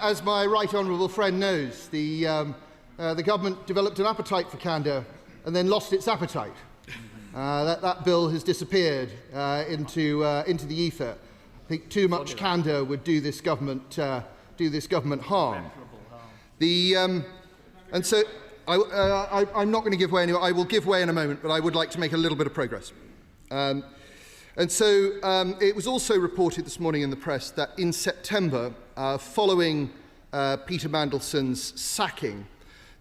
as my right honourable friend knows, the government developed an appetite for candour and then lost its appetite. That bill has disappeared into the ether. I think too much candour would do this government harm. And so I'm not going to give way anymore. I will give way in a moment, but I would like to make a little bit of progress. It was also reported this morning in the press that in September, following Peter Mandelson's sacking,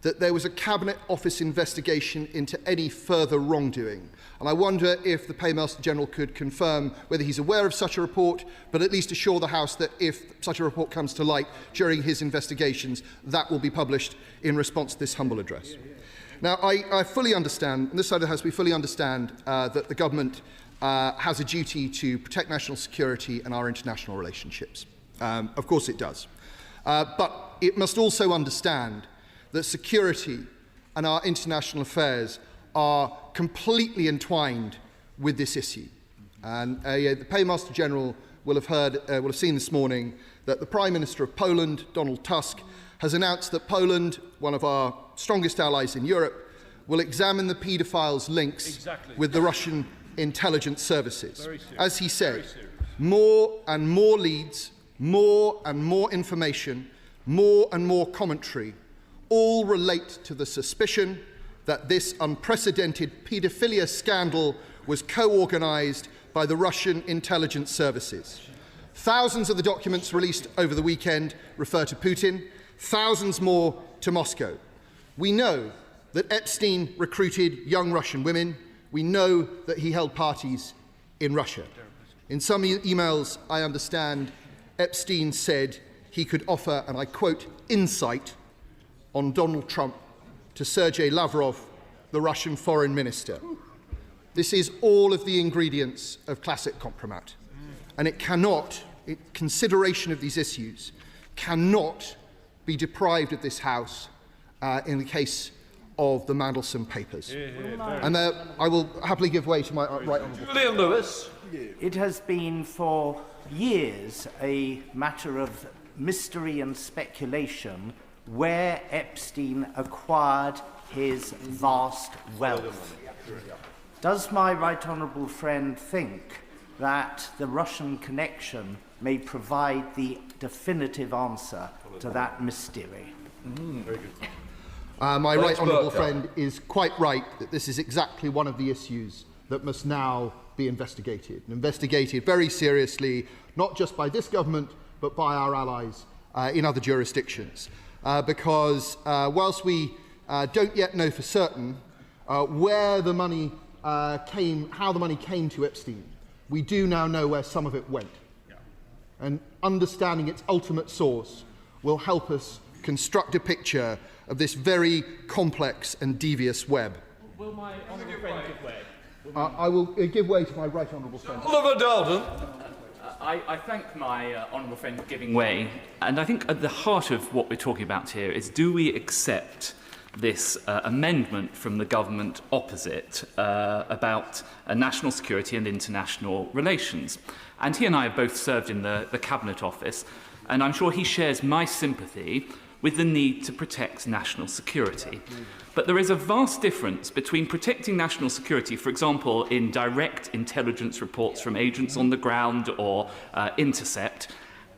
that there was a Cabinet Office investigation into any further wrongdoing. And I wonder if the Paymaster General could confirm whether he's aware of such a report, but at least assure the House that if such a report comes to light during his investigations, that will be published in response to this humble address. Now, I fully understand, on this side of the House, we fully understand that the government has a duty to protect national security and our international relationships. Of course it does. But it must also understand that security and our international affairs are completely entwined with this issue. And the Paymaster General will have seen this morning that the Prime Minister of Poland, Donald Tusk, has announced that Poland, one of our strongest allies in Europe, will examine the paedophiles' links with the Russian intelligence services. As he said, more and more leads, more and more information, more and more commentary all relate to the suspicion that this unprecedented paedophilia scandal was co-organised by the Russian intelligence services. Thousands of the documents released over the weekend refer to Putin, thousands more to Moscow. We know that Epstein recruited young Russian women. We know that he held parties in Russia. In some emails, I understand, Epstein said he could offer, and I quote, insight on Donald Trump to Sergei Lavrov, the Russian foreign minister. This is all of the ingredients of classic compromat. And it cannot, consideration of these issues, cannot be deprived of this House in the case of the Mandelson papers. And I will happily give way to my right honourable. Julian Lewis. It has been for years a matter of mystery and speculation where Epstein acquired his vast wealth. Does my right honourable friend think that the Russian connection may provide the definitive answer to that mystery? Very good. My right honourable friend is quite right that this is exactly one of the issues that must now be investigated, and investigated very seriously, not just by this government, but by our allies in other jurisdictions. Because whilst we don't yet know for certain where the money came, how the money came to Epstein, we do now know where some of it went. And understanding its ultimate source will help us construct a picture of this very complex and devious web. Will my honourable friend give way? I will give way to my right honourable friend. Oliver Dowden. I thank my honourable friend for giving way, and I think at the heart of what we're talking about here is, do we accept this amendment from the government opposite about national security and international relations? And he and I have both served in the Cabinet Office, and I'm sure he shares my sympathy with the need to protect national security. But there is a vast difference between protecting national security, for example, in direct intelligence reports from agents on the ground or intercept,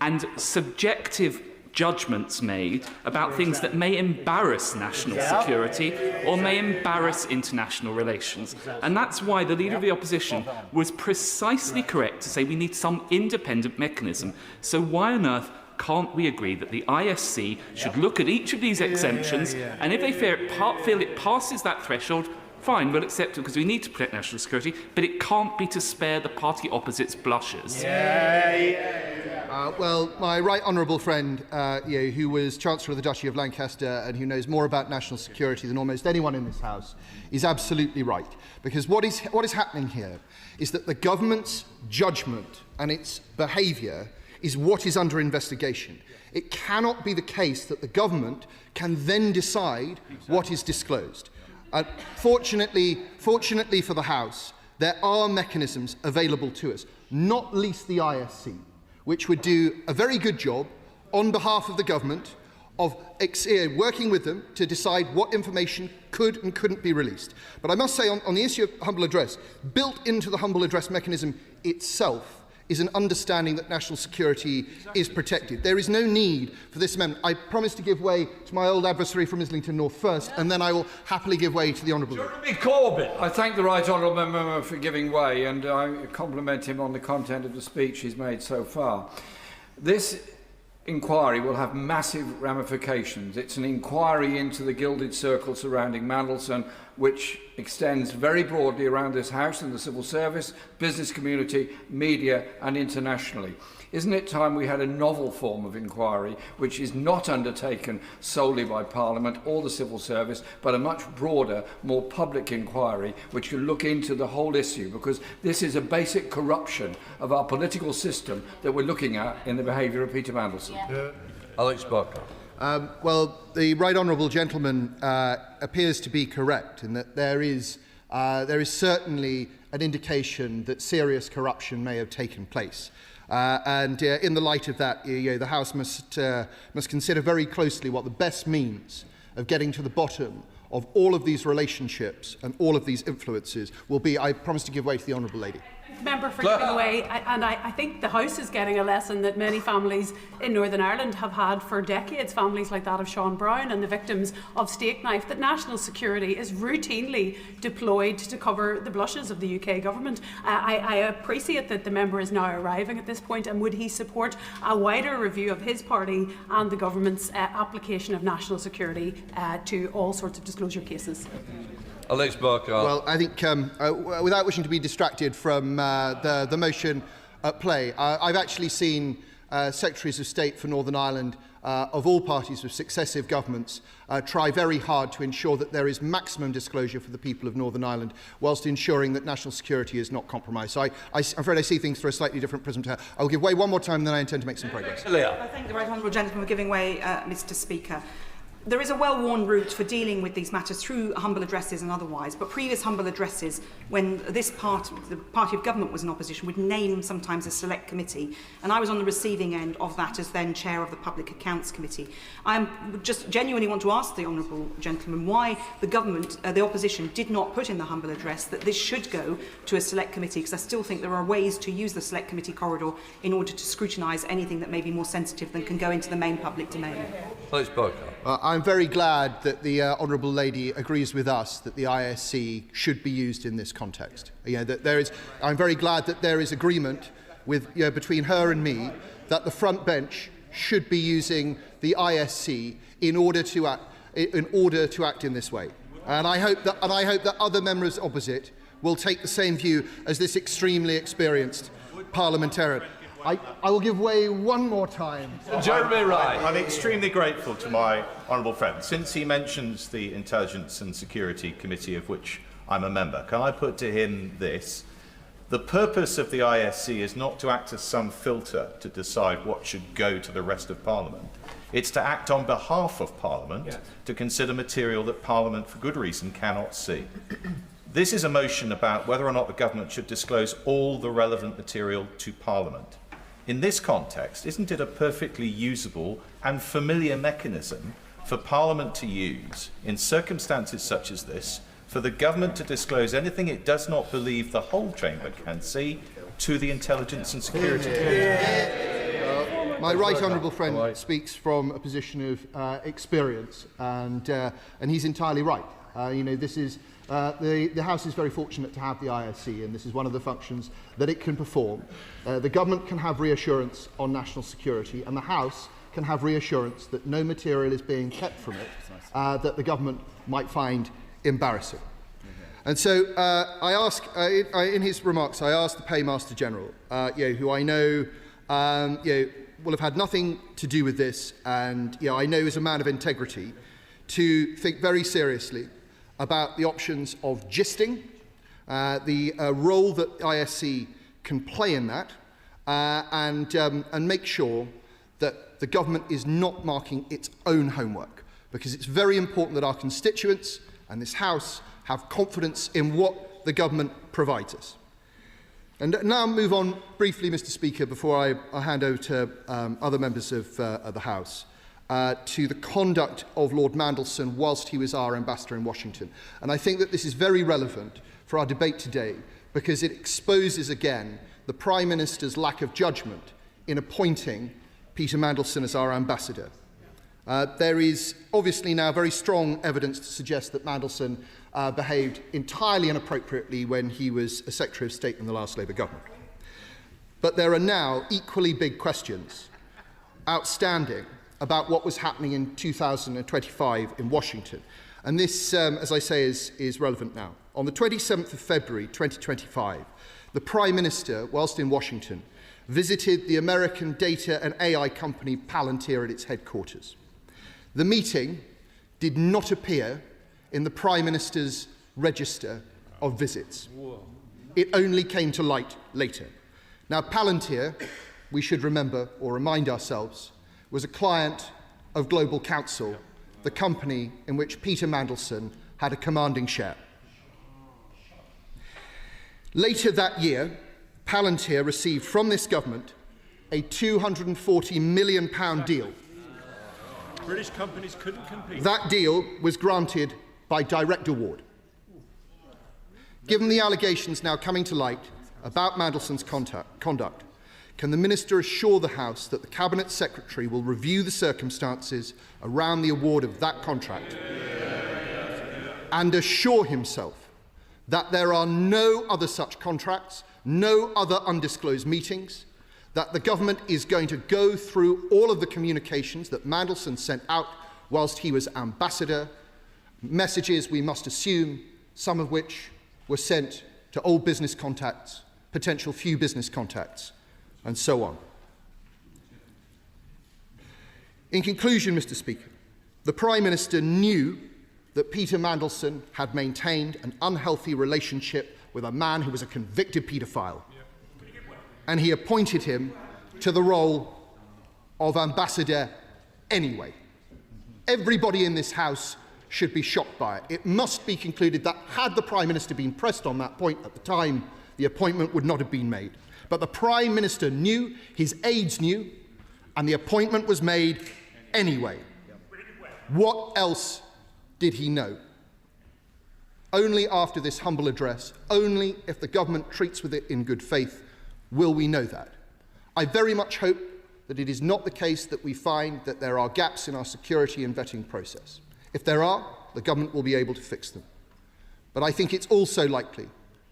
and subjective judgments made about things that may embarrass national security or may embarrass international relations. And that's why the Leader of the Opposition was precisely correct to say we need some independent mechanism. So why on earth can't we agree that the ISC should look at each of these exemptions, and if they feel it passes that threshold, fine, we'll accept it because we need to protect national security, but it can't be to spare the party opposite's blushes. Well, my right honourable friend, who was Chancellor of the Duchy of Lancaster and who knows more about national security than almost anyone in this House, is absolutely right. Because what is happening here is that the government's judgment and its behaviour is what is under investigation. It cannot be the case that the government can then decide what is disclosed. Fortunately for the House, there are mechanisms available to us, not least the ISC, which would do a very good job on behalf of the government of working with them to decide what information could and couldn't be released. But I must say, on the issue of humble address, built into the humble address mechanism itself is an understanding that national security is protected. There is no need for this amendment. I promise to give way to my old adversary from Islington North first, and then I will happily give way to the Honourable Jeremy Corbyn. I thank the right honourable member for giving way, and I compliment him on the content of the speech he's made so far. This inquiry will have massive ramifications. It's an inquiry into the gilded circle surrounding Mandelson, which extends very broadly around this House and the civil service, business community, media and internationally. Isn't it time we had a novel form of inquiry which is not undertaken solely by Parliament or the civil service, but a much broader, more public inquiry which can look into the whole issue, because this is a basic corruption of our political system that we're looking at in the behaviour of Peter Mandelson. Yeah. Alex Barker. Well, the right honourable gentleman appears to be correct in that there is certainly an indication that serious corruption may have taken place. And in the light of that, the House must consider very closely what the best means of getting to the bottom of all of these relationships and all of these influences will be. I promise to give way to the honourable lady. Member for giving away, and I think the House is getting a lesson that many families in Northern Ireland have had for decades, families like that of Sean Brown and the victims of steak knife, that national security is routinely deployed to cover the blushes of the UK government. I appreciate that the member is now arriving at this point, and would he support a wider review of his party and the government's application of national security to all sorts of disclosure cases? Alex Barker. Well, I think, without wishing to be distracted from the motion at play, I've actually seen Secretaries of State for Northern Ireland of all parties of successive governments try very hard to ensure that there is maximum disclosure for the people of Northern Ireland, whilst ensuring that national security is not compromised. So I'm afraid I see things through a slightly different prism to her. I will give way one more time, and then I intend to make some progress. I thank the right honourable gentleman for giving way, Mr. Speaker. There is a well-worn route for dealing with these matters through humble addresses and otherwise, but previous humble addresses, when this the party of government was in opposition, would name sometimes a select committee, and I was on the receiving end of that as then chair of the Public Accounts Committee. I just genuinely want to ask the honourable gentleman why the government, the opposition, did not put in the humble address that this should go to a select committee, because I still think there are ways to use the select committee corridor in order to scrutinise anything that may be more sensitive than can go into the main public domain. Alex Barker. I'm very glad that the honourable lady agrees with us that the ISC should be used in this context. I'm very glad that there is agreement with, between her and me that the front bench should be using the ISC in order to act in this way. And I hope that other members opposite will take the same view as this extremely experienced parliamentarian. I will give way one more time. Jeremy Wright. I'm extremely grateful to my honourable friend. Since he mentions the Intelligence and Security Committee, of which I'm a member, can I put to him this? The purpose of the ISC is not to act as some filter to decide what should go to the rest of Parliament. It's to act on behalf of Parliament, to consider material that Parliament, for good reason, cannot see. This is a motion about whether or not the government should disclose all the relevant material to Parliament. In this context, isn't it a perfectly usable and familiar mechanism for Parliament to use in circumstances such as this, for the government to disclose anything it does not believe the whole chamber can see to the Intelligence and Security Committee? My right honourable friend speaks from a position of experience, and he's entirely right. This is the House is very fortunate to have the ISC, and this is one of the functions that it can perform. The government can have reassurance on national security, and the House can have reassurance that no material is being kept from it that the government might find embarrassing. And so I ask, in his remarks, I asked the Paymaster General, who I know will have had nothing to do with this, and I know is a man of integrity, to think very seriously about the options of gisting, the role that ISC can play in that, and make sure that the government is not marking its own homework, because it's very important that our constituents and this House have confidence in what the government provides us. And now move on briefly, Mr. Speaker, before I hand over to other members of the House, to the conduct of Lord Mandelson whilst he was our ambassador in Washington. And I think that this is very relevant for our debate today because it exposes again the Prime Minister's lack of judgment in appointing Peter Mandelson as our ambassador. There is obviously now very strong evidence to suggest that Mandelson behaved entirely inappropriately when he was a Secretary of State in the last Labour government. But there are now equally big questions outstanding about what was happening in 2025 in Washington. And this, as I say, is relevant now. On the 27th of February 2025, the Prime Minister, whilst in Washington, visited the American data and AI company Palantir at its headquarters. The meeting did not appear in the Prime Minister's register of visits. It only came to light later. Now, Palantir, we should remember or remind ourselves, was a client of Global Counsel, the company in which Peter Mandelson had a commanding share. Later that year, Palantir received from this government a £240 million deal. British companies couldn't compete. That deal was granted by direct award. Given the allegations now coming to light about Mandelson's conduct, can the Minister assure the House that the Cabinet Secretary will review the circumstances around the award of that contract and assure himself that there are no other such contracts, no other undisclosed meetings, that the government is going to go through all of the communications that Mandelson sent out whilst he was ambassador, messages we must assume, some of which were sent to old business contacts, potential few business contacts, and so on. In conclusion, Mr. Speaker, the Prime Minister knew that Peter Mandelson had maintained an unhealthy relationship with a man who was a convicted paedophile, and he appointed him to the role of ambassador anyway. Everybody in this House should be shocked by it. It must be concluded that had the Prime Minister been pressed on that point at the time, the appointment would not have been made. But the Prime Minister knew, his aides knew, and the appointment was made anyway. What else did he know? Only after this humble address, only if the government treats with it in good faith, will we know that. I very much hope that it is not the case that we find that there are gaps in our security and vetting process. If there are, the government will be able to fix them. But I think it's also likely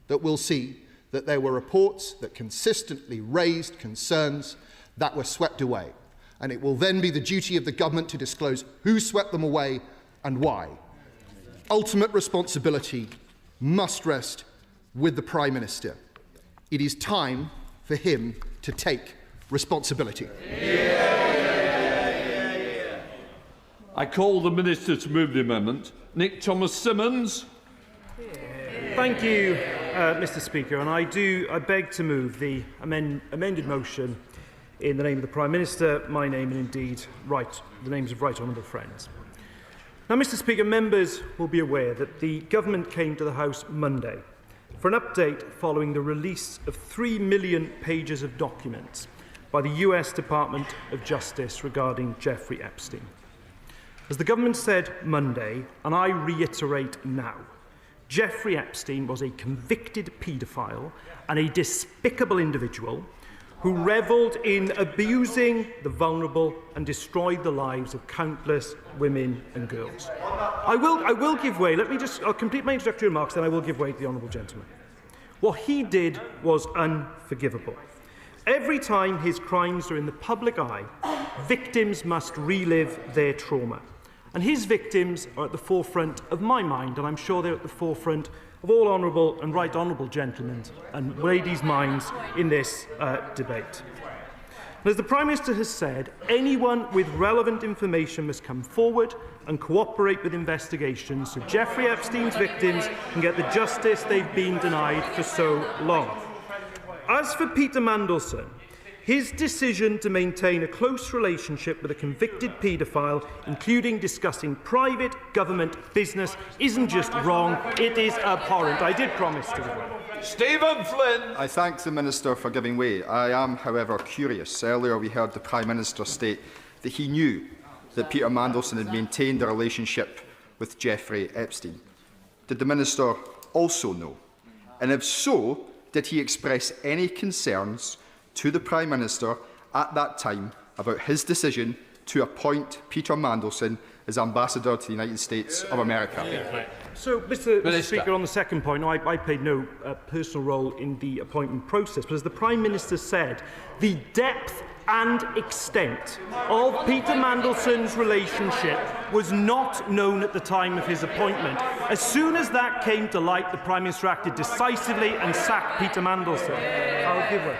that we'll see that there were reports that consistently raised concerns that were swept away. And it will then be the duty of the government to disclose who swept them away and why. Ultimate responsibility must rest with the Prime Minister. It is time for him to take responsibility. I call the Minister to move the amendment. Nick Thomas-Symonds. Thank you, Mr. Speaker, and I beg to move the amended motion in the name of the Prime Minister, my name, and indeed the names of right honourable friends. Now, Mr. Speaker, members will be aware that the government came to the House Monday for an update following the release of 3 million pages of documents by the US Department of Justice regarding Jeffrey Epstein. As the government said Monday, and I reiterate now, Jeffrey Epstein was a convicted paedophile and a despicable individual who revelled in abusing the vulnerable and destroyed the lives of countless women and girls. I will give way. I'll complete my introductory remarks, then I will give way to the honourable gentleman. What he did was unforgivable. Every time his crimes are in the public eye, victims must relive their trauma. And his victims are at the forefront of my mind, and I'm sure they're at the forefront of all honourable and right honourable gentlemen and ladies' minds in this debate. And as the Prime Minister has said, anyone with relevant information must come forward and cooperate with investigations so Jeffrey Epstein's victims can get the justice they've been denied for so long. As for Peter Mandelson, His decision to maintain a close relationship with a convicted paedophile, including discussing private government business, isn't just wrong, it is abhorrent. I did promise to do. Stephen Flynn. I thank the Minister for giving way. I am, however, curious. Earlier we heard the Prime Minister state that he knew that Peter Mandelson had maintained a relationship with Jeffrey Epstein. Did the Minister also know? And if so, did he express any concerns to the Prime Minister at that time about his decision to appoint Peter Mandelson as Ambassador to the United States of America? So, Mr. Speaker, on the second point, no, I played no personal role in the appointment process, but as the Prime Minister said, the depth and extent of Peter Mandelson's relationship was not known at the time of his appointment. As soon as that came to light, the Prime Minister acted decisively and sacked Peter Mandelson. I'll give way.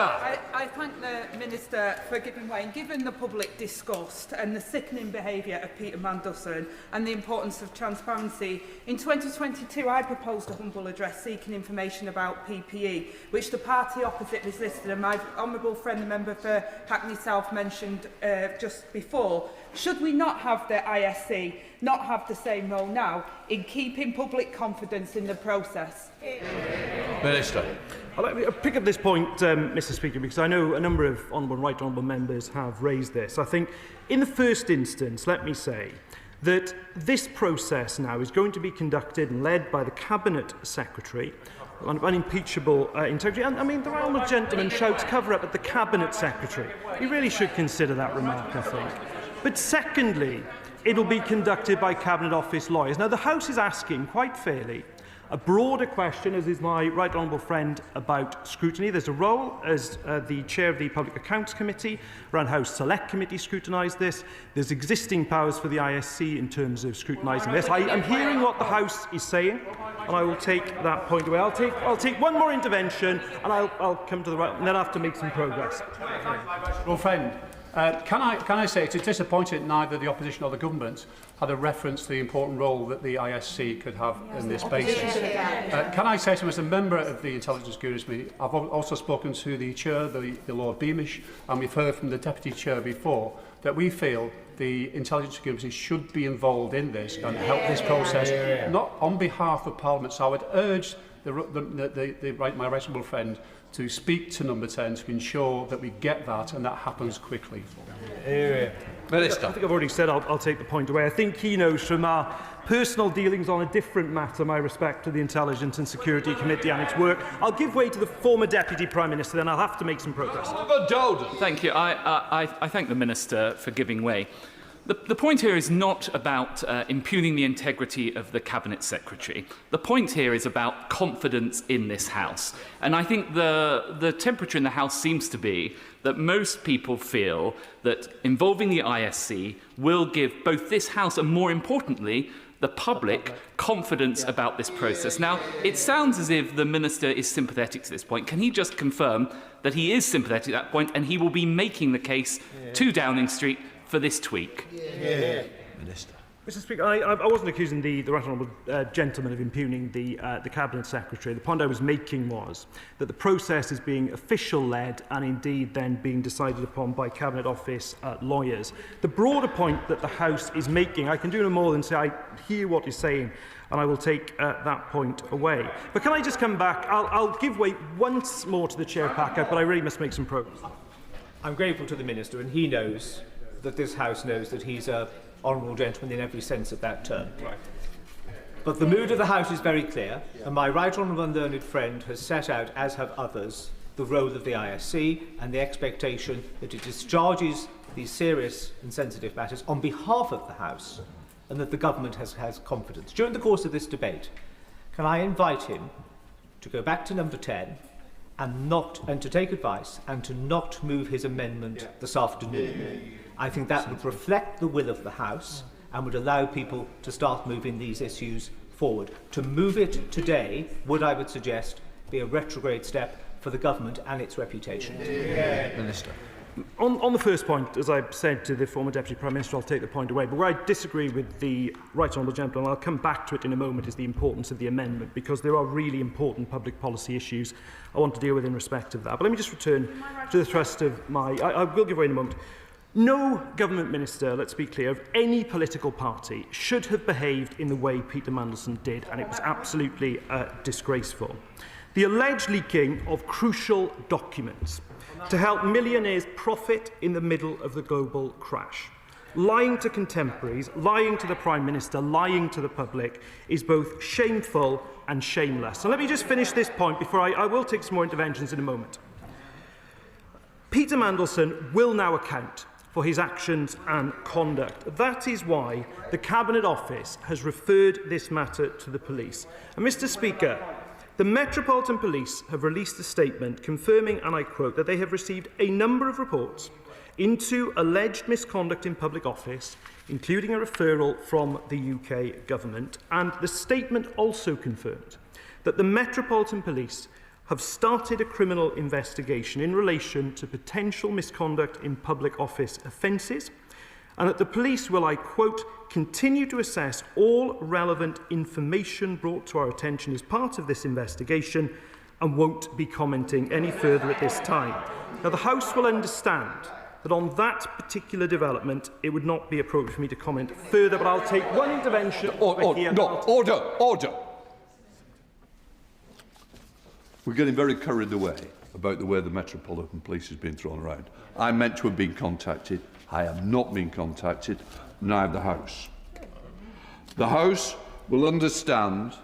I thank the Minister for giving way. And given the public disgust and the sickening behaviour of Peter Mandelson and the importance of transparency, in 2022 I proposed a humble address seeking information about PPE, which the party opposite resisted, and my honourable friend, the member for Hackney South, mentioned just before. Should we not have the ISC not have the same role now in keeping public confidence in the process? Minister. I'll pick up this point, Mr. Speaker, because I know a number of honourable members have raised this. I think, in the first instance, let me say that this process now is going to be conducted and led by the Cabinet Secretary, unimpeachable integrity. And I mean, the honourable gentleman shouts cover up at the Cabinet Secretary. We really should consider that remark, I think. But secondly, it will be conducted by Cabinet Office lawyers. Now, the House is asking, quite fairly, a broader question, as is my right honourable friend, about scrutiny. There's a role as the chair of the Public Accounts Committee, around House Select Committee scrutinise this. There's existing powers for the ISC in terms of scrutinising this. I am hearing what the House is saying, and I will take that point away. I'll take one more intervention, and I'll come to the right, and then I have to make some progress. Well, friend, can I say it's disappointing that neither the opposition or the government had a reference to the important role that the ISC could have in this basis. Can I say to him, as a member of the Intelligence Security Committee, I've also spoken to the Chair, the Lord Beamish, and we've heard from the Deputy Chair before, that we feel the Intelligence Security Committee should be involved in this and help this process, not on behalf of Parliament. So I would urge my right honourable friend to speak to Number 10 to ensure that we get that and that happens quickly. Minister. I think I've already said I'll take the point away. I think he knows from our personal dealings on a different matter my respect to the Intelligence and Security Committee and its work. I'll give way to the former Deputy Prime Minister, then I'll have to make some progress. Thank you. I thank the Minister for giving way. The point here is not about impugning the integrity of the Cabinet Secretary. The point here is about confidence in this House. And I think the temperature in the House seems to be that most people feel that involving the ISC will give both this House and, more importantly, the public confidence about this process. Now, it sounds as if the Minister is sympathetic to this point. Can he just confirm that he is sympathetic at that point and he will be making the case to Downing Street for this tweak? Minister. Mr. Speaker, I wasn't accusing the right honourable gentleman of impugning the Cabinet Secretary. The point I was making was that the process is being official-led and indeed then being decided upon by Cabinet Office lawyers. The broader point that the House is making, I can do no more than say I hear what he's saying, and I will take that point away. But can I just come back? I'll give way once more to the chair packet, but I really must make some progress. I'm grateful to the Minister, and he knows that this House knows that he's a honourable gentleman in every sense of that term. Right. But the mood of the House is very clear, and my right honourable and learned friend has set out, as have others, the role of the ISC and the expectation that it discharges these serious and sensitive matters on behalf of the House, and that the government has confidence. During the course of this debate, can I invite him to go back to Number 10 and to take advice and to not move his amendment this afternoon? I think that would reflect the will of the House and would allow people to start moving these issues forward. To move it today would, I would suggest, be a retrograde step for the government and its reputation. Minister. On the first point, as I said to the former Deputy Prime Minister, I'll take the point away. But where I disagree with the Right Honourable Gentleman, and I'll come back to it in a moment, is the importance of the amendment, because there are really important public policy issues I want to deal with in respect of that. But let me just return to the thrust of my... I will give way in a moment. No government minister, let's be clear, of any political party should have behaved in the way Peter Mandelson did, and it was absolutely disgraceful. The alleged leaking of crucial documents to help millionaires profit in the middle of the global crash. Lying to contemporaries, lying to the Prime Minister, lying to the public is both shameful and shameless. So let me just finish this point before I will take some more interventions in a moment. Peter Mandelson will now account for his actions and conduct. That is why the Cabinet Office has referred this matter to the police. And Mr. Speaker, the Metropolitan Police have released a statement confirming, and I quote, that they have received a number of reports into alleged misconduct in public office, including a referral from the UK Government. And the statement also confirmed that the Metropolitan Police have started a criminal investigation in relation to potential misconduct in public office offences, and that the police will, I quote, continue to assess all relevant information brought to our attention as part of this investigation and won't be commenting any further at this time. Now, the House will understand that on that particular development, it would not be appropriate for me to comment further, but I'll take one intervention. Order. We're getting very carried away about the way the Metropolitan Police has been thrown around. I meant to have been contacted. I have not been contacted, neither the House. The House will understand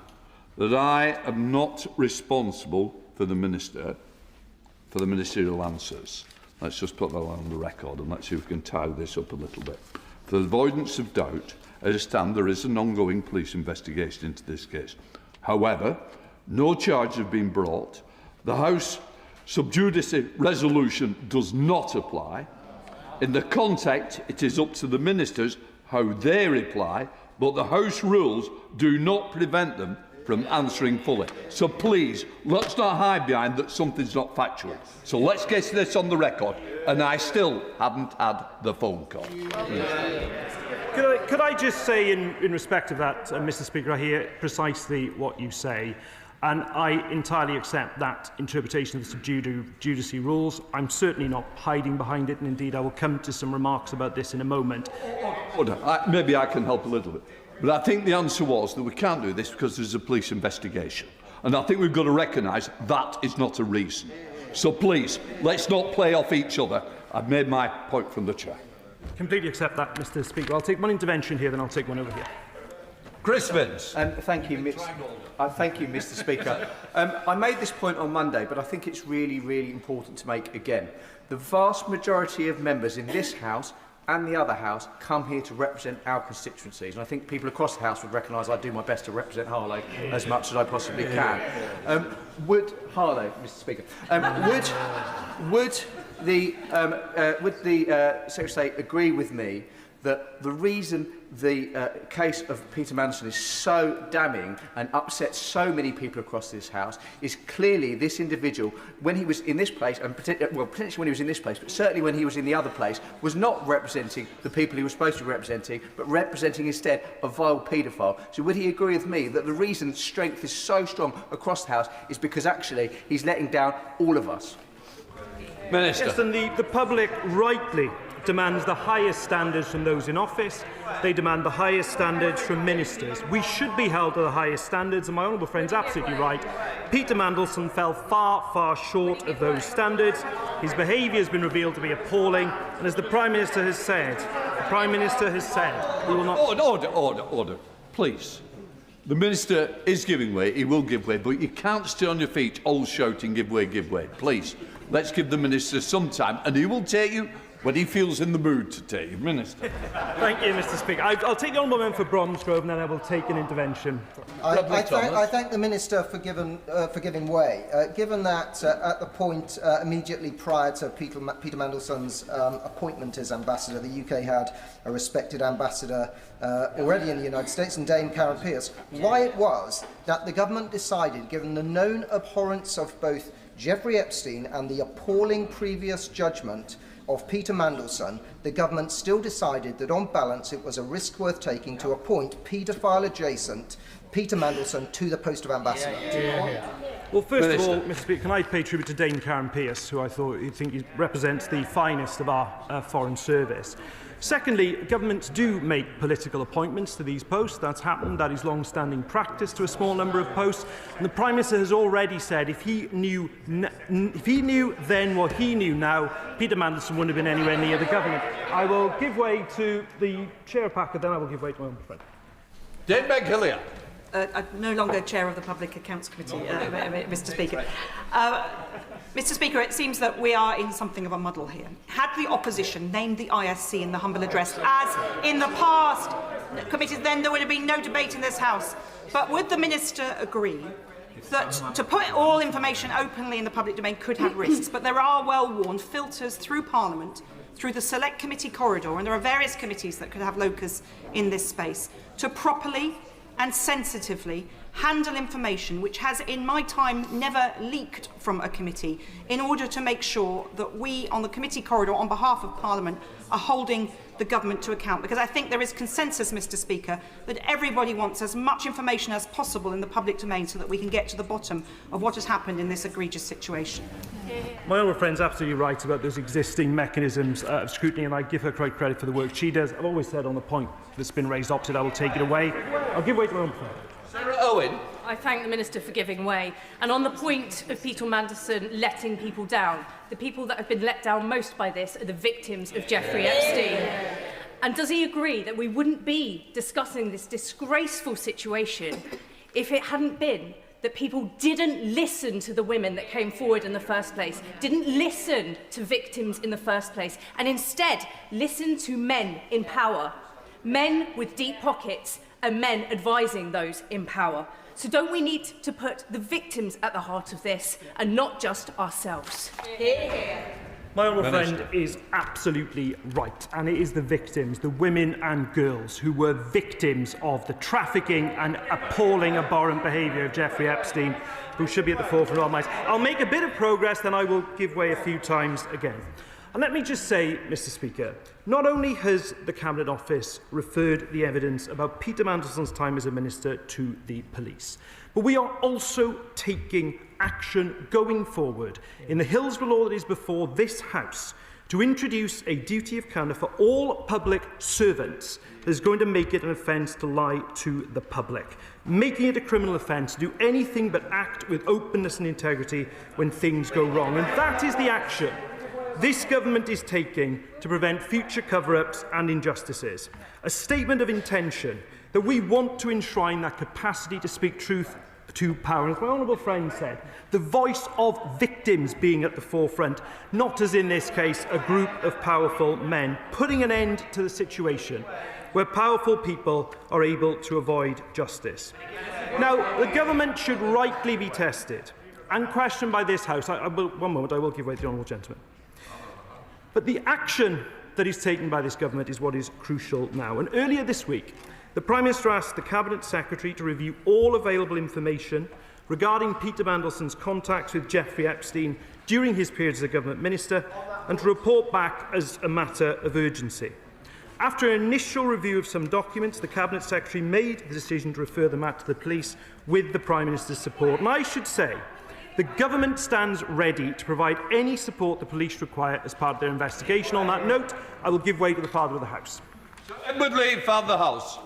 that I am not responsible for the Minister, for the ministerial answers. Let's just put that on the record and let's see if we can tie this up a little bit. For the avoidance of doubt, I understand there is an ongoing police investigation into this case. However, no charges have been brought. The House sub judice resolution does not apply. In the context, it is up to the ministers how they reply, but the House rules do not prevent them from answering fully. So please, let's not hide behind that something's not factual. So let's get this on the record, and I still haven't had the phone call. Could I just say, in respect of that, Mr. Speaker, I hear precisely what you say, and I entirely accept that interpretation of the sub judice rules. I'm certainly not hiding behind it, and indeed I will come to some remarks about this in a moment. Order. Maybe I can help a little bit. But I think the answer was that we can't do this because there's a police investigation. And I think we've got to recognise that is not a reason. So please, let's not play off each other. I've made my point from the chair. Completely accept that, Mr. Speaker. I'll take one intervention here, then I'll take one over here. Chris Vins. Thank you, Mr. Speaker. I made this point on Monday, but I think it's really, really important to make again. The vast majority of members in this House and the other House come here to represent our constituencies. And I think people across the House would recognise I do my best to represent Harlow as much as I possibly can. Harlow, Mr. Speaker, would the Secretary of State agree with me that the reason the case of Peter Mandelson is so damning and upsets so many people across this House is clearly this individual, when he was in this place, and potentially when he was in this place, but certainly when he was in the other place, was not representing the people he was supposed to be representing, but representing instead a vile paedophile. So would he agree with me that the reason strength is so strong across the House is because actually he's letting down all of us? Minister. Yes, and the public rightly demands the highest standards from those in office. They demand the highest standards from ministers. We should be held to the highest standards, and my honourable friend's absolutely right. Peter Mandelson fell far, far short of those standards. His behaviour has been revealed to be appalling, and as the Prime Minister has said, we will not... Order. Please. The Minister is giving way, he will give way, but you can't stay on your feet all shouting, give way, give way. Please, let's give the Minister some time, and he will take you when he feels in the mood to take you. Minister. Thank you, Mr. Speaker. I'll take the honourable member for Bromsgrove, and then I will take an intervention. I thank the Minister for giving way. Given that at the point immediately prior to Peter Mandelson's appointment as ambassador, the UK had a respected ambassador already in the United States, and Dame Karen Pierce, why it was that the government decided, given the known abhorrence of both Jeffrey Epstein and the appalling previous judgment, of Peter Mandelson, the government still decided that on balance it was a risk worth taking to appoint paedophile adjacent Peter Mandelson to the post of Ambassador? Well, first of all, Mr. Speaker, can I pay tribute to Dame Karen Pearce, who I think represents the finest of our Foreign Service. Secondly, governments do make political appointments to these posts. That's happened. That is long-standing practice to a small number of posts. And the Prime Minister has already said if he knew then what he knew now, Peter Mandelson wouldn't have been anywhere near the government. I will give way to the Chair of Packer, then I will give way to my own friend. Dame Hillier. I'm no longer chair of the Public Accounts Committee, Mr. Speaker. Mr. Speaker, it seems that we are in something of a muddle here. Had the opposition named the ISC in the humble address, as in the past committees, then there would have been no debate in this House. But would the Minister agree that to put all information openly in the public domain could have risks, but there are well-worn filters through Parliament, through the Select Committee corridor, and there are various committees that could have locus in this space, to properly and sensitively handle information which has, in my time, never leaked from a committee, in order to make sure that we, on the committee corridor, on behalf of Parliament, are holding the government to account. Because I think there is consensus, Mr. Speaker, that everybody wants as much information as possible in the public domain so that we can get to the bottom of what has happened in this egregious situation. My honourable friend's absolutely right about those existing mechanisms of scrutiny, and I give her great credit for the work she does. I've always said on the point that's been raised opposite, I will take it away. I'll give way to my own friend. Sarah Owen. I thank the Minister for giving way. And on the point of Peter Mandelson letting people down, the people that have been let down most by this are the victims of Jeffrey Epstein. And does he agree that we wouldn't be discussing this disgraceful situation if it hadn't been that people didn't listen to the women that came forward in the first place, didn't listen to victims in the first place, and instead listened to men in power, men with deep pockets, and men advising those in power? So don't we need to put the victims at the heart of this and not just ourselves? My honourable friend is absolutely right, and it is the victims, the women and girls who were victims of the trafficking and appalling, abhorrent behaviour of Jeffrey Epstein, who should be at the forefront of our minds. I'll make a bit of progress, then I will give way a few times again. And let me just say, Mr. Speaker, not only has the Cabinet Office referred the evidence about Peter Mandelson's time as a minister to the police, but we are also taking action going forward in the Hillsborough law that is before this House to introduce a duty of candour for all public servants that is going to make it an offence to lie to the public, making it a criminal offence to do anything but act with openness and integrity when things go wrong. And that is the action this government is taking to prevent future cover-ups and injustices. A statement of intention that we want to enshrine that capacity to speak truth to power. As my honourable friend said, the voice of victims being at the forefront, not as in this case a group of powerful men, putting an end to the situation where powerful people are able to avoid justice. Now, the government should rightly be tested and questioned by this House. One moment, I will give way to the honourable gentleman. But the action that is taken by this government is what is crucial now. And earlier this week, the Prime Minister asked the Cabinet Secretary to review all available information regarding Peter Mandelson's contacts with Jeffrey Epstein during his period as a Government Minister and to report back as a matter of urgency. After an initial review of some documents, the Cabinet Secretary made the decision to refer the matter to the police with the Prime Minister's support. And I should say, the government stands ready to provide any support the police require as part of their investigation. On that note, I will give way to the Father of the House. Edward Lee, Father of the House.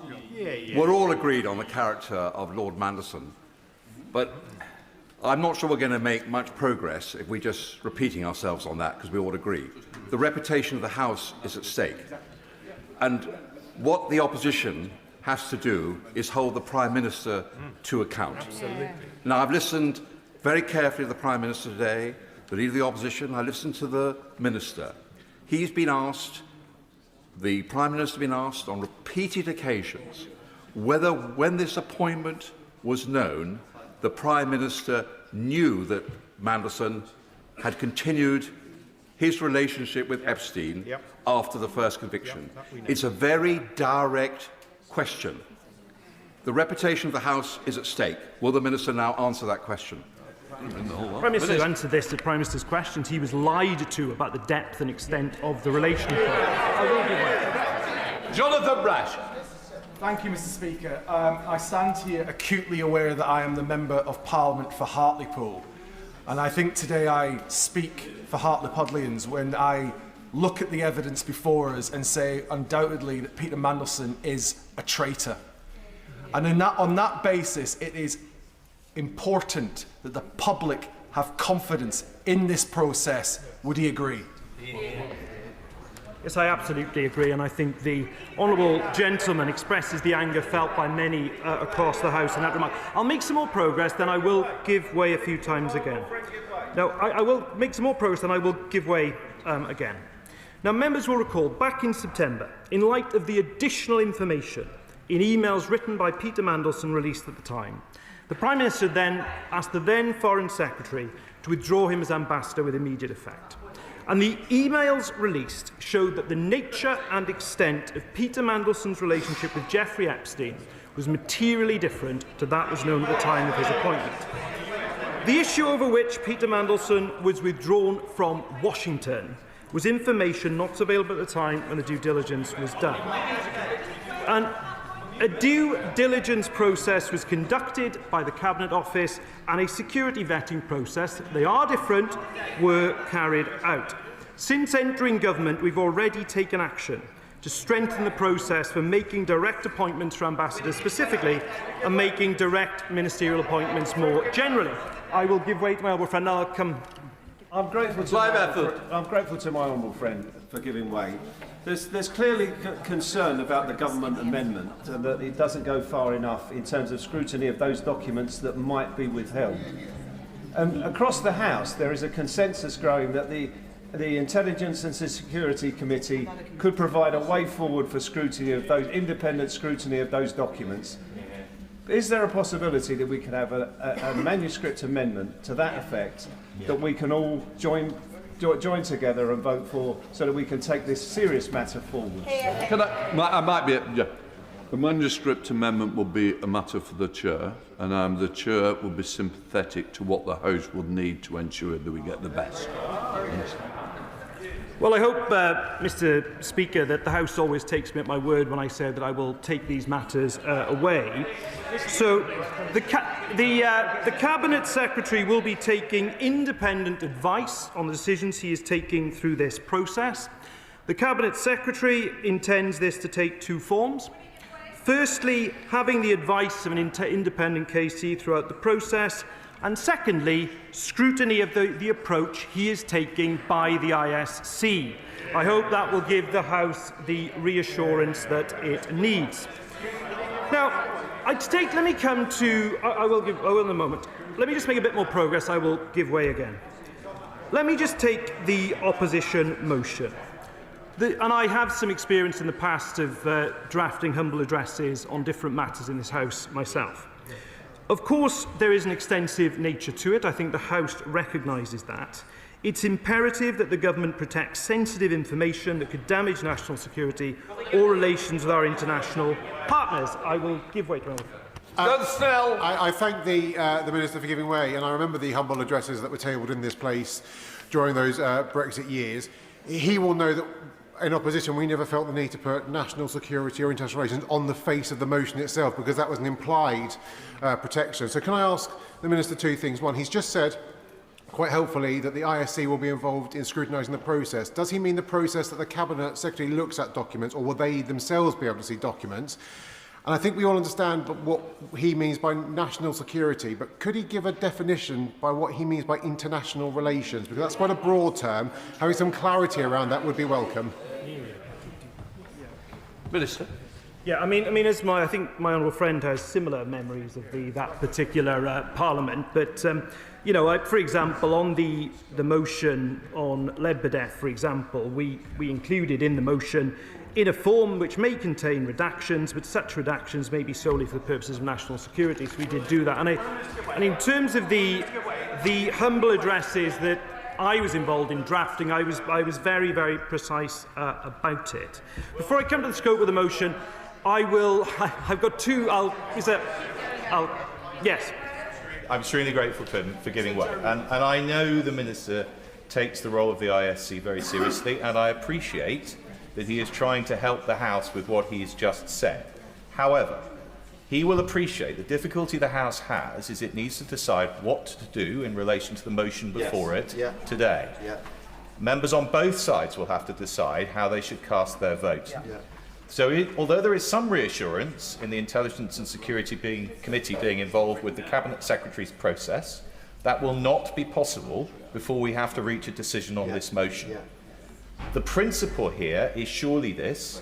We're all agreed on the character of Lord Mandelson, but I'm not sure we're going to make much progress if we're just repeating ourselves on that, because we all agree. The reputation of the House is at stake. And what the opposition has to do is hold the Prime Minister to account. Absolutely. Now, I've listened very carefully to the Prime Minister today, the Leader of the Opposition. I listened to the Minister. He's been asked, the Prime Minister has been asked on repeated occasions whether, when this appointment was known, the Prime Minister knew that Mandelson had continued his relationship with Epstein after the first conviction. It's a very direct question. The reputation of the House is at stake. Will the Minister now answer that question? Prime Minister answered this at Prime Minister's questions. He was lied to about the depth and extent of the relationship. Jonathan Brash. Thank you, Mr. Speaker. I stand here acutely aware that I am the Member of Parliament for Hartlepool. And I think today I speak for Hartlepodlians when I look at the evidence before us and say undoubtedly that Peter Mandelson is a traitor. And on that basis, it is important that the public have confidence in this process. Would he agree? Yes, I absolutely agree, and I think the honourable gentleman expresses the anger felt by many across the House in that remark. I'll make some more progress, then I will give way a few times again. Now, I will make some more progress, then I will give way again. Now, members will recall, back in September, in light of the additional information in emails written by Peter Mandelson released at the time, the Prime Minister then asked the then Foreign Secretary to withdraw him as ambassador with immediate effect. And the emails released showed that the nature and extent of Peter Mandelson's relationship with Jeffrey Epstein was materially different to that was known at the time of his appointment. The issue over which Peter Mandelson was withdrawn from Washington was information not available at the time when the due diligence was done. And a due diligence process was conducted by the Cabinet Office and a security vetting process, they are different, were carried out. Since entering government, we've already taken action to strengthen the process for making direct appointments for ambassadors specifically and making direct ministerial appointments more generally. I will give way to my honourable friend. I'll come. I'm grateful to my honourable friend for giving way. There's clearly concern about the government amendment, that it doesn't go far enough in terms of scrutiny of those documents that might be withheld. Across the House, there is a consensus growing that the Intelligence and Security Committee could provide a way forward for scrutiny of those independent scrutiny of those documents. Is there a possibility that we could have a manuscript amendment to that effect that we can all join together and vote for, so that we can take this serious matter forward? I might be. Yeah. The manuscript amendment will be a matter for the Chair, and the Chair will be sympathetic to what the House will need to ensure that we get the best. Yes. Well, I hope, Mr. Speaker, that the House always takes me at my word when I say that I will take these matters away. So, the Cabinet Secretary will be taking independent advice on the decisions he is taking through this process. The Cabinet Secretary intends this to take two forms. Firstly, having the advice of an independent KC throughout the process, and secondly, scrutiny of the approach he is taking by the ISC. I hope that will give the House the reassurance that it needs. Now, let me come to. I will in a moment. Let me just make a bit more progress. I will give way again. Let me just take the opposition motion. And I have some experience in the past of drafting humble addresses on different matters in this House myself. Of course, there is an extensive nature to it. I think the House recognises that. It's imperative that the government protects sensitive information that could damage national security or relations with our international partners. I will give way to I thank the Minister for giving way, and I remember the humble addresses that were tabled in this place during those Brexit years. He will know that in opposition, we never felt the need to put national security or international relations on the face of the motion itself, because that was an implied protection. So can I ask the Minister two things? One, he's just said, quite helpfully, that the ISC will be involved in scrutinising the process. Does he mean the process that the Cabinet Secretary looks at documents, or will they themselves be able to see documents? And I think we all understand what he means by national security, but could he give a definition by what he means by international relations? Because that's quite a broad term. Having some clarity around that would be welcome. Minister. Yeah, I mean, I think my honourable friend has similar memories of that particular Parliament. But for example, on the motion on Ledbedeff, for example, we included in the motion in a form which may contain redactions, but such redactions may be solely for the purposes of national security. So we did do that. And in terms of the humble addresses that I was involved in drafting, I was very, very precise about it. Before I come to the scope of the motion, I've got two. Yes. I'm extremely grateful to him for giving way. And I know the Minister takes the role of the ISC very seriously, and I appreciate that he is trying to help the House with what he's just said. However, he will appreciate the difficulty the House has is it needs to decide what to do in relation to the motion before it today. Members on both sides will have to decide how they should cast their vote. So although there is some reassurance in the Intelligence and Security Committee being involved with the Cabinet Secretary's process, that will not be possible before we have to reach a decision on this motion. The principle here is surely this,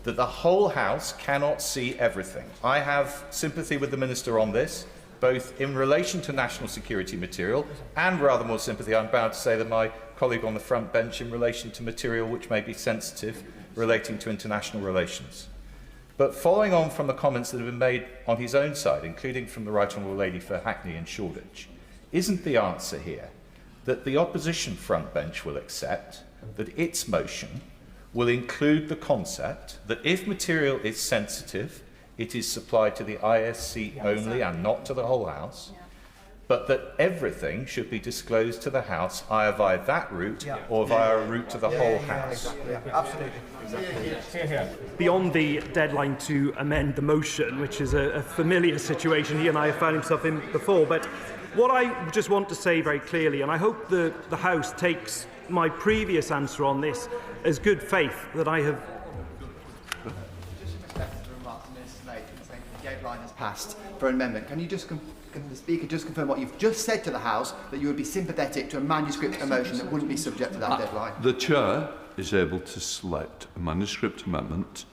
that the whole House cannot see everything. I have sympathy with the Minister on this, both in relation to national security material and, rather more sympathy, I'm bound to say, than my colleague on the front bench in relation to material which may be sensitive relating to international relations. But following on from the comments that have been made on his own side, including from the Right Honourable Lady for Hackney and Shoreditch, isn't the answer here that the opposition front bench will accept that its motion will include the concept that if material is sensitive, it is supplied to the ISC only and not to the whole House, but that everything should be disclosed to the House either via that route or via a route to the whole House. Beyond the deadline to amend the motion, which is a familiar situation he and I have found himself in before, but what I just want to say very clearly, and I hope the House takes my previous answer on this as good faith, that I have... The deadline has passed for amendment. Can the Speaker just confirm what you've just said to the House, that you would be sympathetic to a manuscript motion that wouldn't be subject to that deadline? The Chair is able to select a manuscript amendment,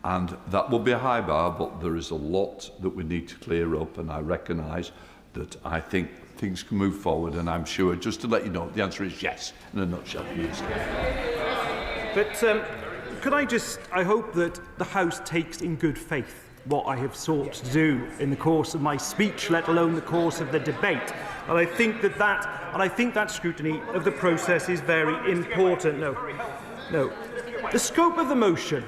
and that will be a high bar, but there is a lot that we need to clear up, and I recognise that I think things can move forward, and I'm sure, just to let you know, the answer is yes, in a nutshell, Minister. But could I hope that the House takes in good faith what I have sought to do in the course of my speech, let alone the course of the debate. And I think that scrutiny of the process is very important. No. The scope of the motion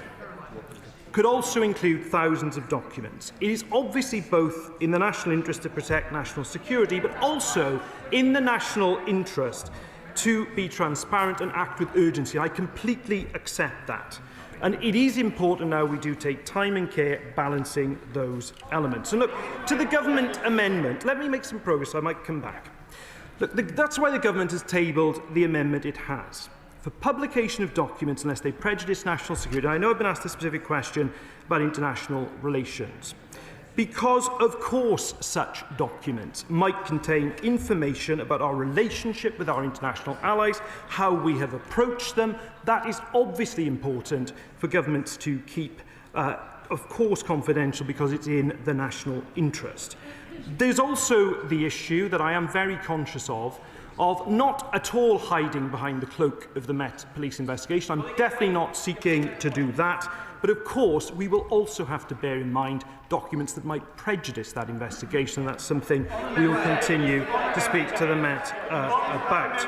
could also include thousands of documents. It is obviously both in the national interest to protect national security, but also in the national interest to be transparent and act with urgency. I completely accept that. And it is important now we do take time and care balancing those elements. And look, to the government amendment, let me make some progress, I might come back. Look, that's why the government has tabled the amendment it has. For publication of documents unless they prejudice national security. I know I've been asked a specific question about international relations. Because, of course, such documents might contain information about our relationship with our international allies, how we have approached them. That is obviously important for governments to keep, of course, confidential because it's in the national interest. There's also the issue that I am very conscious of not at all hiding behind the cloak of the Met Police investigation. I'm definitely not seeking to do that. But of course, we will also have to bear in mind documents that might prejudice that investigation, and that's something we will continue to speak to the Met about.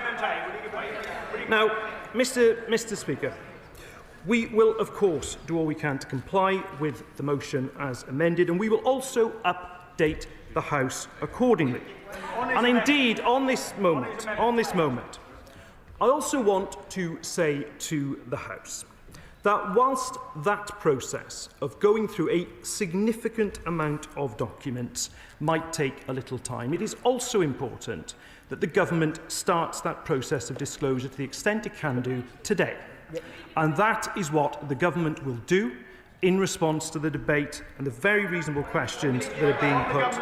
Now, Mr. Speaker, we will, of course, do all we can to comply with the motion as amended, and we will also update the House accordingly. And indeed, on this moment, I also want to say to the House that whilst that process of going through a significant amount of documents might take a little time, it is also important that the government starts that process of disclosure to the extent it can do today. And that is what the government will do in response to the debate and the very reasonable questions that are being put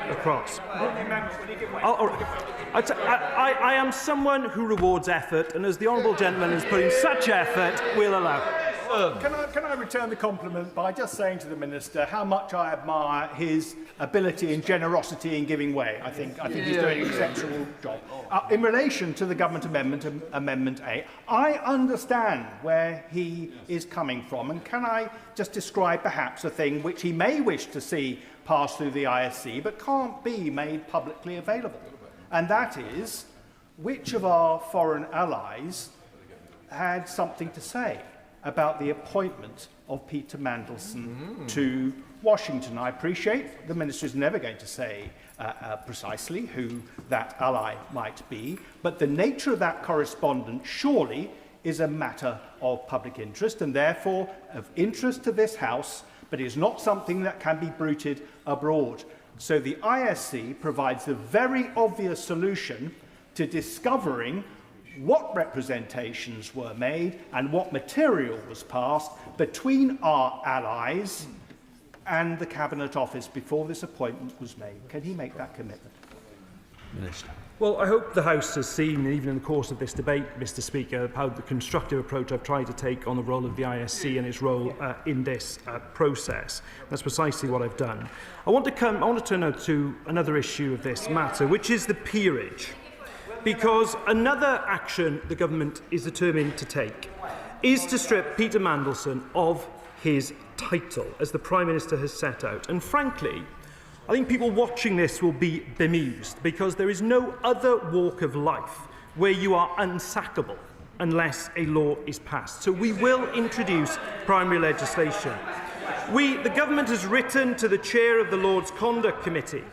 across. I am someone who rewards effort, and as the honourable gentleman has put in such effort, we'll allow it. Can I return the compliment by just saying to the Minister how much I admire his ability and generosity in giving way. I think he's doing an exceptional job. In relation to the government amendment, Amendment A, I understand where he is coming from, and can I just describe perhaps a thing which he may wish to see pass through the ISC but can't be made publicly available, and that is which of our foreign allies had something to say about the appointment of Peter Mandelson to Washington. I appreciate the Minister is never going to say precisely who that ally might be, but the nature of that correspondence surely is a matter of public interest and therefore of interest to this House, but is not something that can be bruited abroad. So the ISC provides a very obvious solution to discovering what representations were made and what material was passed between our allies and the Cabinet Office before this appointment was made. Can he make that commitment? Minister. Well, I hope the House has seen, even in the course of this debate, Mr Speaker, how the constructive approach I've tried to take on the role of the ISC and its role in this process. That's precisely what I've done. I want to turn now to another issue of this matter, which is the peerage. Because another action the government is determined to take is to strip Peter Mandelson of his title, as the Prime Minister has set out. And frankly, I think people watching this will be bemused, because there is no other walk of life where you are unsackable unless a law is passed. So we will introduce primary legislation. The government has written to the chair of the Lords Conduct Committee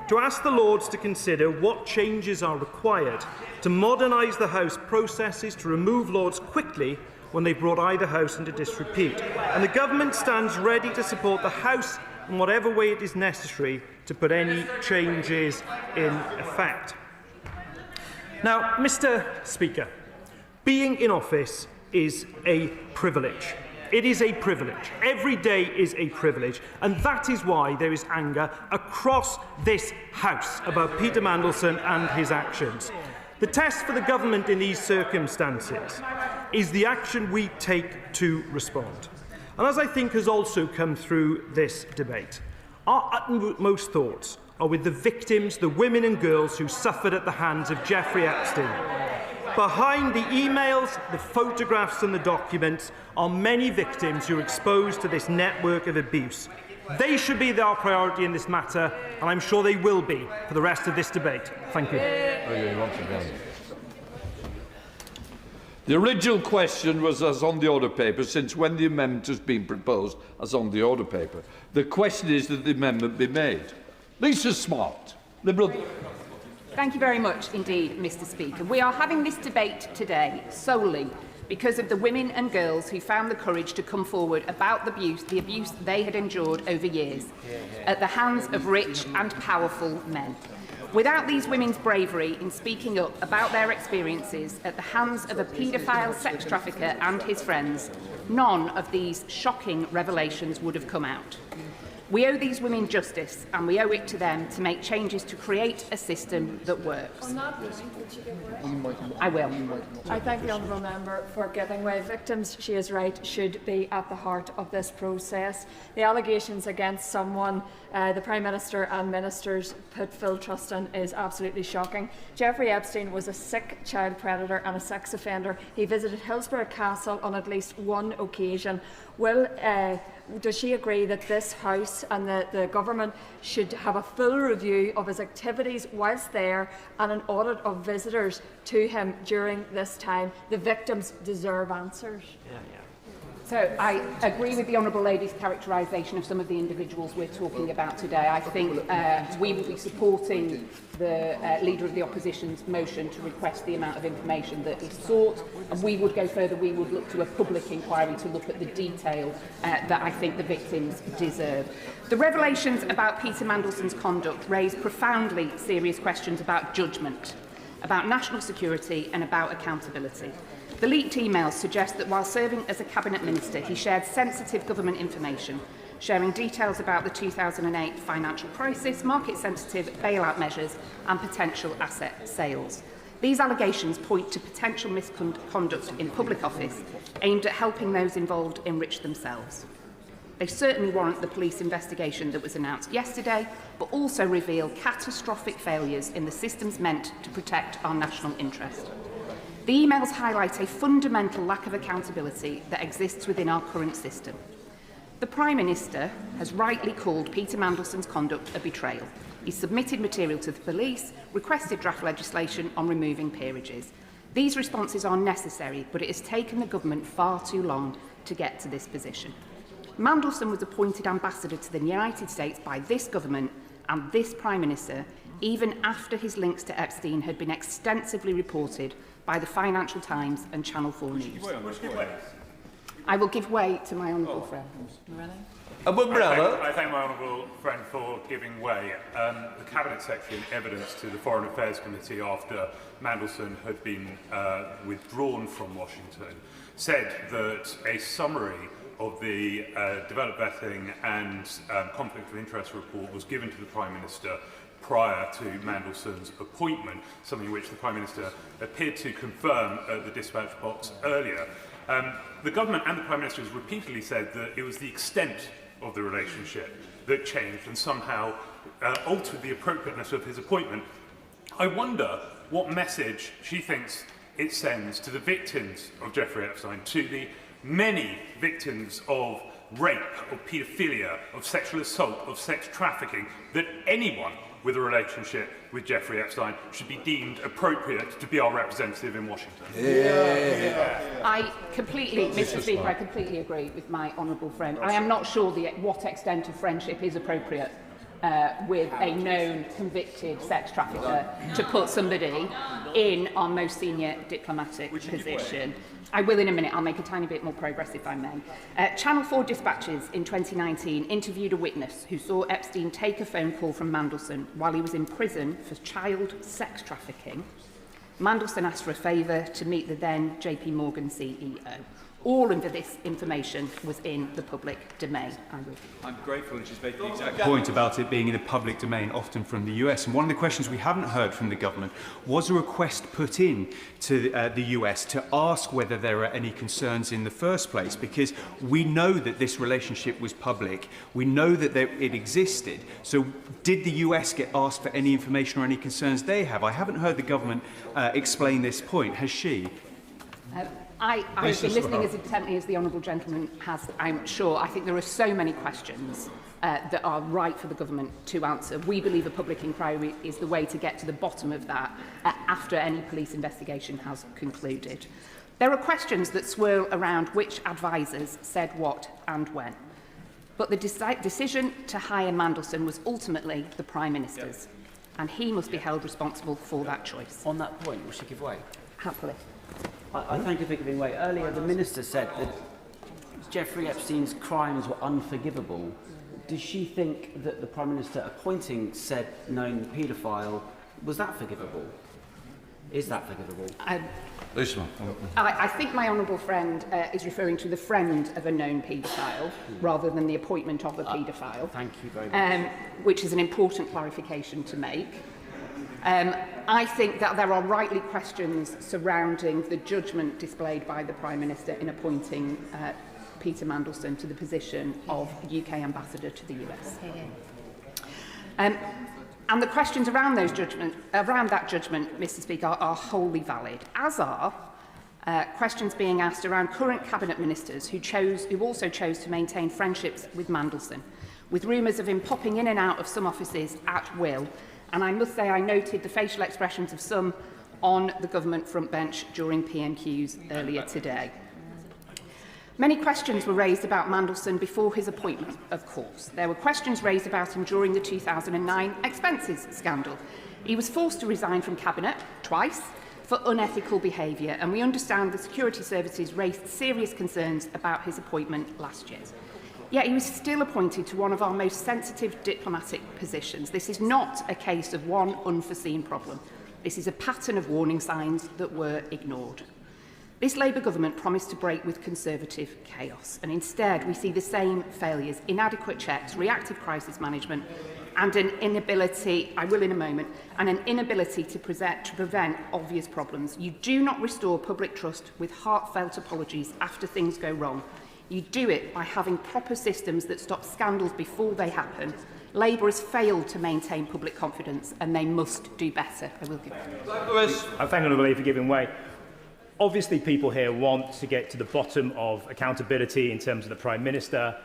to ask the Lords to consider what changes are required to modernise the House processes to remove Lords quickly when they brought either House into disrepute. And the government stands ready to support the House in whatever way it is necessary to put any changes in effect. Now, Mr Speaker, being in office is a privilege. It is a privilege. Every day is a privilege, and that is why there is anger across this House about Peter Mandelson and his actions. The test for the government in these circumstances is the action we take to respond. And as I think has also come through this debate, our utmost thoughts are with the victims, the women and girls who suffered at the hands of Jeffrey Epstein. Behind the emails, the photographs and the documents are many victims who are exposed to this network of abuse. They should be our priority in this matter, and I'm sure they will be for the rest of this debate. Thank you. The original question was as on the order paper, since when the amendment has been proposed as on the order paper. The question is that the amendment be made. Lisa Smart, Liberal. Thank you very much indeed, Mr Speaker. We are having this debate today solely because of the women and girls who found the courage to come forward about the abuse they had endured over years at the hands of rich and powerful men. Without these women's bravery in speaking up about their experiences at the hands of a paedophile sex trafficker and his friends, none of these shocking revelations would have come out. We owe these women justice, and we owe it to them to make changes to create a system that works. I will. I thank the honourable member for giving way. Victims, she is right, should be at the heart of this process. The allegations against someone the Prime Minister and ministers put full trust in is absolutely shocking. Jeffrey Epstein was a sick child predator and a sex offender. He visited Hillsborough Castle on at least one occasion. Does she agree that this House and the government should have a full review of his activities whilst there and an audit of visitors to him during this time? The victims deserve answers. So I agree with the Honourable Lady's characterisation of some of the individuals we're talking about today. I think we will be supporting the Leader of the Opposition's motion to request the amount of information that is sought, and we would go further. We would look to a public inquiry to look at the detail that I think the victims deserve. The revelations about Peter Mandelson's conduct raise profoundly serious questions about judgment, about national security and about accountability. The leaked emails suggest that while serving as a Cabinet Minister, he shared sensitive government information, sharing details about the 2008 financial crisis, market-sensitive bailout measures and potential asset sales. These allegations point to potential misconduct in public office aimed at helping those involved enrich themselves. They certainly warrant the police investigation that was announced yesterday, but also reveal catastrophic failures in the systems meant to protect our national interest. The emails highlight a fundamental lack of accountability that exists within our current system. The Prime Minister has rightly called Peter Mandelson's conduct a betrayal. He submitted material to the police, requested draft legislation on removing peerages. These responses are necessary, but it has taken the government far too long to get to this position. Mandelson was appointed ambassador to the United States by this government and this Prime Minister even after his links to Epstein had been extensively reported by the Financial Times and Channel 4 News. I will give way to my honourable friend. I thank my honourable friend for giving way. The Cabinet Secretary, in evidence to the Foreign Affairs Committee after Mandelson had been withdrawn from Washington, said that a summary of the developed vetting and conflict of interest report was given to the Prime Minister prior to Mandelson's appointment, something which the Prime Minister appeared to confirm at the dispatch box earlier. The government and the Prime Minister has repeatedly said that it was the extent of the relationship that changed and somehow altered the appropriateness of his appointment. I wonder what message she thinks it sends to the victims of Jeffrey Epstein, to the many victims of rape, of paedophilia, of sexual assault, of sex trafficking, that anyone with a relationship with Jeffrey Epstein should be deemed appropriate to be our representative in Washington. I completely, Mr. Speaker, I completely agree with my honourable friend. I am not sure what extent of friendship is appropriate with a known convicted sex trafficker to put somebody in our most senior diplomatic position. I will in a minute. I'll make a tiny bit more progress if I may. Channel 4 Dispatches in 2019 interviewed a witness who saw Epstein take a phone call from Mandelson while he was in prison for child sex trafficking. Mandelson asked for a favour to meet the then JP Morgan CEO. All of this information was in the public domain. I'm grateful that she's made the exact point about it being in the public domain, often from the US. And one of the questions we haven't heard from the government was a request put in to the US to ask whether there are any concerns in the first place, because we know that this relationship was public. We know that it existed. So did the US get asked for any information or any concerns they have? I haven't heard the government explain this point. Has she? I've been listening as intently as the honourable gentleman has, I'm sure. I think there are so many questions that are right for the government to answer. We believe a public inquiry is the way to get to the bottom of that after any police investigation has concluded. There are questions that swirl around which advisers said what and when. But the decision to hire Mandelson was ultimately the Prime Minister's, and he must be held responsible for that choice. On that point, will she give way? Happily. I thank you for giving way. Earlier, the Minister said that Jeffrey Epstein's crimes were unforgivable. Does she think that the Prime Minister appointing said known paedophile, was that forgivable? Is that forgivable? I think my honourable friend is referring to the friend of a known paedophile rather than the appointment of a paedophile. Thank you very much. Which is an important clarification to make. I think that there are rightly questions surrounding the judgment displayed by the Prime Minister in appointing Peter Mandelson to the position of UK Ambassador to the US. And the questions around that judgment, Mr. Speaker, are wholly valid, as are questions being asked around current Cabinet Ministers who also chose to maintain friendships with Mandelson, with rumours of him popping in and out of some offices at will. And I must say I noted the facial expressions of some on the government front bench during PMQs earlier today. Many questions were raised about Mandelson before his appointment, of course. There were questions raised about him during the 2009 expenses scandal. He was forced to resign from Cabinet twice for unethical behaviour, and we understand the security services raised serious concerns about his appointment last year. Yet he was still appointed to one of our most sensitive diplomatic positions. This is not a case of one unforeseen problem. This is a pattern of warning signs that were ignored. This Labour government promised to break with Conservative chaos, and instead we see the same failures, inadequate checks, reactive crisis management, and an inability, I will in a moment, and an inability to prevent obvious problems. You do not restore public trust with heartfelt apologies after things go wrong. You do it by having proper systems that stop scandals before they happen. Labour has failed to maintain public confidence, and they must do better. I will give it. I thank honourable for giving way. Obviously, people here want to get to the bottom of accountability in terms of the Prime Minister,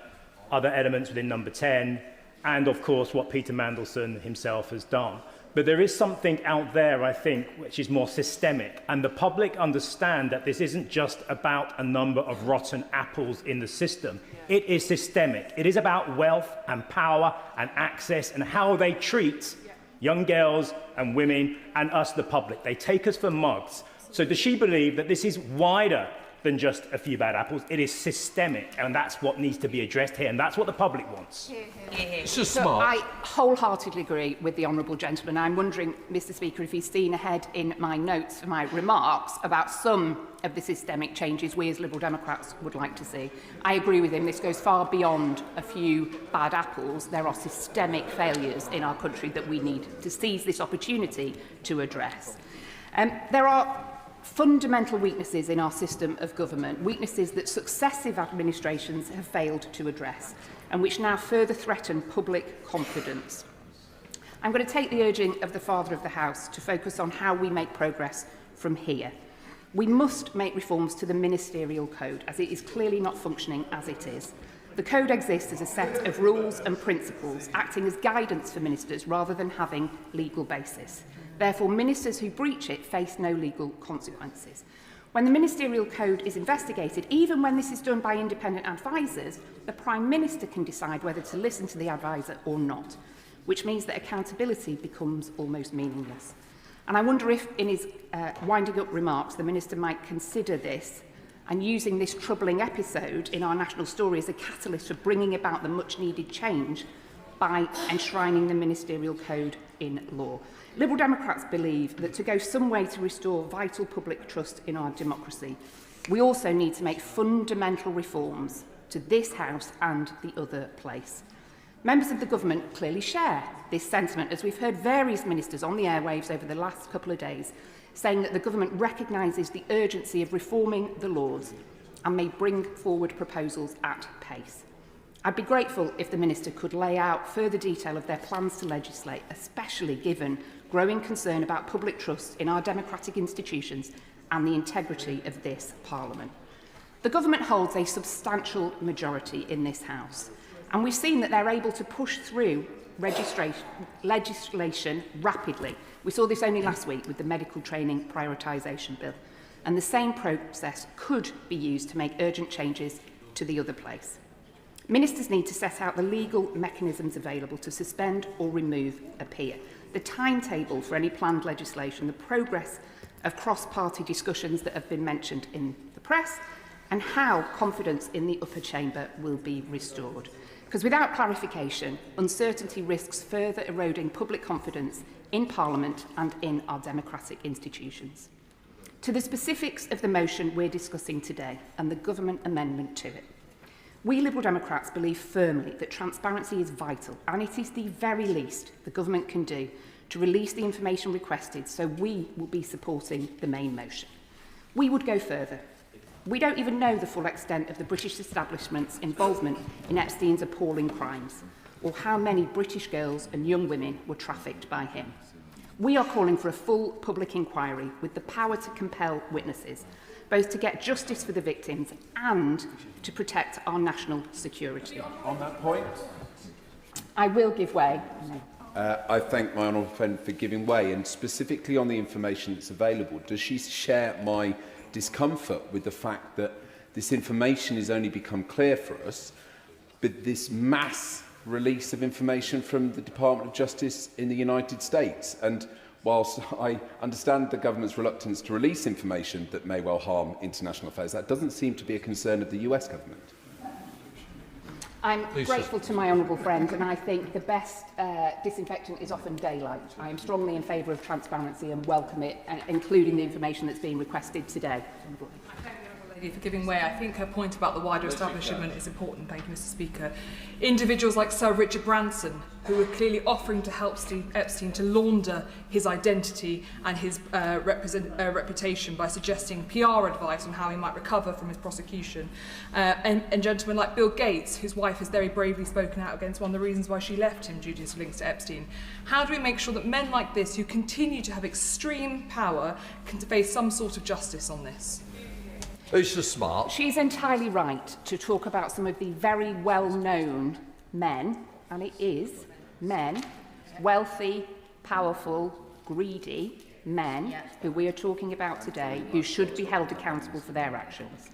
other elements within number 10, and of course what Peter Mandelson himself has done. But there is something out there, I think, which is more systemic. And the public understand that this isn't just about a number of rotten apples in the system. It is systemic. It is about wealth and power and access and how they treat young girls and women and us, the public. They take us for mugs. So does she believe that this is wider than just a few bad apples? It is systemic, and that's what needs to be addressed here, and that's what the public wants. It's just So smart. I wholeheartedly agree with the honourable gentleman. I'm wondering, Mr Speaker, if he's seen ahead in my notes for my remarks about some of the systemic changes we as Liberal Democrats would like to see. I agree with him. This goes far beyond a few bad apples. There are systemic failures in our country that we need to seize this opportunity to address. There are fundamental weaknesses in our system of government, weaknesses that successive administrations have failed to address and which now further threaten public confidence. I'm going to take the urging of the Father of the House to focus on how we make progress from here. We must make reforms to the Ministerial Code, as it is clearly not functioning as it is. The Code exists as a set of rules and principles, acting as guidance for ministers rather than having legal basis. Therefore, ministers who breach it face no legal consequences. When the Ministerial Code is investigated, even when this is done by independent advisers, the Prime Minister can decide whether to listen to the adviser or not, which means that accountability becomes almost meaningless. And I wonder if, in his winding up remarks, the Minister might consider this and using this troubling episode in our national story as a catalyst for bringing about the much-needed change by enshrining the Ministerial Code in law. Liberal Democrats believe that to go some way to restore vital public trust in our democracy, we also need to make fundamental reforms to this House and the other place. Members of the government clearly share this sentiment, as we've heard various ministers on the airwaves over the last couple of days saying that the government recognises the urgency of reforming the laws and may bring forward proposals at pace. I'd be grateful if the Minister could lay out further detail of their plans to legislate, especially given growing concern about public trust in our democratic institutions and the integrity of this Parliament. The government holds a substantial majority in this House, and we've seen that they're able to push through legislation rapidly. We saw this only last week with the Medical Training Prioritisation Bill, and the same process could be used to make urgent changes to the other place. Ministers need to set out the legal mechanisms available to suspend or remove a peer, the timetable for any planned legislation, the progress of cross-party discussions that have been mentioned in the press, and how confidence in the upper chamber will be restored. Because without clarification, uncertainty risks further eroding public confidence in Parliament and in our democratic institutions. To the specifics of the motion we're discussing today and the government amendment to it, we Liberal Democrats believe firmly that transparency is vital, and it is the very least the government can do to release the information requested, so we will be supporting the main motion. We would go further. We don't even know the full extent of the British establishment's involvement in Epstein's appalling crimes, or how many British girls and young women were trafficked by him. We are calling for a full public inquiry with the power to compel witnesses, both to get justice for the victims and to protect our national security. On that point, I will give way. I thank my honourable friend for giving way, and specifically on the information that's available. Does she share my discomfort with the fact that this information has only become clear for us, but this mass release of information from the Department of Justice in the United States? And whilst I understand the government's reluctance to release information that may well harm international affairs, that doesn't seem to be a concern of the US government. I'm grateful to my honourable friend, and I think the best disinfectant is often daylight. I am strongly in favour of transparency and welcome it, including the information that's being requested today. For giving way. I think her point about the wider establishment is important. Thank you, Mr. Speaker. Individuals like Sir Richard Branson, who were clearly offering to help Steve Epstein to launder his identity and his reputation by suggesting PR advice on how he might recover from his prosecution, and gentlemen like Bill Gates, whose wife has very bravely spoken out against one of the reasons why she left him due to his links to Epstein. How do we make sure that men like this, who continue to have extreme power, can face some sort of justice on this? It's just smart. She's entirely right to talk about some of the very well-known men, and it is men, wealthy, powerful, greedy men who we are talking about today, who should be held accountable for their actions.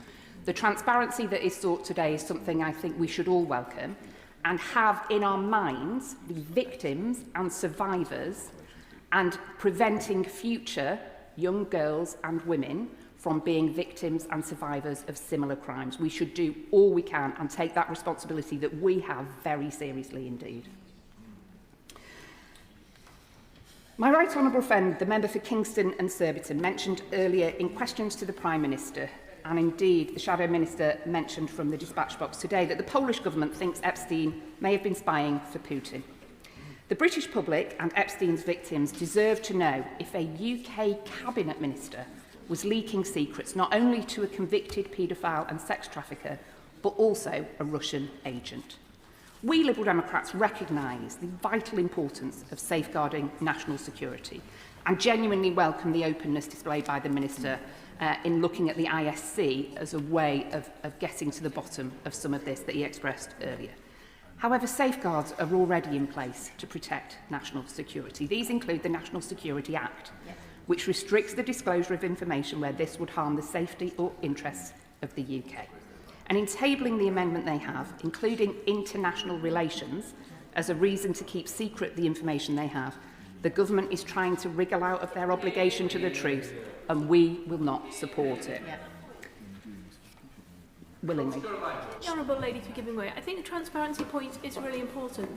The transparency that is sought today is something I think we should all welcome and have in our minds the victims and survivors, and preventing future young girls and women from being victims and survivors of similar crimes. We should do all we can and take that responsibility that we have very seriously indeed. My right honourable friend, the member for Kingston and Surbiton, mentioned earlier in questions to the Prime Minister, and indeed the Shadow Minister mentioned from the dispatch box today, that the Polish government thinks Epstein may have been spying for Putin. The British public and Epstein's victims deserve to know if a UK cabinet minister was leaking secrets not only to a convicted paedophile and sex trafficker, but also a Russian agent. We Liberal Democrats recognise the vital importance of safeguarding national security and genuinely welcome the openness displayed by the Minister in looking at the ISC as a way of getting to the bottom of some of this that he expressed earlier. However, safeguards are already in place to protect national security. These include the National Security Act, which restricts the disclosure of information where this would harm the safety or interests of the UK. And in tabling the amendment they have, including international relations, as a reason to keep secret the information they have, the government is trying to wriggle out of their obligation to the truth, and we will not support it. Willingly. The Honourable Lady for giving way. I think the transparency point is really important.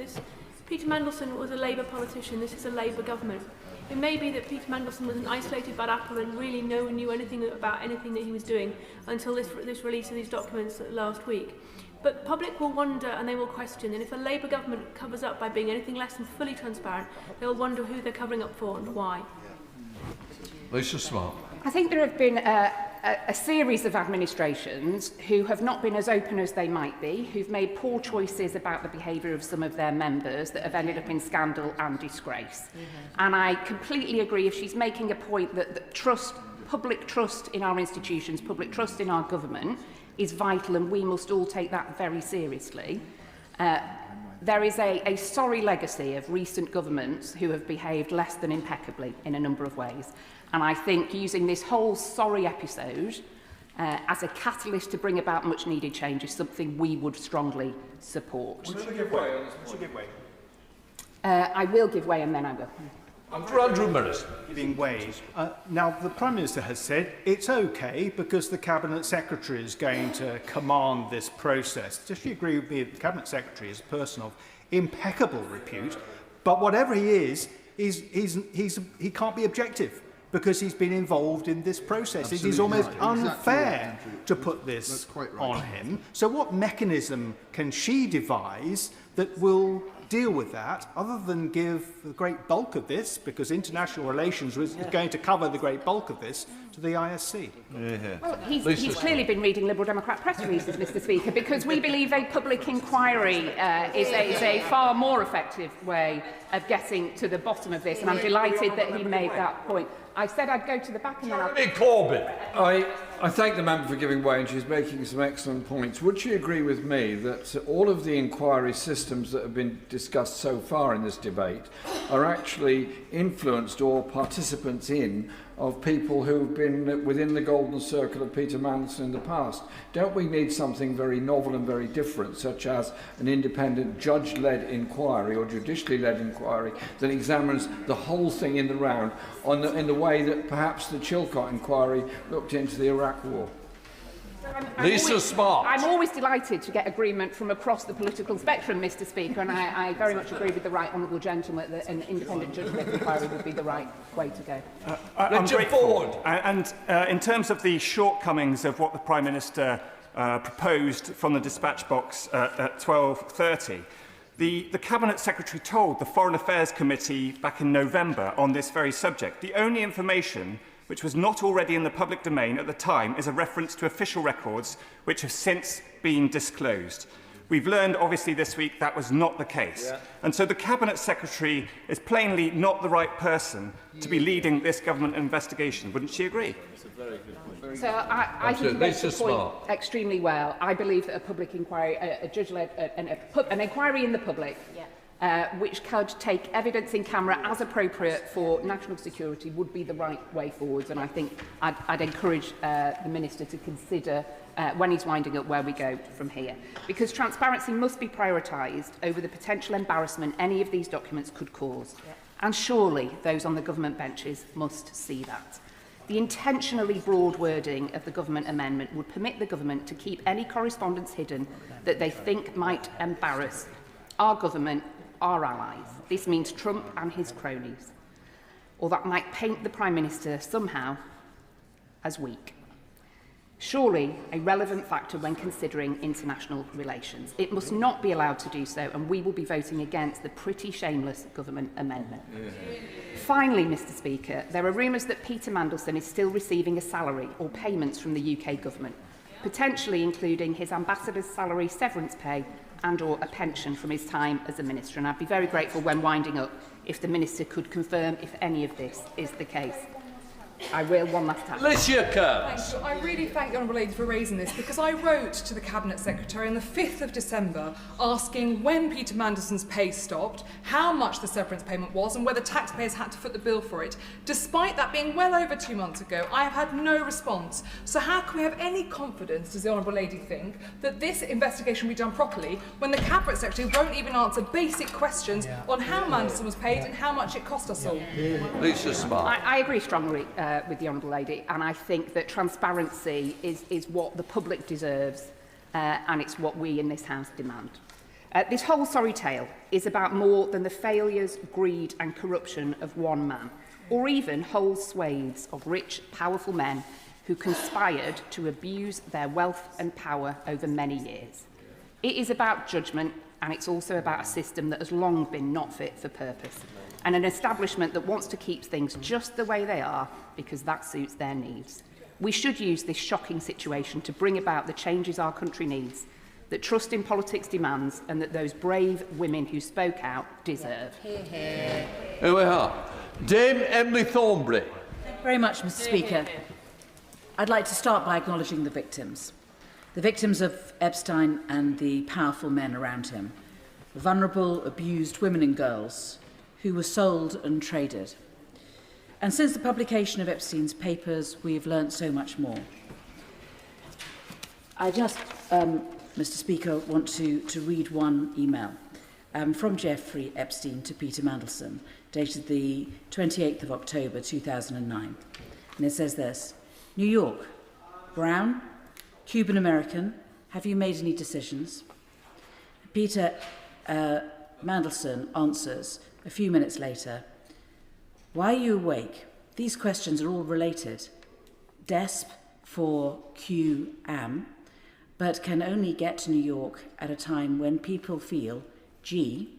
Peter Mandelson was a Labour politician. This is a Labour government. It may be that Peter Mandelson was an isolated bad apple and really no one knew anything about anything that he was doing until this release of these documents last week. But public will wonder and they will question, and if a Labour government covers up by being anything less than fully transparent, they will wonder who they're covering up for and why. Lisa Smart. I think there have been a series of administrations who have not been as open as they might be, who've made poor choices about the behaviour of some of their members that have ended up in scandal and disgrace. And I completely agree if she's making a point that public trust in our institutions, public trust in our government is vital, and we must all take that very seriously. There is a sorry legacy of recent governments who have behaved less than impeccably in a number of ways. And I think using this whole sorry episode as a catalyst to bring about much needed change is something we would strongly support. Would you give way? Would you give way? I will give way and then I will. Andrew Millis. Giving way. Now, the Prime Minister has said it's okay because the Cabinet Secretary is going to command this process. Does she agree with me that the Cabinet Secretary is a person of impeccable repute, but whatever he is, he can't be objective because he's been involved in this process. Absolutely. It is almost unfair to put this on him. So what mechanism can she devise that will deal with that, other than give the great bulk of this, because international relations is going to cover the great bulk of this, to the ISC? Well, he's clearly been reading Liberal Democrat press releases, Mr Speaker, because we believe a public inquiry is a far more effective way of getting to the bottom of this, and I'm delighted that he made that point. I said I'd go to the back and then I'll... Corbyn. I thank the member for giving way, and she's making some excellent points. Would she agree with me that all of the inquiry systems that have been discussed so far in this debate are actually influenced or participants in of people who've been within the golden circle of Peter Mandelson in the past? Don't we need something very novel and very different, such as an independent judge-led inquiry or judicially-led inquiry that examines the whole thing in the round in the way that perhaps the Chilcot inquiry looked into the Iraq War? Lisa Smart. I'm always delighted to get agreement from across the political spectrum, Mr Speaker, and I very much agree with the right honourable gentleman that an independent judge-led inquiry would be the right way to go. I'm grateful. And in terms of the shortcomings of what the Prime Minister proposed from the dispatch box at 12:30, the Cabinet Secretary told the Foreign Affairs Committee back in November on this very subject. The only information which was not already in the public domain at the time is a reference to official records which have since been disclosed. We've learned, obviously, this week that was not the case. Yeah. And so the Cabinet Secretary is plainly not the right person to be leading this government investigation. Wouldn't she agree? So I think you make the point extremely well. I believe that a public inquiry, a judge-led, an inquiry in the public which could take evidence in camera as appropriate for national security would be the right way forwards. And I think I'd encourage the Minister to consider when he's winding up where we go from here. Because transparency must be prioritised over the potential embarrassment any of these documents could cause. And surely those on the government benches must see that. The intentionally broad wording of the government amendment would permit the government to keep any correspondence hidden that they think might embarrass our government, our allies. This means Trump and his cronies. Or that might paint the Prime Minister somehow as weak. Surely a relevant factor when considering international relations. It must not be allowed to do so, and we will be voting against the pretty shameless government amendment. Finally, Mr Speaker, there are rumours that Peter Mandelson is still receiving a salary or payments from the UK government, potentially including his ambassador's salary, severance pay and/or a pension from his time as a minister. And I'd be very grateful when winding up if the Minister could confirm if any of this is the case. I will one last time. Alicia Kearns. Thank you. I really thank the Honourable Lady for raising this, because I wrote to the Cabinet Secretary on the 5th of December asking when Peter Mandelson's pay stopped, how much the severance payment was, and whether taxpayers had to foot the bill for it. Despite that being well over 2 months ago, I have had no response. So how can we have any confidence, does the Honourable Lady think, that this investigation will be done properly when the Cabinet Secretary won't even answer basic questions on how Mandelson was paid and how much it cost us all? Lisa Smart. I agree strongly with the Honourable Lady, and I think that transparency is what the public deserves, and it's what we in this House demand. This whole sorry tale is about more than the failures, greed and corruption of one man, or even whole swathes of rich, powerful men who conspired to abuse their wealth and power over many years. It is about judgment, and it's also about a system that has long been not fit for purpose, and an establishment that wants to keep things just the way they are because that suits their needs. We should use this shocking situation to bring about the changes our country needs, that trust in politics demands, and that those brave women who spoke out deserve. Here we are. Dame Emily Thornbury. Thank you very much, Mr Speaker. I'd like to start by acknowledging the victims of Epstein and the powerful men around him, vulnerable, abused women and girls who were sold and traded. And since the publication of Epstein's papers, we've learnt so much more. I just, Mr Speaker, want to read one email from Jeffrey Epstein to Peter Mandelson, dated the 28th of October 2009. And it says this: New York, Brown, Cuban American, have you made any decisions? Peter Mandelson answers a few minutes later, why are you awake? These questions are all related. DESP for QAM, but can only get to New York at a time when people feel G,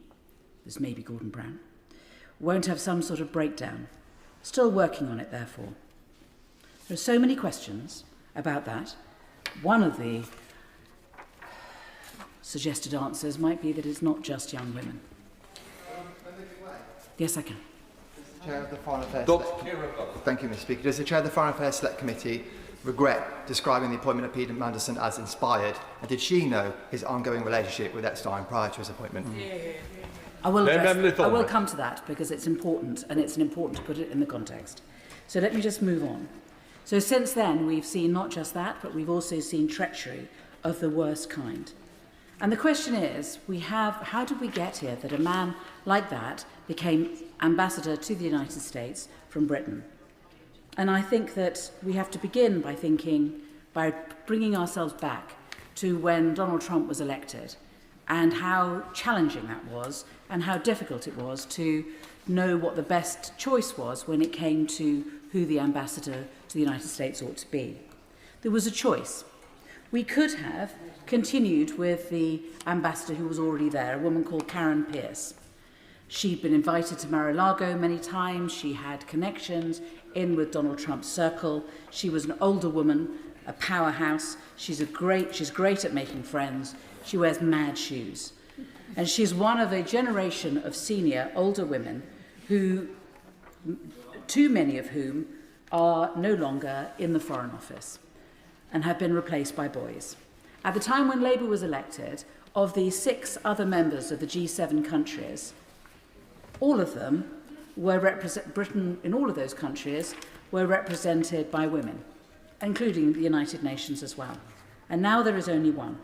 this may be Gordon Brown, won't have some sort of breakdown. Still working on it, therefore. There are so many questions about that. One of the suggested answers might be that it's not just young women. Yes, I can. Chair of the Foreign Affairs Thank you, Mr Speaker. Does the Chair of the Foreign Affairs Select Committee regret describing the appointment of Peter Mandelson as inspired? And did she know his ongoing relationship with Epstein prior to his appointment? I will come to that because it's important, and it's important to put it in the context. So let me just move on. So since then, we've seen not just that, but we've also seen treachery of the worst kind. And the question is, how did we get here that a man like that became ambassador to the United States from Britain? And I think that we have to begin by bringing ourselves back to when Donald Trump was elected and how challenging that was and how difficult it was to know what the best choice was when it came to who the ambassador to the United States ought to be. There was a choice. We could have continued with the ambassador who was already there, a woman called Karen Pierce. She'd been invited to Mar-a-Lago many times. She had connections in with Donald Trump's circle. She was an older woman, a powerhouse. She's great at making friends. She wears mad shoes. And she's one of a generation of senior, older women who, too many of whom are no longer in the Foreign Office and have been replaced by boys. At the time when Labour was elected, of the 6 other members of the G7 countries, all of them were Britain in all of those countries were represented by women, including the United Nations as well. And now there is only one.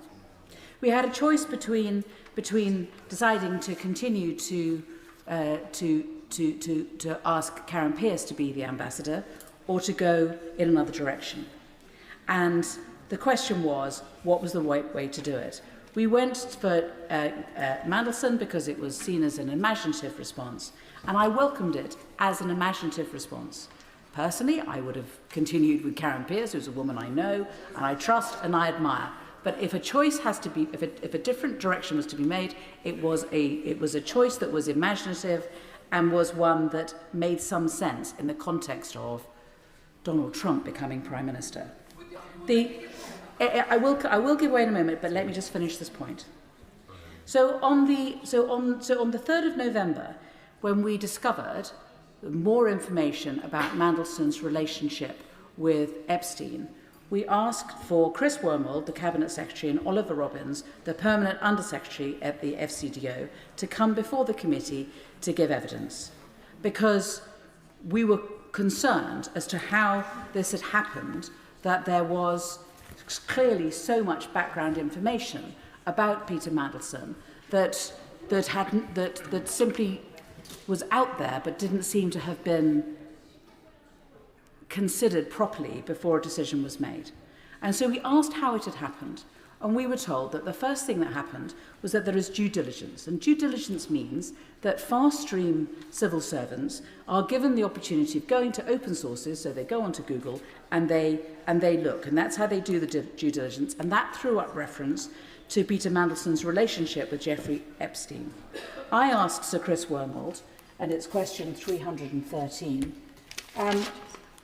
We had a choice between deciding to continue to ask Karen Pierce to be the ambassador or to go in another direction. And the question was, what was the right way to do it? We went for Mandelson because it was seen as an imaginative response, and I welcomed it as an imaginative response. Personally, I would have continued with Karen Pierce, who's a woman I know, and I trust and I admire. But if a choice has to be, if a different direction was to be made, it was a choice that was imaginative and was one that made some sense in the context of Donald Trump becoming Prime Minister. I will give way in a moment, but let me just finish this point. So on the 3rd of November, when we discovered more information about Mandelson's relationship with Epstein, we asked for Chris Wormald, the Cabinet Secretary, and Oliver Robbins, the Permanent Undersecretary at the FCDO, to come before the committee to give evidence, because we were concerned as to how this had happened, that there was clearly so much background information about Peter Mandelson that simply was out there but didn't seem to have been considered properly before a decision was made. And so we asked how it had happened, and we were told that the first thing that happened was that there is due diligence. And due diligence means that fast-stream civil servants are given the opportunity of going to open sources, so they go onto Google and they look, and that's how they do the due diligence, and that threw up reference to Peter Mandelson's relationship with Jeffrey Epstein. I asked Sir Chris Wormald, and it's question 313,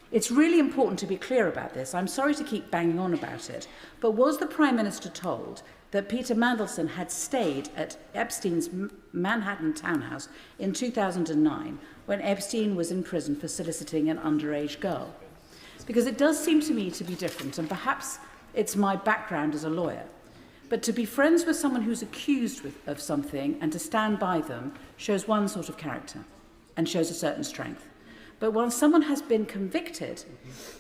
it's really important to be clear about this. I'm sorry to keep banging on about it, but was the Prime Minister told that Peter Mandelson had stayed at Epstein's Manhattan townhouse in 2009 when Epstein was in prison for soliciting an underage girl? Because it does seem to me to be different, and perhaps it's my background as a lawyer. But to be friends with someone who's accused of something and to stand by them shows one sort of character and shows a certain strength. But once someone has been convicted,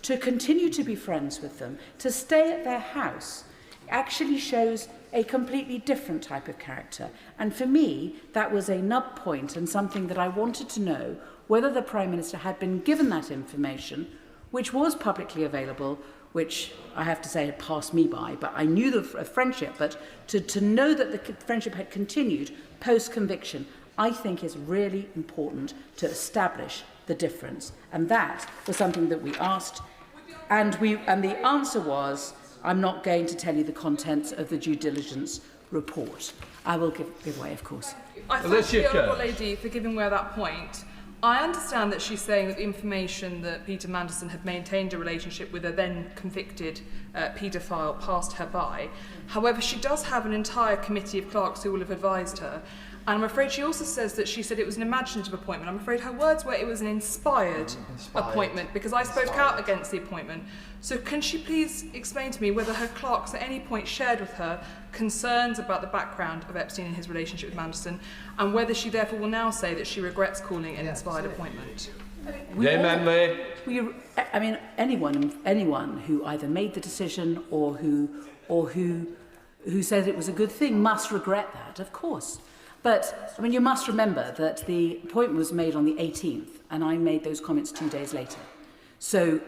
to continue to be friends with them, to stay at their house, actually shows a completely different type of character. And for me, that was a nub point and something that I wanted to know whether the Prime Minister had been given that information, which was publicly available, which I have to say had passed me by, but I knew the friendship, but to know that the friendship had continued post-conviction, I think is really important to establish the difference. And that was something that we asked, and the answer was, I'm not going to tell you the contents of the due diligence report. I will give way, of course. I thank the Honourable Lady for giving way at that point. I understand that she's saying that the information that Peter Mandelson had maintained a relationship with a then convicted paedophile passed her by. However, she does have an entire committee of clerks who will have advised her. And I'm afraid she also says that she said it was an imaginative appointment. I'm afraid her words were it was an inspired appointment, because I spoke out against the appointment. So can she please explain to me whether her clerks at any point shared with her concerns about the background of Epstein and his relationship with Mandelson, and whether she therefore will now say that she regrets calling it an inspired appointment? Anyone who either made the decision or who said it was a good thing must regret that, of course. But you must remember that the appointment was made on the 18th, and I made those comments 2 days later. So,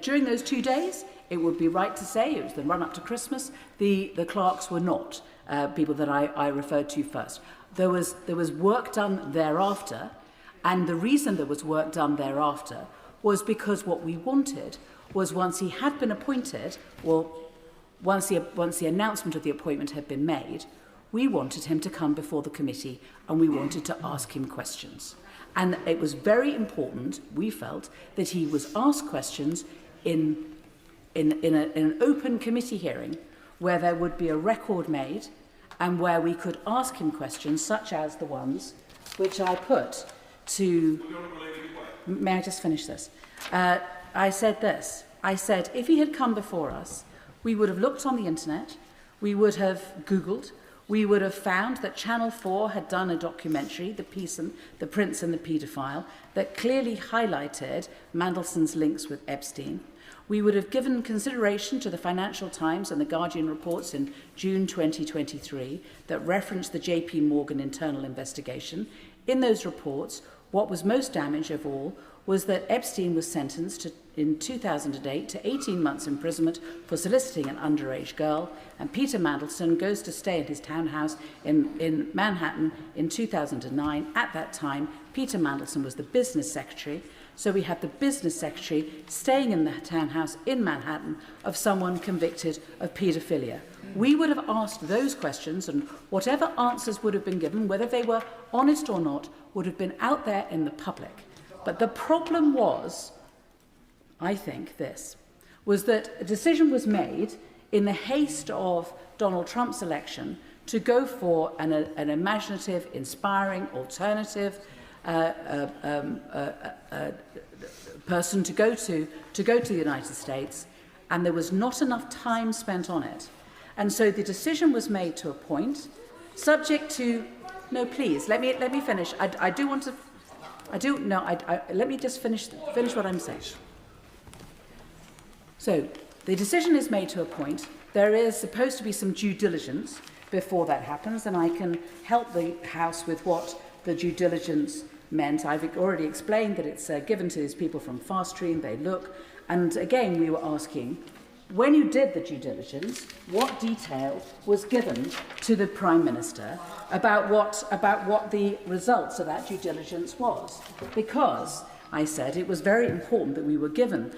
during those 2 days, it would be right to say, it was the run-up to Christmas, the clerks were not people that I referred to first. There was work done thereafter, and the reason there was work done thereafter was because what we wanted was, once he had been appointed, once the announcement of the appointment had been made, we wanted him to come before the committee and we wanted to ask him questions. And it was very important, we felt, that he was asked questions in an open committee hearing where there would be a record made and where we could ask him questions such as the ones which I put to... May I just finish this? I said this. I said, if he had come before us, we would have looked on the internet, we would have Googled, we would have found that Channel 4 had done a documentary, The Prince and the Paedophile, that clearly highlighted Mandelson's links with Epstein. We would have given consideration to the Financial Times and the Guardian reports in June 2023 that referenced the JP Morgan internal investigation. In those reports, what was most damaging of all was that Epstein was sentenced in 2008 to 18 months imprisonment for soliciting an underage girl, and Peter Mandelson goes to stay in his townhouse in Manhattan in 2009. At that time, Peter Mandelson was the business secretary, so we have the business secretary staying in the townhouse in Manhattan of someone convicted of paedophilia. We would have asked those questions, and whatever answers would have been given, whether they were honest or not, would have been out there in the public. But the problem was, I think, was that a decision was made in the haste of Donald Trump's election to go for an imaginative, inspiring, alternative person to go to the United States, and there was not enough time spent on it. And so the decision was made to appoint, subject to, no, please, let me finish. Let me just finish what I'm saying. So the decision is made to appoint. There is supposed to be some due diligence before that happens, and I can help the House with what the due diligence meant. I've already explained that it's given to these people from Fast Stream. They look, and again we were asking, when you did the due diligence, what detail was given to the Prime Minister about what the results of that due diligence was? Because I said it was very important that we were given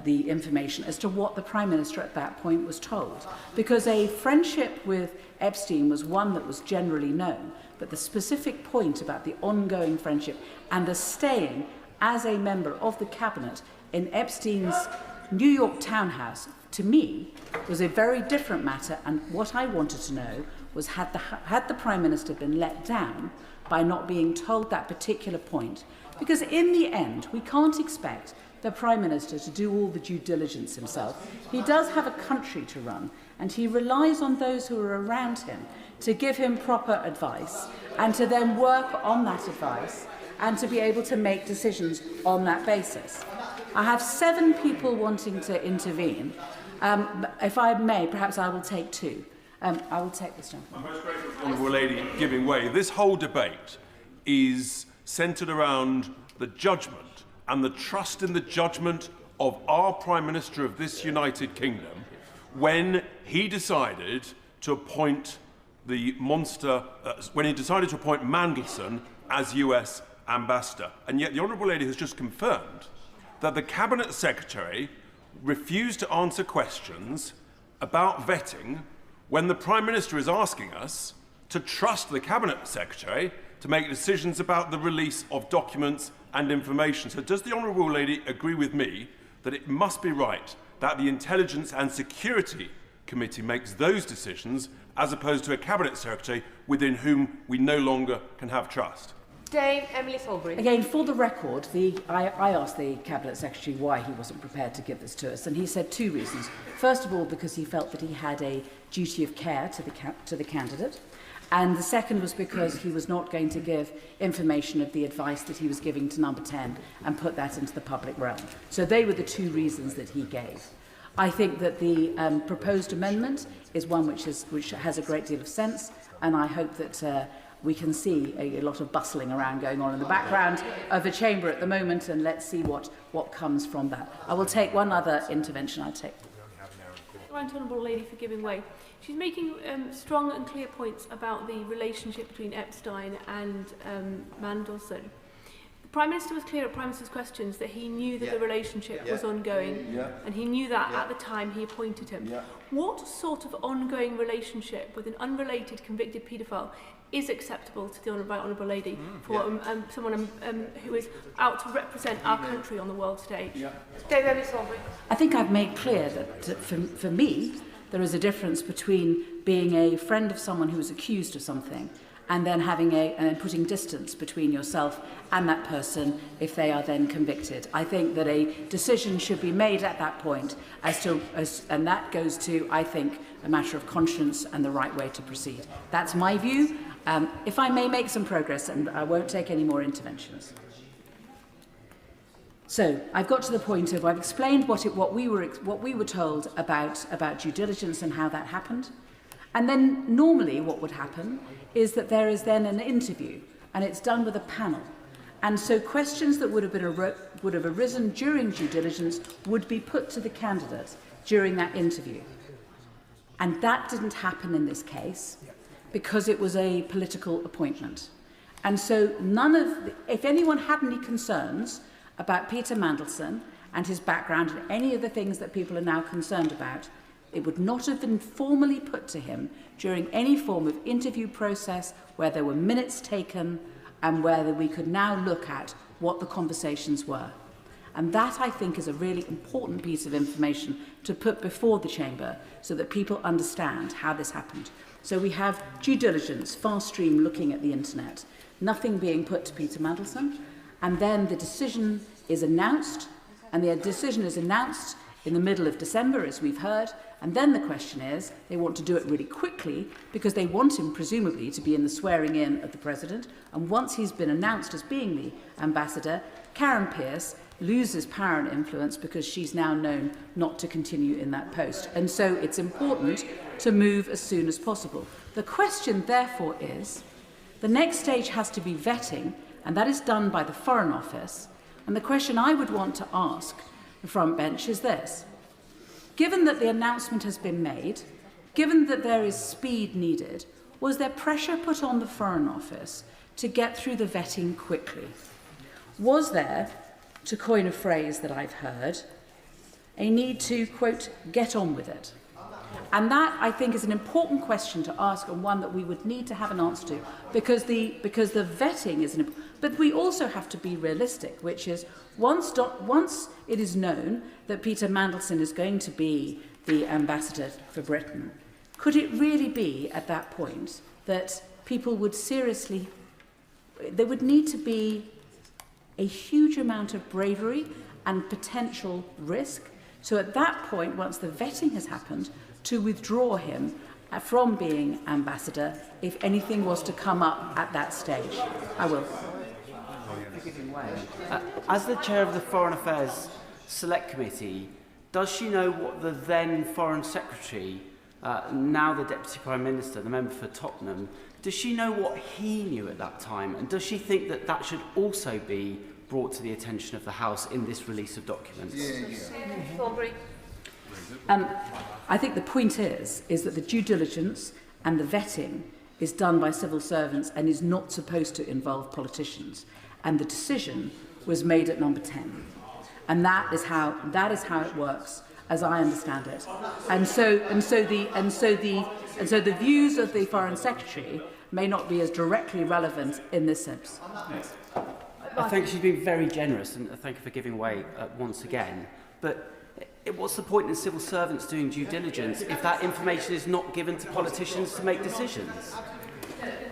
the information as to what the Prime Minister at that point was told. Because a friendship with Epstein was one that was generally known, but the specific point about the ongoing friendship and the staying as a member of the Cabinet in Epstein's New York townhouse, to me, was a very different matter, and what I wanted to know was had the Prime Minister been let down by not being told that particular point? Because in the end, we can't expect the Prime Minister to do all the due diligence himself. He does have a country to run, and he relies on those who are around him to give him proper advice and to then work on that advice and to be able to make decisions on that basis. I have 7 people wanting to intervene. If I may, perhaps I will take 2. I will take this gentleman. I'm most grateful to the Honourable Lady giving way. This whole debate is centred around the judgment and the trust in the judgment of our Prime Minister of this United Kingdom when he decided to appoint the monster, when he decided to appoint Mandelson as US Ambassador. And yet the Honourable Lady has just confirmed that the Cabinet Secretary refused to answer questions about vetting when the Prime Minister is asking us to trust the Cabinet Secretary to make decisions about the release of documents and information. So does the Honourable Lady agree with me that it must be right that the Intelligence and Security Committee makes those decisions as opposed to a Cabinet Secretary within whom we no longer can have trust? Dame Emily Solbury. Again, for the record, I asked the Cabinet Secretary why he wasn't prepared to give this to us, and he said 2 reasons. First of all, because he felt that he had a duty of care to the candidate, and the second was because he was not going to give information of the advice that he was giving to Number 10 and put that into the public realm. So they were the 2 reasons that he gave. I think that the proposed amendment is one which has a great deal of sense, and I hope that we can see a lot of bustling around going on in the background of the chamber at the moment, and let's see what comes from that. I will take one other intervention. I'll take. Right, Honourable Lady for giving way. She's making strong and clear points about the relationship between Epstein and Mandelson. The Prime Minister was clear at Prime Minister's questions that he knew that the relationship was ongoing, and he knew that at the time he appointed him. What sort of ongoing relationship with an unrelated convicted paedophile is acceptable to the Honourable Lady for someone who is out to represent our country on the world stage? I think I've made clear that for me, there is a difference between being a friend of someone who is accused of something and then having putting distance between yourself and that person if they are then convicted. I think that a decision should be made at that point and that goes to, I think, a matter of conscience and the right way to proceed. That's my view. If I may make some progress, and I won't take any more interventions. So I've got to the point of I've explained what we were told about due diligence and how that happened. And then normally what would happen is that there is then an interview, and it's done with a panel. And so questions that would have arisen during due diligence would be put to the candidate during that interview. And that didn't happen in this case because it was a political appointment. And so if anyone had any concerns about Peter Mandelson and his background and any of the things that people are now concerned about, it would not have been formally put to him during any form of interview process where there were minutes taken and where we could now look at what the conversations were. And that, I think, is a really important piece of information to put before the Chamber so that people understand how this happened. So we have due diligence, fast stream looking at the internet, nothing being put to Peter Mandelson, and then the decision is announced, and the decision is announced in the middle of December, as we've heard, and then the question is, they want to do it really quickly because they want him, presumably, to be in the swearing in of the President, and once he's been announced as being the ambassador, Karen Pierce loses power and influence because she's now known not to continue in that post. And so it's important to move as soon as possible. The question, therefore, is, the next stage has to be vetting, and that is done by the Foreign Office. And the question I would want to ask the front bench is this. Given that the announcement has been made, given that there is speed needed, was there pressure put on the Foreign Office to get through the vetting quickly? Was there, to coin a phrase that I've heard, a need to, quote, get on with it? And that, I think, is an important question to ask, and one that we would need to have an answer to, because the vetting is an. But we also have to be realistic, which is once it is known that Peter Mandelson is going to be the ambassador for Britain, could it really be at that point that people would seriously? There would need to be a huge amount of bravery and potential risk. So at that point, once the vetting has happened, to withdraw him from being ambassador if anything was to come up at that stage. I will. As the chair of the Foreign Affairs Select Committee, does she know what the then Foreign Secretary, now the Deputy Prime Minister, the member for Tottenham, does she know what he knew at that time? And does she think that that should also be brought to the attention of the House in this release of documents? I think the point is that the due diligence and the vetting is done by civil servants and is not supposed to involve politicians. And the decision was made at number 10. And that is how it works, as I understand it. And so the views of the Foreign Secretary may not be as directly relevant in this sense. Yes. I think she's been very generous, and thank you for giving way once again. But what's the point in civil servants doing due diligence if that information is not given to politicians to make decisions?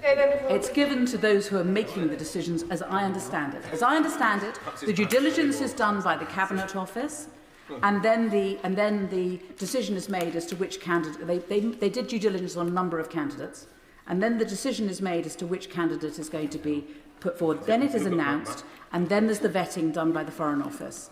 It's given to those who are making the decisions, as I understand it. As I understand it, the due diligence is done by the Cabinet Office, and then the decision is made as to which candidate. They did due diligence on a number of candidates, and then the decision is made as to which candidate is going to be put forward. Then it is announced, and then there's the vetting done by the Foreign Office.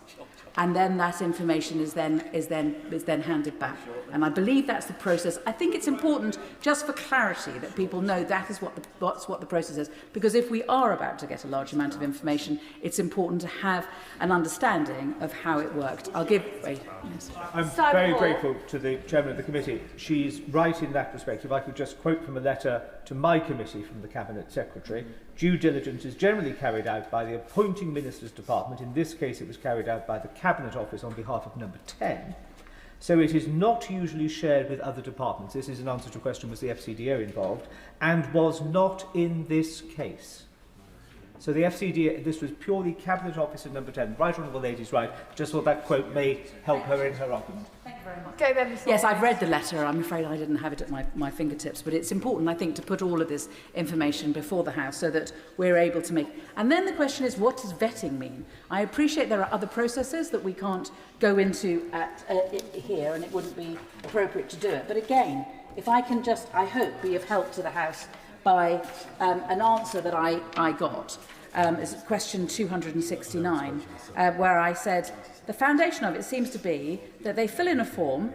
And then that information is then handed back. And I believe that's the process. I think it's important, just for clarity, that people know that is what the process is. Because if we are about to get a large amount of information, it's important to have an understanding of how it worked. I'll give... Wait, yes. I'm very grateful to the chairman of the committee. She's right in that respect. If I could just quote from a letter to my committee from the Cabinet Secretary, due diligence is generally carried out by the appointing minister's department. In this case, it was carried out by the Cabinet Office on behalf of number 10. So it is not usually shared with other departments. This is an answer to a question, was the FCDO involved, and was not in this case. So the FCDO, this was purely Cabinet Office at number 10. Right Honourable Lady's right. Just thought that quote may help her in her argument. very much. Yes, I've read the letter. I'm afraid I didn't have it at my fingertips, but it's important, I think, to put all of this information before the House so that we're able to make... And then the question is, what does vetting mean? I appreciate there are other processes that we can't go into here, and it wouldn't be appropriate to do it. But again, if I can just, I hope, be of help to the House by an answer that I got. Is question 269, where I said, the foundation of it seems to be that they fill in a form,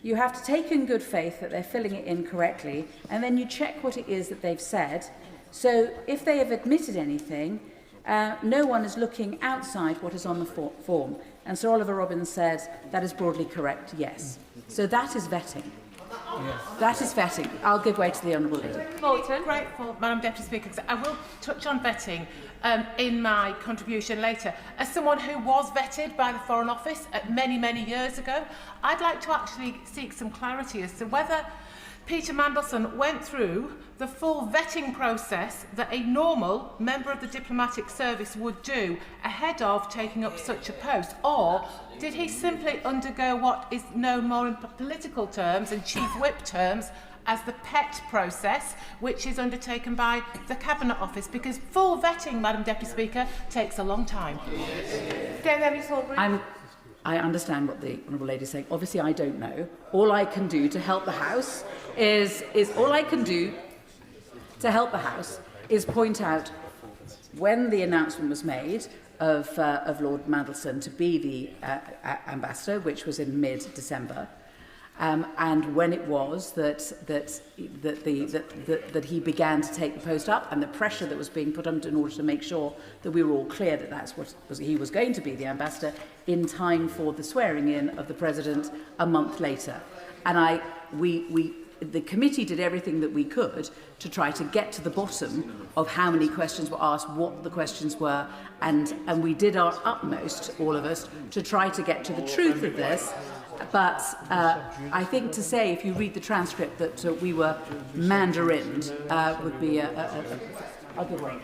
you have to take in good faith that they're filling it in correctly, and then you check what it is that they've said. So if they have admitted anything, no one is looking outside what is on the form. And Sir Oliver Robbins said, that is broadly correct, yes. So that is vetting. That is vetting. I'll give way to the Honourable Lady. I'm grateful, Madam Deputy Speaker, because I will touch on vetting in my contribution later. As someone who was vetted by the Foreign Office many, many years ago, I'd like to actually seek some clarity as to whether Peter Mandelson went through the full vetting process that a normal member of the diplomatic service would do ahead of taking up such a post, or did he simply undergo what is known more in political terms and Chief Whip terms as the PET process, which is undertaken by the Cabinet Office? Because full vetting, Madam Deputy Speaker, takes a long time. I understand what the Honourable Lady is saying. Obviously, I don't know. All I can do to help the House is point out when the announcement was made of Lord Mandelson to be the ambassador, which was in mid-December, and when it was that he began to take the post up, and the pressure that was being put on in order to make sure that we were all clear that that's what he was going to be the ambassador in time for the swearing in of the president a month later. And the committee did everything that we could to try to get to the bottom of how many questions were asked, what the questions were, and we did our utmost, all of us, to try to get to the truth of this. But I think to say, if you read the transcript, that we were mandarined would be I'll give way.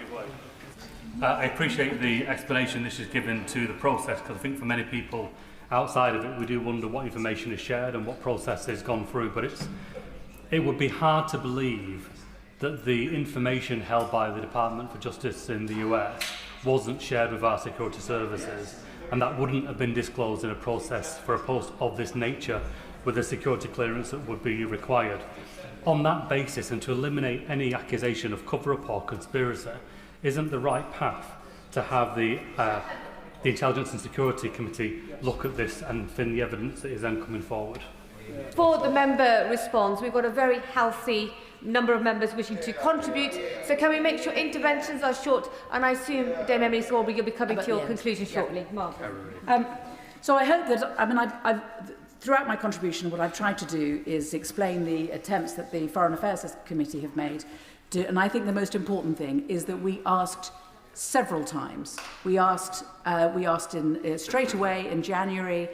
I appreciate the explanation this is given to the process, because I think for many people outside of it, we do wonder what information is shared and what process has gone through. But it would be hard to believe that the information held by the Department for Justice in the US wasn't shared with our security services, and that wouldn't have been disclosed in a process for a post of this nature with the security clearance that would be required. On that basis, and to eliminate any accusation of cover-up or conspiracy, isn't the right path to have the Intelligence and Security Committee look at this and fin the evidence that is then coming forward? For the member response, we've got a very healthy number of members wishing to contribute. So can we make sure interventions are short? And I assume, Dame Emily Thornbury, you'll be coming to your conclusion shortly. Mark. So I hope that, I've throughout my contribution, what I've tried to do is explain the attempts that the Foreign Affairs Committee have made. And I think the most important thing is that we asked several times. We asked straight away in January.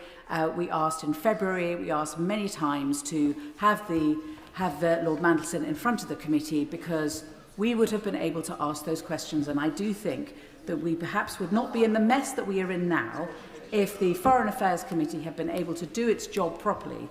We asked in February. We asked many times to have Lord Mandelson in front of the committee, because we would have been able to ask those questions. And I do think that we perhaps would not be in the mess that we are in now if the Foreign Affairs Committee had been able to do its job properly.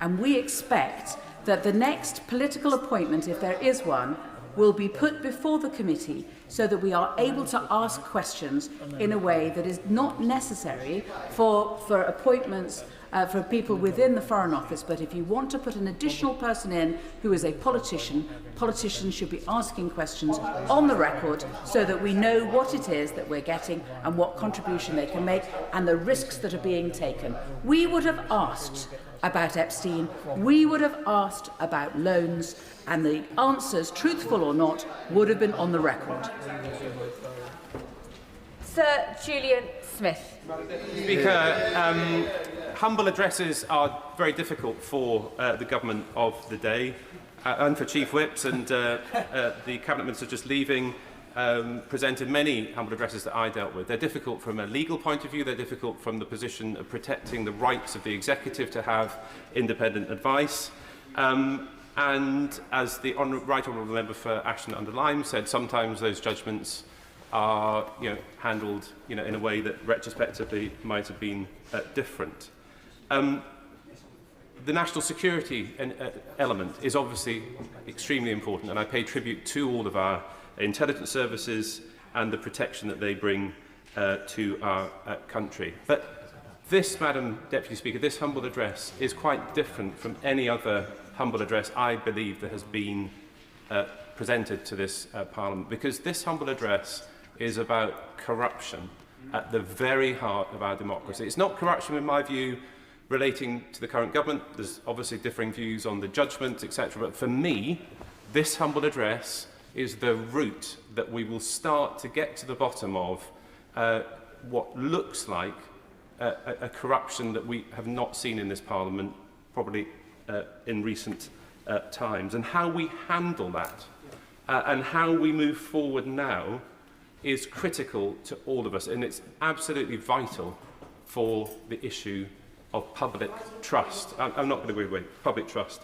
And we expect that the next political appointment, if there is one, will be put before the committee so that we are able to ask questions in a way that is not necessary for appointments for people within the Foreign Office. But if you want to put an additional person in who is a politician, politicians should be asking questions on the record so that we know what it is that we're getting and what contribution they can make and the risks that are being taken. We would have asked about Epstein, we would have asked about loans, and the answers, truthful or not, would have been on the record. Sir Julian Smith. Speaker, humble addresses are very difficult for the government of the day and for Chief Whips, and the Cabinet Minister just leaving presented many humble addresses that I dealt with. They're difficult from a legal point of view, they're difficult from the position of protecting the rights of the executive to have independent advice. And as the Right Honourable Member for Ashton-under-Lyme said, sometimes those judgments are handled in a way that retrospectively might have been different. The national security element is obviously extremely important, and I pay tribute to all of our intelligence services and the protection that they bring to our country. But this, Madam Deputy Speaker, this humble address is quite different from any other humble address I believe that has been presented to this Parliament, because this humble address is about corruption at the very heart of our democracy. It's not corruption, in my view, relating to the current government. There's obviously differing views on the judgment, etc. But for me, this humble address is the route that we will start to get to the bottom of what looks like a corruption that we have not seen in this Parliament probably in recent times. And how we handle that and how we move forward now is critical to all of us, and it's absolutely vital for the issue of public trust. I'm not going to go away. Public trust.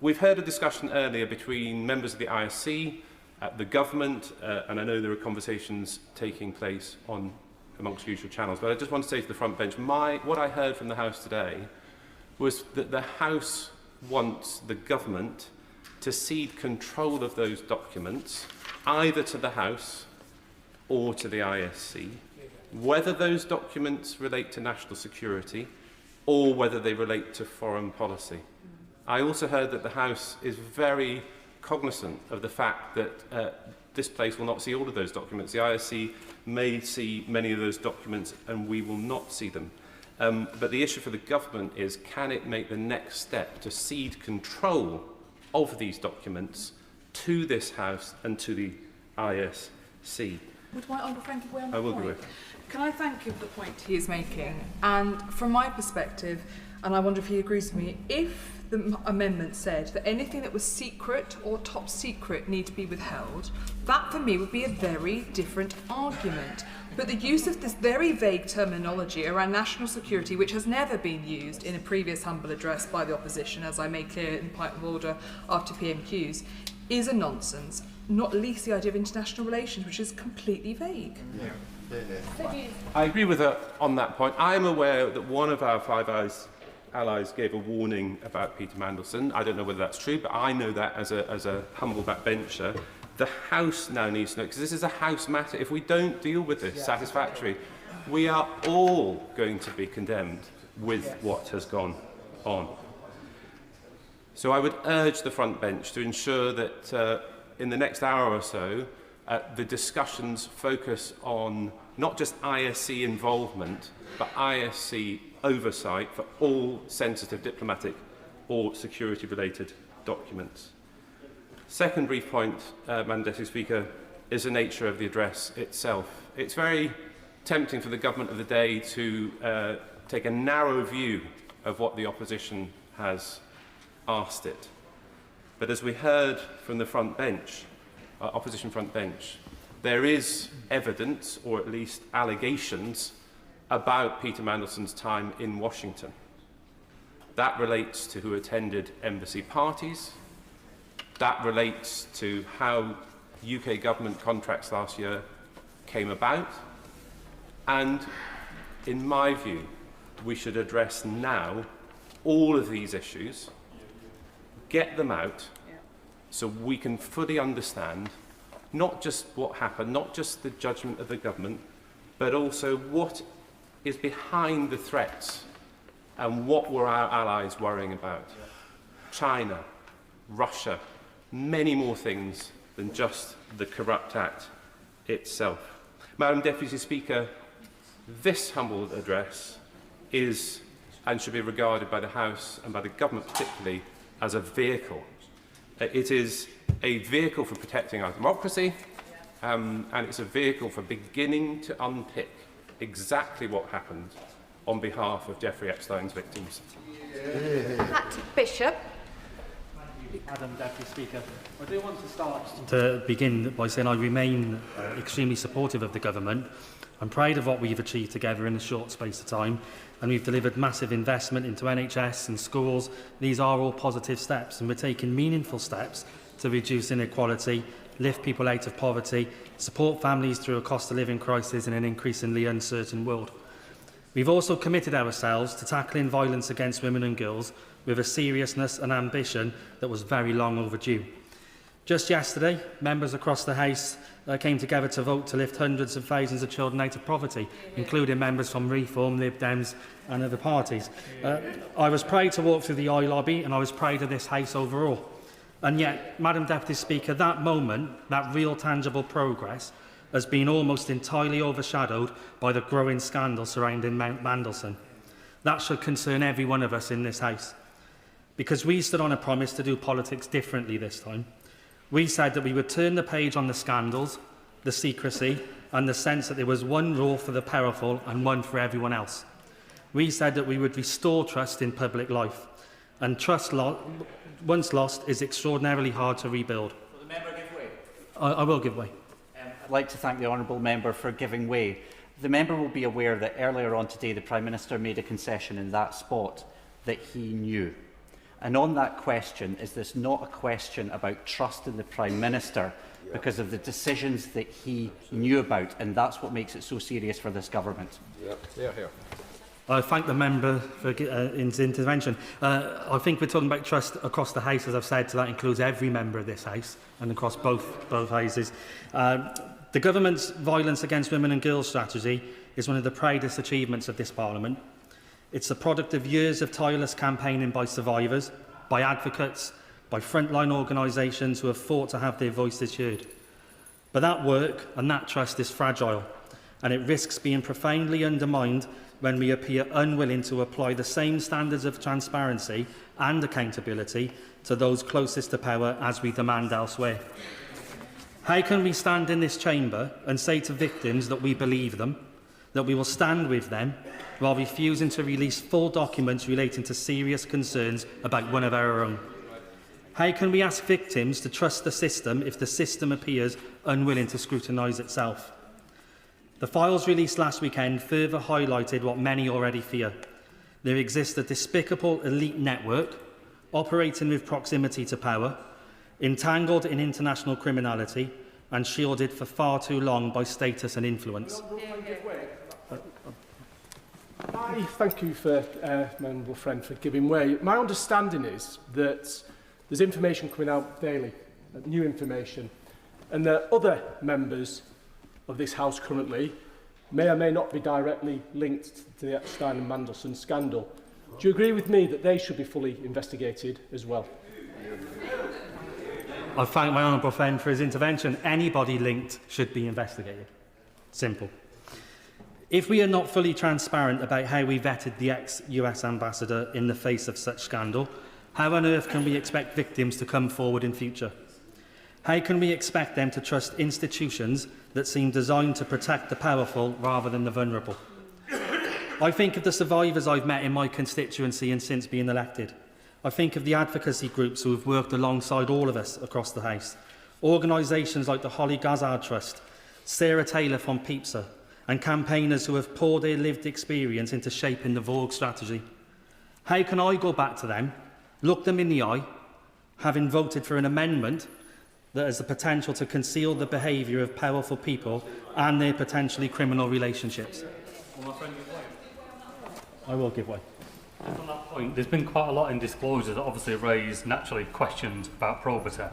We've heard a discussion earlier between members of the ISC, the government, and I know there are conversations taking place amongst usual channels, but I just want to say to the front bench, what I heard from the House today was that the House wants the government to cede control of those documents, either to the House or to the ISC, whether those documents relate to national security or whether they relate to foreign policy. I also heard that the House is very cognizant of the fact that this place will not see all of those documents. The ISC may see many of those documents and we will not see them. But the issue for the government is, can it make the next step to cede control of these documents to this House and to the ISC? Would my honourable friend give way on I will point? give way. Can I thank him for the point he is making? And from my perspective, and I wonder if he agrees with me, if the amendment said that anything that was secret or top secret need to be withheld, that for me would be a very different argument. But the use of this very vague terminology around national security, which has never been used in a previous humble address by the opposition, as I made clear in point of order after PMQs, is a nonsense. Not least the idea of international relations, which is completely vague. I agree with her on that point. I am aware that one of our Five Eyes allies gave a warning about Peter Mandelson. I don't know whether that's true, but I know that as a humble backbencher. The House now needs to know, because this is a House matter. If we don't deal with this satisfactorily, we are all going to be condemned with what has gone on. So I would urge the front bench to ensure that in the next hour or so, the discussions focus on not just ISC involvement, but ISC oversight for all sensitive diplomatic or security-related documents. Second brief point, Madam Deputy Speaker, is the nature of the address itself. It's very tempting for the government of the day to take a narrow view of what the opposition has asked it. But as we heard from the front bench, opposition front bench, there is evidence, or at least allegations, about Peter Mandelson's time in Washington. That relates to who attended embassy parties. That relates to how UK government contracts last year came about. And in my view, we should address now all of these issues, get them out, so we can fully understand not just what happened, not just the judgment of the government, but also what is behind the threats and what were our allies worrying about. China, Russia, many more things than just the Corrupt Act itself. Madam Deputy Speaker, this humble address is and should be regarded by the House and by the government particularly as a vehicle. It is a vehicle for protecting our democracy, and it's a vehicle for beginning to unpick exactly what happened on behalf of Jeffrey Epstein's victims. Pat Bishop. Madam Deputy Speaker, I do want to start to begin by saying I remain extremely supportive of the government. I'm proud of what we've achieved together in a short space of time, and we've delivered massive investment into NHS and schools. These are all positive steps, and we're taking meaningful steps to reduce inequality, lift people out of poverty, support families through a cost of living crisis in an increasingly uncertain world. We've also committed ourselves to tackling violence against women and girls with a seriousness and ambition that was very long overdue. Just yesterday, members across the House came together to vote to lift hundreds of thousands of children out of poverty, including members from Reform, Lib Dems and other parties. I was proud to walk through the eye lobby, and I was proud of this House overall. And yet, Madam Deputy Speaker, that moment, that real tangible progress, has been almost entirely overshadowed by the growing scandal surrounding Mandelson. That should concern every one of us in this House, because we stood on a promise to do politics differently this time. We said that we would turn the page on the scandals, the secrecy, and the sense that there was one rule for the powerful and one for everyone else. We said that we would restore trust in public life, and trust once lost is extraordinarily hard to rebuild. Will the member give way? I will give way. I'd like to thank the honourable member for giving way. The member will be aware that earlier on today the Prime Minister made a concession in that spot that he knew. And on that question, is this not a question about trust in the Prime Minister because of the decisions that he knew about, and that's what makes it so serious for this government? I thank the member for his intervention. I think we're talking about trust across the House, as I've said, so that includes every member of this House and across both Houses. The government's violence against women and girls strategy is one of the proudest achievements of this Parliament. It's the product of years of tireless campaigning by survivors, by advocates, by frontline organisations who have fought to have their voices heard. But that work and that trust is fragile, and it risks being profoundly undermined when we appear unwilling to apply the same standards of transparency and accountability to those closest to power as we demand elsewhere. How can we stand in this chamber and say to victims that we believe them, that we will stand with them, while refusing to release full documents relating to serious concerns about one of our own? How can we ask victims to trust the system if the system appears unwilling to scrutinise itself? The files released last weekend further highlighted what many already fear. There exists a despicable elite network operating with proximity to power, entangled in international criminality and shielded for far too long by status and influence. Thank you for my honourable friend for giving way. My understanding is that there's information coming out daily, new information, and that other members of this House currently may or may not be directly linked to the Epstein and Mandelson scandal. Do you agree with me that they should be fully investigated as well? I thank my honourable friend for his intervention. Anybody linked should be investigated. Simple. If we are not fully transparent about how we vetted the ex-US ambassador in the face of such scandal, how on earth can we expect victims to come forward in future? How can we expect them to trust institutions that seem designed to protect the powerful rather than the vulnerable? I think of the survivors I've met in my constituency and since being elected. I think of the advocacy groups who have worked alongside all of us across the House. Organisations like the Holly Gazard Trust, Sarah Taylor from PIPSA, and campaigners who have poured their lived experience into shaping the Vogue strategy. How can I go back to them, look them in the eye, having voted for an amendment that has the potential to conceal the behaviour of powerful people and their potentially criminal relationships? I will give way. On that point, there's been quite a lot in disclosures that obviously raise naturally questions about probity.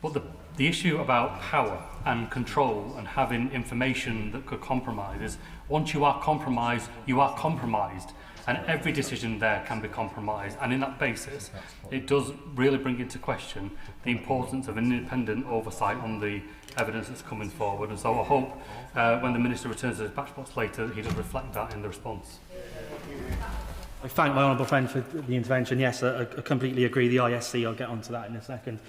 But the issue about power and control and having information that could compromise is once you are compromised, you are compromised. And every decision there can be compromised. And in that basis, it does really bring into question the importance of an independent oversight on the evidence that's coming forward. And so I hope when the Minister returns to his batch box later, he does reflect that in the response. I thank my honourable friend for the intervention. Yes, I completely agree. The ISC, I'll get onto that in a second.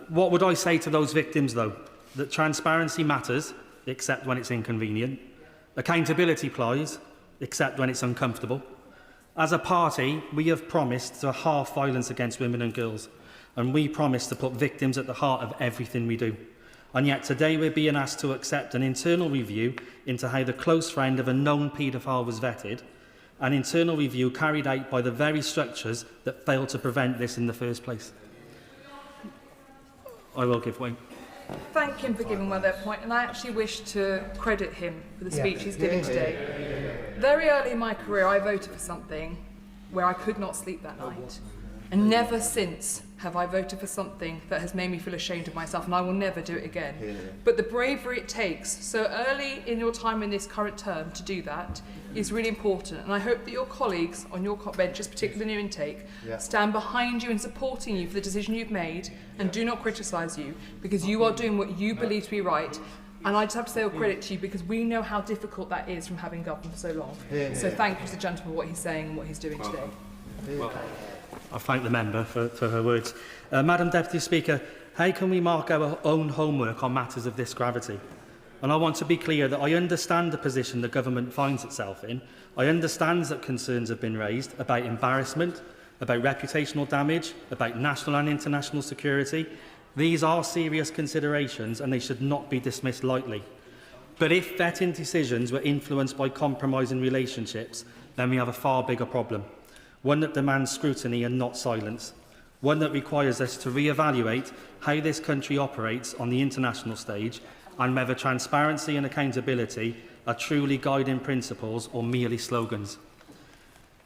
What would I say to those victims, though? That transparency matters, except when it's inconvenient. Accountability applies, except when it's uncomfortable. As a party, we have promised to halve violence against women and girls, and we promise to put victims at the heart of everything we do. And yet today we're being asked to accept an internal review into how the close friend of a known paedophile was vetted, an internal review carried out by the very structures that failed to prevent this in the first place. I will give way. Thank him for giving well that point, and I actually wish to credit him for the speech he's giving today. very early in my career, I voted for something where I could not sleep that night. And never since have I voted for something that has made me feel ashamed of myself, and I will never do it again. Yeah. But the bravery it takes so early in your time in this current term to do that is really important. And I hope that your colleagues on your benches, particularly the new intake, stand behind you and supporting you for the decision you've made and do not criticise you, because you are doing what you believe to be right. And I just have to say all credit to you, because we know how difficult that is from having governed for so long. So thank you to the gentleman for what he's saying and what he's doing today. I thank the member for her words. Madam Deputy Speaker, how can we mark our own homework on matters of this gravity? And I want to be clear that I understand the position the government finds itself in. I understand that concerns have been raised about embarrassment, about reputational damage, about national and international security. These are serious considerations and they should not be dismissed lightly. But if vetting decisions were influenced by compromising relationships, then we have a far bigger problem. One that demands scrutiny and not silence. One that requires us to re-evaluate how this country operates on the international stage and whether transparency and accountability are truly guiding principles or merely slogans.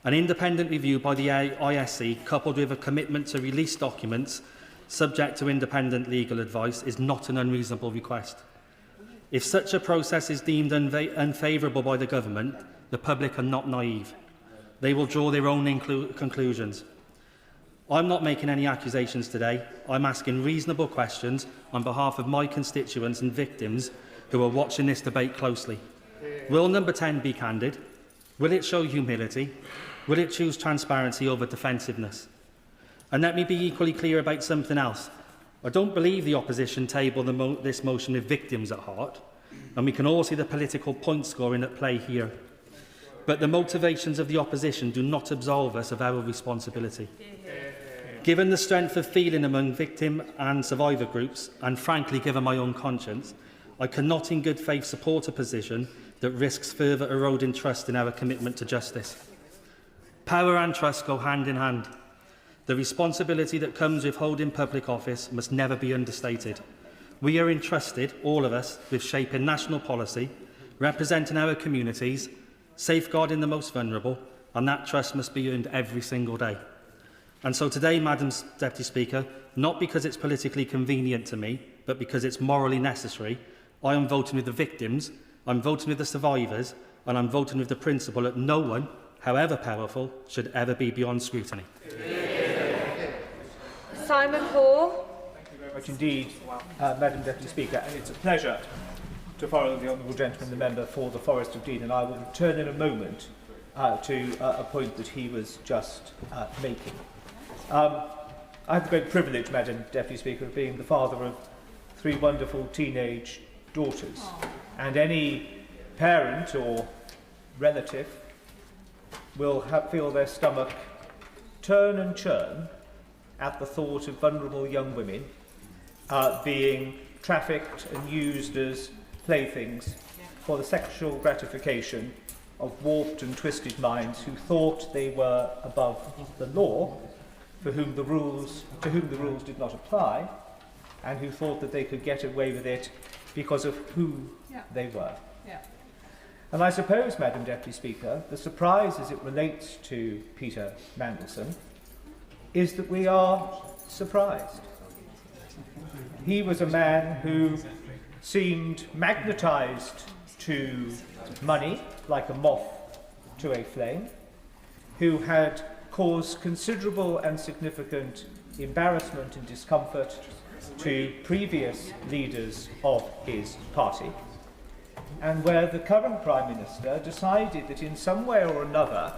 An independent review by the ISC, coupled with a commitment to release documents subject to independent legal advice, is not an unreasonable request. If such a process is deemed unfavourable by the government, the public are not naive. They will draw their own conclusions. I'm not making any accusations today. I'm asking reasonable questions on behalf of my constituents and victims who are watching this debate closely. Will number 10 be candid? Will it show humility? Will it choose transparency over defensiveness? And let me be equally clear about something else. I don't believe the opposition tabled this motion with victims at heart, and we can all see the political point scoring at play here. But the motivations of the opposition do not absolve us of our responsibility. Given the strength of feeling among victim and survivor groups, and frankly given my own conscience, I cannot in good faith support a position that risks further eroding trust in our commitment to justice. Power and trust go hand in hand. The responsibility that comes with holding public office must never be understated. We are entrusted, all of us, with shaping national policy, representing our communities, safeguarding the most vulnerable, and that trust must be earned every single day. And so today, Madam Deputy Speaker, not because it's politically convenient to me, but because it's morally necessary, I am voting with the victims, I'm voting with the survivors, and I'm voting with the principle that no one, however powerful, should ever be beyond scrutiny. Simon Hall. Thank you very much indeed, Madam Deputy Speaker, and it's a pleasure to follow the honourable gentleman, the member for the Forest of Dean, and I will return in a moment to a point that he was just making. I have the great privilege, Madam Deputy Speaker, of being the father of 3 wonderful teenage daughters, and any parent or relative will feel their stomach turn and churn at the thought of vulnerable young women being trafficked and used as playthings for the sexual gratification of warped and twisted minds who thought they were above the law, to whom the rules did not apply, and who thought that they could get away with it because of who they were. And I suppose, Madam Deputy Speaker, the surprise as it relates to Peter Mandelson is that we are surprised. He was a man who seemed magnetised to money like a moth to a flame, who had caused considerable and significant embarrassment and discomfort to previous leaders of his party, and where the current Prime Minister decided that in some way or another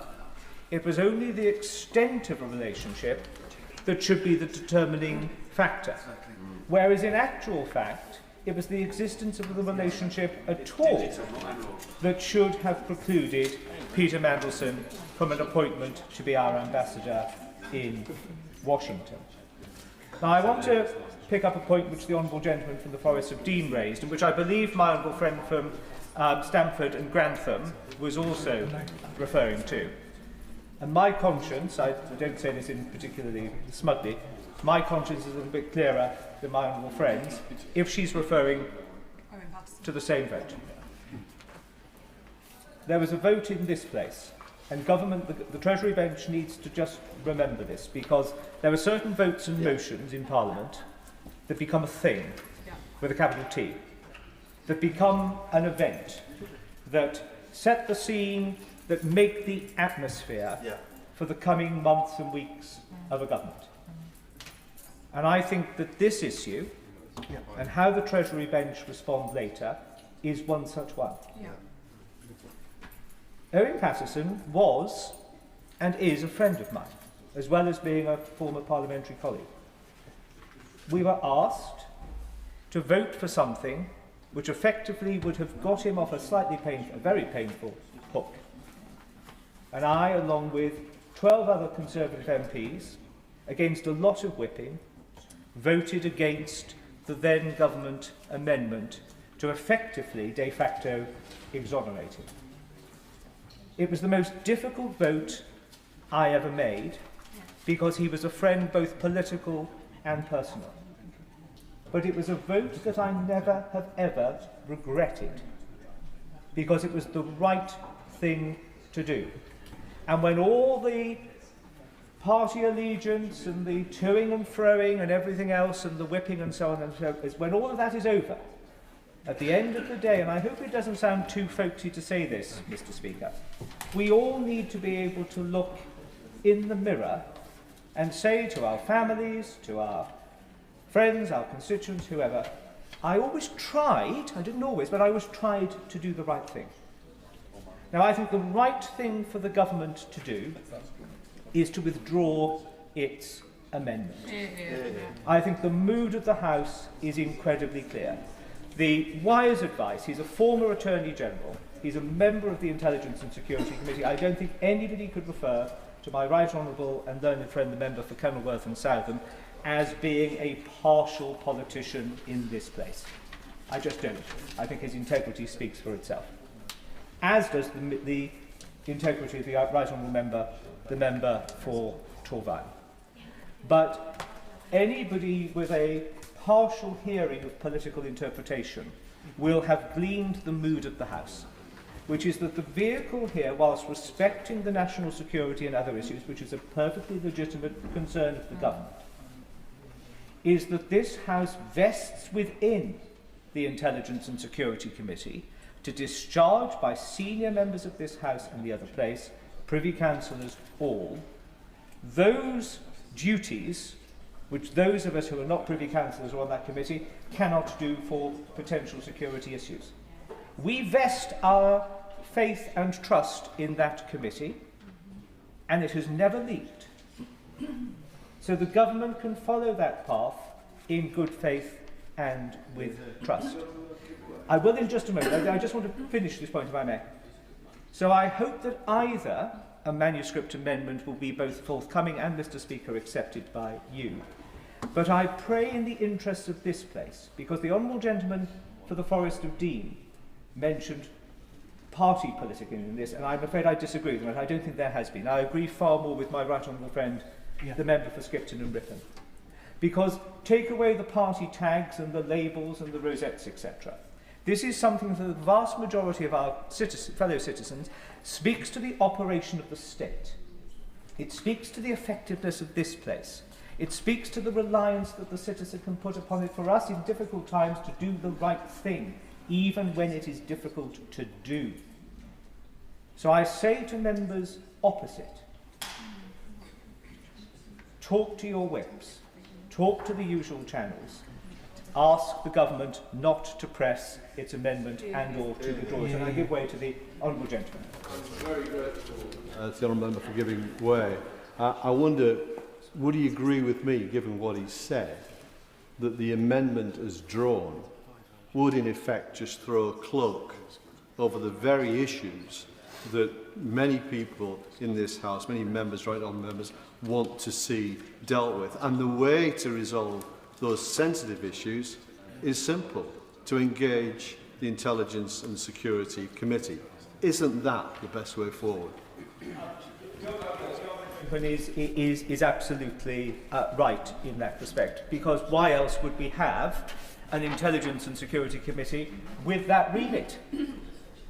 it was only the extent of a relationship that should be the determining factor, whereas in actual fact it was the existence of the relationship at all that should have precluded Peter Mandelson from an appointment to be our ambassador in Washington. Now, I want to pick up a point which the honourable gentleman from the Forest of Dean raised, and which I believe my honourable friend from Stamford and Grantham was also referring to. And my conscience, I don't say this in particularly smugly, my conscience is a little bit clearer than my honourable friend's if she's referring to the same vote. there was a vote in this place, and government, the Treasury bench needs to just remember this, because there are certain votes and motions in Parliament that become a thing, with a capital T, that become an event, that set the scene, that make the atmosphere for the coming months and weeks of a government. And I think that this issue, and how the Treasury bench respond later, is one such one. Owen Patterson was and is a friend of mine, as well as being a former parliamentary colleague. We were asked to vote for something which effectively would have got him off a very painful hook. And I, along with 12 other Conservative MPs, against a lot of whipping, voted against the then government amendment to effectively, de facto, exonerate him. It was the most difficult vote I ever made, because he was a friend both political and personal. But it was a vote that I never have ever regretted, because it was the right thing to do. And when all the party allegiance and the toing and froing and everything else and the whipping and so on and so on, when all of that is over, at the end of the day, and I hope it doesn't sound too folksy to say this, Mr. Speaker, we all need to be able to look in the mirror and say to our families, to our friends, our constituents, whoever, I always tried, I didn't always, but I always tried to do the right thing. Now, I think the right thing for the government to do is to withdraw its amendment. I think the mood of the House is incredibly clear. The wise advice, he's a former Attorney General, he's a member of the Intelligence and Security Committee. I don't think anybody could refer to my right honourable and learned friend, the member for Kenilworth and Southam, as being a partial politician in this place. I just don't. I think his integrity speaks for itself. As does the integrity of the right honourable member, the member for Torvine. But anybody with a partial hearing of political interpretation will have gleaned the mood of the House, which is that the vehicle here, whilst respecting the national security and other issues, which is a perfectly legitimate concern of the government, is that this House vests within the Intelligence and Security Committee to discharge by senior members of this House and the other place, Privy Councillors all, those duties which those of us who are not Privy Councillors or on that committee cannot do for potential security issues. We vest our faith and trust in that committee, and it has never leaked. So the government can follow that path in good faith and with trust. I will in just a moment. I just want to finish this point, if I may. So I hope that either a manuscript amendment will be both forthcoming and, Mr. Speaker, accepted by you. But I pray in the interests of this place, because the Honourable Gentleman for the Forest of Dean mentioned party politicking in this, and I'm afraid I disagree with him. I don't think there has been. I agree far more with my right honourable friend, the member for Skipton and Ripon. Because take away the party tags and the labels and the rosettes, etc. This is something that the vast majority of our fellow citizens speaks to the operation of the state. It speaks to the effectiveness of this place. It speaks to the reliance that the citizen can put upon it for us in difficult times to do the right thing, even when it is difficult to do. So I say to members opposite, talk to your whips, talk to the usual channels, ask the government not to press its amendment and or to withdraw it. And I give way to the Honourable Gentleman. I'm very grateful to the Honourable Member for giving way. I wonder, would he agree with me, given what he said, that the amendment as drawn would in effect just throw a cloak over the very issues that many people in this House, many members, right honourable members, want to see dealt with? And the way to resolve those sensitive issues is simple: to engage the Intelligence and Security Committee. Isn't that the best way forward? Is absolutely right in that respect, because why else would we have an Intelligence and Security Committee with that remit?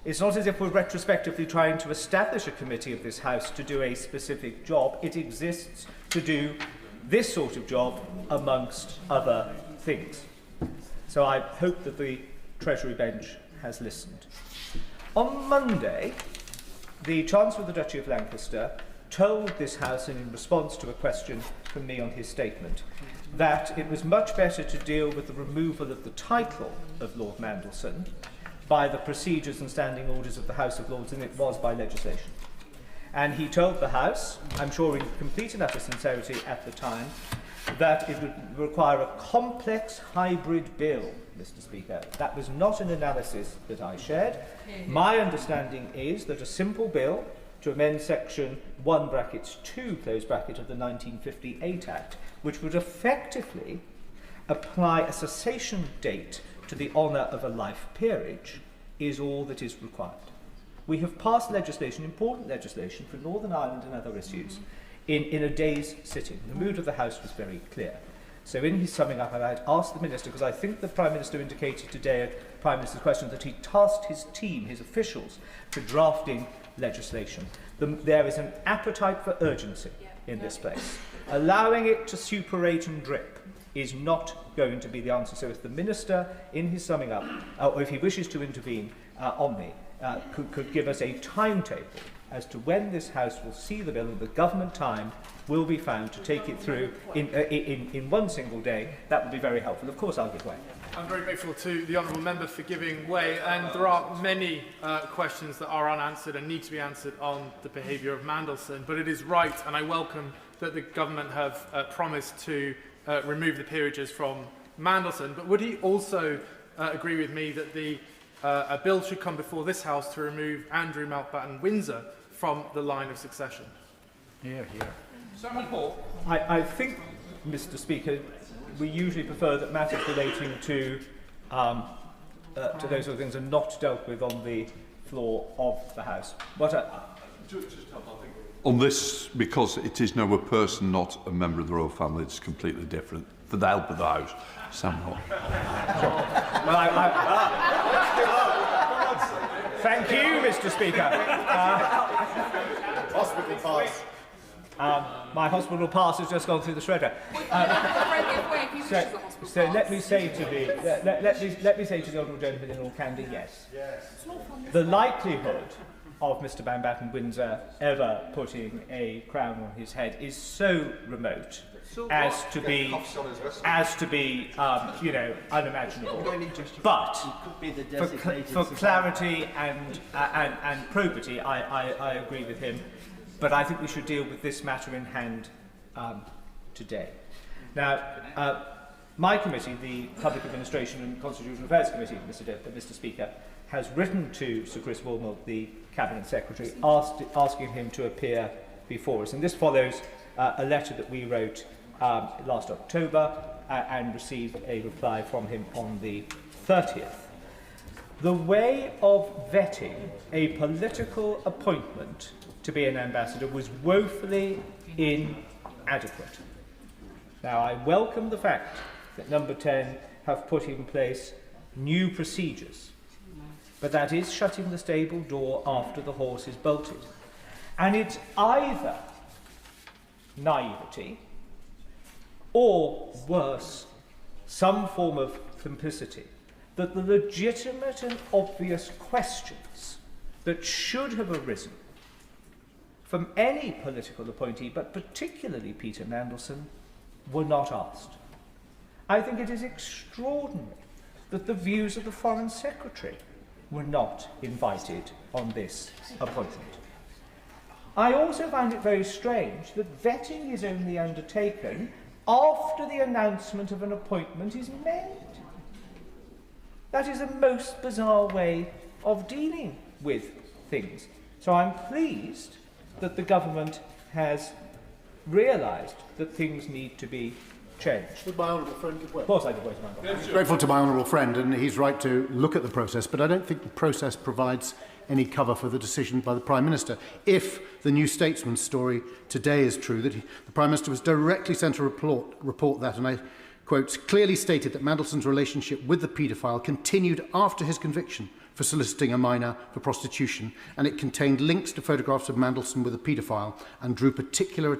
It's not as if we're retrospectively trying to establish a committee of this House to do a specific job. It exists to do this sort of job amongst other things. So I hope that the Treasury bench has listened. On Monday, the Chancellor of the Duchy of Lancaster told this House, and in response to a question from me on his statement, that it was much better to deal with the removal of the title of Lord Mandelson by the procedures and standing orders of the House of Lords than it was by legislation. And he told the House, I'm sure in complete and utter sincerity at the time, that it would require a complex hybrid bill, Mr. Speaker. That was not an analysis that I shared. My understanding is that a simple bill to amend section 1 brackets 2 close bracket of the 1958 Act, which would effectively apply a cessation date to the honour of a life peerage, is all that is required. We have passed legislation, important legislation, for Northern Ireland and other issues in a day's sitting. The mood of the House was very clear. So in his summing up, I'd asked the Minister, because I think the Prime Minister indicated today at Prime Minister's question that he tasked his team, his officials, to drafting legislation. There is an appetite for urgency in this place. Allowing it to suppurate and drip is not going to be the answer. So if the Minister, in his summing up, or if he wishes to intervene on me, could give us a timetable as to when this House will see the bill and the government time will be found to take it through in one single day, that would be very helpful. Of course, I'll give way. I'm very grateful to the honourable member for giving way, and there are many questions that are unanswered and need to be answered on the behaviour of Mandelson, but it is right, and I welcome that the government have promised to remove the peerages from Mandelson, but would he also agree with me that a bill should come before this House to remove Andrew Mountbatten Windsor from the line of succession? Here. I think, Mr. Speaker, we usually prefer that matters relating to those sort of things are not dealt with on the floor of the House. On this, because it is now a person, not a member of the royal family, it's completely different. For the help of the House, Sam Hall. Thank you, Mr. Speaker. Hospital pass. My hospital pass has just gone through the shredder. So let me say to the honourable gentleman in all candour, yes. The likelihood of Mr. Mountbatten Windsor ever putting a crown on his head is so remote as to be unimaginable. But for clarity and probity, I agree with him. But I think we should deal with this matter in hand today. Now, my committee, the Public Administration and Constitutional Affairs Committee, Mr. Speaker, has written to Sir Chris Wilmot, the Cabinet Secretary, asking him to appear before us. And this follows a letter that we wrote last October and received a reply from him on the 30th. The way of vetting a political appointment to be an ambassador was woefully inadequate. Now, I welcome the fact that Number 10 have put in place new procedures, but that is shutting the stable door after the horse is bolted. And it's either naivety or, worse, some form of complicity that the legitimate and obvious questions that should have arisen from any political appointee, but particularly Peter Mandelson, were not asked. I think it is extraordinary that the views of the Foreign Secretary were not invited on this appointment. I also find it very strange that vetting is only undertaken after the announcement of an appointment is made. That is a most bizarre way of dealing with things. So I'm pleased that the government has realised that things need to be changed. Would my honourable friend give way? Of course I give way to my honourable friend. Grateful to my honourable friend, and he's right to look at the process, but I don't think the process provides any cover for the decision by the Prime Minister. If the New Statesman story today is true, that the Prime Minister was directly sent a report that, and I quote, clearly stated that Mandelson's relationship with the paedophile continued after his conviction for soliciting a minor for prostitution, and it contained links to photographs of Mandelson with a paedophile and drew particular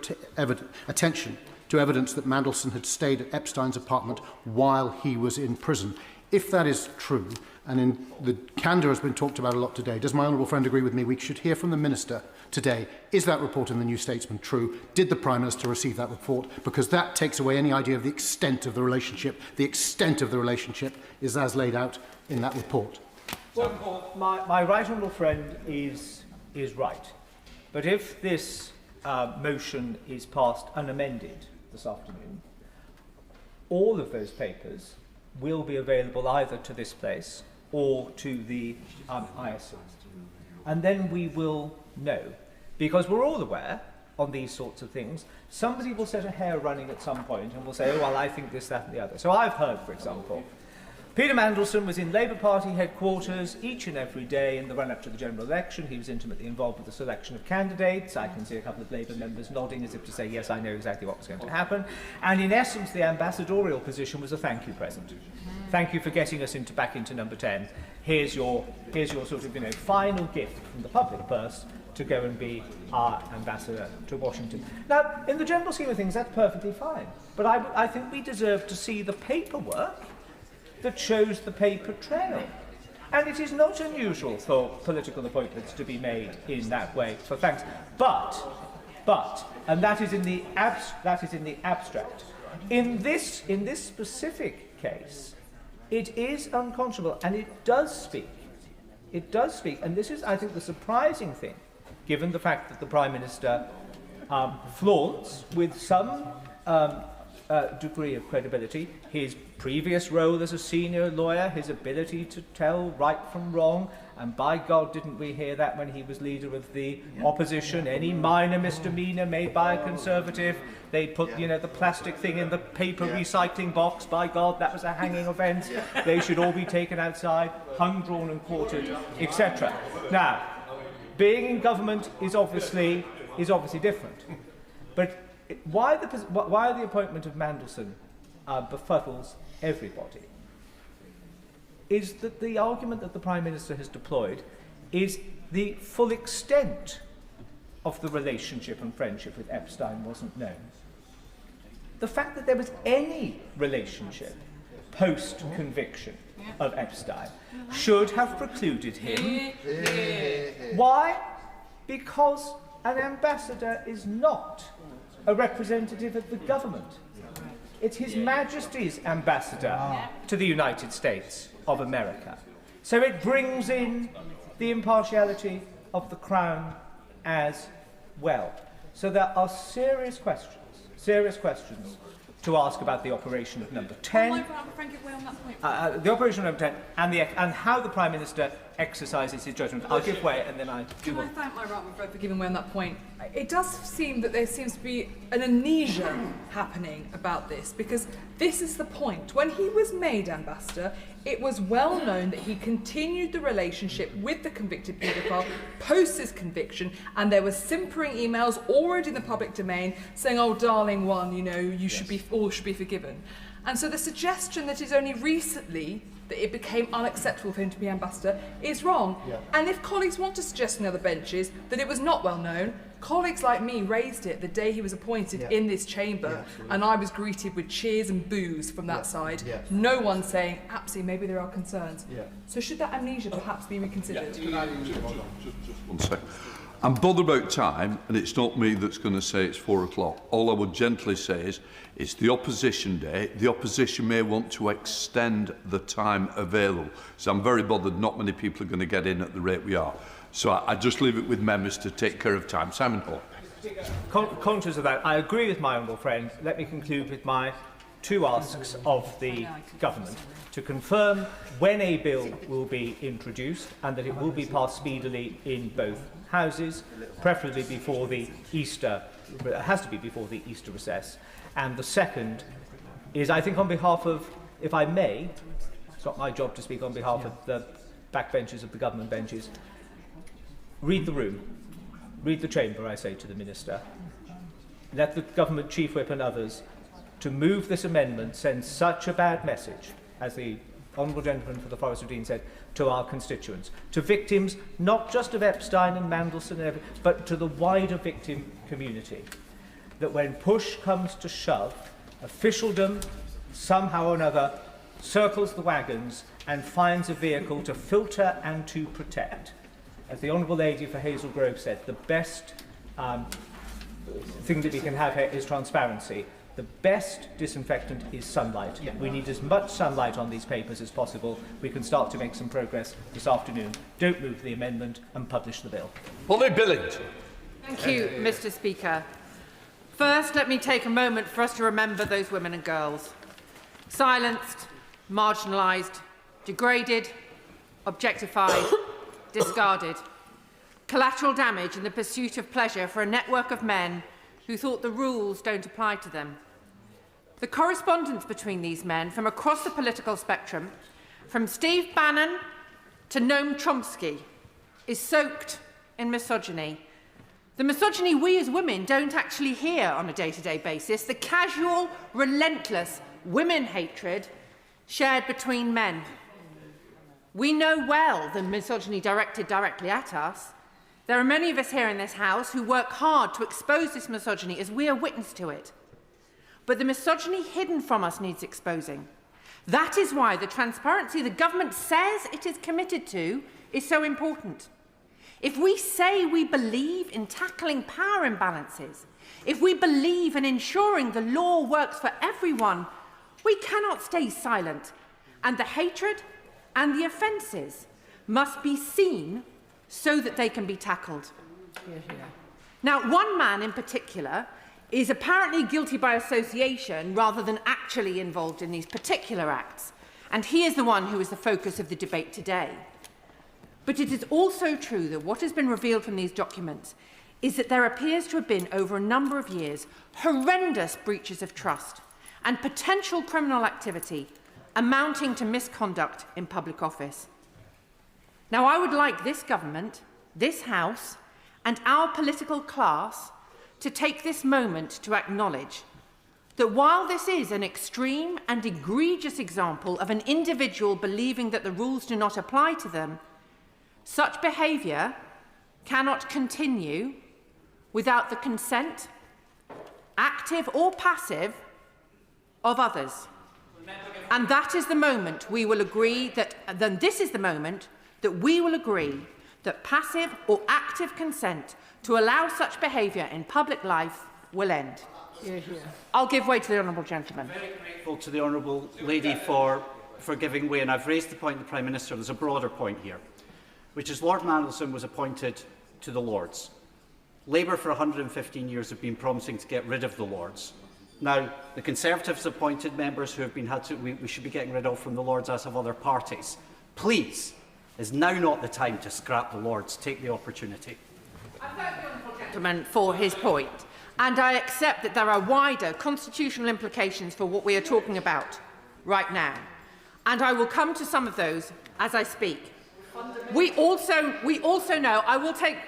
attention to evidence that Mandelson had stayed at Epstein's apartment while he was in prison. If that is true, and in the candour has been talked about a lot today, does my honourable friend agree with me we should hear from the Minister today? Is that report in the New Statesman true? Did the Prime Minister receive that report? Because that takes away any idea of the extent of the relationship. The extent of the relationship is as laid out in that report. Well, my right honourable friend is right. But if this motion is passed unamended this afternoon, all of those papers will be available either to this place or to the ISO. And then we will know. Because we're all aware on these sorts of things, somebody will set a hair running at some point and will say, oh, well, I think this, that and the other. So I've heard, for example, Peter Mandelson was in Labour Party headquarters each and every day in the run-up to the general election. He was intimately involved with the selection of candidates. I can see a couple of Labour members nodding as if to say, yes, I know exactly what was going to happen. And in essence, the ambassadorial position was a thank you present. Thank you for getting us back into number 10. Here's your sort of, final gift from the public purse to go and be our ambassador to Washington. Now, in the general scheme of things, that's perfectly fine. But I think we deserve to see the paperwork that shows the paper trail. And it is not unusual for political appointments to be made in that way for thanks. But, and that is in the abstract. In this specific case, it is unconscionable, and it does speak. It does speak, and this is, I think, the surprising thing, given the fact that the Prime Minister flaunts with some degree of credibility his previous role as a senior lawyer, his ability to tell right from wrong, and by God, didn't we hear that when he was leader of the opposition? Any minor misdemeanour made by a Conservative, they put, the plastic thing in the paper recycling box. By God, that was a hanging offence. They should all be taken outside, hung, drawn and quartered, etc. Now, being in government is obviously different. But why the appointment of Mandelson befuddles everybody is that the argument that the Prime Minister has deployed is the full extent of the relationship and friendship with Epstein wasn't known. The fact that there was any relationship post-conviction of Epstein should have precluded him. Why? Because an ambassador is not a representative of the government. It's His Majesty's ambassador to the United States of America. So it brings in the impartiality of the Crown as well. So there are serious questions to ask about the operation of number 10. The operation of number 10 and how the Prime Minister exercises his judgment. I'll give way and then I do Can I thank my right for giving way on that point? It does seem that there seems to be an amnesia happening about this, because this is the point. When he was made ambassador, it was well known that he continued the relationship with the convicted paedophile post his conviction, and there were simpering emails already in the public domain saying, oh, darling one, you should be, all should be forgiven. And so the suggestion that it's only recently that it became unacceptable for him to be ambassador is wrong. And if colleagues want to suggest on the other benches that it was not well known, colleagues like me raised it the day he was appointed in this chamber, and I was greeted with cheers and boos from that side. No one saying, absolutely, maybe there are concerns. So should that amnesia perhaps be reconsidered? Just one sec. I'm bothered about time, and it's not me that's going to say it's 4 o'clock. All I would gently say is, it's the opposition day. The opposition may want to extend the time available. So I'm very bothered not many people are going to get in at the rate we are. So I just leave it with members to take care of time. Simon Hall. Conscious of that, I agree with my honourable friend. Let me conclude with my two asks of the government to confirm when a bill will be introduced and that it will be passed speedily in both houses, preferably before the Easter, it has to be before the Easter recess. And the second is, I think on behalf of, if I may, it's not my job to speak on behalf of the backbenches of the government benches, read the room, read the chamber, I say to the Minister. Let the government chief whip and others to move this amendment send such a bad message, as the honourable gentleman for the Forest of Dean said, to our constituents, to victims not just of Epstein and Mandelson, but to the wider victim community, that when push comes to shove, officialdom somehow or another circles the wagons and finds a vehicle to filter and to protect. As the Honourable Lady for Hazel Grove said, the best thing that we can have here is transparency. The best disinfectant is sunlight. We need as much sunlight on these papers as possible. We can start to make some progress this afternoon. Don't move the amendment and publish the bill. Polly Billington. Thank you, Mr. Speaker. First, let me take a moment for us to remember those women and girls. Silenced, marginalised, degraded, objectified, discarded. Collateral damage in the pursuit of pleasure for a network of men who thought the rules don't apply to them. The correspondence between these men from across the political spectrum, from Steve Bannon to Noam Chomsky, is soaked in misogyny. The misogyny we as women don't actually hear on a day-to-day basis, the casual, relentless women hatred shared between men. We know well the misogyny directed directly at us. There are many of us here in this House who work hard to expose this misogyny as we are witness to it. But the misogyny hidden from us needs exposing. That is why the transparency the government says it is committed to is so important. If we say we believe in tackling power imbalances, if we believe in ensuring the law works for everyone, we cannot stay silent, and the hatred and the offences must be seen so that they can be tackled. Now, one man in particular is apparently guilty by association rather than actually involved in these particular acts, and he is the one who is the focus of the debate today. But it is also true that what has been revealed from these documents is that there appears to have been, over a number of years, horrendous breaches of trust and potential criminal activity amounting to misconduct in public office. Now, I would like this government, this House, and our political class to take this moment to acknowledge that while this is an extreme and egregious example of an individual believing that the rules do not apply to them, such behaviour cannot continue without the consent, active or passive, of others. And that is the moment we will agree that, then this is the moment that we will agree that passive or active consent to allow such behaviour in public life will end. I'll give way to the honourable gentleman. I'm very grateful to the honourable lady for giving way, and I've raised the point to the Prime Minister. There's a broader point here, which is Lord Mandelson was appointed to the Lords. Labour for 115 years have been promising to get rid of the Lords. Now, the Conservatives appointed members who have been we should be getting rid of from the Lords, as have other parties. Please, is now not the time to scrap the Lords. Take the opportunity. I thank the honourable gentleman for his point, and I accept that there are wider constitutional implications for what we are talking about right now, and I will come to some of those as I speak. We also know, I will take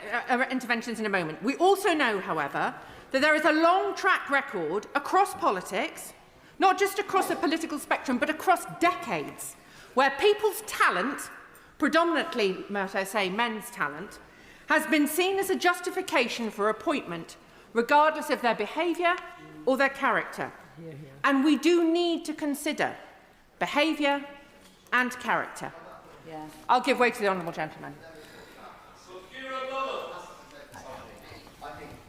interventions in a moment, we also know, however, that there is a long track record across politics, not just across the political spectrum, but across decades, where people's talent, predominantly, might I say, men's talent, has been seen as a justification for appointment, regardless of their behaviour or their character. And we do need to consider behaviour and character. I'll give way to the honourable gentleman.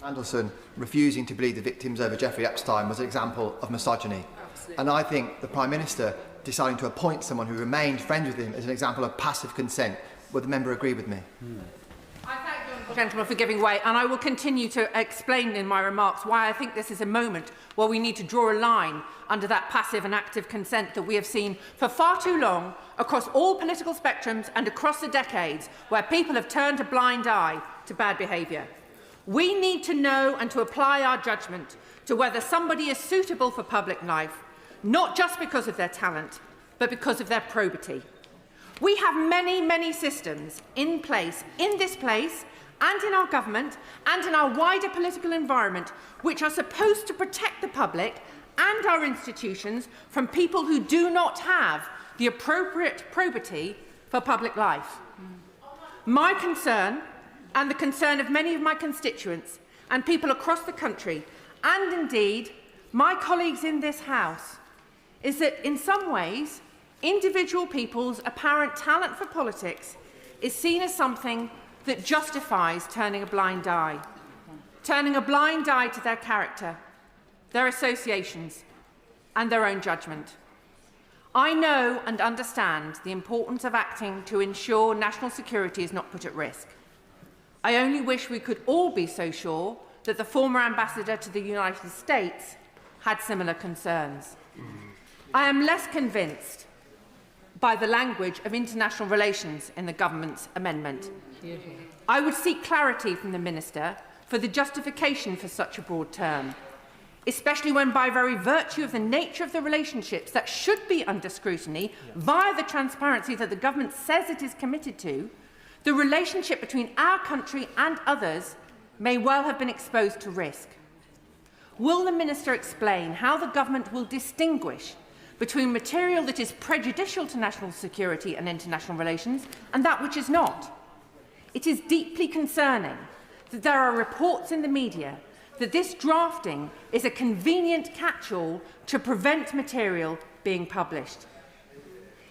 Mandelson refusing to believe the victims over Jeffrey Epstein was an example of misogyny. And I think the Prime Minister deciding to appoint someone who remained friends with him is an example of passive consent. Would the member agree with me? I thank the honourable gentleman for giving way, and I will continue to explain in my remarks why I think this is a moment where we need to draw a line under that passive and active consent that we have seen for far too long across all political spectrums and across the decades, where people have turned a blind eye to bad behaviour. We need to know and to apply our judgment to whether somebody is suitable for public life, not just because of their talent, but because of their probity. We have many, many systems in place, in this place, and in our government, and in our wider political environment, which are supposed to protect the public and our institutions from people who do not have the appropriate probity for public life. My concern, and the concern of many of my constituents and people across the country, and indeed my colleagues in this House, is that in some ways individual people's apparent talent for politics is seen as something that justifies turning a blind eye to their character, their associations and their own judgment. I know and understand the importance of acting to ensure national security is not put at risk. I only wish we could all be so sure that the former ambassador to the United States had similar concerns. I am less convinced by the language of international relations in the government's amendment. I would seek clarity from the Minister for the justification for such a broad term, especially when, by very virtue of the nature of the relationships that should be under scrutiny via the transparency that the government says it is committed to, the relationship between our country and others may well have been exposed to risk. Will the Minister explain how the government will distinguish between material that is prejudicial to national security and international relations and that which is not? It is deeply concerning that there are reports in the media that this drafting is a convenient catch-all to prevent material being published.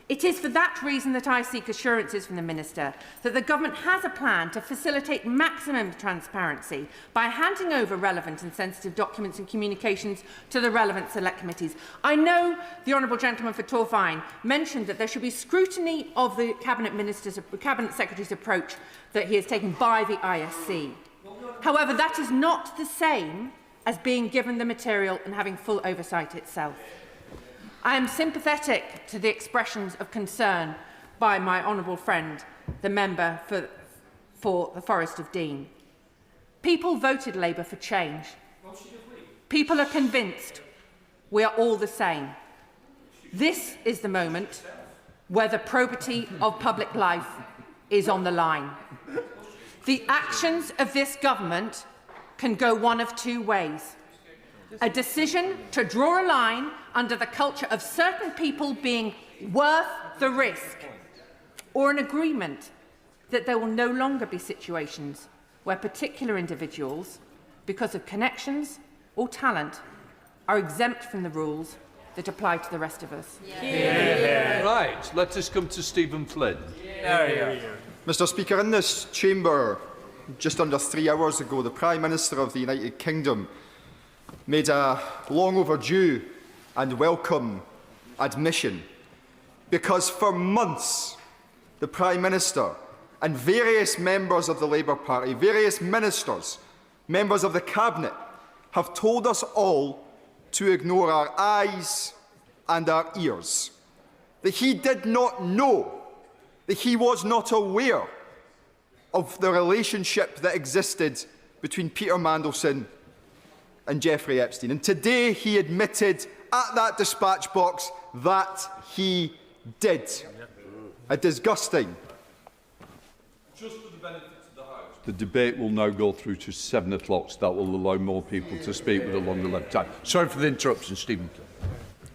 It is for that reason that I seek assurances from the Minister that the Government has a plan to facilitate maximum transparency by handing over relevant and sensitive documents and communications to the relevant select committees. I know the Honourable Gentleman for Torfaen mentioned that there should be scrutiny of the Cabinet Secretary's approach that he has taken by the ISC. However, that is not the same as being given the material and having full oversight itself. I am sympathetic to the expressions of concern by my honourable friend, the member for the Forest of Dean. People voted Labour for change. People are convinced we are all the same. This is the moment where the probity of public life is on the line. The actions of this government can go one of two ways. A decision to draw a line under the culture of certain people being worth the risk, or an agreement that there will no longer be situations where particular individuals, because of connections or talent, are exempt from the rules that apply to the rest of us. Right, let us come to Stephen Flynn. Mr. Speaker, in this chamber, just under 3 hours ago, the Prime Minister of the United Kingdom made a long overdue and welcome admission, because for months the Prime Minister and various members of the Labour Party, various ministers, members of the Cabinet, have told us all to ignore our eyes and our ears, that he did not know, that he was not aware of the relationship that existed between Peter Mandelson and Jeffrey Epstein. And today he admitted at that dispatch box that he did. A disgusting. Just for the benefit of the House, the debate will now go through to 7 o'clock, so that will allow more people to speak with a longer length time. Sorry for the interruption, Stephen.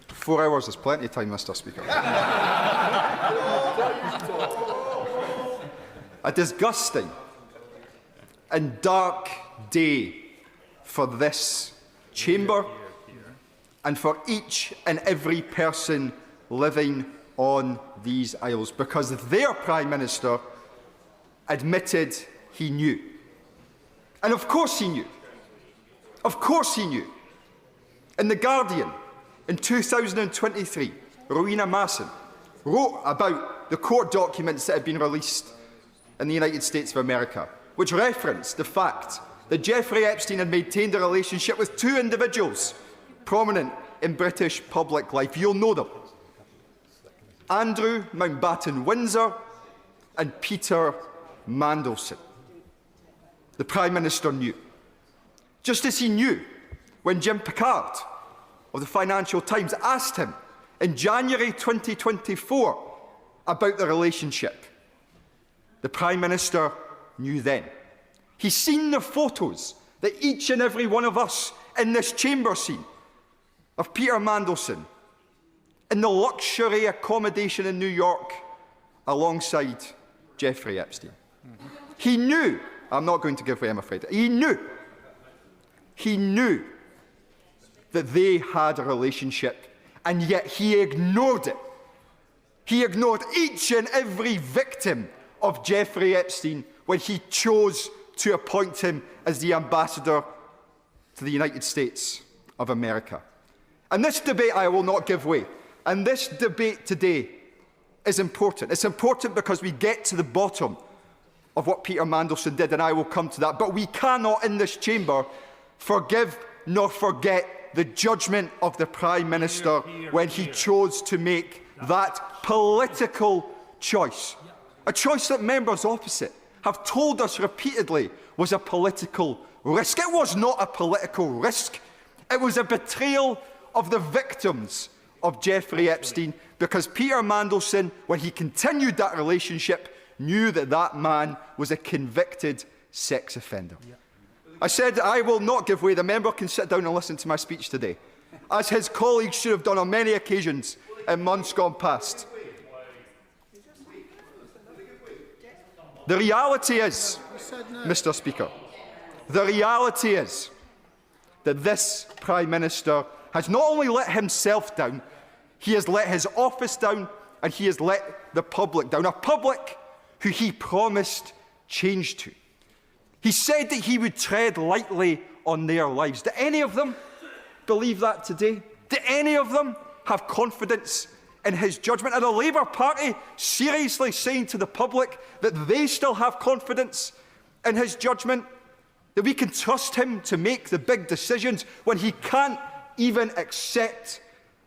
4 hours is plenty of time, Mr. Speaker. A disgusting and dark day for this chamber and for each and every person living on these isles, because their Prime Minister admitted he knew. And of course he knew. Of course he knew. In The Guardian, in 2023, Rowena Masson wrote about the court documents that had been released in the United States of America, which referenced the fact that Jeffrey Epstein had maintained a relationship with 2 individuals prominent in British public life. You'll know them. Andrew Mountbatten-Windsor and Peter Mandelson. The Prime Minister knew. Just as he knew when Jim Picard of the Financial Times asked him in January 2024 about the relationship. The Prime Minister knew then. He's seen the photos that each and every one of us in this chamber seen of Peter Mandelson in the luxury accommodation in New York alongside Jeffrey Epstein. He knew, I'm not going to give way, I'm afraid, he knew that they had a relationship, and yet he ignored it. He ignored each and every victim of Jeffrey Epstein when he chose to appoint him as the ambassador to the United States of America. And this debate, I will not give way. And this debate today is important. It's important because we get to the bottom of what Peter Mandelson did, and I will come to that. But we cannot in this chamber forgive nor forget the judgment of the Prime Minister when he chose to make that political choice. A choice that members opposite have told us repeatedly was a political risk. It was not a political risk. It was a betrayal of the victims of Jeffrey Epstein, because Peter Mandelson, when he continued that relationship, knew that that man was a convicted sex offender. I said I will not give way. The member can sit down and listen to my speech today, as his colleagues should have done on many occasions in months gone past. The reality is, Mr. Speaker, the reality is that this Prime Minister has not only let himself down, he has let his office down, and he has let the public down, a public who he promised change to. He said that he would tread lightly on their lives. Do any of them believe that today? Do any of them have confidence in his judgment? Are the Labour Party seriously saying to the public that they still have confidence in his judgment? That we can trust him to make the big decisions when he can't even accept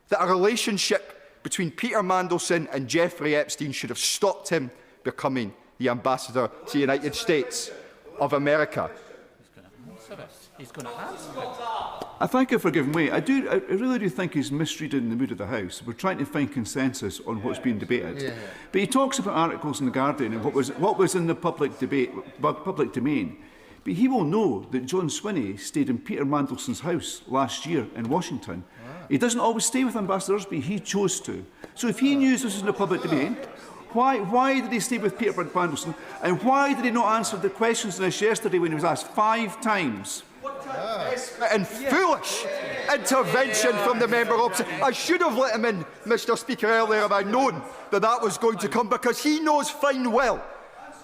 that a relationship between Peter Mandelson and Jeffrey Epstein should have stopped him becoming the ambassador to the United States of America? He's going to answer. I thank you for giving way. I really do think he's misreading the mood of the House. We're trying to find consensus on what's being debated. But he talks about articles in The Guardian and what was in the public domain. But he will know that John Swinney stayed in Peter Mandelson's house last year in Washington. He doesn't always stay with ambassadors, but he chose to. So if he knew this was in the public domain, why did he stay with Peter Mandelson? And why did he not answer the questions on this yesterday when he was asked 5 times? And foolish intervention from the member opposite. I should have let him in, Mr. Speaker, earlier if I'd known that that was going to come, because he knows fine well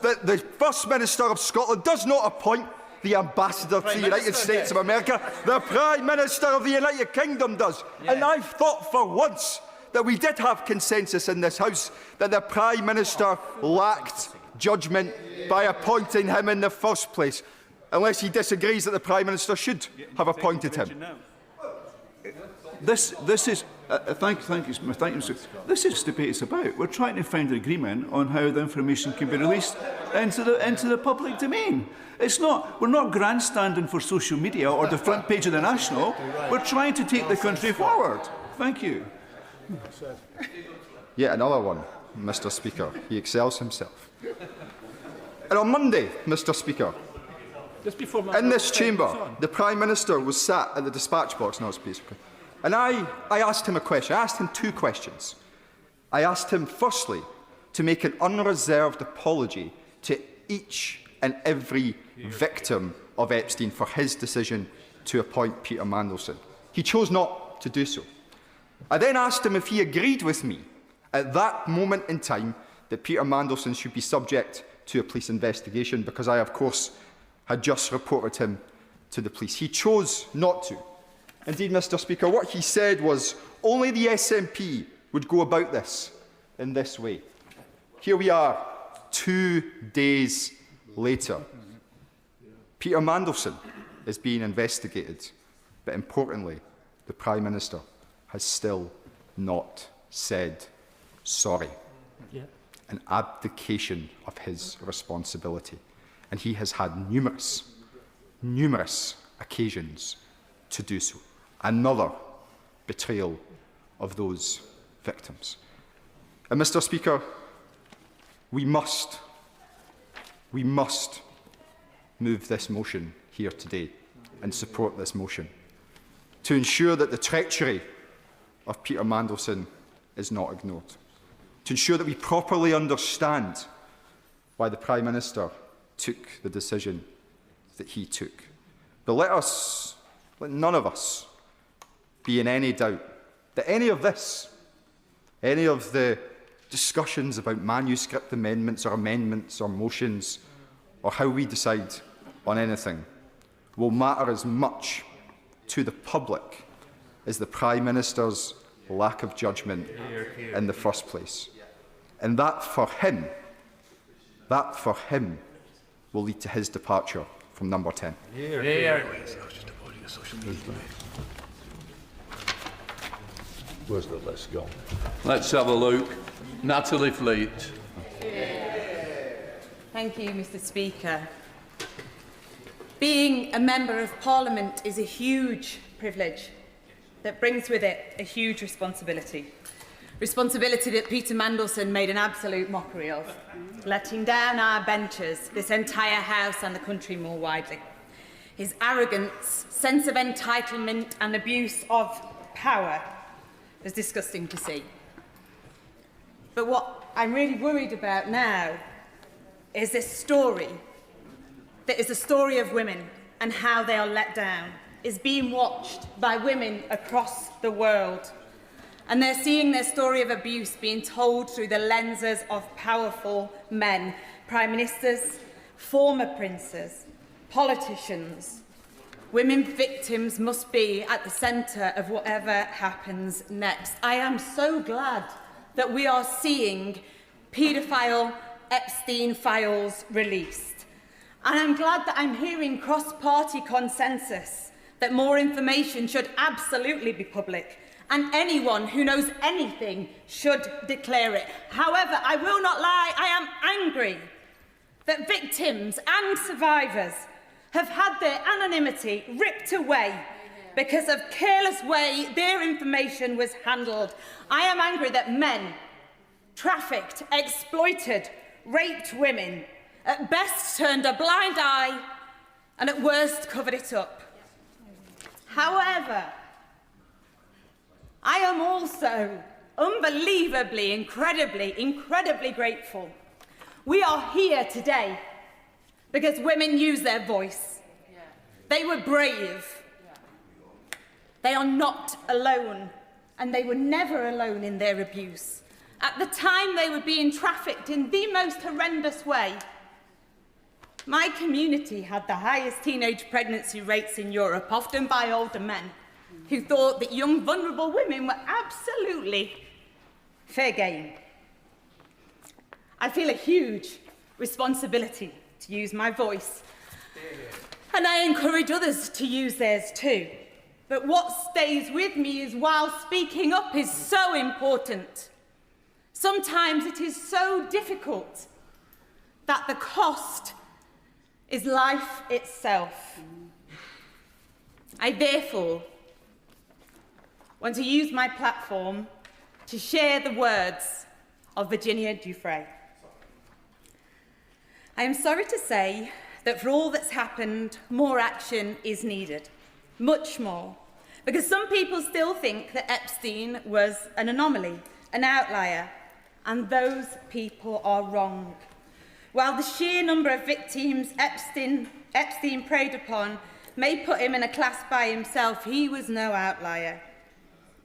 that the First Minister of Scotland does not appoint the ambassador to the United States of America. The Prime Minister of the United Kingdom does. And I thought for once that we did have consensus in this House that the Prime Minister lacked judgment by appointing him in the first place, unless he disagrees that the Prime Minister should have appointed him. This is thank you, sir. This is debate is about. We're trying to find an agreement on how the information can be released into the public domain. It's not. We're not grandstanding for social media or the front page of the National. We're trying to take the country forward. Thank you. Yet another one, Mr. Speaker. He excels himself. And on Monday, Mr. Speaker, in this chamber, the Prime Minister was sat at the dispatch box, and I asked him a question. I asked him 2 questions. I asked him, firstly, to make an unreserved apology to each and every victim of Epstein for his decision to appoint Peter Mandelson. He chose not to do so. I then asked him if he agreed with me at that moment in time that Peter Mandelson should be subject to a police investigation, because I, of course, had just reported him to the police. He chose not to. Indeed, Mr. Speaker, what he said was only the SNP would go about this in this way. Here we are, 2 days later. Peter Mandelson is being investigated, but importantly, the Prime Minister has still not said sorry. An abdication of his responsibility. And he has had numerous occasions to do so. Another betrayal of those victims. And Mr. Speaker, we must move this motion here today and support this motion to ensure that the treachery of Peter Mandelson is not ignored, to ensure that we properly understand why the Prime Minister took the decision that he took. But let none of us be in any doubt that any of this, any of the discussions about manuscript amendments or motions, or how we decide on anything, will matter as much to the public as the Prime Minister's lack of judgment in the first place. And that for him will lead to his departure from number 10. Where's the list gone? Let's have a look. Natalie Fleet. Thank you, Mr. Speaker. Being a Member of Parliament is a huge privilege that brings with it a huge responsibility. Responsibility that Peter Mandelson made an absolute mockery of, letting down our benches, this entire House and the country more widely. His arrogance, sense of entitlement and abuse of power was disgusting to see. But what I'm really worried about now is this story that is a story of women and how they are let down, is being watched by women across the world. And they're seeing their story of abuse being told through the lenses of powerful men, prime ministers, former princes, politicians. Women victims must be at the centre of whatever happens next. I am so glad that we are seeing paedophile Epstein files released. And I'm glad that I'm hearing cross-party consensus that more information should absolutely be public, and anyone who knows anything should declare it. However, I will not lie, I am angry that victims and survivors have had their anonymity ripped away because of careless way their information was handled. I am angry that men trafficked, exploited, raped women, at best turned a blind eye, and at worst covered it up. However, I am also unbelievably, incredibly grateful. We are here today because women used their voice. They were brave. They are not alone, and they were never alone in their abuse. At the time they were being trafficked in the most horrendous way. My community had the highest teenage pregnancy rates in Europe, often by older men, who thought that young, vulnerable women were absolutely fair game. I feel a huge responsibility to use my voice, and I encourage others to use theirs too. But what stays with me is while speaking up is so important, sometimes it is so difficult that the cost is life itself. I therefore want to use my platform to share the words of Virginia Giuffre. I am sorry to say that for all that's happened, more action is needed, much more, because some people still think that Epstein was an anomaly, an outlier, and those people are wrong. While the sheer number of victims Epstein preyed upon may put him in a class by himself, he was no outlier.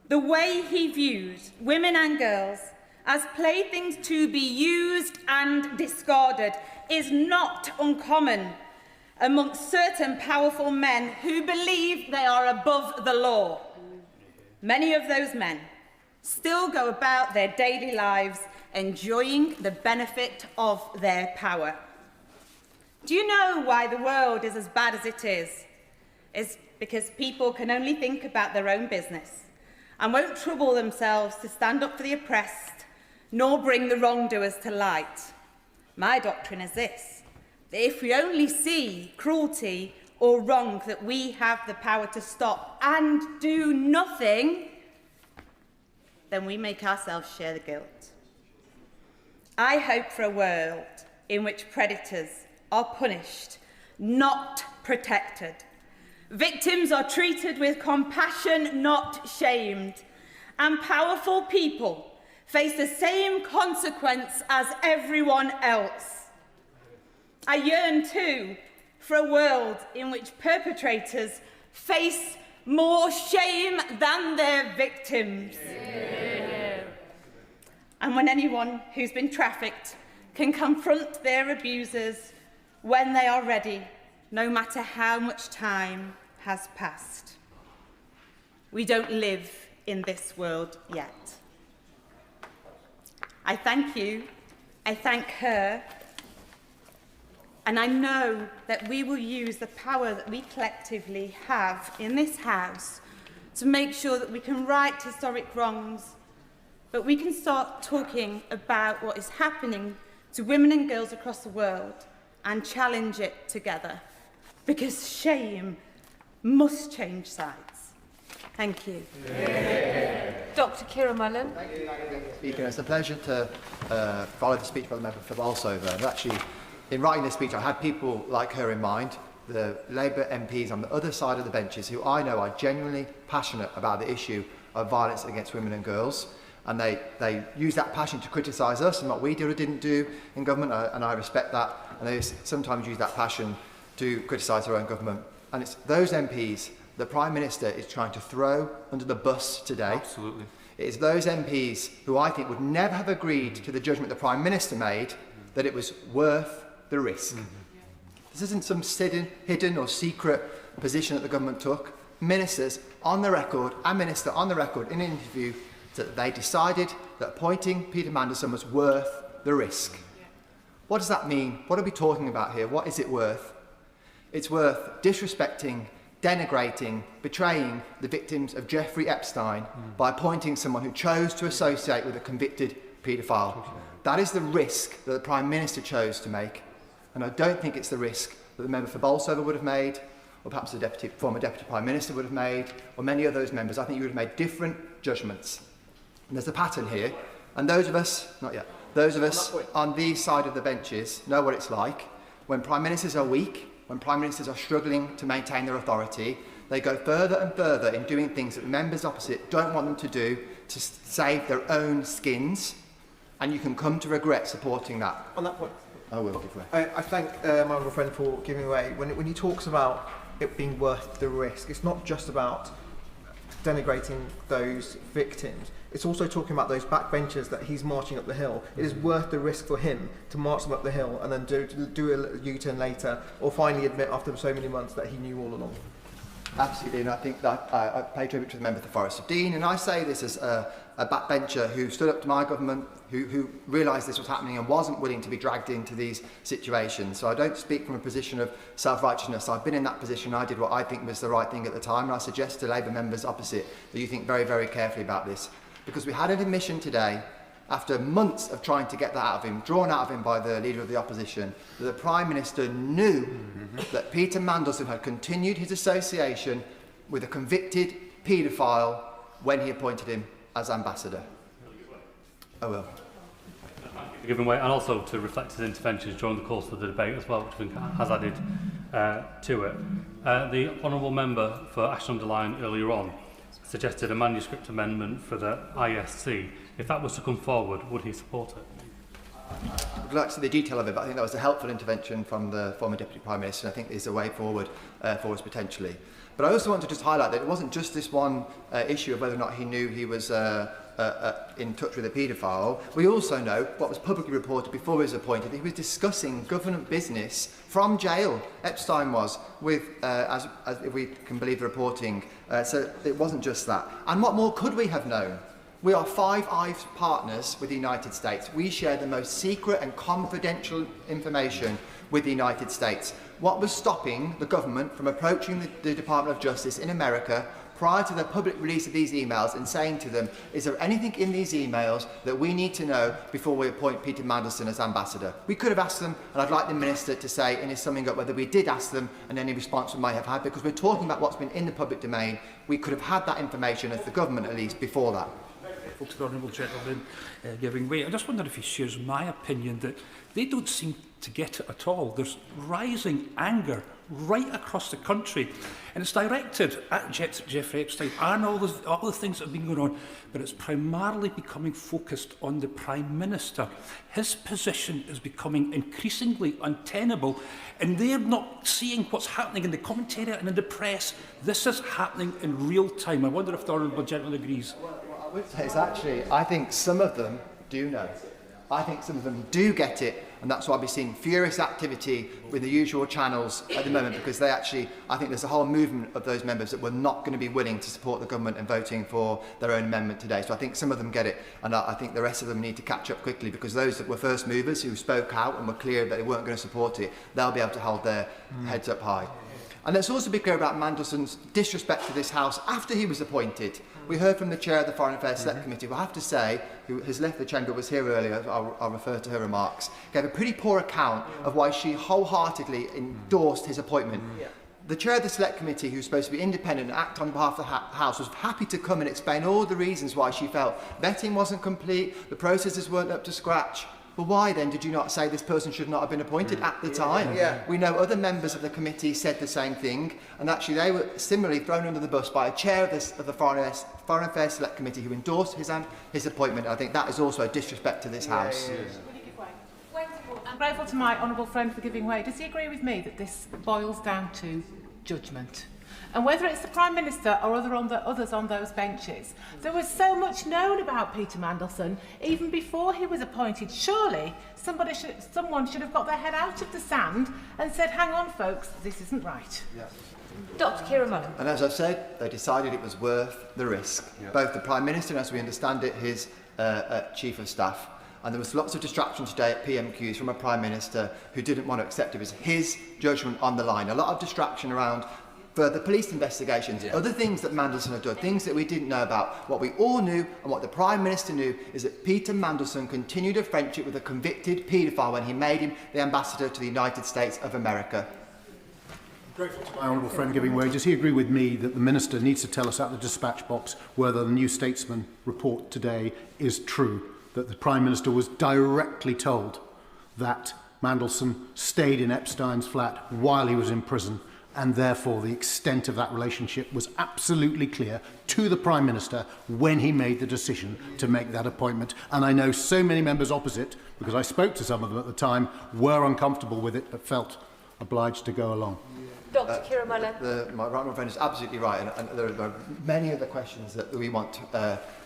The way he viewed women and girls as playthings to be used and discarded is not uncommon amongst certain powerful men who believe they are above the law. Many of those men still go about their daily lives enjoying the benefit of their power. Do you know why the world is as bad as it is? It's because people can only think about their own business and won't trouble themselves to stand up for the oppressed, nor bring the wrongdoers to light. My doctrine is this, that if we only see cruelty or wrong that we have the power to stop and do nothing, then we make ourselves share the guilt. I hope for a world in which predators are punished, not protected. Victims are treated with compassion, not shamed. And powerful people face the same consequence as everyone else. I yearn too for a world in which perpetrators face more shame than their victims. Yeah. And when anyone who's been trafficked can confront their abusers when they are ready, no matter how much time has passed. We don't live in this world yet. I thank you, I thank her, and I know that we will use the power that we collectively have in this House to make sure that we can right historic wrongs, but we can start talking about what is happening to women and girls across the world and challenge it together, because shame must change sides. Thank you. Yeah. Dr. Ciara Mullen. Thank you, Speaker. It's a pleasure to follow the speech by the member for Bolsover. And actually, in writing this speech, I had people like her in mind, the Labour MPs on the other side of the benches, who I know are genuinely passionate about the issue of violence against women and girls. And they use that passion to criticise us and what we did or didn't do in government, and I respect that. And they sometimes use that passion to criticise their own government. And it's those MPs the Prime Minister is trying to throw under the bus today. Absolutely. It is those MPs who I think would never have agreed to the judgment the Prime Minister made that it was worth the risk. This isn't some hidden or secret position that the government took. Ministers on the record, and Minister on the record in an interview, that they decided that appointing Peter Mandelson was worth the risk. What does that mean? What are we talking about here? What is it worth? It's worth disrespecting, denigrating, betraying the victims of Jeffrey Epstein by appointing someone who chose to associate with a convicted paedophile. That is the risk that the Prime Minister chose to make, and I don't think it's the risk that the member for Bolsover would have made, or perhaps the former Deputy Prime Minister would have made, or many of those members. I think you would have made different judgments. And there's a pattern here, and those of us, not yet, those of us on these side of the benches know what it's like. When Prime Ministers are weak, when Prime Ministers are struggling to maintain their authority, they go further and further in doing things that the members opposite don't want them to do to save their own skins, and you can come to regret supporting that. On that point, I will give way. I thank my honourable friend for giving way. When he talks about it being worth the risk, it's not just about denigrating those victims. It's also talking about those backbenchers that he's marching up the hill. It is worth the risk for him to march them up the hill and then do a U-turn later, or finally admit after so many months that he knew all along. Absolutely, and I think that I pay tribute to the member for Forest of Dean, and I say this as a backbencher who stood up to my government, who realised this was happening and wasn't willing to be dragged into these situations. So I don't speak from a position of self-righteousness. I've been in that position. I did what I think was the right thing at the time, and I suggest to Labour members opposite that you think very, very carefully about this. Because we had an admission today, after months of trying to get that out of him, drawn out of him by the Leader of the Opposition, that the Prime Minister knew that Peter Mandelson had continued his association with a convicted paedophile when he appointed him as Ambassador. I will. Given way, and also to reflect his interventions during the course of the debate as well, which I think has added to it. The Honourable Member for Ashton-under-Lyne earlier on suggested a manuscript amendment for the ISC. If that was to come forward, would he support it? I'd like to see the detail of it, but I think that was a helpful intervention from the former Deputy Prime Minister, and I think there's a way forward for us potentially. But I also want to just highlight that it wasn't just this one issue of whether or not he knew he was in touch with a paedophile. We also know what was publicly reported before he was appointed. He was discussing government business from jail. Epstein was, with, as if we can believe the reporting. So it wasn't just that. And what more could we have known? We are Five Eyes partners with the United States. We share the most secret and confidential information with the United States. What was stopping the government from approaching the Department of Justice in America prior to the public release of these emails and saying to them, is there anything in these emails that we need to know before we appoint Peter Mandelson as Ambassador? We could have asked them, and I'd like the Minister to say in his summing up whether we did ask them and any response we might have had, because we're talking about what's been in the public domain. We could have had that information, as the government at least, before that. To the honourable gentleman giving way. I just wonder if he shares my opinion that they don't seem to get it at all. There's rising anger right across the country, and it's directed at Jeffrey Epstein and all the things that have been going on, but it's primarily becoming focused on the Prime Minister. His position is becoming increasingly untenable, and they're not seeing what's happening in the commentariat and in the press. This is happening in real time. I wonder if the honourable gentleman agrees. What I would say is actually, I think some of them do know. I think some of them do get it, and that's why we're seeing furious activity with the usual channels at the moment, because they actually, I think there's a whole movement of those members that were not going to be willing to support the government in voting for their own amendment today. So I think some of them get it, and I think the rest of them need to catch up quickly, because those that were first movers who spoke out and were clear that they weren't going to support it, they'll be able to hold their heads up high. And let's also be clear about Mandelson's disrespect to this House after he was appointed. We heard from the chair of the Foreign Affairs Select Committee, who I have to say, who has left the chamber, was here earlier, I'll refer to her remarks, gave a pretty poor account of why she wholeheartedly endorsed his appointment. The chair of the Select Committee, who's supposed to be independent and act on behalf of the House, was happy to come and explain all the reasons why she felt vetting wasn't complete, the processes weren't up to scratch. Well, why then did you not say this person should not have been appointed at the time? We know other members of the committee said the same thing, and actually they were similarly thrown under the bus by a chair of the Foreign Affairs Select Committee who endorsed his appointment. I think that is also a disrespect to this House. I'm grateful to my honourable friend for giving way. Does he agree with me that this boils down to judgment? And whether it's the Prime Minister or others on those benches, there was so much known about Peter Mandelson even before he was appointed. Surely someone should have got their head out of the sand and said, hang on folks, this isn't right. Dr. Kira Mullen. And as I've said, they decided it was worth the risk. Both the Prime Minister and, as we understand it, his Chief of Staff. And there was lots of distraction today at PMQs from a Prime Minister who didn't want to accept it was his judgment on the line. A lot of distraction around further police investigations, other things that Mandelson had done, things that we didn't know about. What we all knew and what the Prime Minister knew is that Peter Mandelson continued a friendship with a convicted paedophile when he made him the Ambassador to the United States of America. Grateful to my honourable friend giving way. Does he agree with me that the Minister needs to tell us at the dispatch box whether the New Statesman report today is true, that the Prime Minister was directly told that Mandelson stayed in Epstein's flat while he was in prison, and therefore the extent of that relationship was absolutely clear to the Prime Minister when he made the decision to make that appointment. And I know so many members opposite, because I spoke to some of them at the time, were uncomfortable with it but felt obliged to go along. Dr. Kira Mullen. My right friend is absolutely right, and there are many other questions that we want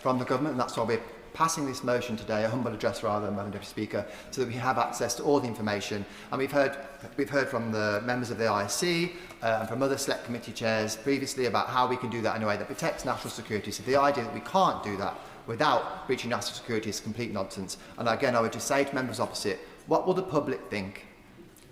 from the government, and that's why we're passing this motion today, a humble address rather, Madam Deputy Speaker, so that we have access to all the information. And we've heard from the members of the ISC and from other Select Committee chairs previously about how we can do that in a way that protects national security. So the idea that we can't do that without breaching national security is complete nonsense. And again, I would just say to members opposite, what will the public think?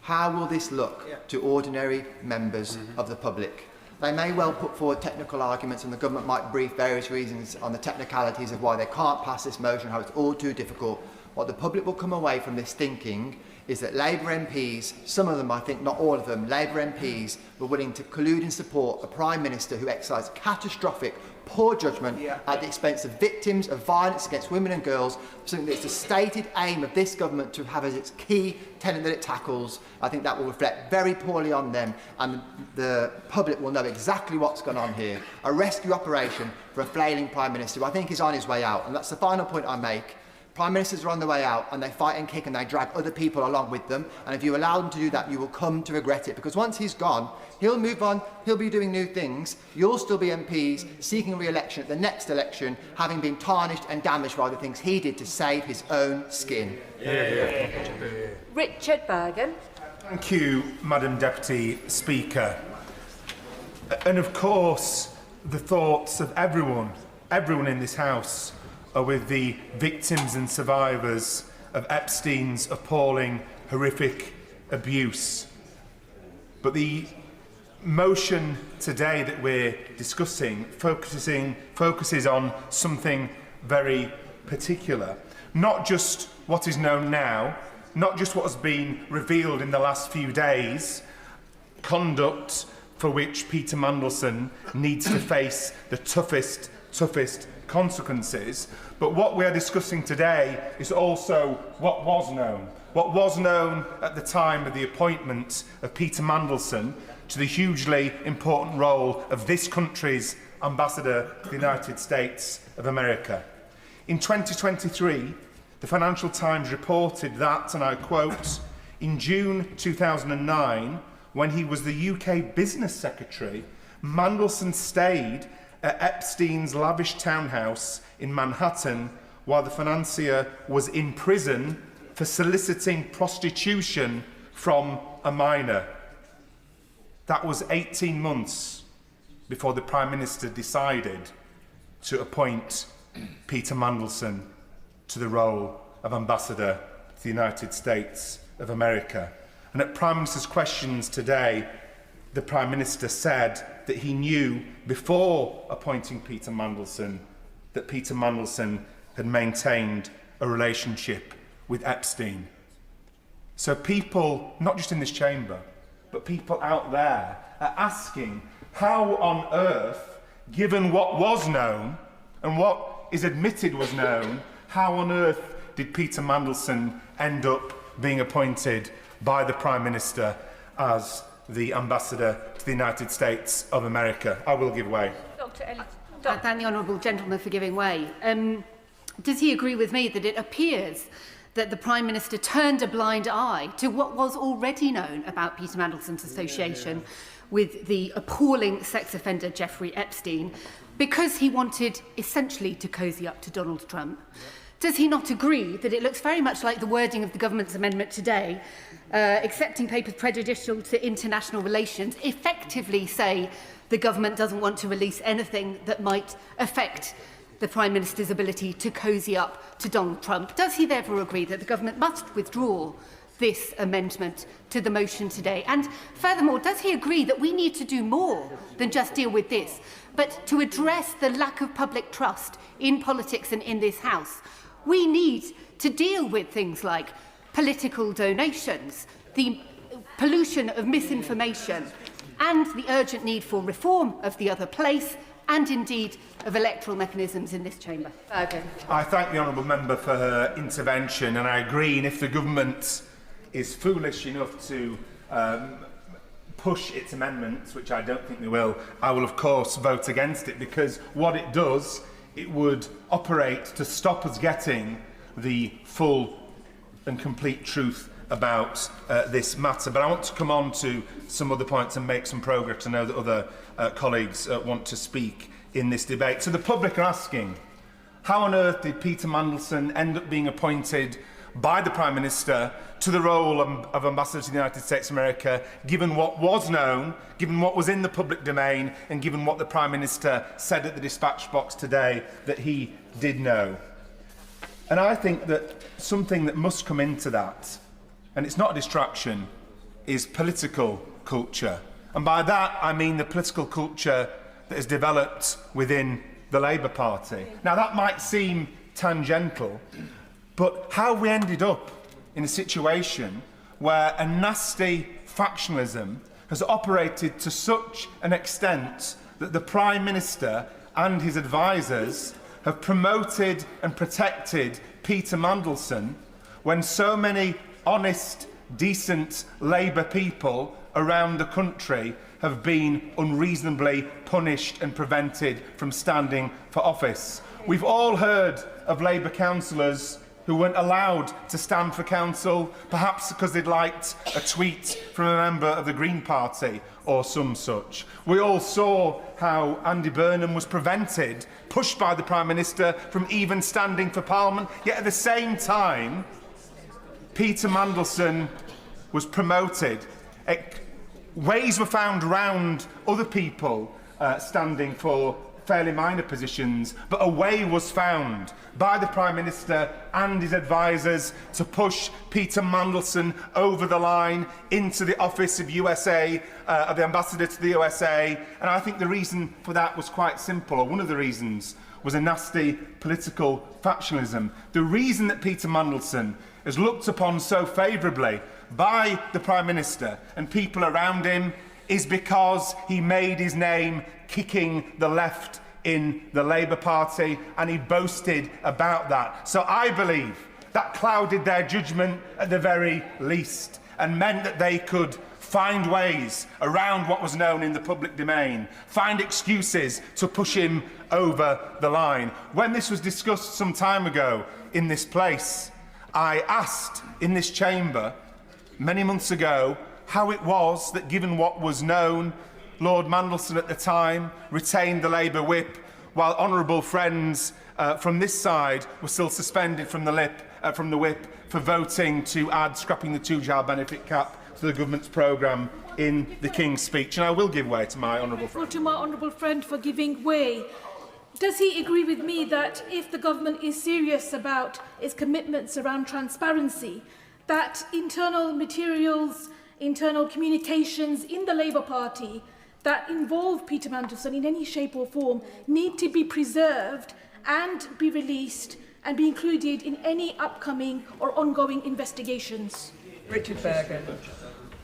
How will this look to ordinary members of the public? They may well put forward technical arguments, and the government might brief various reasons on the technicalities of why they can't pass this motion, how it's all too difficult. What the public will come away from this thinking is that Labour MPs, some of them, I think not all of them, Labour MPs were willing to collude and support a Prime Minister who exercised catastrophic, poor judgment at the expense of victims of violence against women and girls, something that's the stated aim of this government to have as its key tenet that it tackles. I think that will reflect very poorly on them, and the public will know exactly what's gone on here. A rescue operation for a flailing Prime Minister who I think is on his way out. And that's the final point I make. Prime Ministers are on the way out, and they fight and kick and they drag other people along with them, and if you allow them to do that, you will come to regret it, because once he's gone, he'll move on, he'll be doing new things, you'll still be MPs seeking re-election at the next election, having been tarnished and damaged by the things he did to save his own skin. Richard Bergen. Thank you, Madam Deputy Speaker. And of course, the thoughts of everyone in this House are with the victims and survivors of Epstein's appalling, horrific abuse. But the motion today that we're discussing focuses on something very particular. Not just what is known now, not just what has been revealed in the last few days, conduct for which Peter Mandelson needs to face the toughest consequences, but what we are discussing today is also what was known, what was known at the time of the appointment of Peter Mandelson to the hugely important role of this country's Ambassador to the United States of America. In 2023, the Financial Times reported that, and I quote, in June 2009, when he was the UK Business Secretary, Mandelson stayed at Epstein's lavish townhouse in Manhattan while the financier was in prison for soliciting prostitution from a minor. That was 18 months before the Prime Minister decided to appoint Peter Mandelson to the role of Ambassador to the United States of America. And at Prime Minister's questions today, the Prime Minister said that he knew before appointing Peter Mandelson that Peter Mandelson had maintained a relationship with Epstein. So people, not just in this chamber, but people out there are asking how on earth, given what was known and what is admitted was known, how on earth did Peter Mandelson end up being appointed by the Prime Minister as the Ambassador to the United States of America? I will give way. Dr. Ellis. I thank the honourable gentleman for giving way. Does he agree with me that it appears that the Prime Minister turned a blind eye to what was already known about Peter Mandelson's association with the appalling sex offender Jeffrey Epstein because he wanted essentially to cosy up to Donald Trump? Does he not agree that it looks very much like the wording of the government's amendment today, accepting papers prejudicial to international relations, effectively say the government doesn't want to release anything that might affect the Prime Minister's ability to cosy up to Donald Trump? Does he therefore agree that the government must withdraw this amendment to the motion today? And furthermore, does he agree that we need to do more than just deal with this, but to address the lack of public trust in politics and in this House? We need to deal with things like political donations, the pollution of misinformation, and the urgent need for reform of the other place, and indeed of electoral mechanisms in this chamber. Okay. I thank the honourable member for her intervention, and I agree, and if the government is foolish enough to push its amendments, which I don't think they will, I will of course vote against it, because what it does, it would operate to stop us getting the full and complete truth about this matter. But I want to come on to some other points and make some progress. I know that other colleagues want to speak in this debate. So the public are asking, how on earth did Peter Mandelson end up being appointed by the Prime Minister to the role of Ambassador to the United States of America, given what was known, given what was in the public domain, and given what the Prime Minister said at the dispatch box today that he did know? And I think that something that must come into that, and it's not a distraction, is political culture. And by that, I mean the political culture that has developed within the Labour Party. Now, that might seem tangential, but how we ended up in a situation where a nasty factionalism has operated to such an extent that the Prime Minister and his advisers have promoted and protected Peter Mandelson when so many honest, decent Labour people around the country have been unreasonably punished and prevented from standing for office. We've all heard of Labour councillors who weren't allowed to stand for council, perhaps because they'd liked a tweet from a member of the Green Party or some such. We all saw how Andy Burnham was prevented, pushed by the Prime Minister, from even standing for Parliament, yet at the same time, Peter Mandelson was promoted. Ways were found around other people standing for fairly minor positions, but a way was found by the Prime Minister and his advisers to push Peter Mandelson over the line into the office of USA, of the Ambassador to the USA. And I think the reason for that was quite simple, or one of the reasons was a nasty political factionalism. The reason that Peter Mandelson is looked upon so favourably by the Prime Minister and people around him is because he made his name kicking the left in the Labour Party, and he boasted about that. So I believe That clouded their judgment at the very least and meant that they could find ways around what was known in the public domain, find excuses to push him over the line. When this was discussed some time ago in this place, I asked in this chamber many months ago how it was that, given what was known, Lord Mandelson at the time retained the Labour whip, while honourable friends from this side were still suspended from the whip for voting to add scrapping the two-child benefit cap to the government's programme in the King's speech. And I will give way to my honourable friend. To my honourable friend for giving way. Does he agree with me that if the government is serious about its commitments around transparency, that internal materials, internal communications in the Labour Party that involve Peter Mandelson in any shape or form need to be preserved and be released and be included in any upcoming or ongoing investigations? Richard Bergen.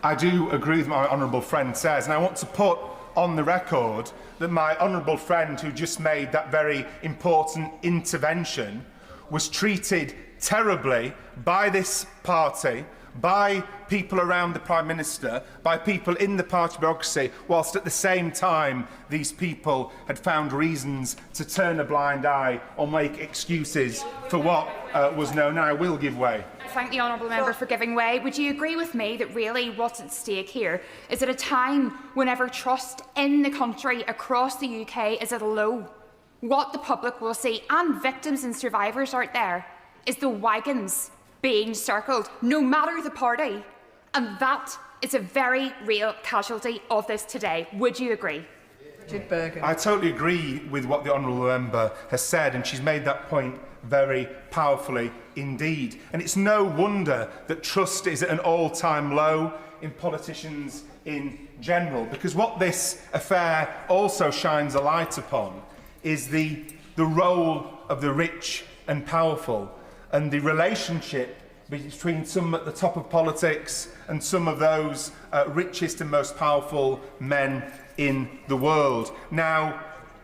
I do agree with what my honourable friend says, and I want to put on the record that my honourable friend who just made that very important intervention was treated terribly by this party, by people around the Prime Minister, by people in the party bureaucracy, whilst at the same time these people had found reasons to turn a blind eye or make excuses for what was known. And I will give way. Thank the honourable member for giving way. Would you agree with me that really what's at stake here is at a time whenever trust in the country across the UK is at a low, what the public will see, and victims and survivors out there, is the wagons being circled, no matter the party. And that is a very real casualty of this today. Would you agree? Richard Bergen. I totally agree with what the honourable member has said, and she's made that point very powerfully indeed. And it's no wonder that trust is at an all-time low in politicians in general, because what this affair also shines a light upon is the role of the rich and powerful, and the relationship between some at the top of politics and some of those richest and most powerful men in the world. Now,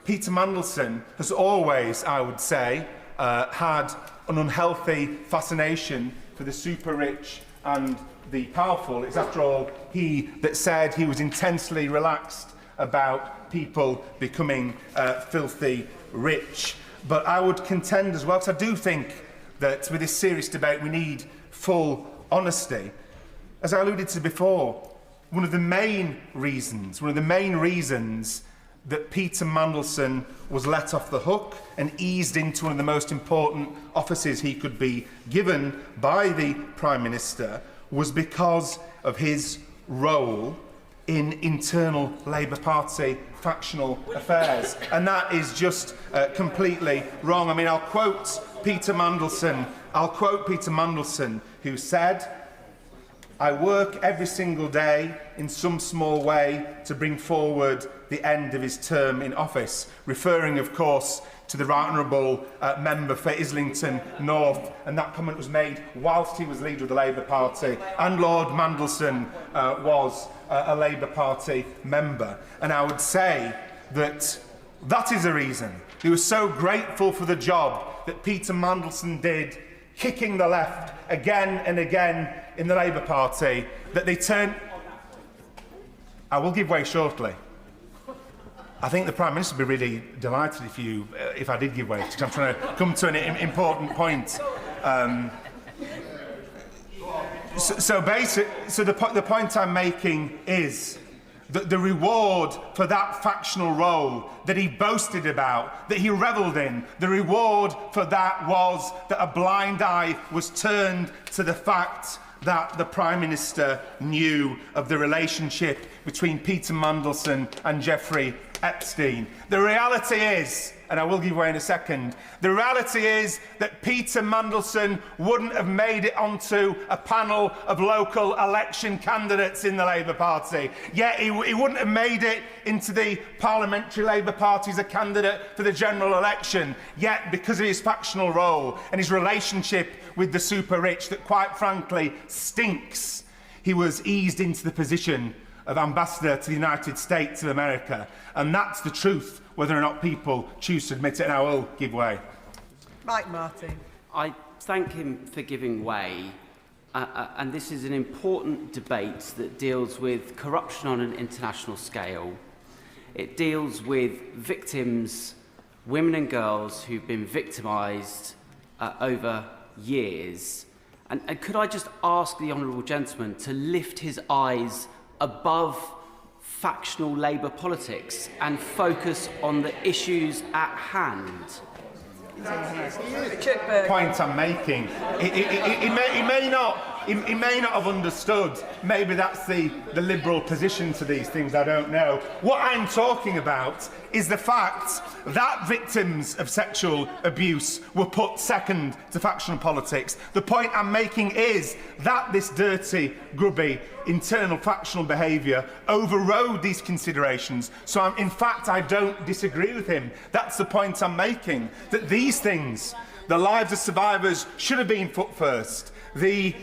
Peter Mandelson has always, I would say, had an unhealthy fascination for the super-rich and the powerful. It's, after all, he that said he was intensely relaxed about people becoming filthy rich. But I would contend as well, because I do think that with this serious debate we need full honesty. As I alluded to before, one of the main reasons that Peter Mandelson was let off the hook and eased into one of the most important offices he could be given by the Prime Minister was because of his role in internal Labour Party factional affairs. And that is just completely wrong. I mean, I'll quote Peter Mandelson, who said, "I work every single day in some small way to bring forward the end of his term in office," referring, of course, to the Right Honourable member for Islington North, and that comment was made whilst he was leader of the Labour Party, and Lord Mandelson was a Labour Party member. And I would say that that is the reason he was so grateful for the job that Peter Mandelson did, kicking the left again and again in the Labour Party, that they turned... I will give way shortly. I think the Prime Minister would be really delighted if I did give way, because I'm trying to come to an important point. The point I'm making is that the reward for that factional role that he boasted about, that he revelled in, the reward for that was that a blind eye was turned to the fact that the Prime Minister knew of the relationship between Peter Mandelson and Jeffrey Epstein. The reality is, and I will give way in a second, the reality is that Peter Mandelson wouldn't have made it onto a panel of local election candidates in the Labour Party. Yet he wouldn't have made it into the parliamentary Labour Party as a candidate for the general election. Yet, because of his factional role and his relationship with the super-rich that, quite frankly, stinks, he was eased into the position of Ambassador to the United States of America. And that's the truth, whether or not people choose to admit it, and I will give way. Mike Martin. I thank him for giving way. And this is an important debate that deals with corruption on an international scale. It deals with victims, women and girls who've been victimised over years. And could I just ask the honourable gentleman to lift his eyes above factional Labour politics and focus on the issues at hand? Point I'm making. He may not have understood. Maybe that's the Liberal position to these things, I don't know. What I'm talking about is the fact that victims of sexual abuse were put second to factional politics. The point I'm making is that this dirty, grubby, internal factional behaviour overrode these considerations. So, in fact, I don't disagree with him. That's the point I'm making, that these things, the lives of survivors, should have been put first. The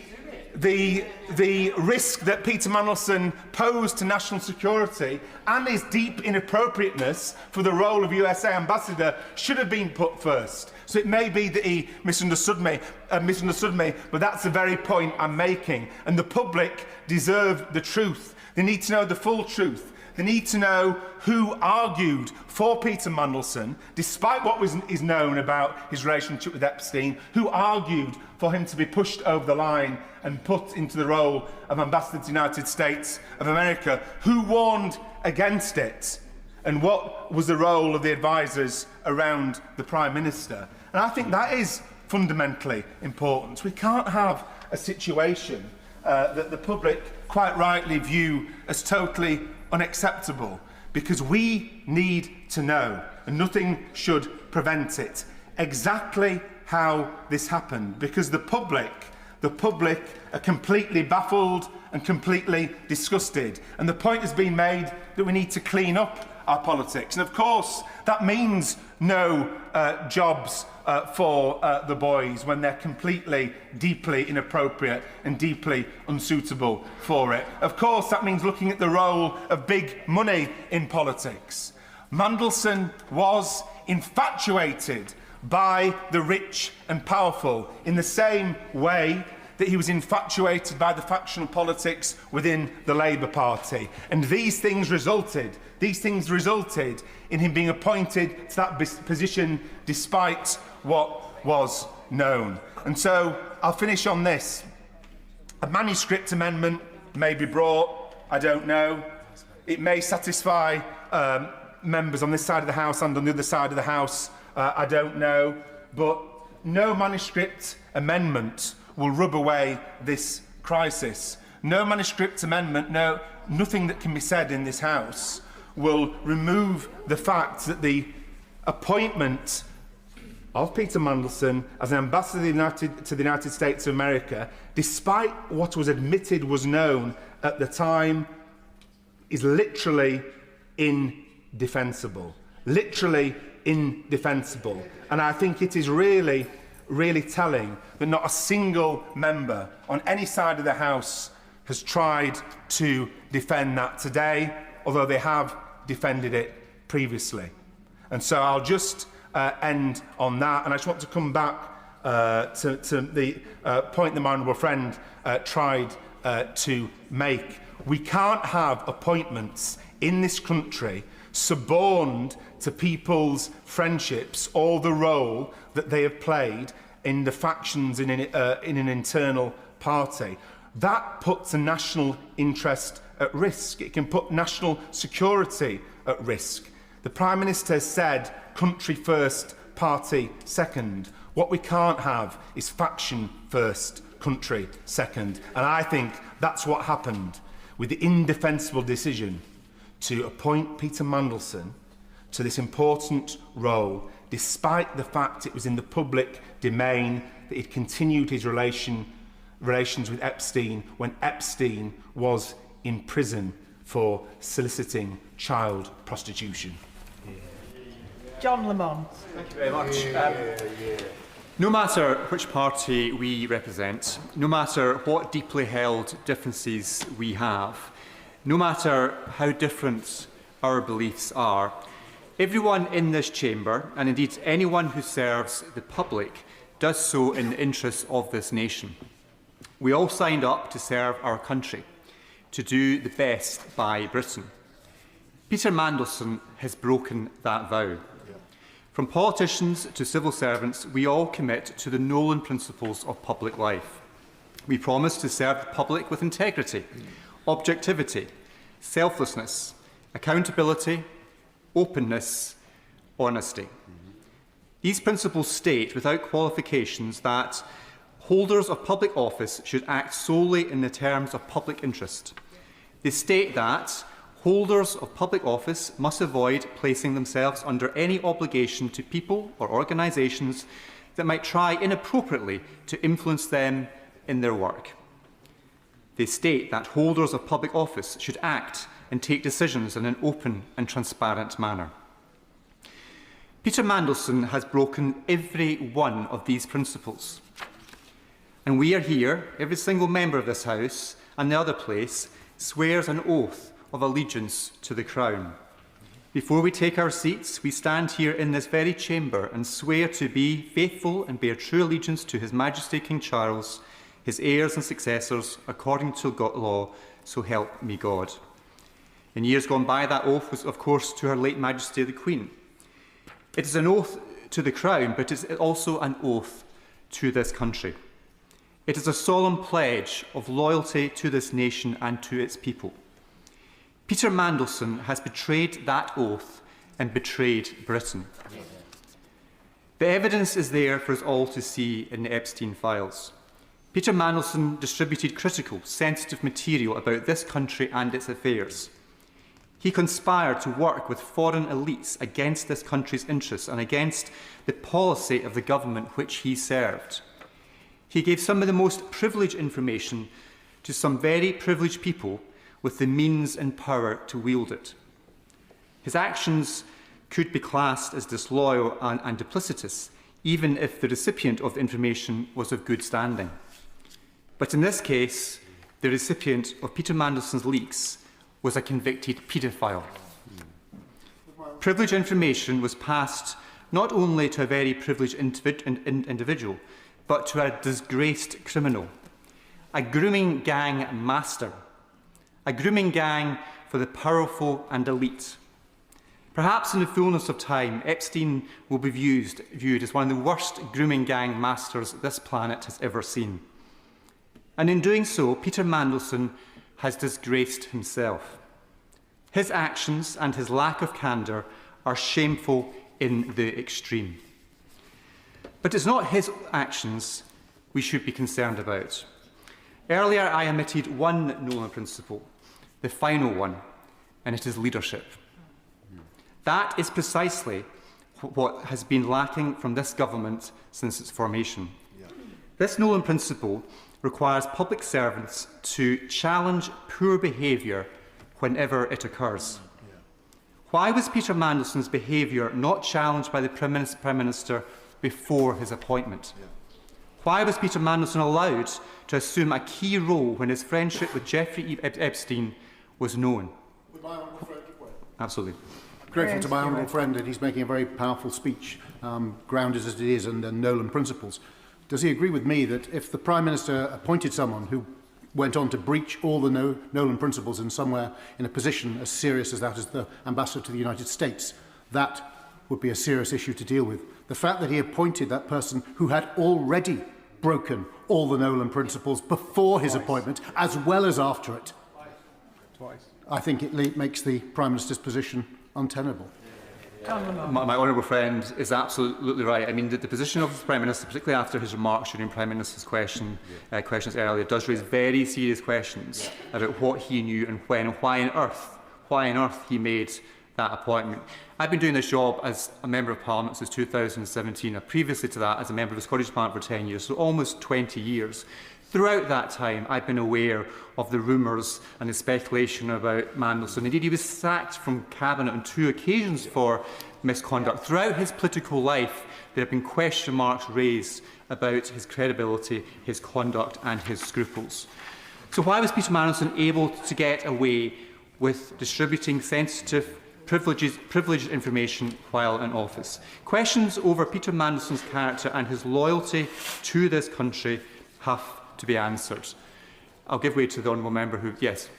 risk that Peter Mandelson posed to national security and his deep inappropriateness for the role of USA ambassador should have been put first. So it may be that he misunderstood me, but that's the very point I'm making. And the public deserve the truth. They need to know the full truth. They need to know who argued for Peter Mandelson, despite what is known about his relationship with Epstein, who argued for him to be pushed over the line and put into the role of Ambassador to the United States of America, who warned against it, and what was the role of the advisers around the Prime Minister. And I think that is fundamentally important. We can't have a situation that the public quite rightly view as totally unacceptable, because we need to know, and nothing should prevent it, exactly how this happened, because the public are completely baffled and completely disgusted. And the point has been made that we need to clean up our politics. And of course, that means no jobs for the boys when they're completely, deeply inappropriate and deeply unsuitable for it. Of course, that means looking at the role of big money in politics. Mandelson was infatuated by the rich and powerful in the same way that he was infatuated by the factional politics within the Labour Party. And these things resulted in him being appointed to that position despite what was known. And so I'll finish on this. A manuscript amendment may be brought, I don't know. It may satisfy members on this side of the House and on the other side of the House, I don't know. But no manuscript amendment will rub away this crisis. No manuscript amendment, nothing that can be said in this House will remove the fact that the appointment of Peter Mandelson as an ambassador to the United States of America, despite what was admitted was known at the time, is literally indefensible. Literally indefensible. And I think it is really telling that not a single member on any side of the House has tried to defend that today, although they have defended it previously. And so I'll just end on that, and I just want to come back to the point that my honourable friend tried to make. We can't have appointments in this country suborned to people's friendships or the role that they have played in the factions in an internal party. That puts a national interest at risk. It can put national security at risk. The Prime Minister has said country first, party second. What we can't have is faction first, country second. And I think that's what happened with the indefensible decision to appoint Peter Mandelson to this important role, despite the fact it was in the public domain that he'd continued his relations with Epstein when Epstein was in prison for soliciting child prostitution. John Lamont. Thank you very much. No matter which party we represent, no matter what deeply held differences we have, no matter how different our beliefs are, everyone in this chamber, and indeed anyone who serves the public, does so in the interests of this nation. We all signed up to serve our country, to do the best by Britain. Peter Mandelson has broken that vow. From politicians to civil servants, we all commit to the Nolan principles of public life. We promise to serve the public with integrity, objectivity, selflessness, accountability, openness, honesty. These principles state without qualifications that holders of public office should act solely in the terms of public interest. They state that holders of public office must avoid placing themselves under any obligation to people or organisations that might try inappropriately to influence them in their work. They state that holders of public office should act and take decisions in an open and transparent manner. Peter Mandelson has broken every one of these principles. And we are here, every single member of this House and the other place, swears an oath of allegiance to the Crown. Before we take our seats, we stand here in this very chamber and swear to be faithful and bear true allegiance to His Majesty King Charles, his heirs and successors, according to law, so help me God. In years gone by, that oath was, of course, to Her late Majesty the Queen. It is an oath to the Crown, but it is also an oath to this country. It is a solemn pledge of loyalty to this nation and to its people. Peter Mandelson has betrayed that oath and betrayed Britain. The evidence is there for us all to see in the Epstein files. Peter Mandelson distributed critical, sensitive material about this country and its affairs. He conspired to work with foreign elites against this country's interests and against the policy of the government which he served. He gave some of the most privileged information to some very privileged people with the means and power to wield it. His actions could be classed as disloyal and duplicitous, even if the recipient of the information was of good standing. But in this case, the recipient of Peter Mandelson's leaks was a convicted paedophile. Privileged information was passed not only to a very privileged individual, but to a disgraced criminal, a grooming gang master, a grooming gang for the powerful and elite. Perhaps in the fullness of time, Epstein will be viewed as one of the worst grooming gang masters this planet has ever seen. And in doing so, Peter Mandelson has disgraced himself. His actions and his lack of candour are shameful in the extreme. But it's not his actions we should be concerned about. Earlier, I omitted one Nolan principle, the final one, and it is leadership. That is precisely what has been lacking from this government since its formation. This Nolan principle requires public servants to challenge poor behaviour whenever it occurs. Why was Peter Mandelson's behaviour not challenged by the Prime Minister before his appointment? Why was Peter Mandelson allowed to assume a key role when his friendship with Jeffrey Epstein was known? Absolutely. Grateful to my honourable friend, and he's making a very powerful speech, grounded as it is in the Nolan principles. Does he agree with me that if the Prime Minister appointed someone who went on to breach all the Nolan principles in somewhere in a position as serious as that as the Ambassador to the United States, that would be a serious issue to deal with? The fact that he appointed that person who had already broken all the Nolan principles before his appointment, as well as after it, I think it makes the Prime Minister's position untenable. My honourable friend is absolutely right. I mean, the position of the Prime Minister, particularly after his remarks during Prime Minister's questions earlier, does raise very serious questions about what he knew and when, and why on earth he made that appointment. I've been doing this job as a Member of Parliament since 2017, and previously to that as a Member of the Scottish Parliament for 10 years, so almost 20 years. Throughout that time, I've been aware of the rumours and the speculation about Mandelson. Indeed, he was sacked from Cabinet on 2 occasions for misconduct. Throughout his political life, there have been question marks raised about his credibility, his conduct and his scruples. So why was Peter Mandelson able to get away with distributing sensitive, privileged information while in office. Questions over Peter Mandelson's character and his loyalty to this country have to be answered. I'll give way to the honourable member who... Yes.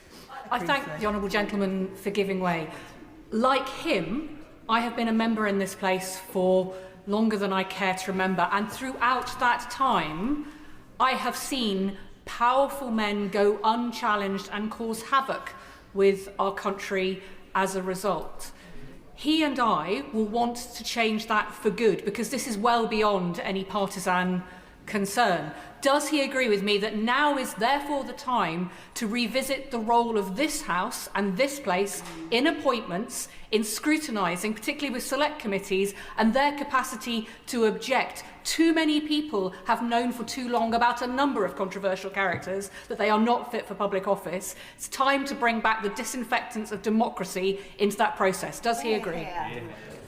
I thank the honourable gentleman for giving way. Like him, I have been a member in this place for longer than I care to remember, and throughout that time, I have seen powerful men go unchallenged and cause havoc with our country as a result. He and I will want to change that for good, because this is well beyond any partisan concern. Does he agree with me that now is therefore the time to revisit the role of this House and this place in appointments, in scrutinising, particularly with select committees, and their capacity to object? Too many people have known for too long about a number of controversial characters that they are not fit for public office. It's time to bring back the disinfectants of democracy into that process. Does he agree?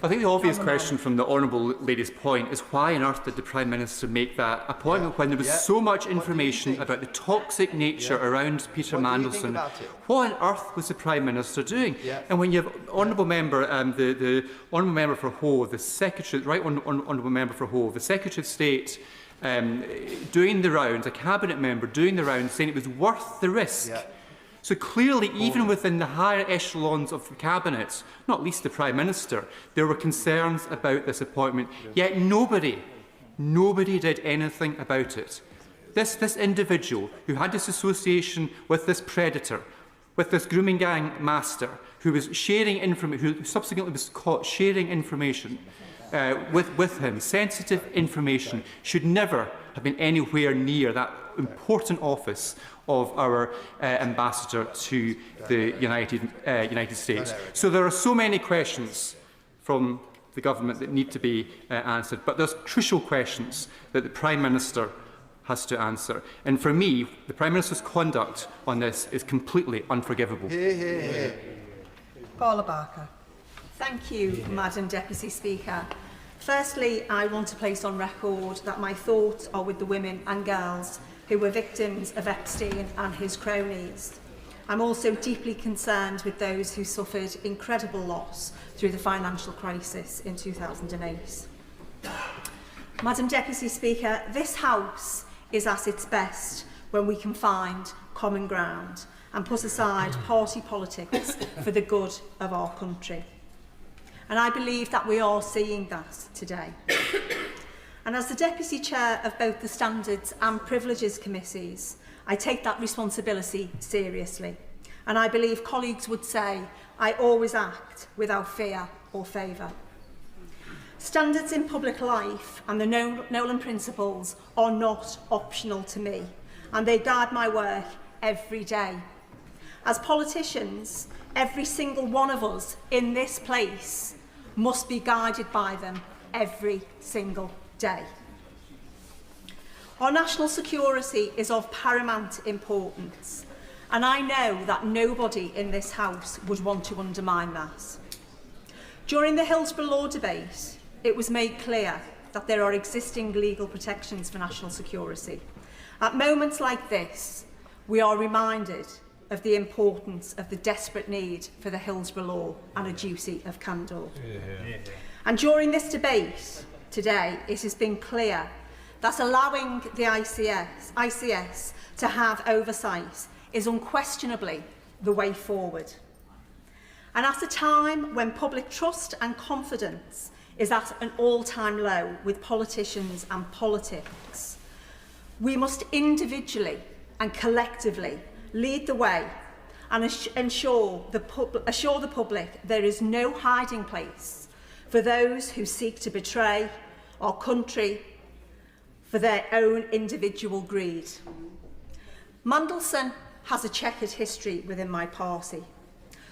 I think the obvious question from the honourable lady's point is why on earth did the Prime Minister make that appointment when there was so much information about the toxic nature around Peter Mandelson? What on earth was the Prime Minister doing? And when you have honourable member, the honourable member for Hove, the Secretary, honourable member for Hove, the Secretary of State doing the rounds, a cabinet member doing the rounds, saying it was worth the risk. So clearly, even within the higher echelons of the Cabinet, not least the Prime Minister, there were concerns about this appointment, yet nobody did anything about it. This individual who had this association with this predator, with this grooming gang master, who was sharing information, who subsequently was caught sharing information with him, sensitive information, should never have been anywhere near that important office of our ambassador to the United States. So there are so many questions from the government that need to be answered, but there's crucial questions that the Prime Minister has to answer. And for me, the Prime Minister's conduct on this is completely unforgivable. Paula Barker. Thank you, Madam Deputy Speaker. Firstly, I want to place on record that my thoughts are with the women and girls who were victims of Epstein and his cronies. I'm also deeply concerned with those who suffered incredible loss through the financial crisis in 2008. Madam Deputy Speaker, this House is at its best when we can find common ground and put aside party politics for the good of our country. And I believe that we are seeing that today. And as the Deputy Chair of both the Standards and Privileges Committees, I take that responsibility seriously. And I believe colleagues would say, I always act without fear or favour. Standards in public life and the Nolan Principles are not optional to me, and they guide my work every day. As politicians, every single one of us in this place must be guided by them every single day. Our national security is of paramount importance, and I know that nobody in this House would want to undermine that. During the Hillsborough Law debate, it was made clear that there are existing legal protections for national security. At moments like this, we are reminded of the importance of the desperate need for the Hillsborough Law and a duty of candour. And during this debate today, it has been clear that allowing the ICS to have oversight is unquestionably the way forward. And at a time when public trust and confidence is at an all-time low with politicians and politics, we must individually and collectively lead the way and assure the public there is no hiding place for those who seek to betray our country for their own individual greed. Mandelson has a checkered history within my party.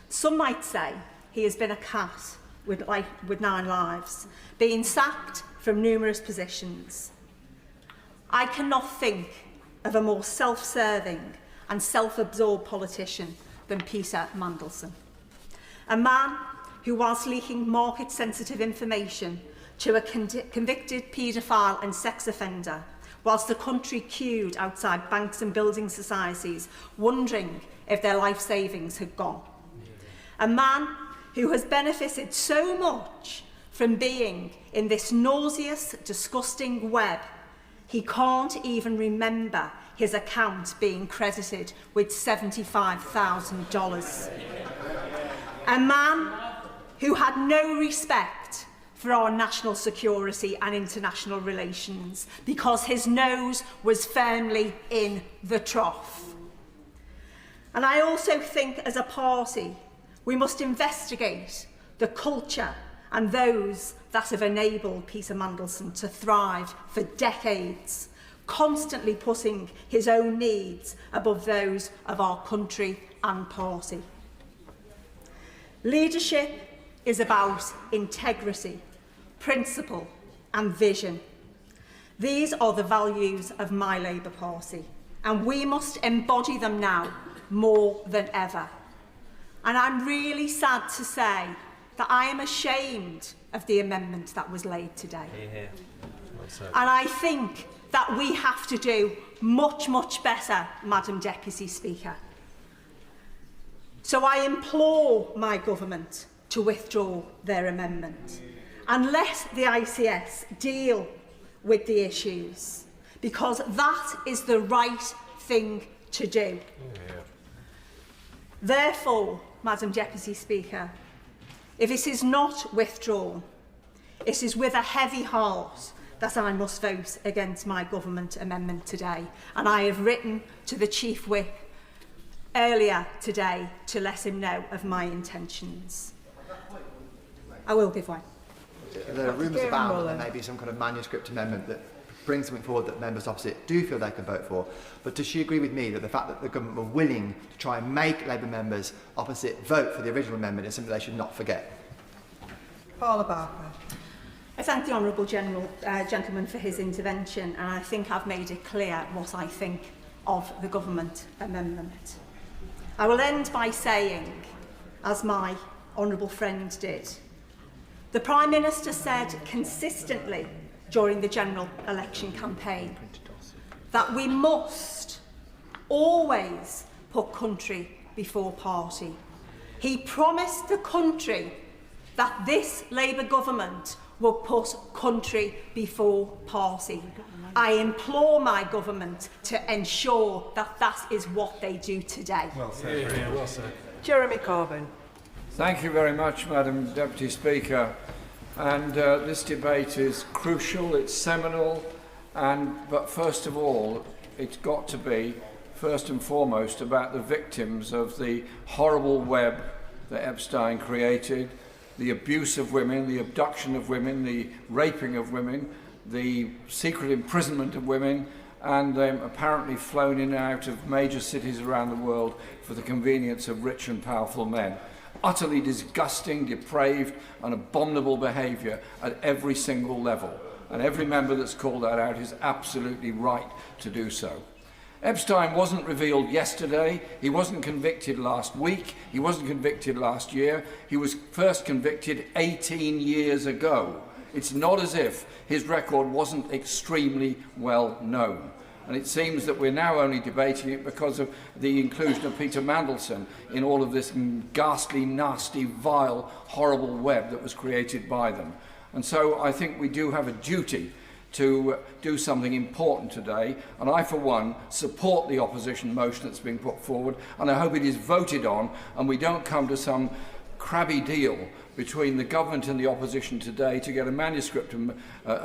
Some might say he has been a cat with 9 lives, being sacked from numerous positions. I cannot think of a more self-serving and self-absorbed politician than Peter Mandelson. A man who, whilst leaking market-sensitive information to a convicted paedophile and sex offender, whilst the country queued outside banks and building societies, wondering if their life savings had gone. A man who has benefited so much from being in this nauseous, disgusting web, he can't even remember his account being credited with $75,000. A man who had no respect for our national security and international relations because his nose was firmly in the trough. And I also think as a party, we must investigate the culture and those that have enabled Peter Mandelson to thrive for decades, constantly putting his own needs above those of our country and party. Leadership is about integrity, principle and vision. These are the values of my Labour Party, and we must embody them now more than ever. And I'm really sad to say that I am ashamed of the amendment that was laid today. And I think that we have to do much, much better, Madam Deputy Speaker. So I implore my government to withdraw their amendment and let the ICS deal with the issues, because that is the right thing to do. Therefore, Madam Deputy Speaker, if it is not withdrawn, it is with a heavy heart that I must vote against my government amendment today. And I have written to the Chief Whip earlier today to let him know of my intentions. I will give way. There are rumours about that there may be some kind of manuscript amendment that brings something forward that members opposite do feel they can vote for. But does she agree with me that the fact that the government were willing to try and make Labour members opposite vote for the original amendment is something they should not forget? Paula Barker. I thank the Honourable Gentleman for his intervention, and I think I've made it clear what I think of the government amendment. I will end by saying, as my honourable friend did, the Prime Minister said consistently during the general election campaign that we must always put country before party. He promised the country that this Labour government will put country before party. I implore my government to ensure that that is what they do today. Well said. Well said. Jeremy Corbyn. Thank you very much, Madam Deputy Speaker. And this debate is crucial, it's seminal, but first of all, it's got to be, first and foremost, about the victims of the horrible web that Epstein created, the abuse of women, the abduction of women, the raping of women, the secret imprisonment of women, and them apparently flown in and out of major cities around the world for the convenience of rich and powerful men. Utterly disgusting, depraved and abominable behaviour at every single level. And every member that's called that out is absolutely right to do so. Epstein wasn't revealed yesterday, he wasn't convicted last week, he wasn't convicted last year, he was first convicted 18 years ago. It's not as if his record wasn't extremely well known. And it seems that we're now only debating it because of the inclusion of Peter Mandelson in all of this ghastly, nasty, vile, horrible web that was created by them. And so I think we do have a duty to do something important today, and I, for one, support the opposition motion that's been put forward, and I hope it is voted on, and we don't come to some crabby deal between the government and the opposition today to get a manuscript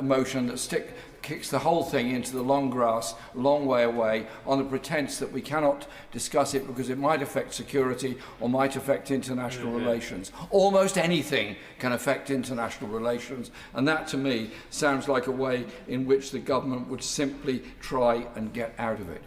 motion that kicks the whole thing into the long grass, long way away, on the pretence that we cannot discuss it because it might affect security or might affect international relations. Almost anything can affect international relations, and that to me sounds like a way in which the government would simply try and get out of it.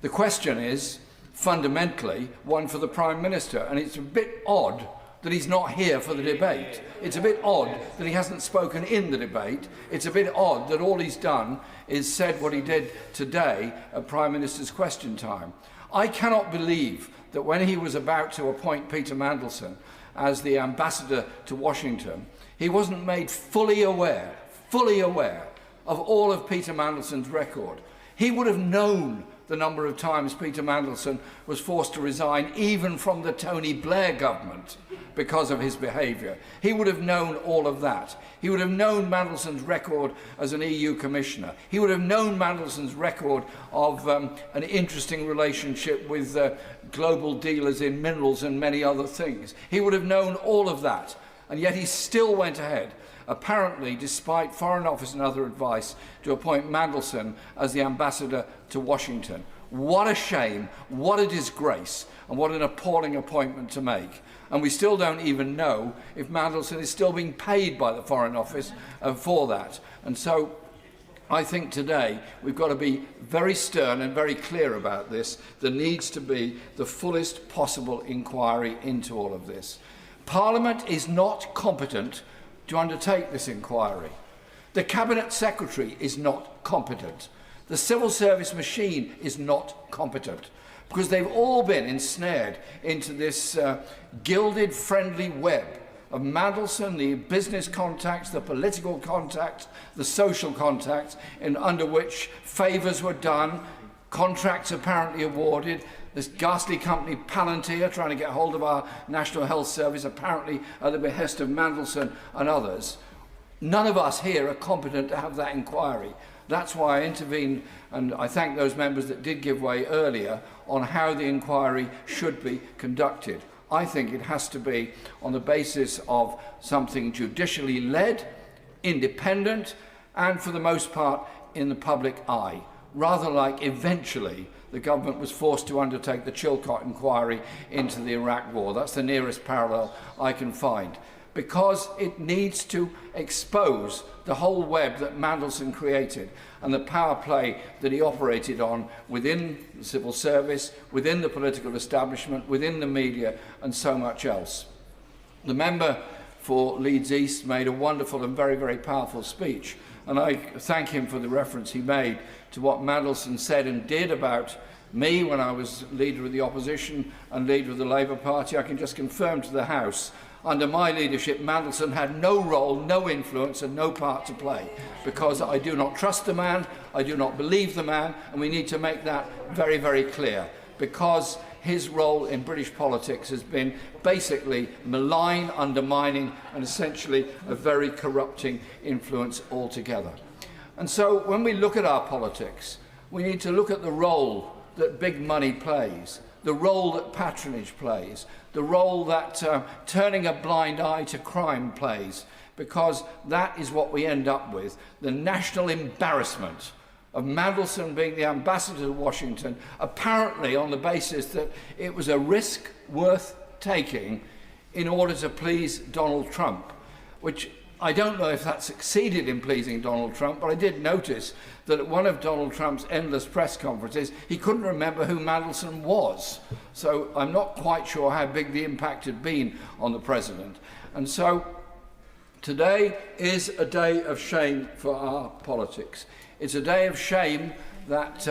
The question is fundamentally one for the Prime Minister, and it's a bit odd that he's not here for the debate. It's a bit odd that he hasn't spoken in the debate. It's a bit odd that all he's done is said what he did today at Prime Minister's question time. I cannot believe that when he was about to appoint Peter Mandelson as the ambassador to Washington, he wasn't made fully aware of all of Peter Mandelson's record. He would have known the number of times Peter Mandelson was forced to resign, even from the Tony Blair government, because of his behaviour. He would have known all of that. He would have known Mandelson's record as an EU commissioner. He would have known Mandelson's record of an interesting relationship with global dealers in minerals and many other things. He would have known all of that, and yet he still went ahead, apparently despite Foreign Office and other advice, to appoint Mandelson as the ambassador to Washington. What a shame, what a disgrace, and what an appalling appointment to make. And we still don't even know if Mandelson is still being paid by the Foreign Office for that. And so I think today we've got to be very stern and very clear about this. There needs to be the fullest possible inquiry into all of this. Parliament is not competent to undertake this inquiry. The Cabinet Secretary is not competent. The civil service machine is not competent, because they've all been ensnared into this gilded, friendly web of Mandelson, the business contacts, the political contacts, the social contacts, under which favours were done, contracts apparently awarded, this ghastly company Palantir trying to get hold of our National Health Service, apparently at the behest of Mandelson and others. None of us here are competent to have that inquiry. That's why I intervened, and I thank those members that did give way earlier on how the inquiry should be conducted. I think it has to be on the basis of something judicially led, independent, and for the most part in the public eye, rather like eventually the government was forced to undertake the Chilcot inquiry into the Iraq War. That's the nearest parallel I can find, because it needs to expose the whole web that Mandelson created and the power play that he operated on within the civil service, within the political establishment, within the media, and so much else. The member for Leeds East made a wonderful and very, very powerful speech, and I thank him for the reference he made to what Mandelson said and did about me when I was leader of the opposition and leader of the Labour Party. I can just confirm to the House, under my leadership, Mandelson had no role, no influence and no part to play, because I do not trust the man, I do not believe the man, and we need to make that very, very clear, because his role in British politics has been basically malign, undermining, and essentially a very corrupting influence altogether. And so when we look at our politics, we need to look at the role that big money plays, the role that patronage plays, the role that turning a blind eye to crime plays, because that is what we end up with, the national embarrassment of Mandelson being the ambassador to Washington, apparently on the basis that it was a risk worth taking in order to please Donald Trump, which I don't know if that succeeded in pleasing Donald Trump, but I did notice that at one of Donald Trump's endless press conferences, he couldn't remember who Mandelson was. So I'm not quite sure how big the impact had been on the president. And so today is a day of shame for our politics. It's a day of shame that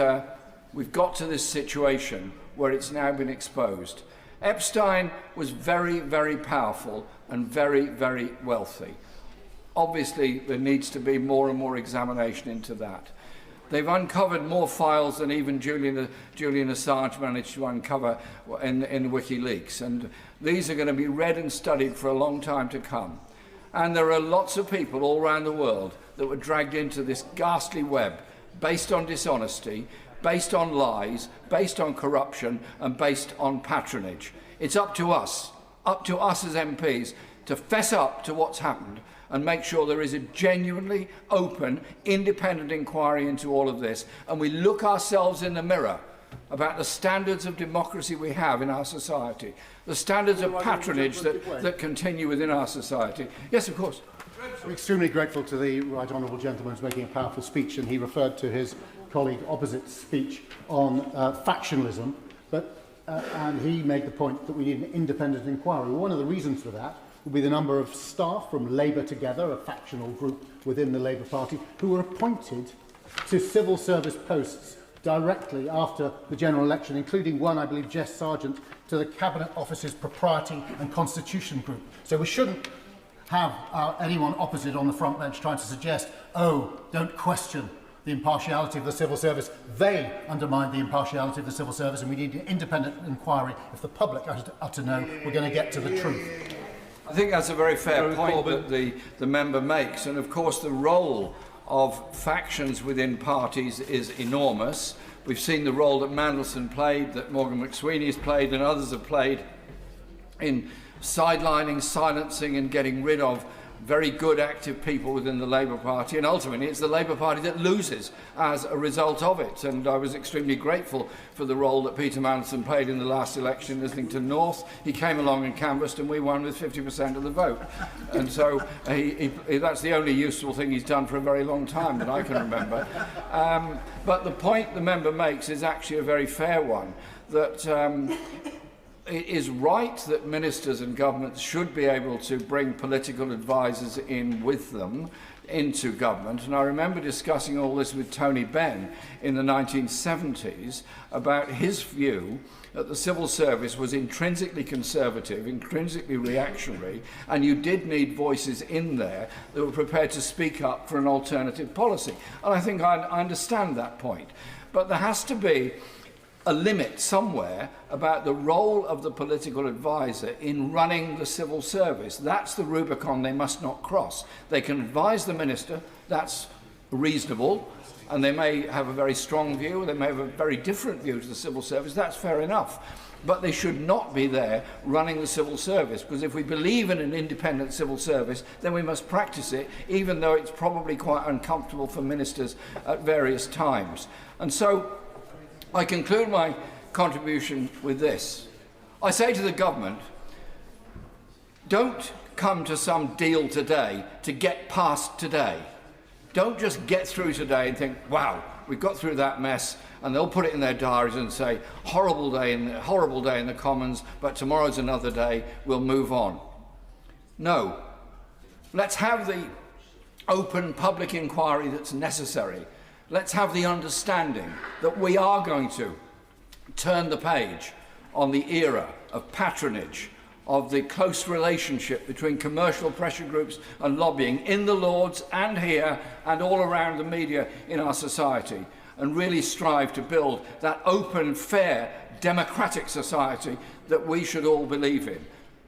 we've got to this situation where it's now been exposed. Epstein was very, very powerful and very, very wealthy. Obviously, there needs to be more and more examination into that. They've uncovered more files than even Julian Assange managed to uncover in WikiLeaks. And these are going to be read and studied for a long time to come. And there are lots of people all around the world that were dragged into this ghastly web based on dishonesty, based on lies, based on corruption, and based on patronage. It's up to us as MPs, to fess up to what's happened and make sure there is a genuinely open, independent inquiry into all of this, and we look ourselves in the mirror about the standards of democracy we have in our society, the standards of patronage that continue within our society. Yes, of course. I'm extremely grateful to the Right Honourable Gentleman who's making a powerful speech, and he referred to his colleague opposite's speech on factionalism, and he made the point that we need an independent inquiry. One of the reasons for that will be the number of staff from Labour Together, a factional group within the Labour Party, who were appointed to civil service posts directly after the general election, including one, I believe, Jess Sargent, to the Cabinet Office's Propriety and Constitution Group. So we shouldn't have anyone opposite on the front bench trying to suggest, oh, don't question the impartiality of the civil service. They undermine the impartiality of the civil service, and we need an independent inquiry if the public are to know we're going to get to the truth. I think that's a very fair point that the member makes, and of course the role of factions within parties is enormous. We've seen the role that Mandelson played, that Morgan McSweeney has played, and others have played in sidelining, silencing and getting rid of very good active people within the Labour Party, and ultimately it's the Labour Party that loses as a result of it. And I was extremely grateful for the role that Peter Mandelson played in the last election in Islington North. He came along and canvassed and we won with 50% of the vote. And so that's the only useful thing he's done for a very long time that I can remember. But the point the member makes is actually a very fair one, that it is right that ministers and governments should be able to bring political advisers in with them into government. And I remember discussing all this with Tony Benn in the 1970s about his view that the civil service was intrinsically conservative, intrinsically reactionary, and you did need voices in there that were prepared to speak up for an alternative policy. And I think I understand that point. But there has to be a limit somewhere about the role of the political advisor in running the civil service. That's the Rubicon they must not cross. They can advise the minister, that's reasonable, and they may have a very strong view, they may have a very different view to the civil service, that's fair enough. But they should not be there running the civil service, because if we believe in an independent civil service, then we must practice it, even though it's probably quite uncomfortable for ministers at various times. And so I conclude my contribution with this. I say to the government, don't come to some deal today to get past today. Don't just get through today and think, wow, we got through that mess, and they'll put it in their diaries and say, horrible day in the Commons, but tomorrow's another day, we'll move on. No. Let's have the open public inquiry that's necessary. Let's have the understanding that we are going to turn the page on the era of patronage, of the close relationship between commercial pressure groups and lobbying in the Lords and here and all around the media in our society, and really strive to build that open, fair, democratic society that we should all believe in.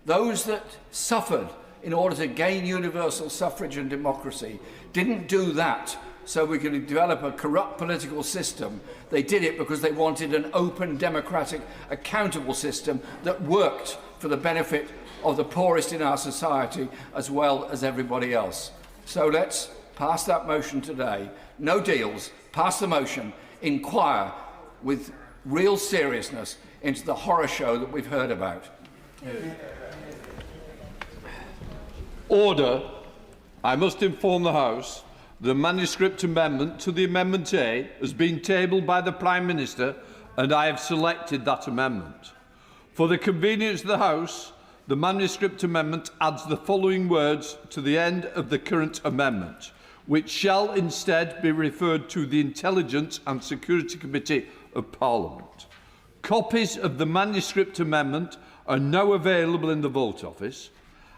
Those that suffered in order to gain universal suffrage and democracy didn't do that so we could develop a corrupt political system. They did it because they wanted an open, democratic, accountable system that worked for the benefit of the poorest in our society as well as everybody else. So let's pass that motion today. No deals, pass the motion, inquire with real seriousness into the horror show that we've heard about. Order. I must inform the House the manuscript amendment to the Amendment A has been tabled by the Prime Minister, and I have selected that amendment. For the convenience of the House, the manuscript amendment adds the following words to the end of the current amendment, which shall instead be referred to the Intelligence and Security Committee of Parliament. Copies of the manuscript amendment are now available in the Vote Office.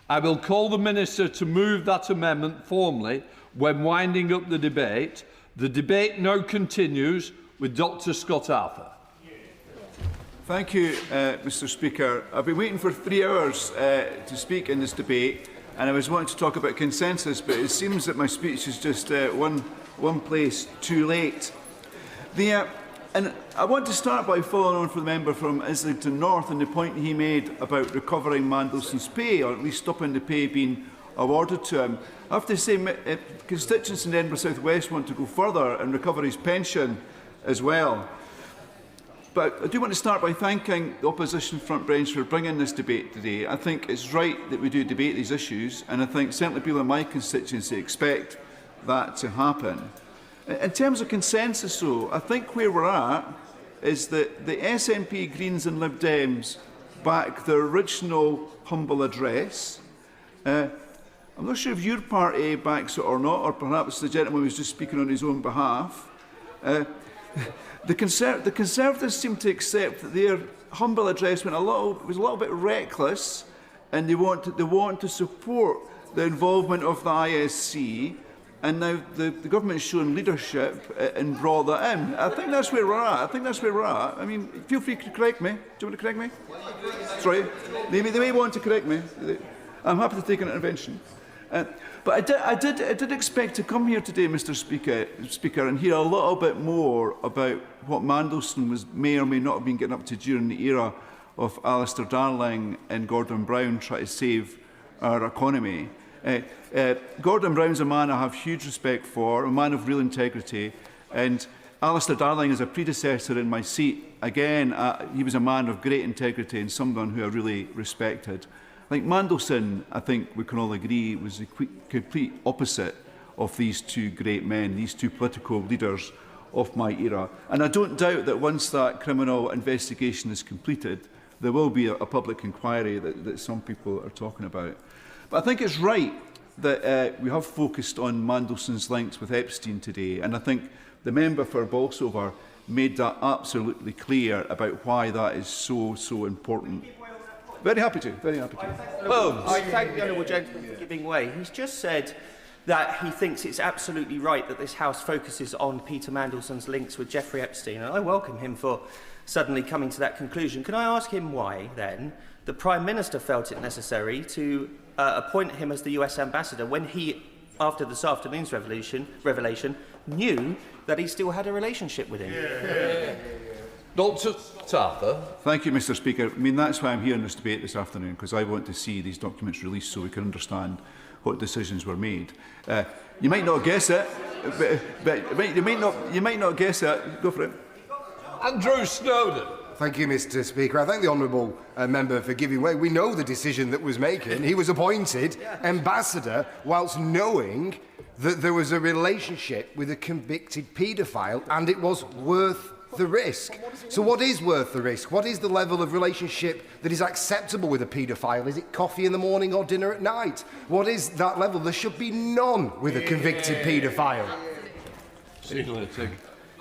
I will call the Minister to move that amendment formally when winding up the debate. The debate now continues with Dr Scott Arthur. Thank you, Mr Speaker. I've been waiting for 3 hours to speak in this debate, and I was wanting to talk about consensus, but it seems that my speech is just one place too late. And I want to start by following on from the member from Islington North and the point he made about recovering Mandelson's pay, or at least stopping the pay being awarded to him. I have to say, constituents in Edinburgh South West want to go further and recover his pension as well. But I do want to start by thanking the opposition front bench for bringing this debate today. I think it's right that we do debate these issues, and I think certainly people in my constituency expect that to happen. In terms of consensus, though, I think where we're at is that the SNP, Greens and Lib Dems back the original humble address. I'm not sure if your party backs it or not, or perhaps the gentleman was just speaking on his own behalf. The Conservatives seem to accept that their humble address was a little bit reckless, and they want to support the involvement of the ISC and now the government's shown leadership and brought that in. I think that's where we're at. I mean, feel free to correct me. Do you want to correct me? Sorry, they may want to correct me. I'm happy to take an intervention. But I did expect to come here today, Mr. Speaker, and hear a little bit more about what Mandelson may or may not have been getting up to during the era of Alistair Darling and Gordon Brown trying to save our economy. Gordon Brown's a man I have huge respect for, a man of real integrity, and Alistair Darling is a predecessor in my seat. Again, he was a man of great integrity and someone who I really respected. I think Mandelson, I think we can all agree, was the complete opposite of these two great men, these two political leaders of my era. And I don't doubt that once that criminal investigation is completed, there will be a public inquiry that some people are talking about. But I think it's right that we have focused on Mandelson's links with Epstein today, and I think the member for Bolsover made that absolutely clear about why that is so important. Very happy to. Well, I thank the honourable gentleman for giving way. He's just said that he thinks it's absolutely right that this House focuses on Peter Mandelson's links with Jeffrey Epstein, and I welcome him for suddenly coming to that conclusion. Can I ask him why, then, the Prime Minister felt it necessary to appoint him as the US Ambassador when he, after this afternoon's revelation, knew that he still had a relationship with him? Dr. Arthur. Thank you, Mr. Speaker. I mean, that's why I'm here in this debate this afternoon, because I want to see these documents released so we can understand what decisions were made. You might not guess it, but you might not guess it. Go for it. Andrew Snowden. Thank you, Mr. Speaker. I thank the honourable member for giving way. We know the decision that was making. He was appointed ambassador whilst knowing that there was a relationship with a convicted paedophile, and it was worth the risk. So what is worth the risk? What is the level of relationship that is acceptable with a paedophile? Is it coffee in the morning or dinner at night? What is that level? There should be none with a convicted paedophile.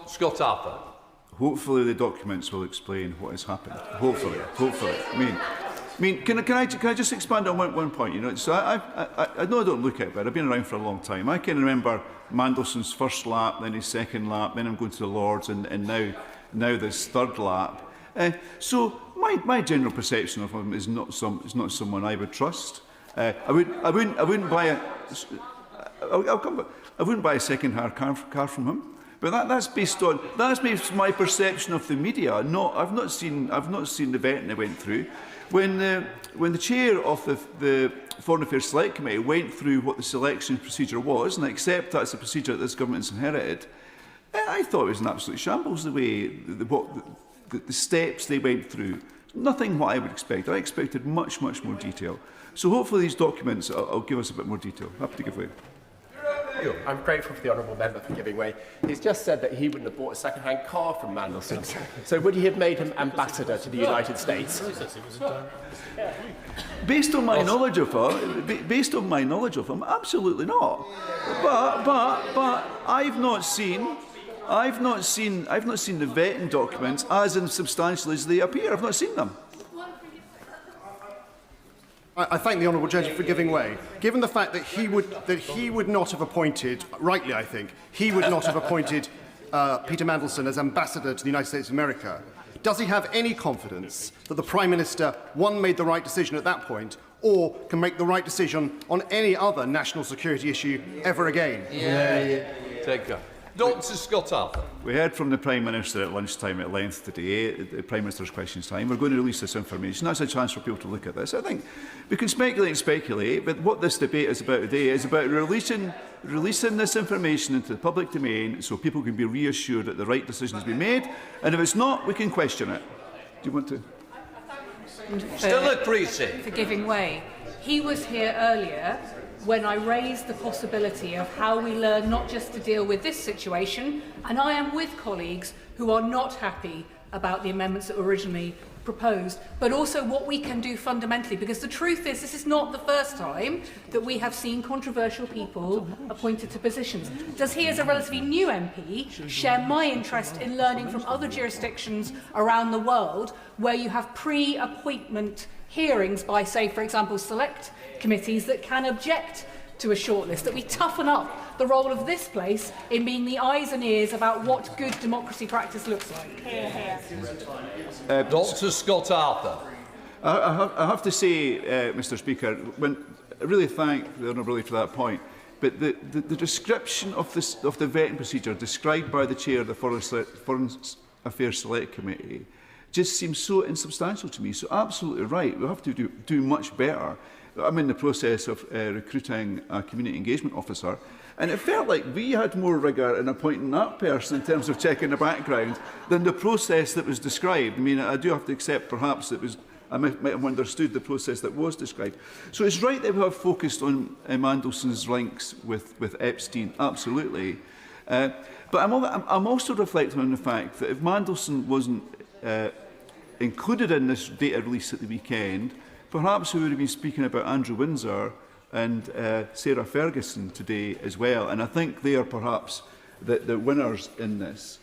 Scott Arthur. Hopefully the documents will explain what has happened. Hopefully. I mean, can I just expand on one point? You know, so I know I don't look at it, but I've been around for a long time. I can remember Mandelson's first lap, then his second lap, then I'm going to the Lords, and now this third lap. So my general perception of him is not someone I would trust. I wouldn't buy a. I'll come back. I wouldn't buy a second-hand car from him. But that's based on my perception of the media. No, I've not seen the vetting they went through. When the chair of the Foreign Affairs Select Committee went through what the selection procedure was, and I accept that's a procedure that this government's inherited, I thought it was an absolute shambles the way the steps they went through. Nothing what I would expect. I expected much more detail. So hopefully these documents will give us a bit more detail. Happy to give way. I'm grateful for the honourable member for giving way. He's just said that he wouldn't have bought a second-hand car from Mandelson. So would he have made him ambassador to the United States? Based on my knowledge of him, absolutely not. But I've not seen the vetting documents as insubstantial as they appear. I've not seen them. I thank the honourable gentleman for giving way. Given the fact that he would not have appointed, rightly I think, he would not have appointed Peter Mandelson as ambassador to the United States of America, does he have any confidence that the Prime Minister, one, made the right decision at that point, or can make the right decision on any other national security issue ever again? Take care. Dr. Scott Arthur. We heard from the Prime Minister at lunchtime at length today, the Prime Minister's questions time. We're going to release this information. That's a chance for people to look at this. I think we can speculate, but what this debate is about today is about releasing this information into the public domain so people can be reassured that the right decision has been made, and if it's not, we can question it. Do you want to? Still Creasy. For giving way. He was here earlier when I raised the possibility of how we learn not just to deal with this situation, and I am with colleagues who are not happy about the amendments that were originally proposed, but also what we can do fundamentally, because the truth is this is not the first time that we have seen controversial people appointed to positions. Does he, as a relatively new MP, share my interest in learning from other jurisdictions around the world where you have pre-appointment hearings by, say, for example, select committees that can object to a shortlist, that we toughen up the role of this place in being the eyes and ears about what good democracy practice looks like. Dr. Scott Arthur. I have to say, Mr. Speaker, I really thank the Honourable for that point. But the description of the vetting procedure described by the Chair of the Foreign Affairs Select Committee just seems so insubstantial to me. So absolutely right, we have to do much better. I'm in the process of recruiting a community engagement officer, and it felt like we had more rigour in appointing that person in terms of checking the background than the process that was described. I mean, I do have to accept perhaps it was I might have understood the process that was described. So it's right that we have focused on Mandelson's links with Epstein, absolutely. But I'm also reflecting on the fact that if Mandelson wasn't included in this data release at the weekend, perhaps we would have been speaking about Andrew Windsor and Sarah Ferguson today as well. And I think they are perhaps the winners in this.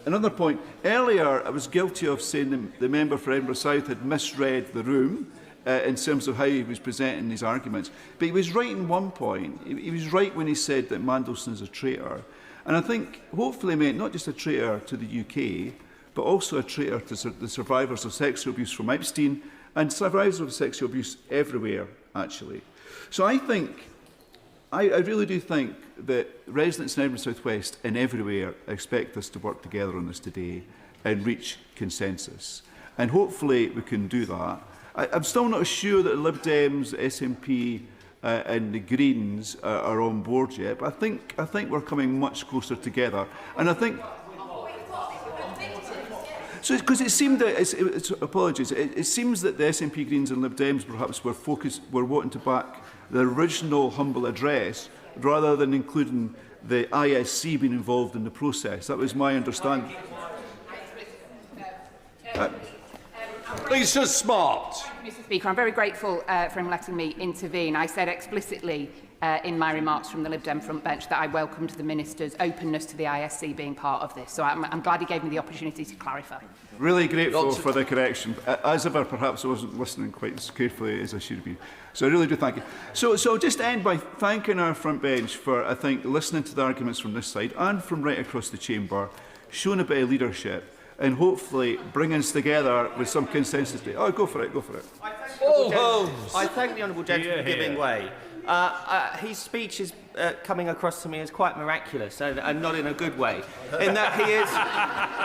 Another point, earlier I was guilty of saying the member for Edinburgh South had misread the room in terms of how he was presenting these arguments. But he was right in one point. He was right when he said that Mandelson is a traitor. And I think hopefully meant not just a traitor to the UK, but also a traitor to the survivors of sexual abuse from Epstein and survivors of sexual abuse everywhere, actually. So I really do think that residents in Edinburgh South West and everywhere expect us to work together on this today and reach consensus. And hopefully we can do that. I'm still not sure that the Lib Dems, SNP and the Greens are on board yet, but I think we're coming much closer together. And I think... So, because it seemed that, apologies, it seems that the SNP, Greens and Lib Dems perhaps were wanting to back the original humble address rather than including the ISC being involved in the process. That was my understanding. Lisa Smart. Mr. Speaker, I'm very grateful for him letting me intervene. I said explicitly in my remarks from the Lib Dem front bench that I welcomed the Minister's openness to the ISC being part of this. So I'm glad he gave me the opportunity to clarify. Really grateful for the correction. As ever, perhaps I wasn't listening quite as carefully as I should have been. So I really do thank you. So just end by thanking our front bench for, I think, listening to the arguments from this side and from right across the chamber, showing a bit of leadership, and hopefully bringing us together with some consensus. Oh, go for it, go for it. I thank the Honourable Gentleman for giving way. His speech is coming across to me as quite miraculous, and not in a good way, in that he is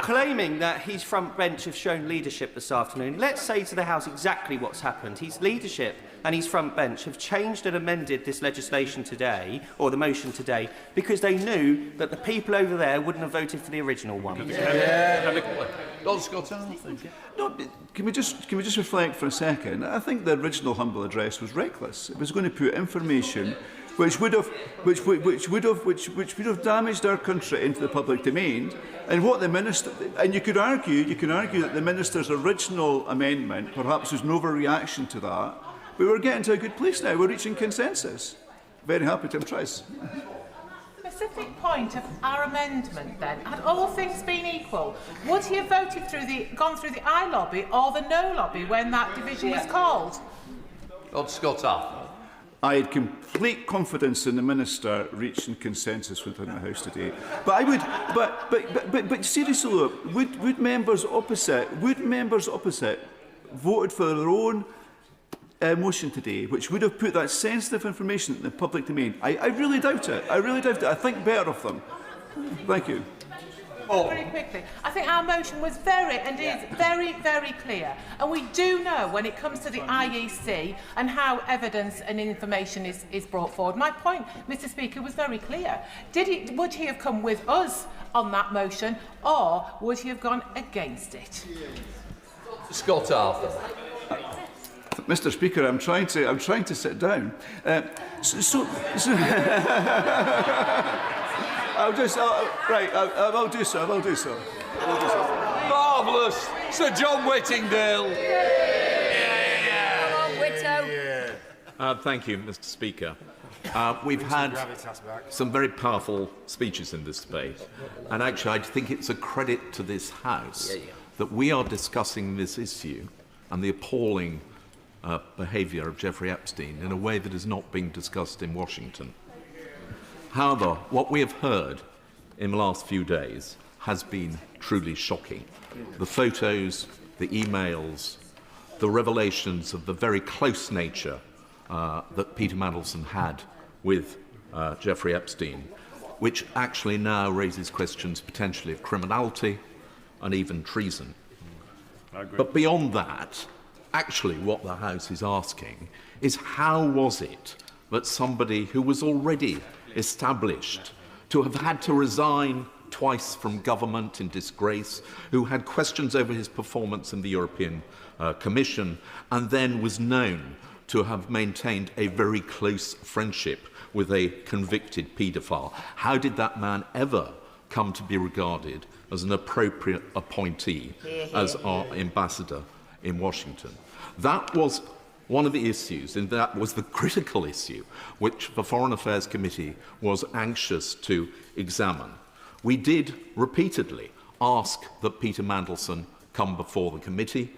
claiming that his front bench have shown leadership this afternoon. Let's say to the House exactly what's happened. His leadership and his front bench have changed and amended this legislation today, or the motion today, because they knew that the people over there wouldn't have voted for the original one. No, can we just reflect for a second? I think the original humble address was reckless. It was going to put information which would have damaged our country into the public domain. And what the minister, and you could argue that the minister's original amendment perhaps was an overreaction to that. But we're getting to a good place now. We're reaching consensus. Very happy to try. Specific point of our amendment then, had all things been equal, would he have gone through the I lobby or the no lobby when that division was called? Lord Scott Arthur. I had complete confidence in the minister reaching consensus within the House today. But I would, but seriously, look, would members opposite voted for their own motion today, which would have put that sensitive information in the public domain? I really doubt it. I think better of them. Thank you. Very quickly, I think our motion was very clear, and we do know when it comes to the IEC and how evidence and information is brought forward. My point, Mr. Speaker, was very clear. Would he have come with us on that motion, or would he have gone against it? Scott Arthur. Mr. Speaker, I'm trying to sit down. I'll do so. Marvellous. Sir John Whittingdale. Thank you, Mr. Speaker. We've had some very powerful speeches in this debate, and actually I think it's a credit to this House that we are discussing this issue and the appalling behaviour of Jeffrey Epstein in a way that is not being discussed in Washington. However, what we have heard in the last few days has been truly shocking. The photos, the emails, the revelations of the very close nature that Peter Mandelson had with Jeffrey Epstein, which actually now raises questions potentially of criminality and even treason. But beyond that, actually what the House is asking is how was it that somebody who was already established to have had to resign twice from government in disgrace, who had questions over his performance in the European Commission, and then was known to have maintained a very close friendship with a convicted paedophile. How did that man ever come to be regarded as an appropriate appointee as our ambassador in Washington? That was one of the issues, and that was the critical issue which the Foreign Affairs Committee was anxious to examine. We did repeatedly ask that Peter Mandelson come before the committee.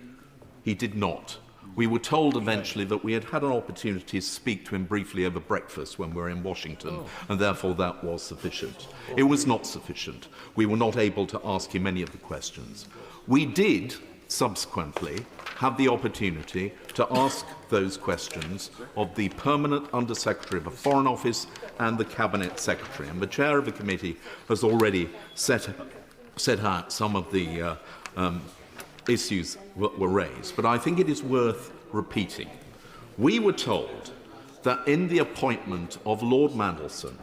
He did not. We were told eventually that we had had an opportunity to speak to him briefly over breakfast when we were in Washington, and therefore that was sufficient. It was not sufficient. We were not able to ask him any of the questions. We did subsequently have the opportunity to ask those questions of the Permanent Undersecretary of the Foreign Office and the Cabinet Secretary. And the chair of the committee has already set out some of the issues that were raised. But I think it is worth repeating. We were told that in the appointment of Lord Mandelson,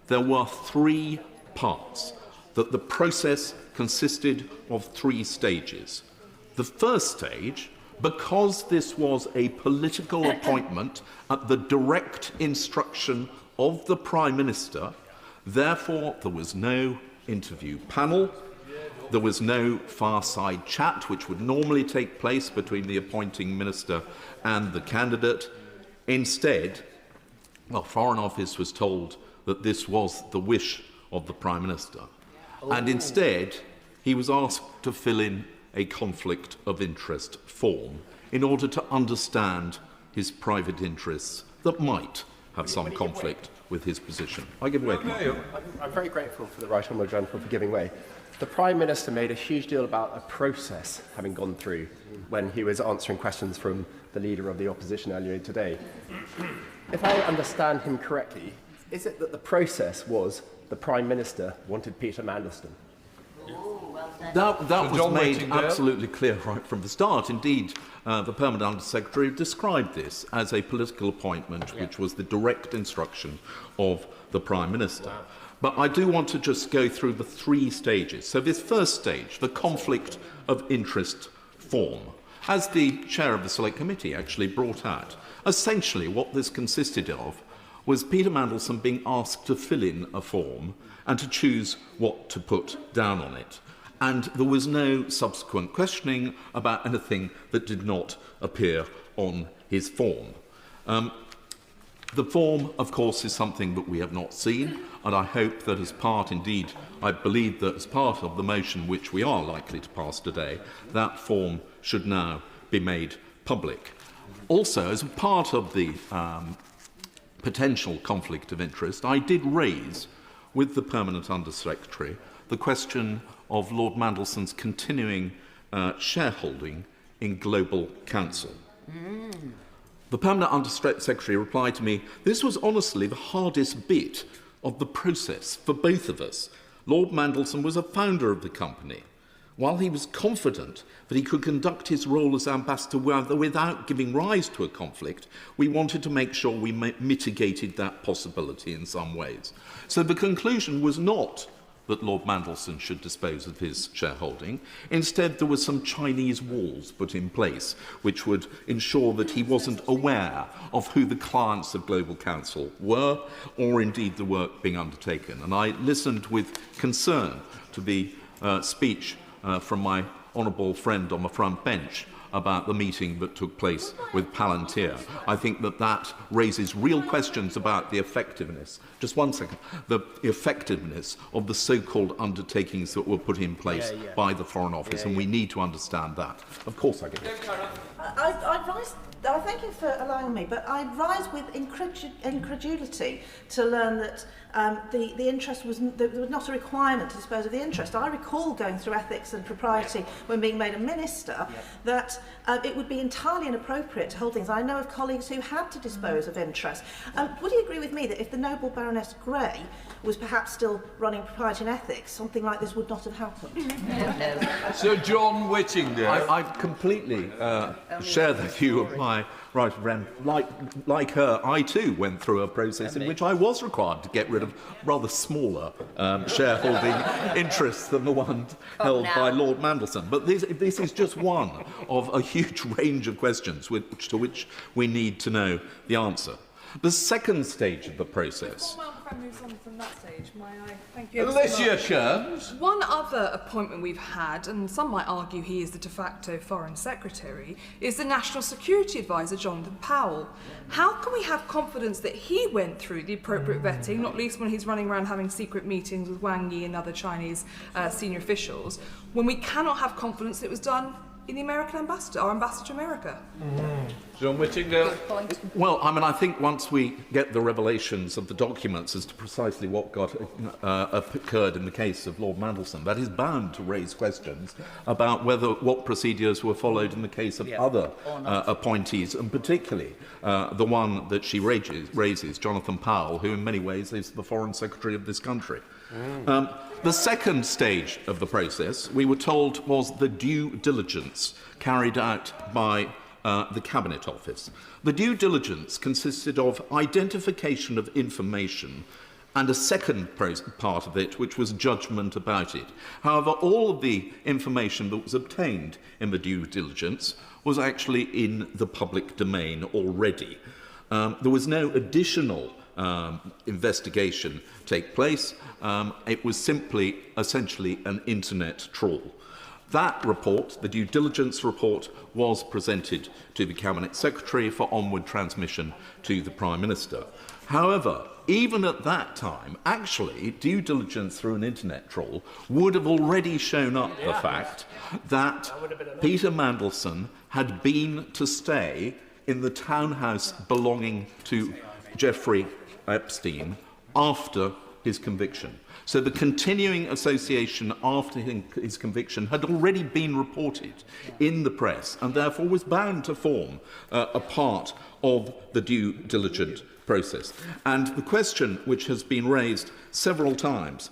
there were 3 parts, that the process consisted of 3 stages. The first stage, because this was a political appointment at the direct instruction of the Prime Minister, therefore there was no interview panel, there was no fireside chat, which would normally take place between the appointing minister and the candidate. Instead, the Foreign Office was told that this was the wish of the Prime Minister. And instead, he was asked to fill in a conflict of interest form in order to understand his private interests that might have some conflict with his position. I give way to Mark. I'm very grateful for the Right Honourable Gentleman for giving way. The Prime Minister made a huge deal about a process having gone through when he was answering questions from the Leader of the Opposition earlier today. If I understand him correctly, is it that the process was the Prime Minister wanted Peter Mandelson? That was made absolutely clear right from the start. Indeed, the Permanent Undersecretary described this as a political appointment, which was the direct instruction of the Prime Minister. But I do want to just go through the 3 stages. So this first stage, the conflict of interest form, as the chair of the Select Committee actually brought out, essentially what this consisted of was Peter Mandelson being asked to fill in a form and to choose what to put down on it. And there was no subsequent questioning about anything that did not appear on his form. The form, of course, is something that we have not seen, and I hope that as part, indeed, I believe that as part of the motion which we are likely to pass today, that form should now be made public. Also, as a part of the potential conflict of interest, I did raise with the Permanent Undersecretary the question of Lord Mandelson's continuing shareholding in Global Council. The Permanent Undersecretary replied to me, "This was honestly the hardest bit of the process for both of us. Lord Mandelson was a founder of the company. While he was confident that he could conduct his role as ambassador without giving rise to a conflict, we wanted to make sure we mitigated that possibility in some ways." So the conclusion was not that Lord Mandelson should dispose of his shareholding. Instead, there were some Chinese walls put in place which would ensure that he wasn't aware of who the clients of Global Council were, or indeed the work being undertaken. And I listened with concern to the speech from my honourable friend on the front bench about the meeting that took place with Palantir. I think that that raises real questions about the effectiveness, just one second, the effectiveness of the so-called undertakings that were put in place by the Foreign Office, and we need to understand that. Of course I get it. Thank you for allowing me, but I rise with incredulity to learn that the interest was there was not a requirement to dispose of the interest. I recall going through ethics and propriety when being made a minister that it would be entirely inappropriate to hold things. I know of colleagues who had to dispose of interest. Would you agree with me that if the noble Baroness Grey was perhaps still running propriety and ethics, something like this would not have happened? Sir John Whittingham. I completely share the view of my right friend. Like her, I too went through a process in which I was required to get rid of rather smaller shareholding interests than the one held by Lord Mandelson. But this is just one of a huge range of questions to which we need to know the answer. The second stage of the process. From that stage, may I? Thank you. Alicia Kearns. One other appointment we've had, and some might argue he is the de facto Foreign Secretary, is the National Security Advisor, Jonathan Powell. How can we have confidence that he went through the appropriate vetting, not least when he's running around having secret meetings with Wang Yi and other Chinese senior officials, when we cannot have confidence that it was done in the American ambassador, our ambassador to America? John Whittingham. Well, I mean, I think once we get the revelations of the documents as to precisely what occurred in the case of Lord Mandelson, that is bound to raise questions about what procedures were followed in the case of other appointees, and particularly the one that she raises, Jonathan Powell, who in many ways is the Foreign Secretary of this country. The second stage of the process, we were told, was the due diligence carried out by the Cabinet Office. The due diligence consisted of identification of information and a second part of it, which was judgment about it. However, all of the information that was obtained in the due diligence was actually in the public domain already. There was no additional investigation take place. It was simply, essentially, an internet trawl. That report, the due diligence report, was presented to the Cabinet Secretary for onward transmission to the Prime Minister. However, even at that time, actually, due diligence through an internet trawl would have already shown up the fact that Peter Mandelson had been to stay in the townhouse belonging to Jeffrey Epstein after his conviction. So the continuing association after his conviction had already been reported in the press and therefore was bound to form a part of the due diligence process. And the question which has been raised several times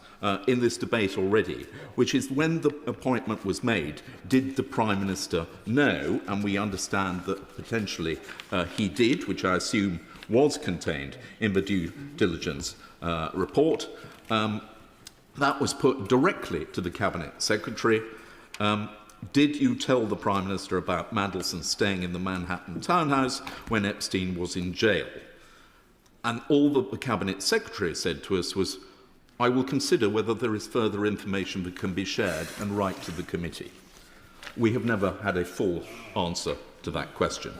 in this debate already, which is when the appointment was made, did the Prime Minister know? And we understand that potentially he did, which I assume was contained in the due diligence report. That was put directly to the Cabinet Secretary. Did you tell the Prime Minister about Mandelson staying in the Manhattan townhouse when Epstein was in jail? And all that the Cabinet Secretary said to us was, I will consider whether there is further information that can be shared and write to the committee. We have never had a full answer to that question.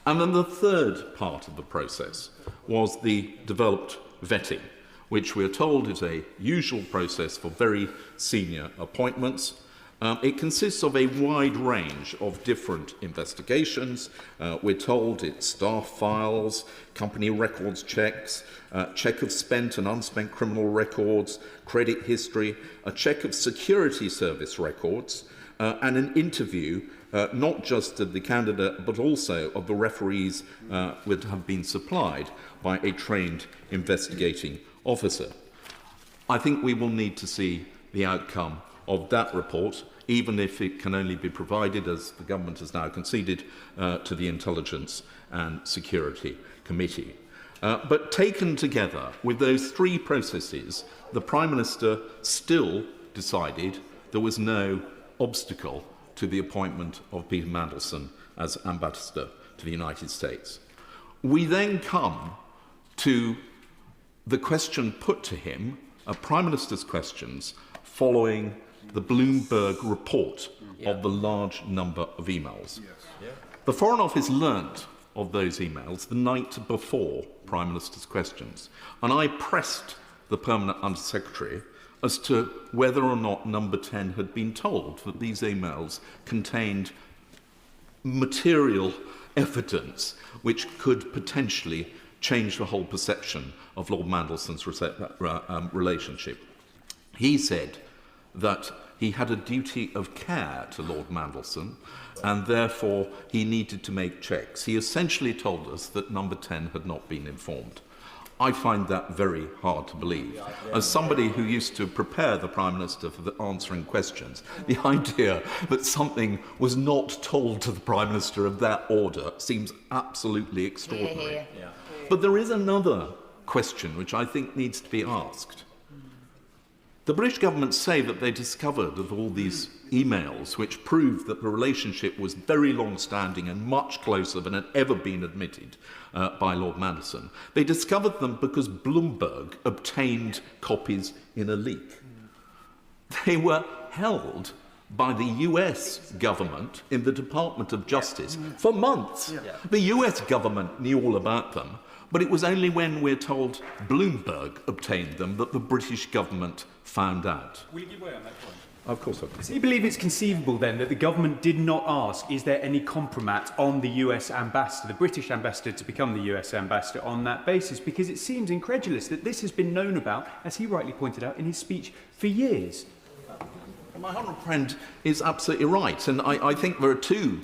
And then the third part of the process was the developed vetting, which we're told is a usual process for very senior appointments. It consists of a wide range of different investigations. We're told it's staff files, company records checks, check of spent and unspent criminal records, credit history, a check of security service records, and an interview not just of the candidate but also of the referees that have been supplied by a trained investigating officer. I think we will need to see the outcome of that report, even if it can only be provided, as the government has now conceded, to the Intelligence and Security Committee. But taken together with those three processes, the Prime Minister still decided there was no obstacle to the appointment of Peter Mandelson as Ambassador to the United States. We then come to the question put to him, Prime Minister's questions, following the Bloomberg report of the large number of emails. The Foreign Office learnt of those emails the night before Prime Minister's questions, and I pressed the Permanent Under-Secretary as to whether or not Number 10 had been told that these emails contained material evidence which could potentially changed the whole perception of Lord Mandelson's relationship. He said that he had a duty of care to Lord Mandelson, and therefore he needed to make checks. He essentially told us that number 10 had not been informed. I find that very hard to believe. As somebody who used to prepare the Prime Minister for answering questions, the idea that something was not told to the Prime Minister of that order seems absolutely extraordinary. But there is another question which I think needs to be asked. The British government say that they discovered of all these emails which proved that the relationship was very long-standing and much closer than had ever been admitted by Lord Mandelson. They discovered them because Bloomberg obtained copies in a leak. They were held by the US government in the Department of Justice for months. The US government knew all about them, but it was only when we're told Bloomberg obtained them that the British government found out. Will you give way on that point? Of course I will. So you believe it's conceivable then that the government did not ask, is there any compromat on the US ambassador, the British ambassador, to become the US ambassador on that basis? Because it seems incredulous that this has been known about, as he rightly pointed out in his speech, for years. My honourable friend is absolutely right, and I think there are two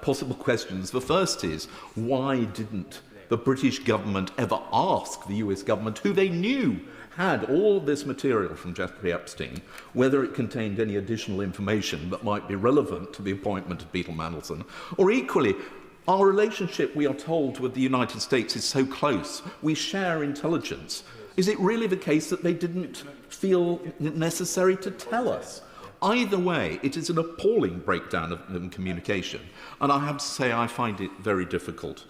possible questions. The first is, why didn't the British government ever ask the US government, who they knew had all this material from Jeffrey Epstein, whether it contained any additional information that might be relevant to the appointment of Peter Mandelson? Or equally, our relationship, we are told, with the United States is so close. We share intelligence. Is it really the case that they didn't feel it necessary to tell us? Either way, it is an appalling breakdown of communication, and I have to say I find it very difficult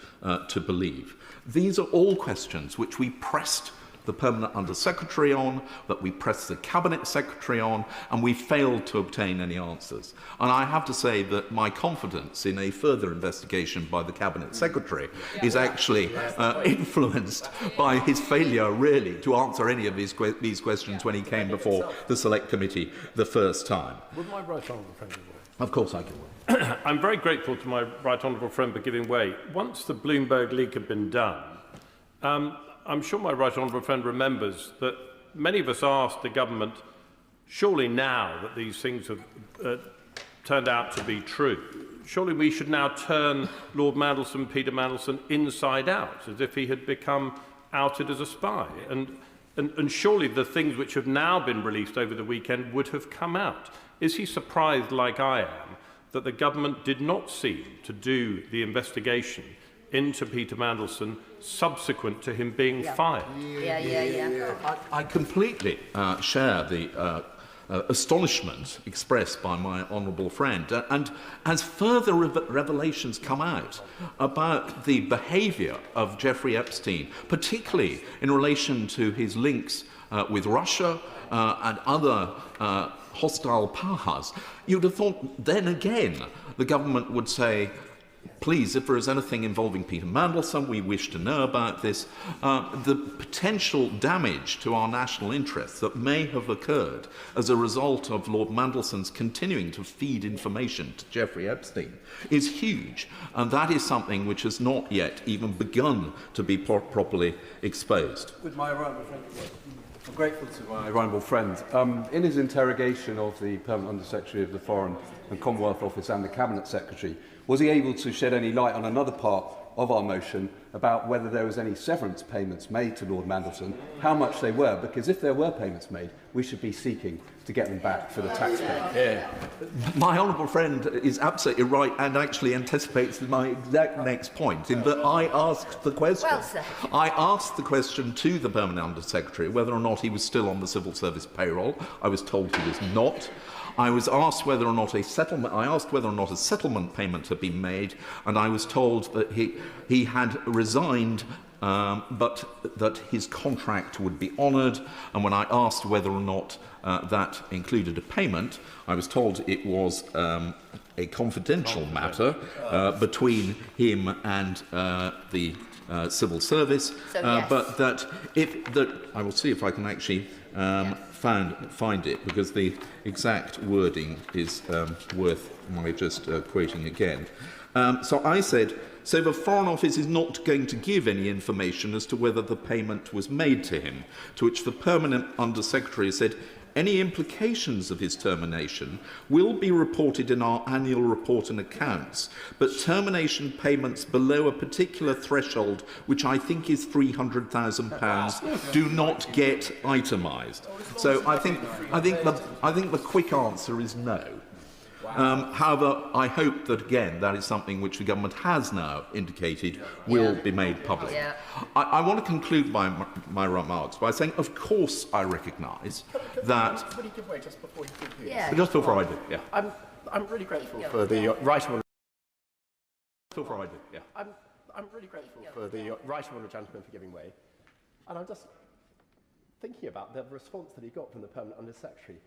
to believe. These are all questions which we pressed the Permanent Under-Secretary on, that we pressed the Cabinet Secretary on, and we failed to obtain any answers. And I have to say that my confidence in a further investigation by the Cabinet Secretary is actually influenced by his failure, really, to answer any of these questions when he came before the Select Committee the first time. Would my right honourable friend give way? Of course I can. I'm very grateful to my right honourable friend for giving way. Once the Bloomberg leak had been done, I'm sure my right honourable friend remembers that many of us asked the government, surely now that these things have turned out to be true, surely we should now turn Lord Mandelson, Peter Mandelson, inside out, as if he had become outed as a spy. And surely the things which have now been released over the weekend would have come out. Is he surprised, like I am, that the government did not seem to do the investigation into Peter Mandelson subsequent to him being fired? I completely share the astonishment expressed by my honourable friend. And as further revelations come out about the behaviour of Jeffrey Epstein, particularly in relation to his links with Russia and other hostile powers, you'd have thought then again the government would say, please, if there is anything involving Peter Mandelson, we wish to know about this. The potential damage to our national interests that may have occurred as a result of Lord Mandelson's continuing to feed information to Jeffrey Epstein is huge, and that is something which has not yet even begun to be properly exposed. With my honourable friend, I'm grateful to my honourable friend. In his interrogation of the Permanent Under-Secretary of the Foreign and Commonwealth Office and the Cabinet Secretary, was he able to shed any light on another part of our motion about whether there was any severance payments made to Lord Mandelson, how much they were? Because if there were payments made, we should be seeking to get them back for the taxpayer. My honourable friend is absolutely right and actually anticipates my exact next point, in that I asked the question. I asked the question to the Permanent Under-Secretary whether or not he was still on the civil service payroll. I was told he was not. I was asked whether or not a settlement payment had been made, and I was told that he had resigned, but that his contract would be honoured. And when I asked whether or not that included a payment, I was told it was a confidential matter between him and the civil service, but that I will see if I can actually find it, because the exact wording is worth my just quoting again. So I said So the Foreign Office is not going to give any information as to whether the payment was made to him, to which the Permanent Under-Secretary said, any implications of his termination will be reported in our annual report and accounts, but termination payments below a particular threshold, which I think is £300,000, do not get itemised. So I think the quick answer is no. However, I hope that, again, that is something which the government has now indicated will be made public. Yeah. I want to conclude my remarks by saying, of course, I recognise that... Would you give way just before you conclude? Just before I do, yeah. I'm really grateful for the right honourable... Before I do, yeah. I'm really grateful for the right honourable gentleman for giving way. And I'm just thinking about the response that he got from the Permanent Under-Secretary.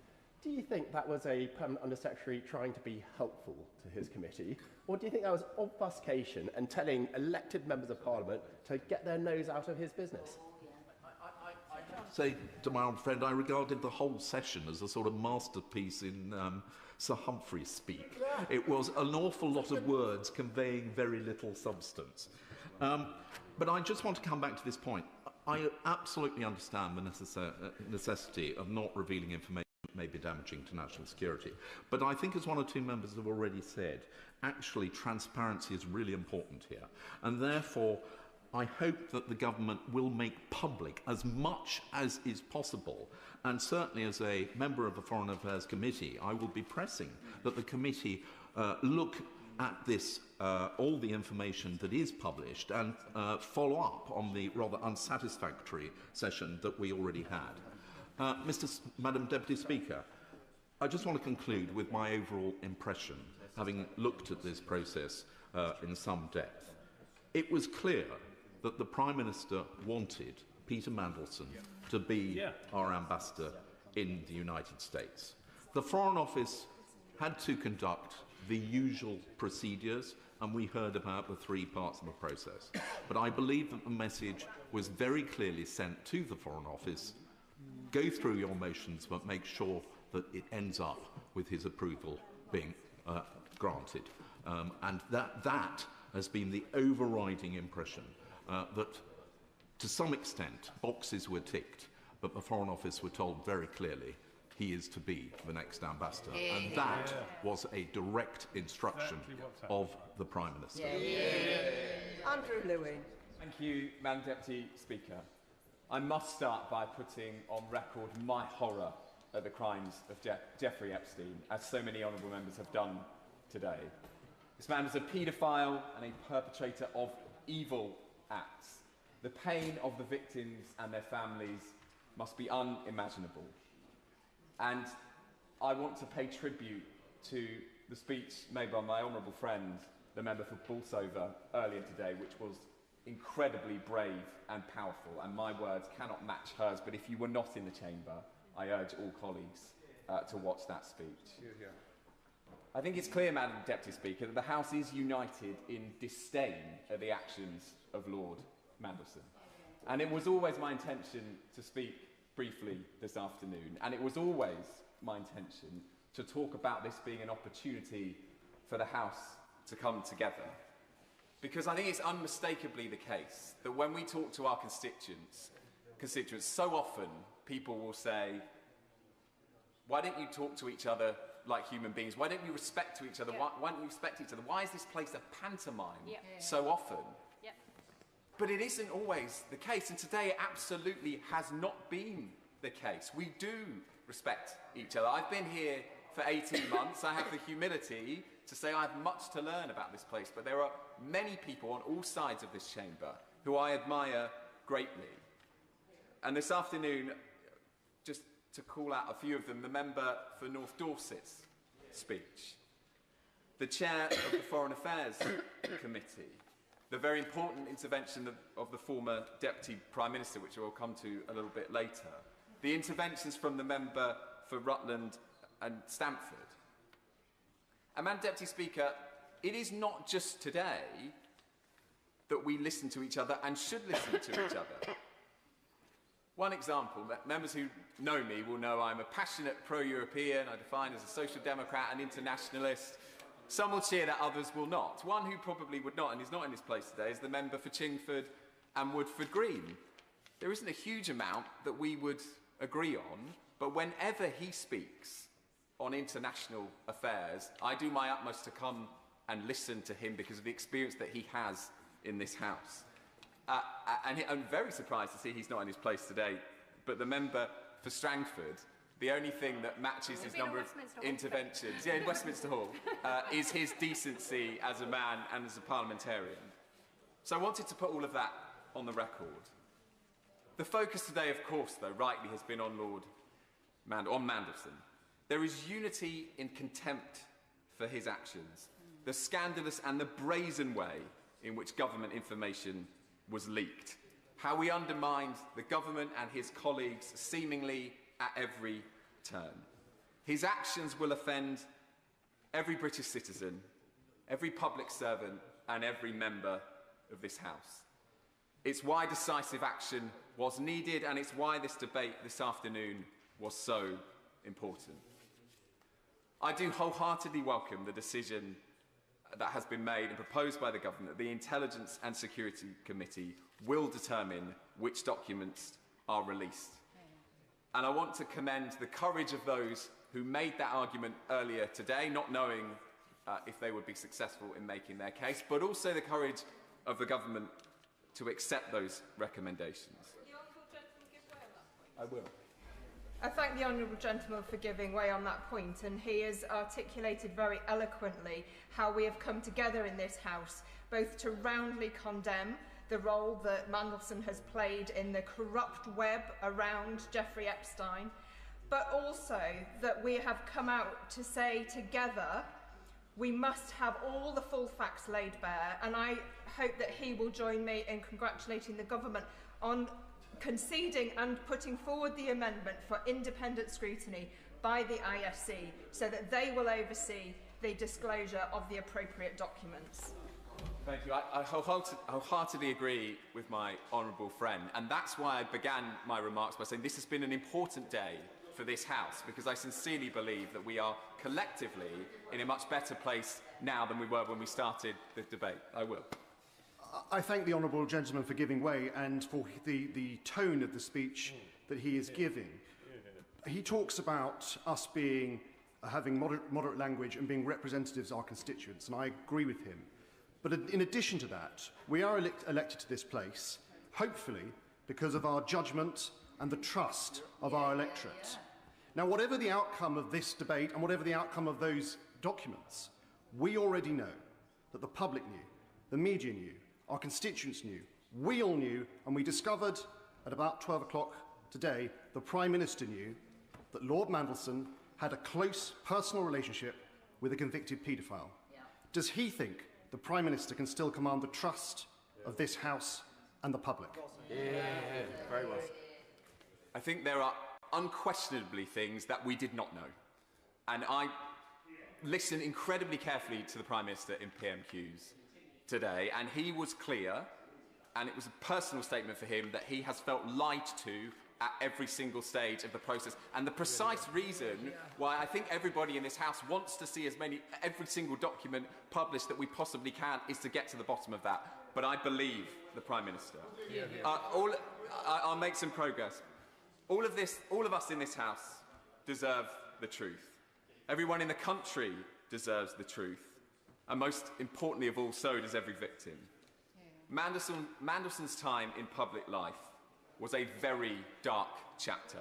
Do you think that was a Permanent Under-Secretary trying to be helpful to his committee? Or do you think that was obfuscation and telling elected members of Parliament to get their nose out of his business? I say to my old friend, I regarded the whole session as a sort of masterpiece in Sir Humphrey's speak. It was an awful lot of words conveying very little substance. But I just want to come back to this point. I absolutely understand the necessity of not revealing information may be damaging to national security. But I think, as one or two members have already said, actually transparency is really important here. And therefore, I hope that the government will make public as much as is possible. And certainly as a member of the Foreign Affairs Committee, I will be pressing that the committee look at this, all the information that is published and follow up on the rather unsatisfactory session that we already had. Madam Deputy Speaker, I just want to conclude with my overall impression, having looked at this process in some depth. It was clear that the Prime Minister wanted Peter Mandelson to be our ambassador in the United States. The Foreign Office had to conduct the usual procedures, and we heard about the three parts of the process. But I believe that the message was very clearly sent to the Foreign Office: go through your motions, but make sure that it ends up with his approval being granted. And that has been the overriding impression, that to some extent boxes were ticked, but the Foreign Office were told very clearly he is to be the next ambassador. And that was a direct instruction of the Prime Minister. Andrew Lewin. Thank you, Madam Deputy Speaker. I must start by putting on record my horror at the crimes of Jeffrey Epstein, as so many honourable members have done today. This man is a paedophile and a perpetrator of evil acts. The pain of the victims and their families must be unimaginable. And I want to pay tribute to the speech made by my honourable friend, the member for Bolsover, earlier today, which was incredibly brave and powerful, and my words cannot match hers, but if you were not in the chamber, I urge all colleagues to watch that speech. I think it's clear, Madam Deputy Speaker, that the House is united in disdain at the actions of Lord Mandelson. And it was always my intention to speak briefly this afternoon, and it was always my intention to talk about this being an opportunity for the House to come together. Because I think it's unmistakably the case that when we talk to our constituents, so often people will say, why don't you talk to each other like human beings? Why don't you respect to each other? Why don't you respect each other? Why is this place a pantomime so often? But it isn't always the case, and today it absolutely has not been the case. We do respect each other. I've been here for 18 months. I have the humility to say I have much to learn about this place, but there are many people on all sides of this chamber who I admire greatly. And this afternoon, just to call out a few of them, the member for North Dorset's speech, the chair of the Foreign Affairs Committee, the very important intervention of the former Deputy Prime Minister, which we'll come to a little bit later, the interventions from the member for Rutland and Stamford. And Madam Deputy Speaker, it is not just today that we listen to each other and should listen to each other. One example, members who know me will know I'm a passionate pro-European. I define as a social democrat and internationalist. Some will cheer that, others will not. One who probably would not, and is not in this place today, is the member for Chingford and Woodford Green. There isn't a huge amount that we would agree on, but whenever he speaks on international affairs, I do my utmost to come and listen to him because of the experience that he has in this House. And I'm very surprised to see he's not in his place today, but the member for Strangford, the only thing that matches his number of interventions, in Westminster Hall, is his decency as a man and as a parliamentarian. So I wanted to put all of that on the record. The focus today, of course, though, rightly has been on Mandelson. There is unity in contempt for his actions, the scandalous and the brazen way in which government information was leaked, how he undermined the government and his colleagues seemingly at every turn. His actions will offend every British citizen, every public servant and every member of this House. It's why decisive action was needed, and it's why this debate this afternoon was so important. I do wholeheartedly welcome the decision that has been made and proposed by the government that the Intelligence and Security Committee will determine which documents are released. And I want to commend the courage of those who made that argument earlier today, not knowing if they would be successful in making their case, but also the courage of the government to accept those recommendations. I will. I thank the honourable gentleman for giving way on that point, and he has articulated very eloquently how we have come together in this House, both to roundly condemn the role that Mandelson has played in the corrupt web around Jeffrey Epstein, but also that we have come out to say together we must have all the full facts laid bare, and I hope that he will join me in congratulating the government on conceding and putting forward the amendment for independent scrutiny by the IFC so that they will oversee the disclosure of the appropriate documents. Thank you. I wholeheartedly agree with my honourable friend, and that's why I began my remarks by saying this has been an important day for this House, because I sincerely believe that we are collectively in a much better place now than we were when we started the debate. I will. I thank the honourable gentleman for giving way and for the tone of the speech that he is giving. He talks about us having moderate language and being representatives of our constituents, and I agree with him. But in addition to that, we are elected to this place, hopefully, because of our judgment and the trust of our electorate. Now, whatever the outcome of this debate and whatever the outcome of those documents, we already know that the public knew, the media knew, our constituents knew, we all knew, and we discovered at about 12 o'clock today, the Prime Minister knew that Lord Mandelson had a close personal relationship with a convicted paedophile. Does he think the Prime Minister can still command the trust of this House and the public? Very well. I think there are unquestionably things that we did not know. And I listened incredibly carefully to the Prime Minister in PMQs today, and he was clear, and it was a personal statement for him, that he has felt lied to at every single stage of the process. And the precise reason why I think everybody in this House wants to see every single document published that we possibly can is to get to the bottom of that. But I believe the Prime Minister. I'll make some progress. All of us in this House deserve the truth. Everyone in the country deserves the truth. And most importantly of all, so does every victim. Mandelson's time in public life was a very dark chapter.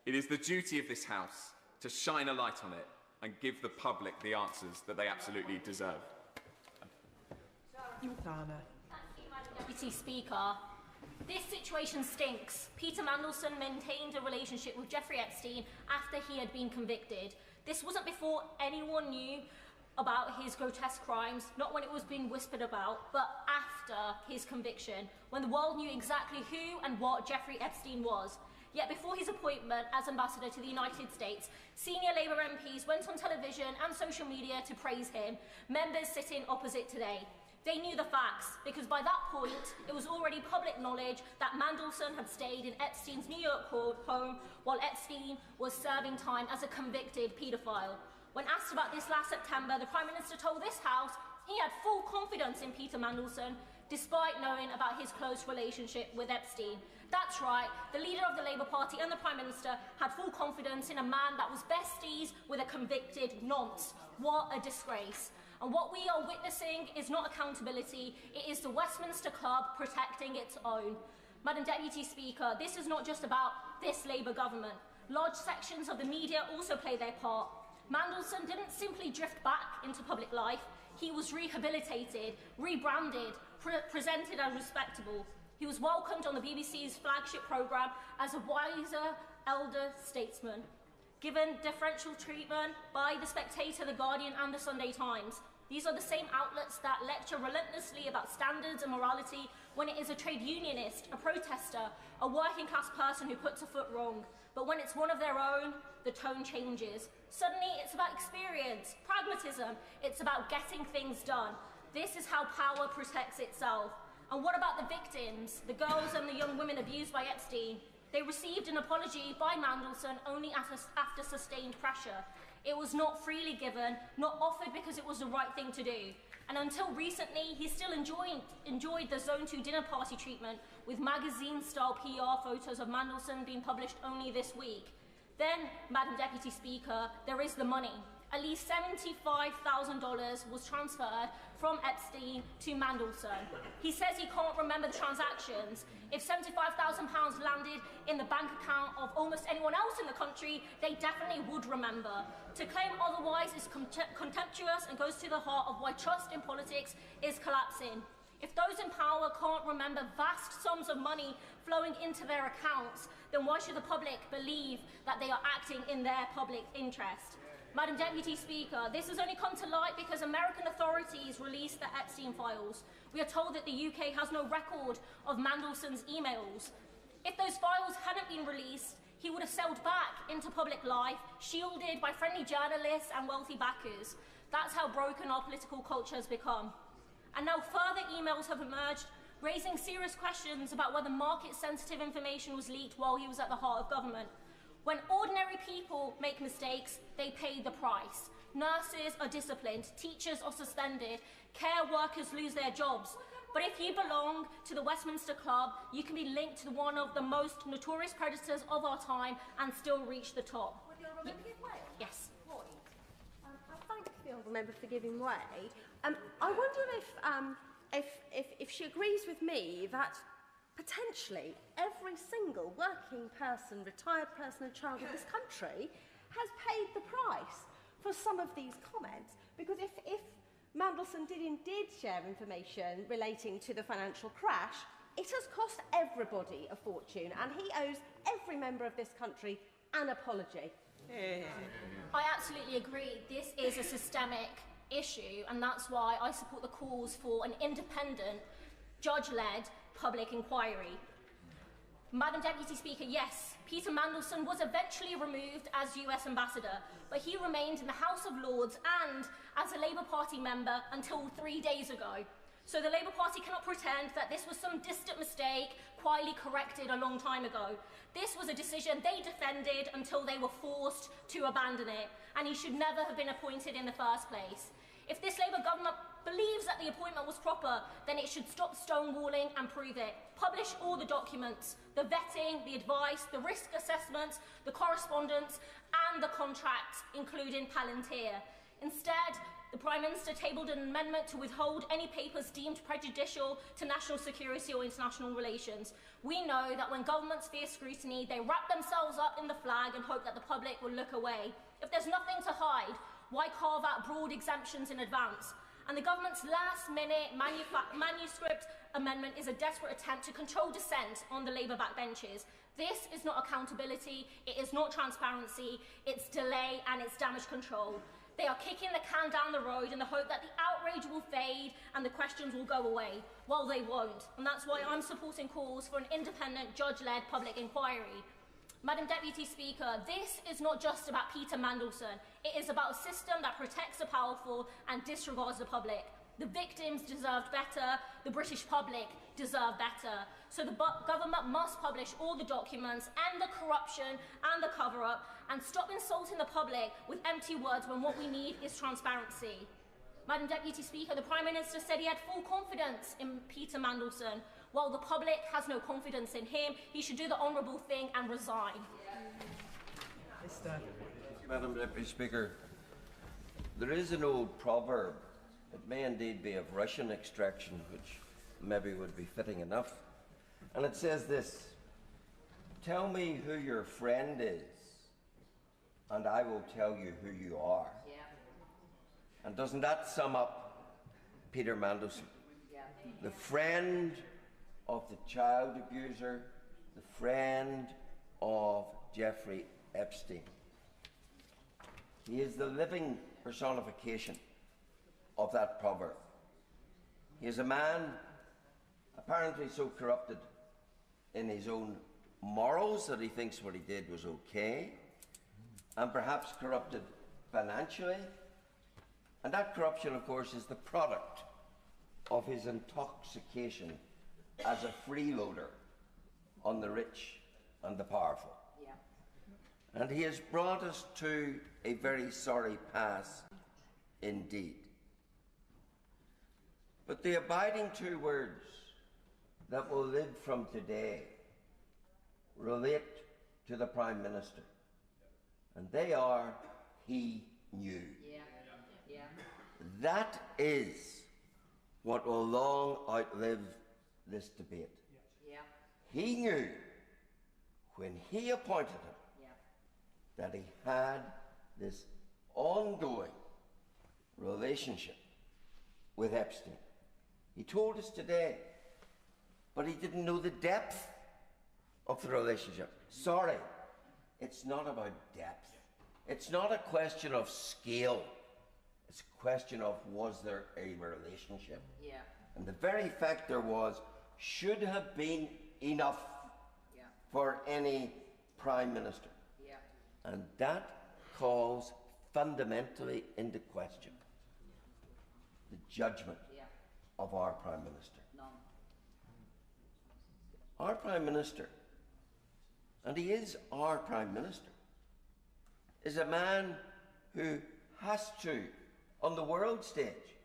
It is the duty of this House to shine a light on it and give the public the answers that they absolutely deserve. Deputy Speaker, this situation stinks. Peter Mandelson maintained a relationship with Jeffrey Epstein after he had been convicted. This wasn't before anyone knew about his grotesque crimes, not when it was being whispered about, but after his conviction, when the world knew exactly who and what Jeffrey Epstein was. Yet before his appointment as ambassador to the United States, senior Labour MPs went on television and social media to praise him, members sitting opposite today. They knew the facts, because by that point, it was already public knowledge that Mandelson had stayed in Epstein's New York home while Epstein was serving time as a convicted paedophile. When asked about this last September, the Prime Minister told this House he had full confidence in Peter Mandelson, despite knowing about his close relationship with Epstein. That's right, the leader of the Labour Party and the Prime Minister had full confidence in a man that was besties with a convicted nonce. What a disgrace. And what we are witnessing is not accountability, it is the Westminster Club protecting its own. Madam Deputy Speaker, this is not just about this Labour government. Large sections of the media also play their part. Mandelson didn't simply drift back into public life, he was rehabilitated, rebranded, presented as respectable. He was welcomed on the BBC's flagship programme as a wiser, elder statesman, given differential treatment by The Spectator, The Guardian and The Sunday Times. These are the same outlets that lecture relentlessly about standards and morality when it is a trade unionist, a protester, a working class person who puts a foot wrong. But when it's one of their own, the tone changes. Suddenly it's about experience, pragmatism, it's about getting things done. This is how power protects itself. And what about the victims, the girls and the young women abused by Epstein? They received an apology by Mandelson only after sustained pressure. It was not freely given, not offered because it was the right thing to do. And until recently, he still enjoyed the Zone 2 dinner party treatment, with magazine-style PR photos of Mandelson being published only this week. Then, Madam Deputy Speaker, there is the money. At least $75,000 was transferred from Epstein to Mandelson. He says he can't remember the transactions. If £75,000 landed in the bank account of almost anyone else in the country, they definitely would remember. To claim otherwise is contemptuous and goes to the heart of why trust in politics is collapsing. If those in power can't remember vast sums of money flowing into their accounts, then why should the public believe that they are acting in their public interest? Madam Deputy Speaker, this has only come to light because American authorities released the Epstein files. We are told that the UK has no record of Mandelson's emails. If those files hadn't been released, he would have sailed back into public life, shielded by friendly journalists and wealthy backers. That's how broken our political culture has become. And now further emails have emerged, raising serious questions about whether market-sensitive information was leaked while he was at the heart of government. When ordinary people make mistakes, they pay the price. Nurses are disciplined, teachers are suspended, care workers lose their jobs. But if you belong to the Westminster Club, you can be linked to one of the most notorious predators of our time and still reach the top. Would the Honourable Member give way? Yes. I thank the Honourable Member for giving way. I wonder if she agrees with me that potentially every single working person, retired person and child of this country has paid the price for some of these comments. Because if Mandelson did indeed share information relating to the financial crash, it has cost everybody a fortune, and he owes every member of this country an apology. I absolutely agree. This is a systemic issue, and that's why I support the calls for an independent, judge-led public inquiry. Madam Deputy Speaker, yes, Peter Mandelson was eventually removed as US Ambassador, but he remained in the House of Lords and as a Labour Party member until 3 days ago. So the Labour Party cannot pretend that this was some distant mistake quietly corrected a long time ago. This was a decision they defended until they were forced to abandon it, and he should never have been appointed in the first place. If this Labour government believes that the appointment was proper, then it should stop stonewalling and prove it. Publish all the documents, the vetting, the advice, the risk assessments, the correspondence, and the contracts, including Palantir. Instead, the Prime Minister tabled an amendment to withhold any papers deemed prejudicial to national security or international relations. We know that when governments fear scrutiny, they wrap themselves up in the flag and hope that the public will look away. If there's nothing to hide, why carve out broad exemptions in advance? And the government's last-minute manuscript amendment is a desperate attempt to control dissent on the Labour backbenches. This is not accountability, it is not transparency, it's delay and it's damage control. They are kicking the can down the road in the hope that the outrage will fade and the questions will go away. Well, they won't. And that's why I'm supporting calls for an independent, judge-led public inquiry. Madam Deputy Speaker, this is not just about Peter Mandelson. It is about a system that protects the powerful and disregards the public. The victims deserved better. The British public deserve better. So the government must publish all the documents and the corruption and the cover-up and stop insulting the public with empty words when what we need is transparency. Madam Deputy Speaker, the Prime Minister said he had full confidence in Peter Mandelson. While the public has no confidence in him, he should do the honourable thing and resign. Madam Deputy Speaker, there is an old proverb, it may indeed be of Russian extraction, which maybe would be fitting enough, and it says this: tell me who your friend is, and I will tell you who you are. Yeah. And doesn't that sum up Peter Mandelson? Yeah. The friend of the child abuser, the friend of Jeffrey Epstein. He is the living personification of that proverb. He is a man apparently so corrupted in his own morals that he thinks what he did was okay, and perhaps corrupted financially. And that corruption, of course, is the product of his intoxication as a freeloader on the rich and the powerful. Yeah. And he has brought us to a very sorry pass indeed. But the abiding two words that will live from today relate to the Prime Minister, and they are, he knew. Yeah. Yeah. That is what will long outlive this debate. Yeah. He knew when he appointed him that he had this ongoing relationship with Epstein. He told us today, but he didn't know the depth of the relationship. Sorry, it's not about depth. It's not a question of scale. It's a question of, was there a relationship? Yeah. And the very fact there was should have been enough for any Prime Minister. Yeah. And that calls fundamentally into question the judgment of our Prime Minister. None. Our Prime Minister, and he is our Prime Minister, is a man who has to, on the world stage,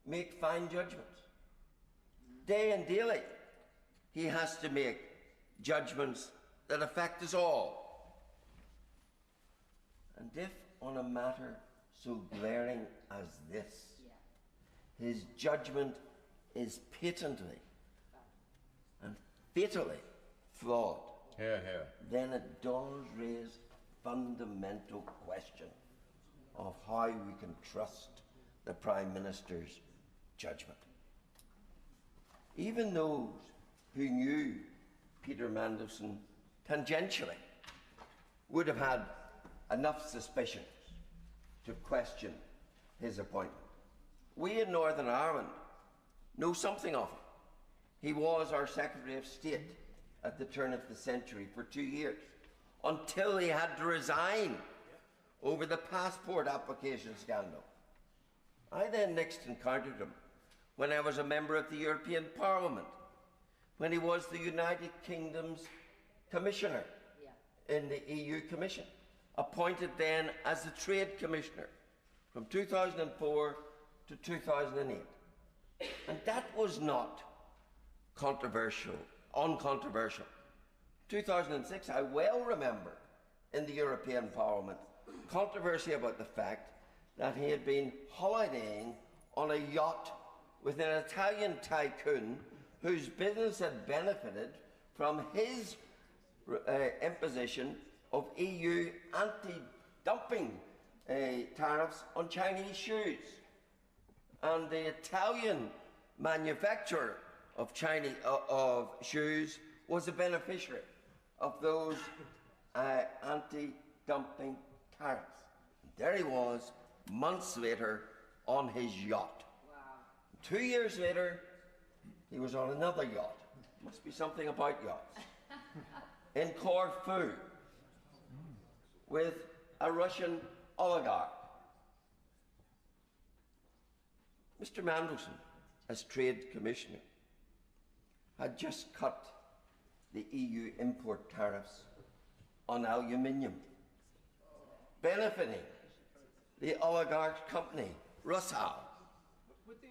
make fine judgments. Day and daily, he has to make judgments that affect us all. And if on a matter so glaring as this, his judgment is patently and fatally flawed, then it does raise fundamental question of how we can trust the Prime Minister's judgment. Even those who knew Peter Mandelson tangentially would have had enough suspicions to question his appointment. We in Northern Ireland know something of him. He was our Secretary of State at the turn of the century for 2 years, until he had to resign over the passport application scandal. I then next encountered him when I was a member of the European Parliament, when he was the United Kingdom's Commissioner in the EU Commission, appointed then as the Trade Commissioner from 2004 to 2008. And that was not uncontroversial. 2006, I well remember, in the European Parliament, controversy about the fact that he had been holidaying on a yacht with an Italian tycoon whose business had benefited from his imposition of EU anti-dumping tariffs on Chinese shoes. And the Italian manufacturer of shoes was a beneficiary of those anti-dumping tariffs. And there he was, months later, on his yacht. Wow. 2 years later, he was on another yacht. Must be something about yachts. In Corfu, with a Russian oligarch. Mr. Mandelson, as Trade Commissioner, had just cut the EU import tariffs on aluminium, benefiting the oligarch company, Rusal,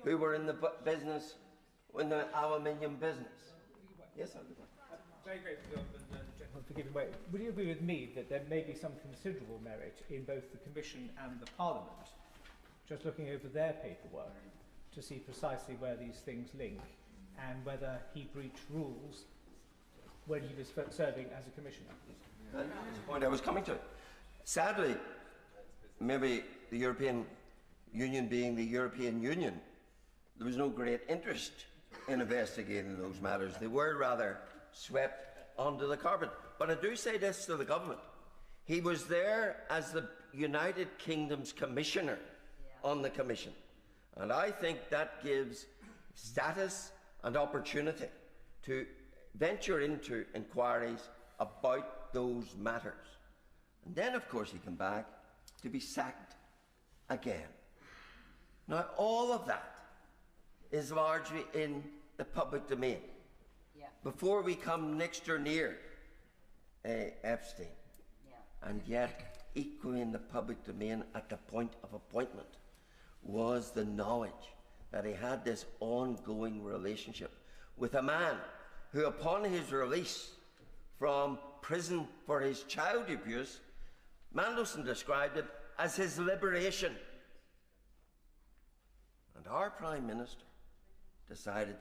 who were in the business, in the aluminium business. Yes, I'll do that. Very grateful to the gentleman for giving way. Would you agree with me that there may be some considerable merit in both the Commission and the Parliament, just looking over their paperwork, to see precisely where these things link and whether he breached rules when he was serving as a Commissioner? That's the point I was coming to. Sadly, maybe the European Union being the European Union, there was no great interest in investigating those matters. They were rather swept under the carpet. But I do say this to the government. He was there as the United Kingdom's Commissioner on the Commission. And I think that gives status and opportunity to venture into inquiries about those matters. And then, of course, he came back to be sacked again. Now, all of that is largely in the public domain. Before we come next or near Epstein, and yet equally in the public domain at the point of appointment was the knowledge that he had this ongoing relationship with a man who, upon his release from prison for his child abuse, Mandelson described it as his liberation. And our Prime Minister decided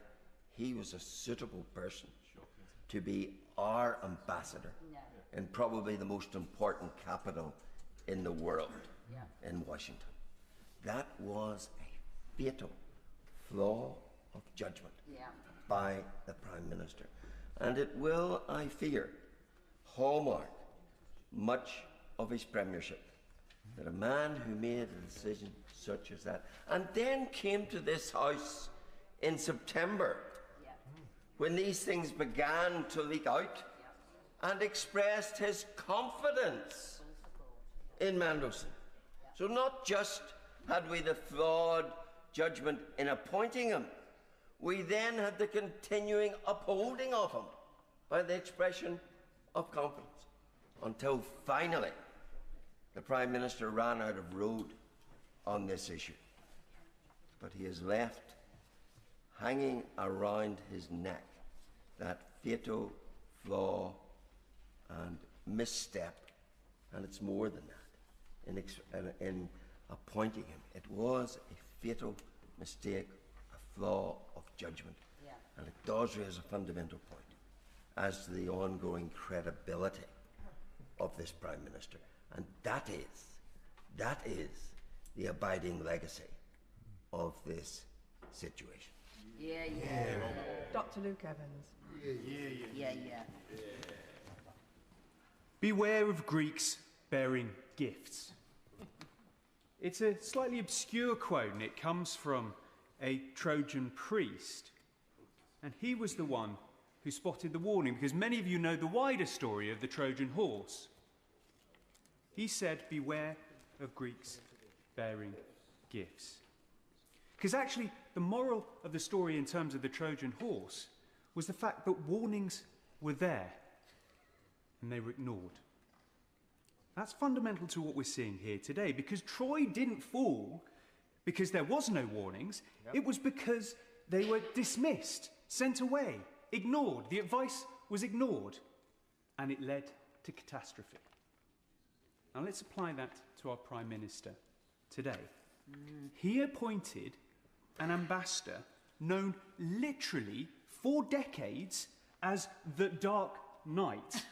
he was a suitable person to be our ambassador in probably the most important capital in the world, in Washington. That was a fatal flaw of judgment by the Prime Minister. And it will, I fear, hallmark much of his premiership. That a man who made a decision such as that, and then came to this House in September, when these things began to leak out, and expressed his confidence in Mandelson. So not just had we the flawed judgment in appointing him, we then had the continuing upholding of him by the expression of confidence, until finally the Prime Minister ran out of road on this issue. But he has left hanging around his neck that fatal flaw and misstep, and it's more than that, in appointing him. It was a fatal mistake, a flaw of judgment, and it does raise a fundamental point as to the ongoing credibility of this Prime Minister. And that is the abiding legacy of this situation. Dr. Luke Evans. Beware of Greeks bearing gifts. It's a slightly obscure quote, and it comes from a Trojan priest. And he was the one who spotted the warning, because many of you know the wider story of the Trojan horse. He said, beware of Greeks bearing gifts. Because actually, the moral of the story in terms of the Trojan horse was the fact that warnings were there and they were ignored. That's fundamental to what we're seeing here today, because Troy didn't fall because there was no warnings. It was because they were dismissed, sent away, ignored. The advice was ignored, and it led to catastrophe. Now let's apply that to our Prime Minister today. He appointed an ambassador known literally for decades as the Dark Knight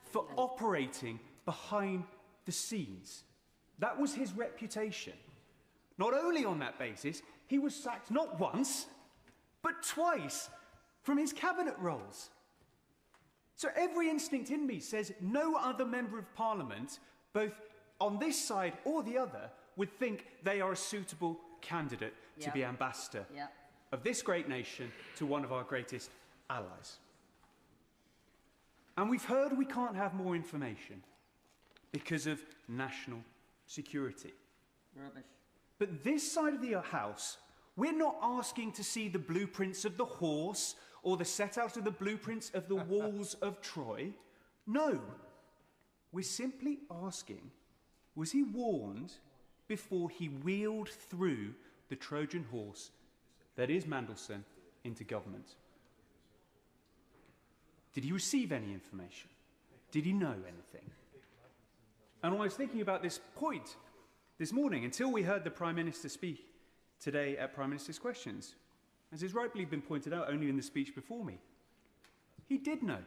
for operating behind the scenes. That was his reputation. Not only on that basis, he was sacked not once, but twice from his cabinet roles. So every instinct in me says no other member of Parliament, both on this side or the other, would think they are a suitable candidate to be ambassador of this great nation to one of our greatest allies. And we've heard we can't have more information because of national security. Rubbish. But this side of the House, we're not asking to see the blueprints of the horse or the set out of the blueprints of the walls of Troy. No. We're simply asking, was he warned before he wheeled through the Trojan horse that is Mandelson into government? Did he receive any information? Did he know anything? And I was thinking about this point this morning until we heard the Prime Minister speak today at Prime Minister's Questions. As has rightly been pointed out only in the speech before me, he did know.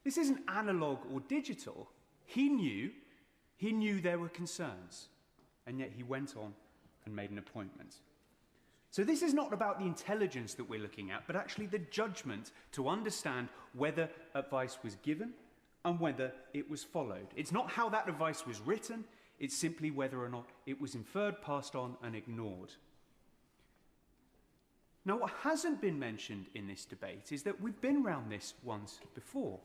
This isn't analogue or digital. He knew there were concerns, and yet he went on and made an appointment. So this is not about the intelligence that we're looking at, but actually the judgment to understand whether advice was given and whether it was followed. It's not how that advice was written, it's simply whether or not it was inferred, passed on, and ignored. Now, what hasn't been mentioned in this debate is that we've been round this once before.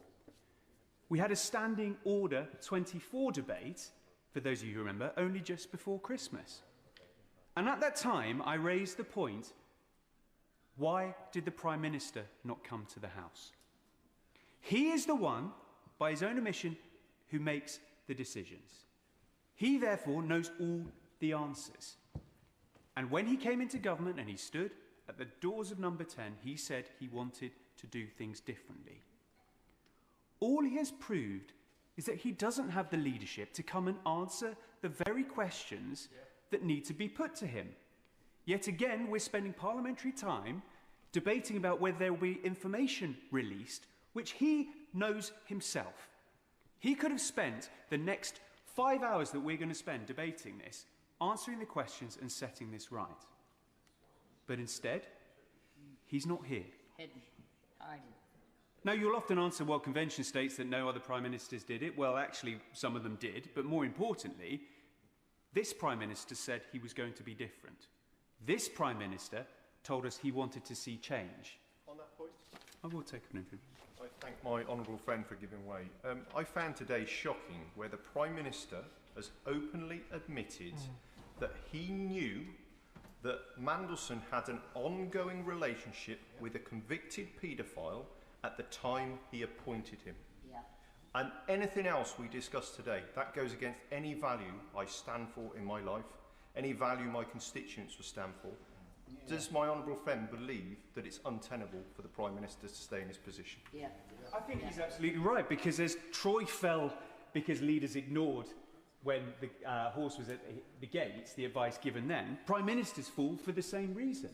We had a Standing Order 24 debate, for those of you who remember, only just before Christmas. And at that time, I raised the point, why did the Prime Minister not come to the House? He is the one, by his own admission, who makes the decisions. He, therefore, knows all the answers. And when he came into government and he stood at the doors of number 10, he said he wanted to do things differently. All he has proved is that he doesn't have the leadership to come and answer the very questions that need to be put to him. Yet again, we're spending parliamentary time debating about whether there will be information released, which he knows himself. He could have spent the next 5 hours that we're going to spend debating this, answering the questions and setting this right. But instead, he's not here. Now, you'll often answer, well, convention states that no other prime ministers did it. Well, actually, some of them did. But more importantly, this prime minister said he was going to be different. This prime minister told us he wanted to see change. On that point, I will take an interview. I thank my honourable friend for giving way. I found today shocking where the Prime Minister has openly admitted that he knew that Mandelson had an ongoing relationship with a convicted paedophile at the time he appointed him. Yeah. And anything else we discuss today, that goes against any value I stand for in my life, any value my constituents would stand for. Yeah. Does my honourable friend believe that it's untenable for the Prime Minister to stay in his position? Yeah. I think he's absolutely right, because as Troy fell because leaders ignored when the horse was at the gates, the advice given then, Prime Ministers fall for the same reason.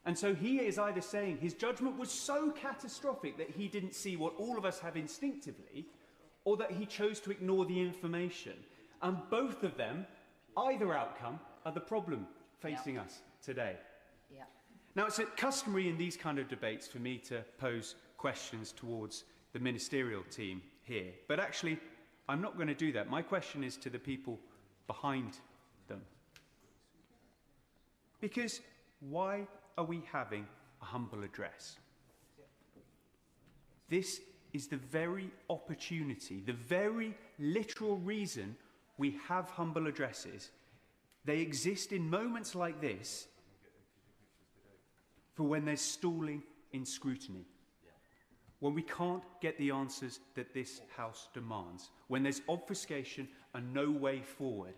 And so he is either saying his judgment was so catastrophic that he didn't see what all of us have instinctively, or that he chose to ignore the information. And both of them, either outcome, are the problem facing us today. Yeah. Now, it's customary in these kind of debates for me to pose questions towards the ministerial team here. But actually, I'm not going to do that. My question is to the people behind them. Because why are we having a humble address? This is the very opportunity, the very literal reason we have humble addresses. They exist in moments like this for when there's stalling in scrutiny, when we can't get the answers that this House demands, when there's obfuscation and no way forward.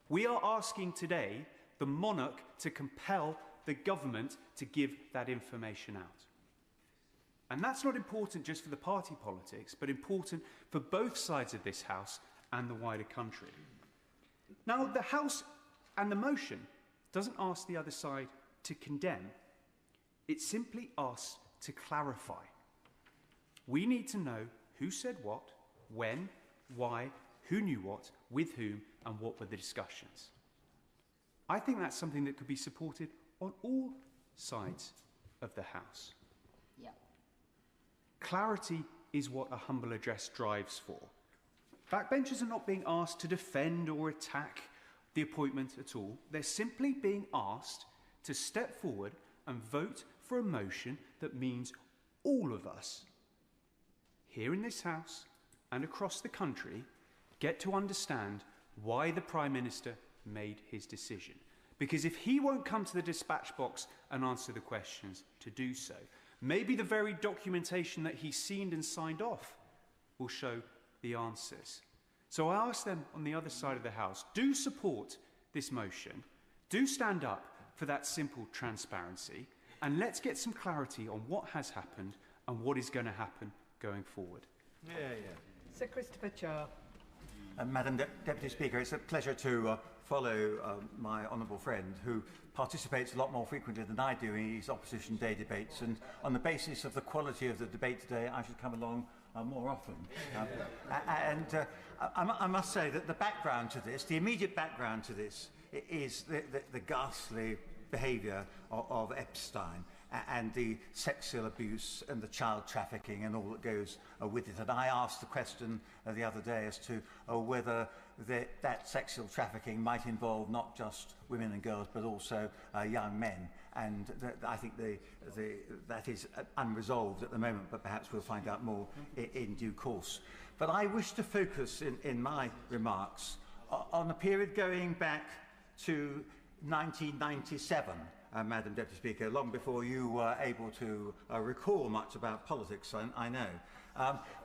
We are asking today the monarch to compel the government to give that information out. And that's not important just for the party politics, but important for both sides of this House and the wider country. Now, the House and the motion doesn't ask the other side to condemn. It simply asks to clarify. We need to know who said what, when, why, who knew what, with whom, and what were the discussions. I think that's something that could be supported on all sides of the House. Yeah. Clarity is what a humble address drives for. Backbenchers are not being asked to defend or attack the appointment at all. They're simply being asked to step forward and vote for a motion that means all of us, here in this House and across the country, get to understand why the Prime Minister made his decision. Because if he won't come to the dispatch box and answer the questions to do so, Maybe the very documentation that he's seen and signed off will show the answers. So I ask them on the other side of the House, do support this motion, do stand up for that simple transparency, and let's get some clarity on what has happened and what is going to happen going forward. Sir Christopher Chair. Madam Deputy Speaker, it's a pleasure to follow my honourable friend, who participates a lot more frequently than I do in these Opposition Day debates, and on the basis of the quality of the debate today, I should come along more often. I must say that the background to this, the immediate background to this, is the ghastly behaviour of Epstein and the sexual abuse and the child trafficking and all that goes with it. And I asked the question the other day as to whether that sexual trafficking might involve not just women and girls but also young men. And I think that is unresolved at the moment, but perhaps we'll find out more in due course. But I wish to focus in my remarks on a period going back to 1997, Madam Deputy Speaker, long before you were able to recall much about politics, I know.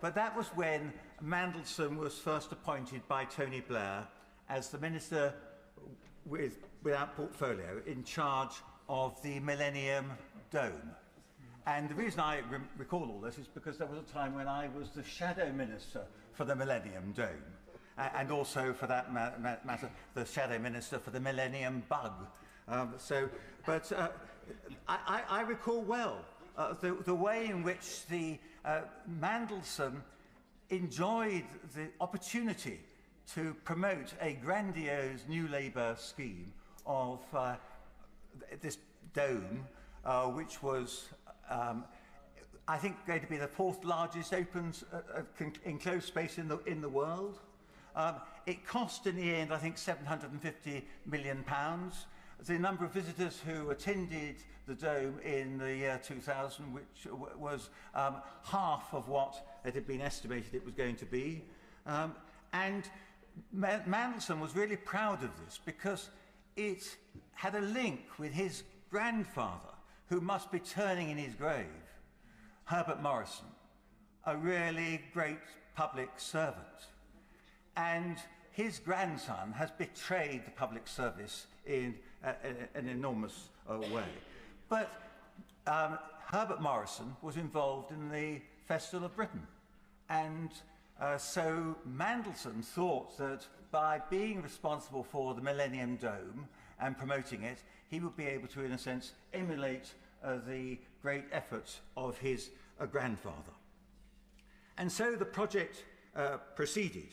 But that was when Mandelson was first appointed by Tony Blair as the Minister without portfolio in charge of the Millennium Dome. And the reason I recall all this is because there was a time when I was the Shadow Minister for the Millennium Dome. And also, for that matter, the Shadow Minister for the Millennium Bug. I recall well the way in which the Mandelson enjoyed the opportunity to promote a grandiose New Labour scheme of this dome, which was, I think, going to be the 4th largest open enclosed space in the world. It cost in the end, I think, £750 million. The number of visitors who attended the Dome in the year 2000, which was half of what it had been estimated it was going to be. And Mandelson was really proud of this because it had a link with his grandfather, who must be turning in his grave, Herbert Morrison, a really great public servant. And his grandson has betrayed the public service in an enormous way. But Herbert Morrison was involved in the Festival of Britain. And so Mandelson thought that by being responsible for the Millennium Dome and promoting it, he would be able to, in a sense, emulate the great efforts of his grandfather. And so the project proceeded.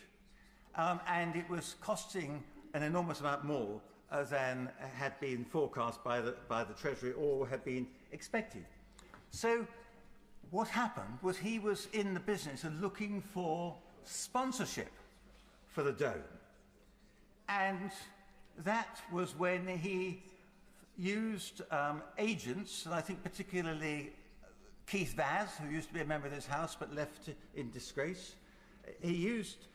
And it was costing an enormous amount more than had been forecast by the Treasury or had been expected. So what happened was he was in the business of looking for sponsorship for the Dome. And that was when he used agents, and I think particularly Keith Vaz, who used to be a member of this House but left in disgrace. He used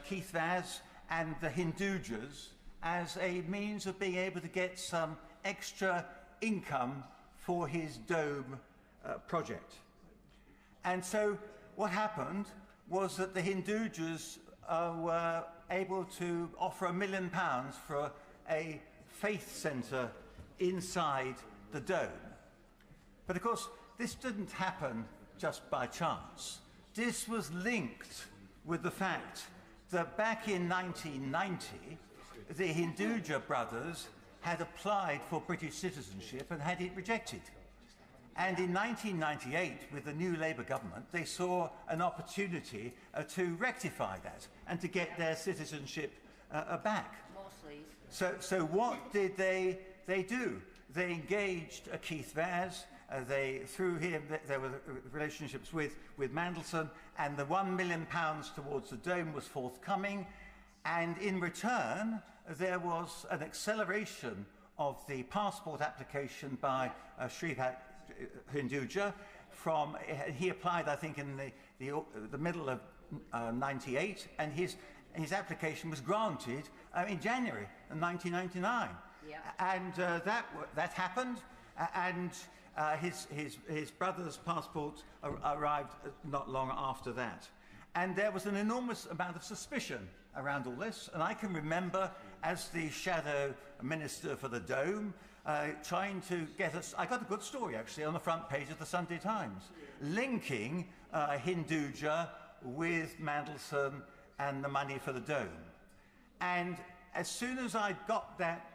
Keith Vaz and the Hindujas as a means of being able to get some extra income for his Dome project. And so what happened was that the Hindujas were able to offer £1 million for a faith centre inside the Dome. But of course, this didn't happen just by chance. This was linked with the fact that back in 1990, the Hinduja brothers had applied for British citizenship and had it rejected. And in 1998, with the new Labour government, they saw an opportunity to rectify that and to get their citizenship back. So what did they do? They engaged Keith Vaz. Through him, there were relationships with Mandelson, and the £1 million towards the Dome was forthcoming. And in return, there was an acceleration of the passport application by Srihat Hinduja. He applied, I think, in the middle of '98, and his application was granted in January of 1999. Yeah. And that happened, and his brother's passport arrived not long after that. And there was an enormous amount of suspicion around all this. And I can remember, as the shadow minister for the Dome, trying to get us... I got a good story, actually, on the front page of the Sunday Times, linking Hinduja with Mandelson and the money for the Dome. And as soon as I got that,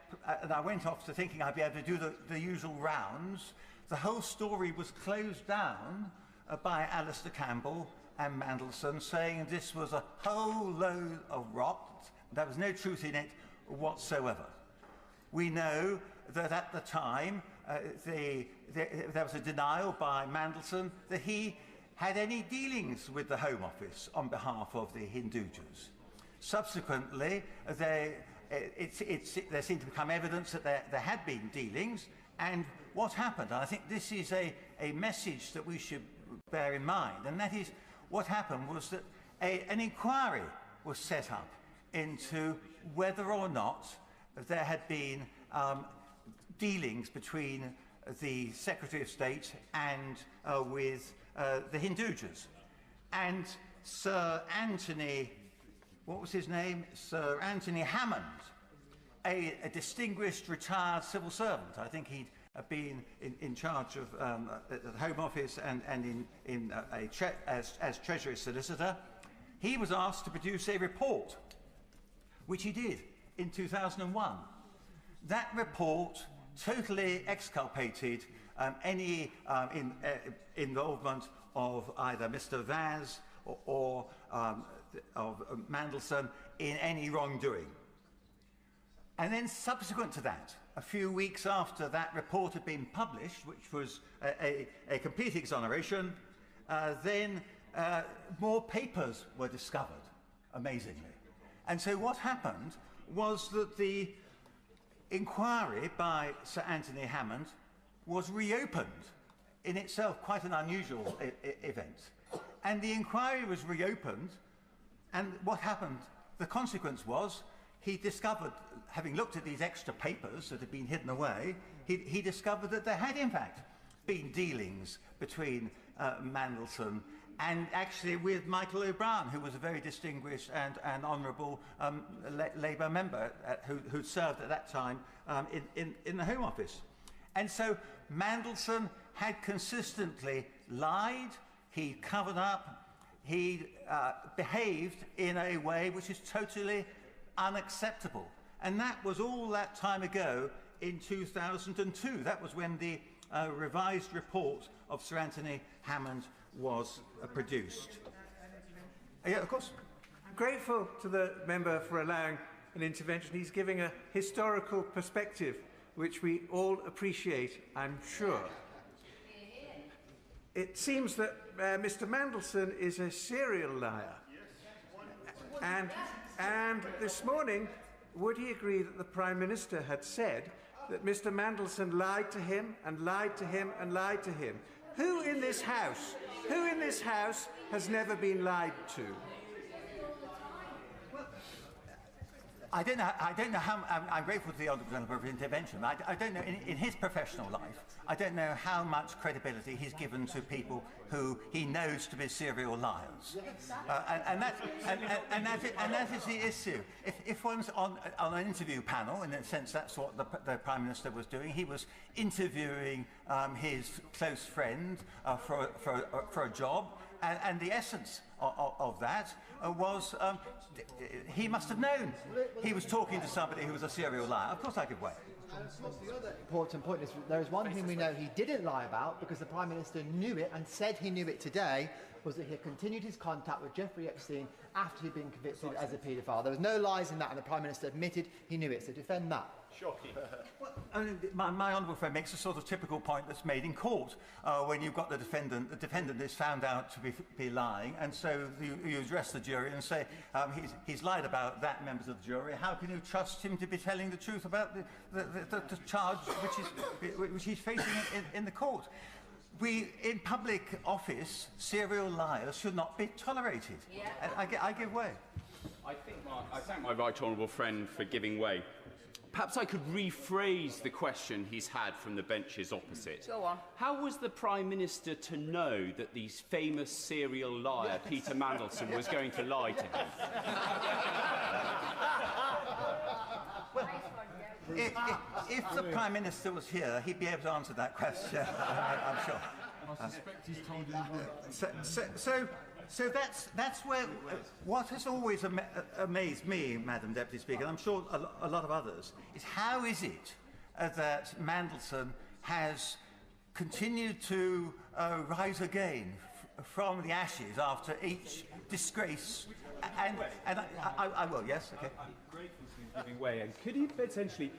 and I went off to thinking I'd be able to do the usual rounds, the whole story was closed down by Alistair Campbell and Mandelson, saying this was a whole load of rot. There was no truth in it whatsoever. We know that at the time there was a denial by Mandelson that he had any dealings with the Home Office on behalf of the Hindujas. Subsequently, there seemed to become evidence that there had been dealings, and what happened, and I think this is a message that we should bear in mind, and that is what happened was that an inquiry was set up into whether or not there had been dealings between the Secretary of State and with the Hindujas. And Sir Anthony, what was his name? Sir Anthony Hammond, a distinguished retired civil servant. I think he'd been in charge of the Home Office and as Treasury Solicitor. He was asked to produce a report, which he did in 2001. That report totally exculpated any involvement of either Mr. Vaz or of Mandelson in any wrongdoing. And then subsequent to that, a few weeks after that report had been published, which was a complete exoneration, then more papers were discovered, amazingly. And so what happened was that the inquiry by Sir Anthony Hammond was reopened, in itself quite an unusual event. And the inquiry was reopened, and what happened, the consequence was, he discovered, having looked at these extra papers that had been hidden away, he discovered that there had in fact been dealings between Mandelson and actually with Michael O'Brien, who was a very distinguished and honourable Labour member who served at that time in the Home Office. And so Mandelson had consistently lied, he covered up, he behaved in a way which is totally unacceptable. And that was all that time ago in 2002. That was when the revised report of Sir Anthony Hammond was produced. Yeah, of course. I'm grateful to the member for allowing an intervention. He's giving a historical perspective, which we all appreciate, I'm sure. It seems that Mr. Mandelson is a serial liar. And this morning, would he agree that the Prime Minister had said that Mr. Mandelson lied to him and lied to him and lied to him? Who in this House has never been lied to? I don't know how. I'm grateful to the Honourable Member for intervention. I don't know in his professional life. I don't know how much credibility he's given to people who he knows to be serial liars, and that is the issue. If one's on an interview panel, in a sense, that's what the Prime Minister was doing. He was interviewing his close friend for a job, and the essence of that was he must have known he was talking to somebody who was a serial liar. Of course I give way. And the other important point is there is one thing we know he didn't lie about, because the Prime Minister knew it and said he knew it today, was that he had continued his contact with Jeffrey Epstein after he'd been convicted as a paedophile. There was no lies in that, and the Prime Minister admitted he knew it, so defend that. Shocking. Well, my honourable friend makes a sort of typical point that's made in court when you've got the defendant is found out to be lying, and so you address the jury and say he's lied about that, members of the jury. How can you trust him to be telling the truth about the charge which he's facing in the court? In public office, serial liars should not be tolerated. Yeah. I give way. I thank my right honourable friend for giving way. Perhaps I could rephrase the question he's had from the benches opposite. Go on. How was the Prime Minister to know that the famous serial liar, Peter Mandelson, was going to lie to him? If the Prime Minister was here, he'd be able to answer that question, I'm sure. I suspect he's told him. So that's where what has always amazed me, Madam Deputy Speaker, and I'm sure a lot of others, is how is it that Mandelson has continued to rise again from the ashes after each disgrace? And I will, yes, okay. I'm grateful to him giving way. And could he potentially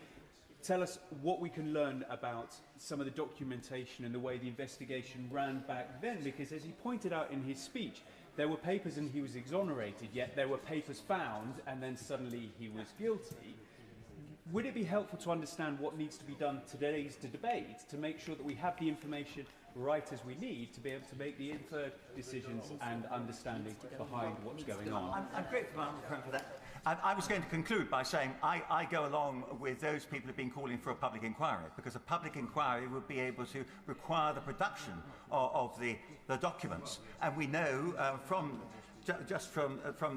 tell us what we can learn about some of the documentation and the way the investigation ran back then? Because as he pointed out in his speech, there were papers and he was exonerated, yet there were papers found and then suddenly he was guilty. Would it be helpful to understand what needs to be done today's debate to make sure that we have the information right as we need to be able to make the inferred decisions and understanding behind what's going on? I'm grateful for that. I was going to conclude by saying I go along with those people who have been calling for a public inquiry, because a public inquiry would be able to require the production of the documents. And we know from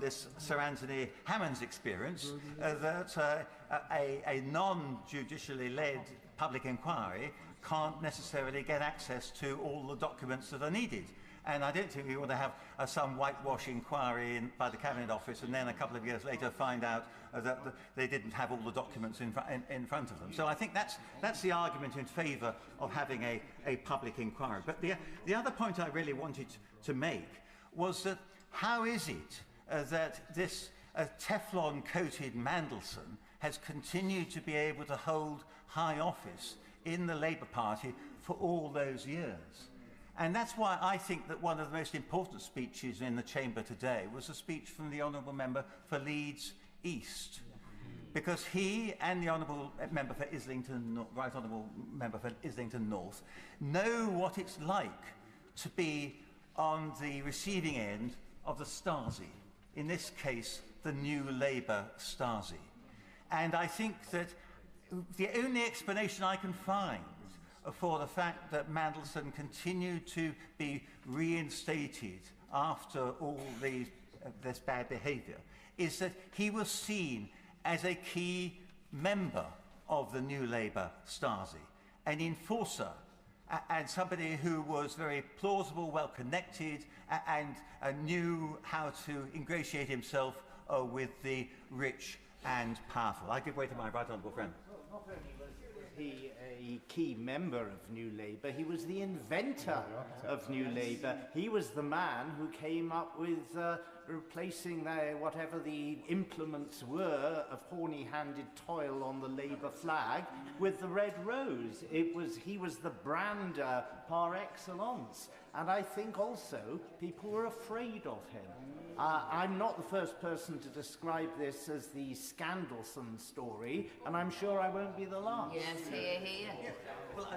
this Sir Anthony Hammond's experience that a non-judicially led public inquiry can't necessarily get access to all the documents that are needed. And I don't think we want to have some whitewash inquiry by the Cabinet Office and then a couple of years later find out that they didn't have all the documents in front of them. So I think that's the argument in favour of having a public inquiry. But the other point I really wanted to make was that how is it that this Teflon-coated Mandelson has continued to be able to hold high office in the Labour Party for all those years? And that's why I think that one of the most important speeches in the Chamber today was a speech from the Honourable Member for Leeds East. Because he and the Honourable Member for Islington, Right Honourable Member for Islington North, know what it's like to be on the receiving end of the Stasi. In this case, the New Labour Stasi. And I think that the only explanation I can find for the fact that Mandelson continued to be reinstated after all this bad behaviour is that he was seen as a key member of the New Labour Stasi, an enforcer, and somebody who was very plausible, well-connected, and knew how to ingratiate himself with the rich and powerful. I give way to my right honourable friend. Not only was he a key member of New Labour, he was the inventor of New Labour. He was the man who came up with replacing whatever the implements were of horny-handed toil on the Labour flag with the red rose. He was the brander par excellence. And I think also people were afraid of him. I'm not the first person to describe this as the Scandalson story, and I'm sure I won't be the last. Yes, hear, hear. Well,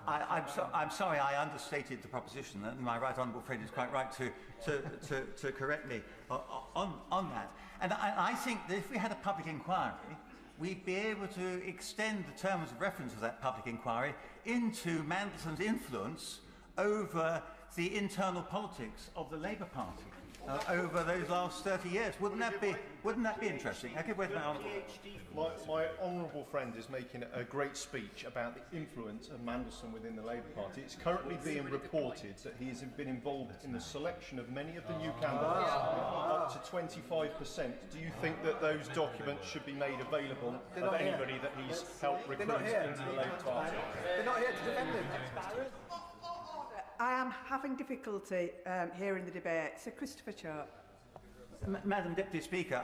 I'm sorry I understated the proposition, and my right honourable friend is quite right to correct me on that. And I think that if we had a public inquiry, we'd be able to extend the terms of reference of that public inquiry into Mandelson's influence over the internal politics of the Labour Party over those last 30 years. Wouldn't that be interesting? I give way to my honourable. My honourable friend is making a great speech about the influence of Mandelson within the Labour Party. It's currently being reported that he has been involved in the selection of many of the new candidates, up to 25%. Do you think that those documents should be made available of anybody that he's helped recruit into the Labour Party? They're not here to defend him. I am having difficulty hearing the debate. Sir Christopher Sharp. Madam Deputy Speaker,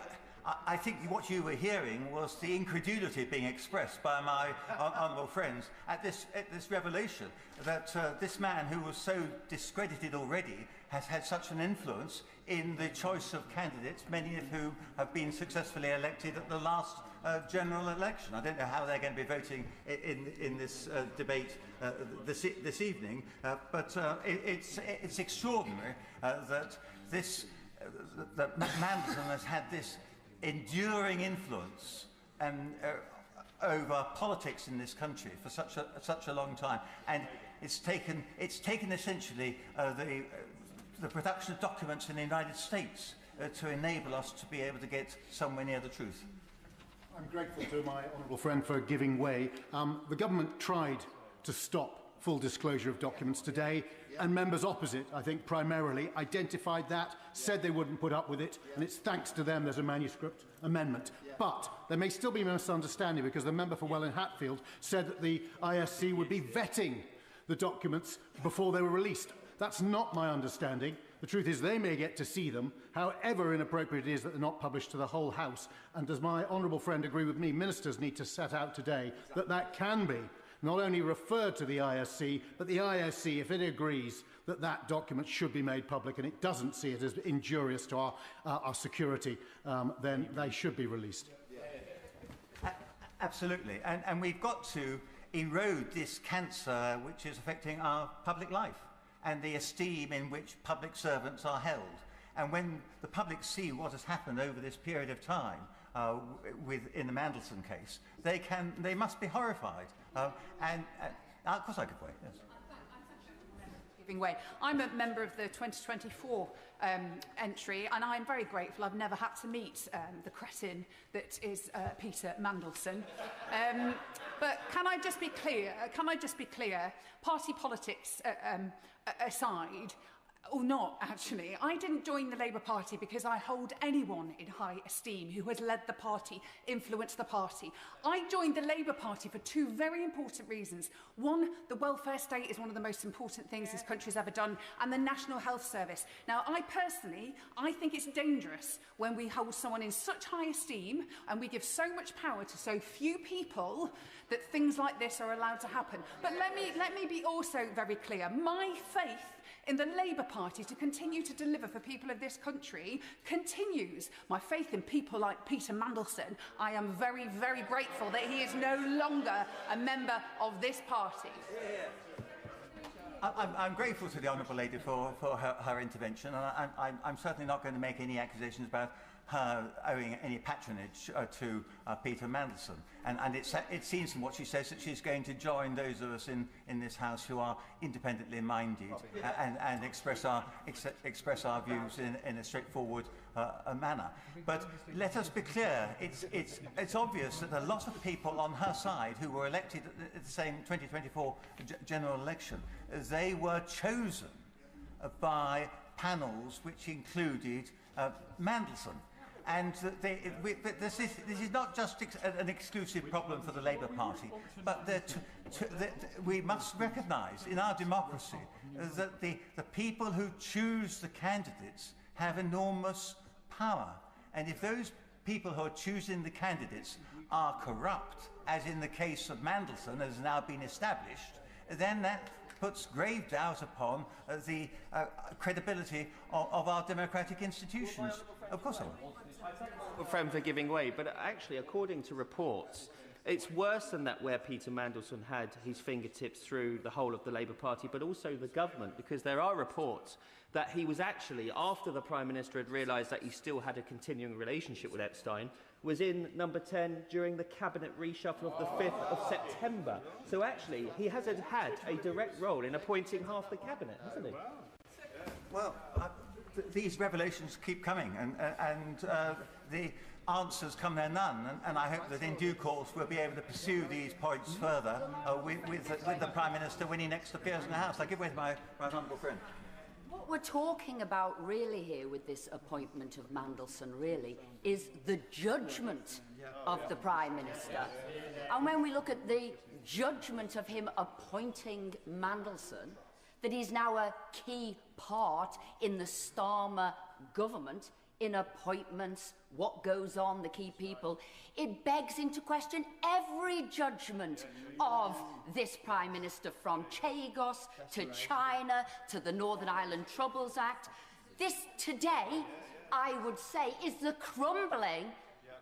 I think what you were hearing was the incredulity being expressed by my honourable friends at this revelation that this man who was so discredited already has had such an influence in the choice of candidates, many of whom have been successfully elected at the last general election. I don't know how they're going to be voting in this debate this evening, but it's extraordinary that Mandelson has had this enduring influence and over politics in this country for such a long time, and it's taken essentially the production of documents in the United States to enable us to be able to get somewhere near the truth. I'm grateful to my honourable friend for giving way. The government tried to stop full disclosure of documents today, and members opposite, I think primarily, identified that, said they wouldn't put up with it, and it's thanks to them there's a manuscript amendment. But there may still be a misunderstanding, because the member for Welwyn Hatfield said that the ISC would be vetting the documents before they were released. That's not my understanding. The truth is they may get to see them, however inappropriate it is that they're not published to the whole House. And does my honourable friend agree with me? Ministers need to set out today that that can be not only referred to the ISC, but the ISC, if it agrees that that document should be made public and it doesn't see it as injurious to our security, then they should be released. Absolutely. And we've got to erode this cancer which is affecting our public life and the esteem in which public servants are held. And when the public see what has happened over this period of time in the Mandelson case, they must be horrified. Of course I could wait, yes. Giving way. I'm a member of the 2024 entry, and I'm very grateful I've never had to meet the cretin that is Peter Mandelson. But can I just be clear? Party politics aside, or not, actually. I didn't join the Labour Party because I hold anyone in high esteem who has led the party, influenced the party. I joined the Labour Party for two very important reasons. One, the welfare state is one of the most important things this country's ever done, and the National Health Service. Now, I think it's dangerous when we hold someone in such high esteem and we give so much power to so few people that things like this are allowed to happen. But let me be also very clear. My faith in the Labour Party to continue to deliver for people of this country continues. My faith in people like Peter Mandelson, I am very, very grateful that he is no longer a member of this party. I'm grateful to the Honourable Lady for her intervention, and I'm certainly not going to make any accusations about her owing any patronage to Peter Mandelson. And it seems from what she says that she's going to join those of us in this House who are independently minded and express our views in a straightforward manner. But let us be clear, it's obvious that a lot of people on her side who were elected at the same 2024 general election, they were chosen by panels which included Mandelson. And this is not just an exclusive problem for the Labour Party, but we must recognise in our democracy that the people who choose the candidates have enormous power. And if those people who are choosing the candidates are corrupt, as in the case of Mandelson has now been established, then that puts grave doubt upon the credibility of our democratic institutions. Of course I will. Friend for giving way, but actually, according to reports, it's worse than that where Peter Mandelson had his fingertips through the whole of the Labour Party, but also the government, because there are reports that he was actually, after the Prime Minister had realised that he still had a continuing relationship with Epstein, was in number 10 during the cabinet reshuffle of the 5th of September. So actually, he has had a direct role in appointing half the cabinet, hasn't he? Well, these revelations keep coming, and the answers come there none, and I hope that in due course we'll be able to pursue these points further with the Prime Minister when he next appears in the House. I give way to my right honourable friend. What we're talking about really here with this appointment of Mandelson really is the judgment of the Prime Minister. And when we look at the judgment of him appointing Mandelson, that he's now a key part in the Starmer government, in appointments, what goes on, the key people, it begs into question every judgment of this Prime Minister, from Chagos to China to the Northern Ireland Troubles Act. This today, I would say, is the crumbling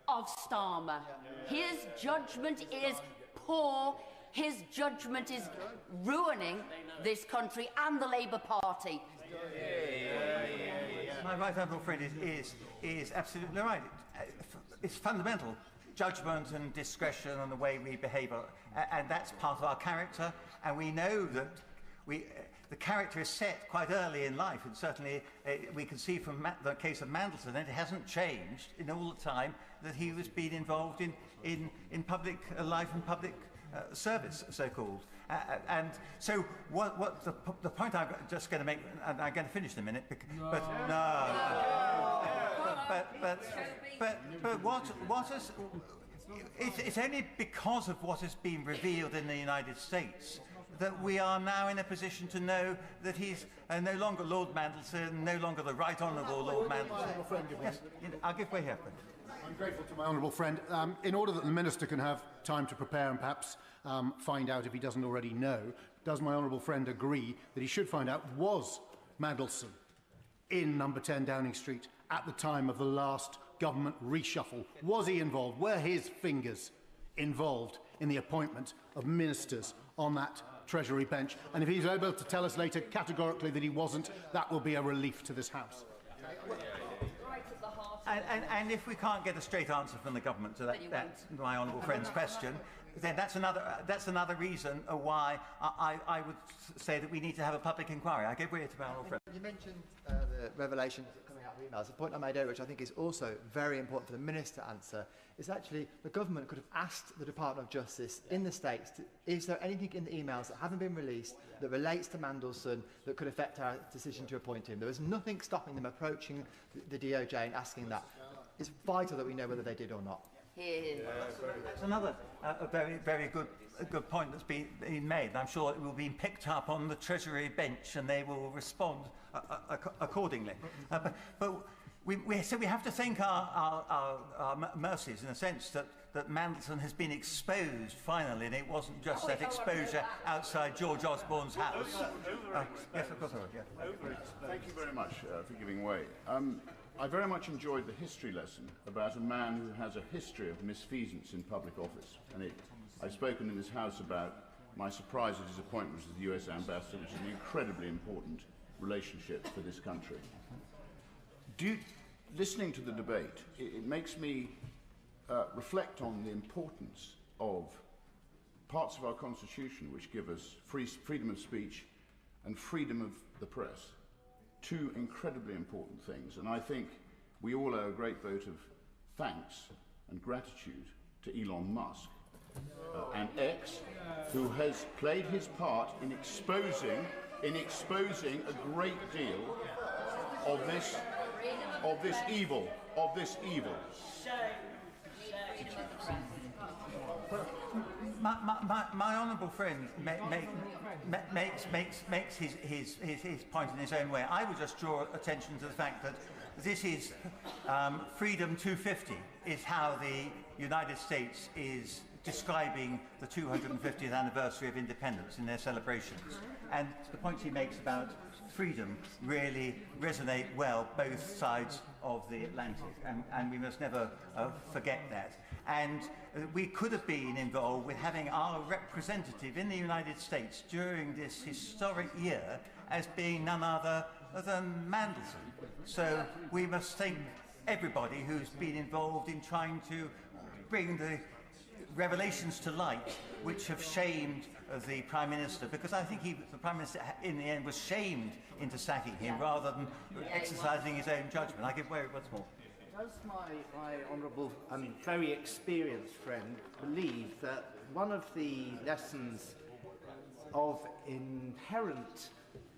of Starmer. His judgment is poor. His judgment is ruining this country and the Labour Party. My right honourable friend is absolutely right. It's fundamental judgment and discretion and the way we behave, and that's part of our character. And we know that the character is set quite early in life, and certainly we can see from the case of Mandelson that it hasn't changed in all the time that he was being involved in public life and public service, so-called. And so what the point I'm just going to make, and I'm going to finish in a minute, but what has, it's only because of what has been revealed in the United States that we are now in a position to know that he's no longer Lord Mandelson, no longer the Right Honourable Lord Mandelson. Yes, I'll give way here. I'm grateful to my honourable friend. In order that the Minister can have time to prepare and perhaps find out if he doesn't already know, does my honourable friend agree that he should find out, was Mandelson in number 10 Downing Street at the time of the last government reshuffle? Was he involved? Were his fingers involved in the appointment of ministers on that Treasury bench? And if he's able to tell us later categorically that he wasn't, that will be a relief to this House. And if we can't get a straight answer from the government to that my honourable friend's question, then that's another reason why I would say that we need to have a public inquiry. I give way to my honourable friend. You mentioned the revelations coming out of emails. The point I made earlier, which I think is also very important for the Minister to answer, is actually the government could have asked the Department of Justice in the States, is there anything in the emails that haven't been released that relates to Mandelson that could affect our decision to appoint him? There was nothing stopping them approaching the DOJ and asking that. It's vital that we know whether they did or not. That's another very good point that's been made. I'm sure it will be picked up on the Treasury bench and they will respond accordingly. But we have to thank our mercies in a sense that Mandelson has been exposed finally, and it wasn't just that exposure outside George Osborne's house. Yes, of course I would. Yeah. Thank you very much for giving way. I very much enjoyed the history lesson about a man who has a history of misfeasance in public office. And I've spoken in this House about my surprise at his appointment as the US Ambassador, which is an incredibly important relationship for this country. Listening to the debate, it makes me reflect on the importance of parts of our Constitution which give us freedom of speech and freedom of the press. Two incredibly important things, and I think we all owe a great vote of thanks and gratitude to Elon Musk and X, who has played his part in exposing a great deal of this evil. My honourable friend makes his point in his own way. I would just draw attention to the fact that this is Freedom 250 is how the United States is describing the 250th anniversary of independence in their celebrations. And the points he makes about freedom really resonate well both sides of the Atlantic, and we must never forget that. And we could have been involved with having our representative in the United States during this historic year as being none other than Mandelson. So we must thank everybody who's been involved in trying to bring the revelations to light which have shamed the Prime Minister, because I think the Prime Minister in the end was shamed into sacking him rather than exercising his own judgment. I give way once more. Does my honourable and very experienced friend believe that one of the lessons of inherent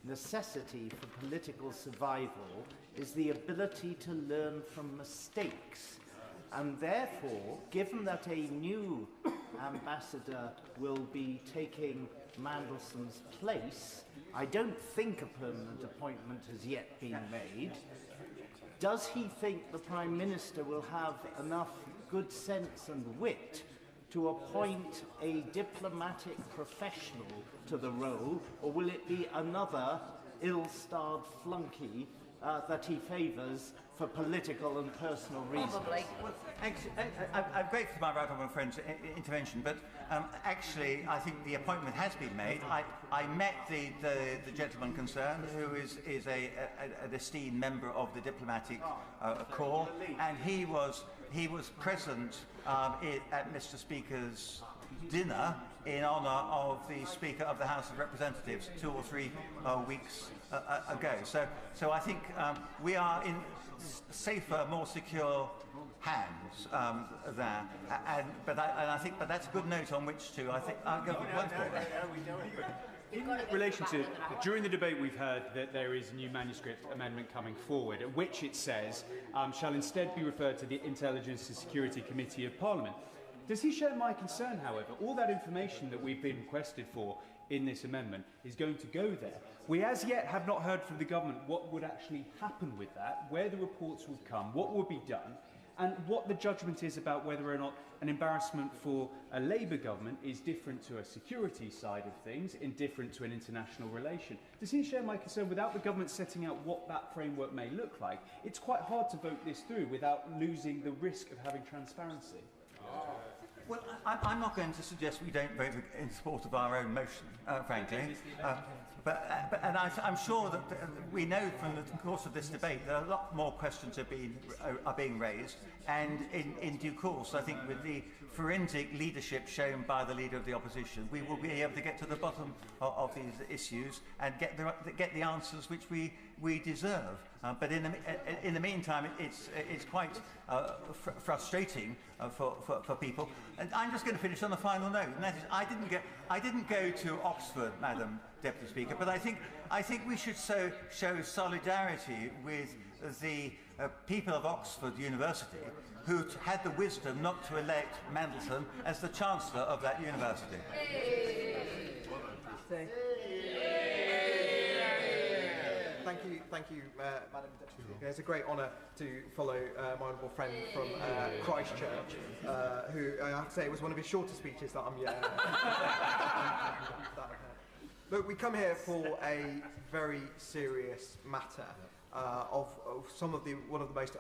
necessity for political survival is the ability to learn from mistakes? And therefore, given that a new ambassador will be taking Mandelson's place, I don't think a permanent appointment has yet been made. Does he think the Prime Minister will have enough good sense and wit to appoint a diplomatic professional to the role, or will it be another ill-starred flunky that he favours for political and personal reasons? Probably. I'm grateful for my right honourable friend's intervention, but actually I think the appointment has been made. I met the gentleman concerned, who is an esteemed member of the diplomatic corps, and he was he was present at Mr. Speaker's dinner in honour of the Speaker of the House of Representatives 2 or 3 weeks ago. So I think we are in safer, more secure hands there. But I think that's a good note on which to, I think, I'll go once more. In relation to, during the debate we've heard that there is a new manuscript amendment coming forward, at which it says, shall instead be referred to the Intelligence and Security Committee of Parliament. Does he share my concern, however? All that information that we've been requested for in this amendment is going to go there. We as yet have not heard from the government what would actually happen with that, where the reports would come, what would be done, and what the judgment is about whether or not an embarrassment for a Labour government is different to a security side of things, indifferent to an international relation. Does he share my concern without the government setting out what that framework may look like? It's quite hard to vote this through without losing the risk of having transparency. Well, I'm not going to suggest we don't vote in support of our own motion, frankly. And I'm sure that we know from the course of this debate that a lot more questions are being raised, and in due course, I think with the forensic leadership shown by the Leader of the Opposition, we will be able to get to the bottom of these issues and get the answers which we deserve. But in the meantime, it's quite frustrating for people. And I'm just going to finish on a final note, and that is, I didn't go to Oxford, Madam Deputy Speaker, but I think we should show solidarity with the people of Oxford University who had the wisdom not to elect Mandelson as the Chancellor of that university. Thank you, Madam Deputy Speaker. It's a great honour to follow my honourable friend from Christchurch, who I have to say was one of his shorter speeches that Look, we come here for a very serious matter of one of the most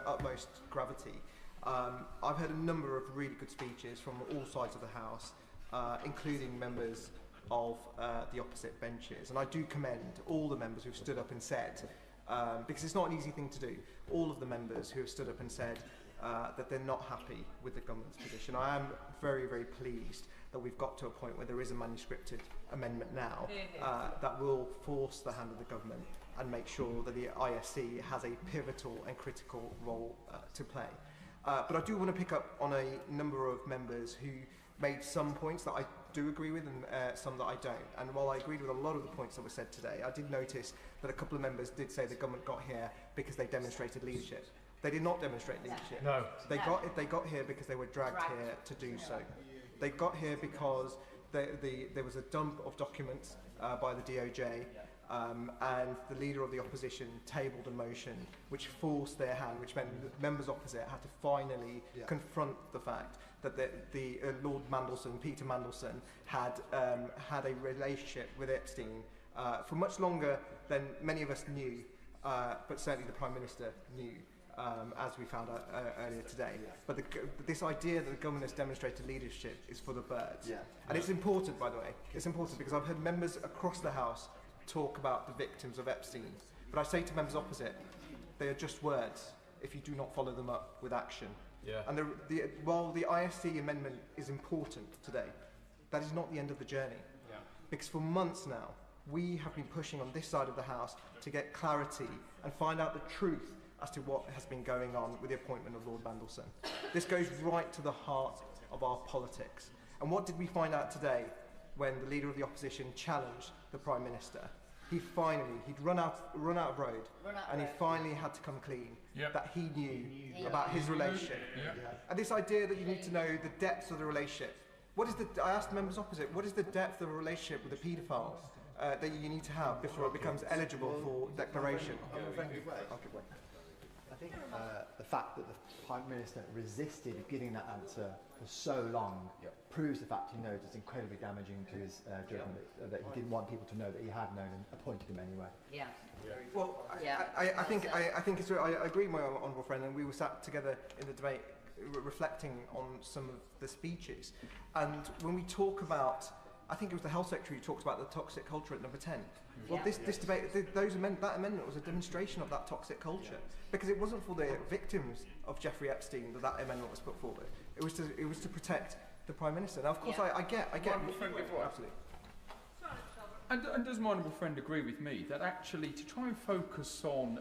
utmost gravity. I've heard a number of really good speeches from all sides of the House, including members of the opposite benches, and I do commend all the members who've stood up and said, because it's not an easy thing to do, all of the members who have stood up and said that they're not happy with the government's position. I am very, very pleased that we've got to a point where there is a manuscripted amendment now that will force the hand of the government and make sure that the ISC has a pivotal and critical role to play. But I do want to pick up on a number of members who made some points that I do agree with and some that I don't. And while I agreed with a lot of the points that were said today, I did notice that a couple of members did say the government got here because they demonstrated leadership. They did not demonstrate leadership. No. They got here because they were dragged here to do so. They got here because there was a dump of documents by the DOJ, and the Leader of the Opposition tabled a motion which forced their hand, which meant that members opposite had to finally confront the fact that the Lord Mandelson, Peter Mandelson, had a relationship with Epstein for much longer than many of us knew, but certainly the Prime Minister knew, as we found out earlier today. But this idea that the government has demonstrated leadership is for the birds. And it's important, by the way. It's important because I've heard members across the House talk about the victims of Epstein. But I say to members opposite, they are just words if you do not follow them up with action. And while the ISC amendment is important today, that is not the end of the journey. Because for months now, we have been pushing on this side of the House to get clarity and find out the truth as to what has been going on with the appointment of Lord Mandelson. This goes right to the heart of our politics. And what did we find out today when the Leader of the Opposition challenged the Prime Minister? He'd run out of road, and he finally had to come clean that he knew about his relationship. And this idea that you need to know the depth of the relationship. I asked members opposite, what is the depth of a relationship with a paedophile that you need to have before it becomes eligible for declaration? I think the fact that the Prime Minister resisted giving that answer for so long proves the fact he knows it's incredibly damaging to his judgment, that he didn't want people to know that he had known and appointed him anyway. Well, I think it's. I agree with my honourable friend, and we were sat together in the debate reflecting on some of the speeches. And when we talk about, I think it was the Health Secretary who talked about the toxic culture at number 10. Well, this debate, that amendment was a demonstration of that toxic culture, because it wasn't for the victims of Jeffrey Epstein that amendment was put forward. It was to protect the Prime Minister. Now, of course, I get. Absolutely. And does my honourable friend agree with me that actually to try and focus on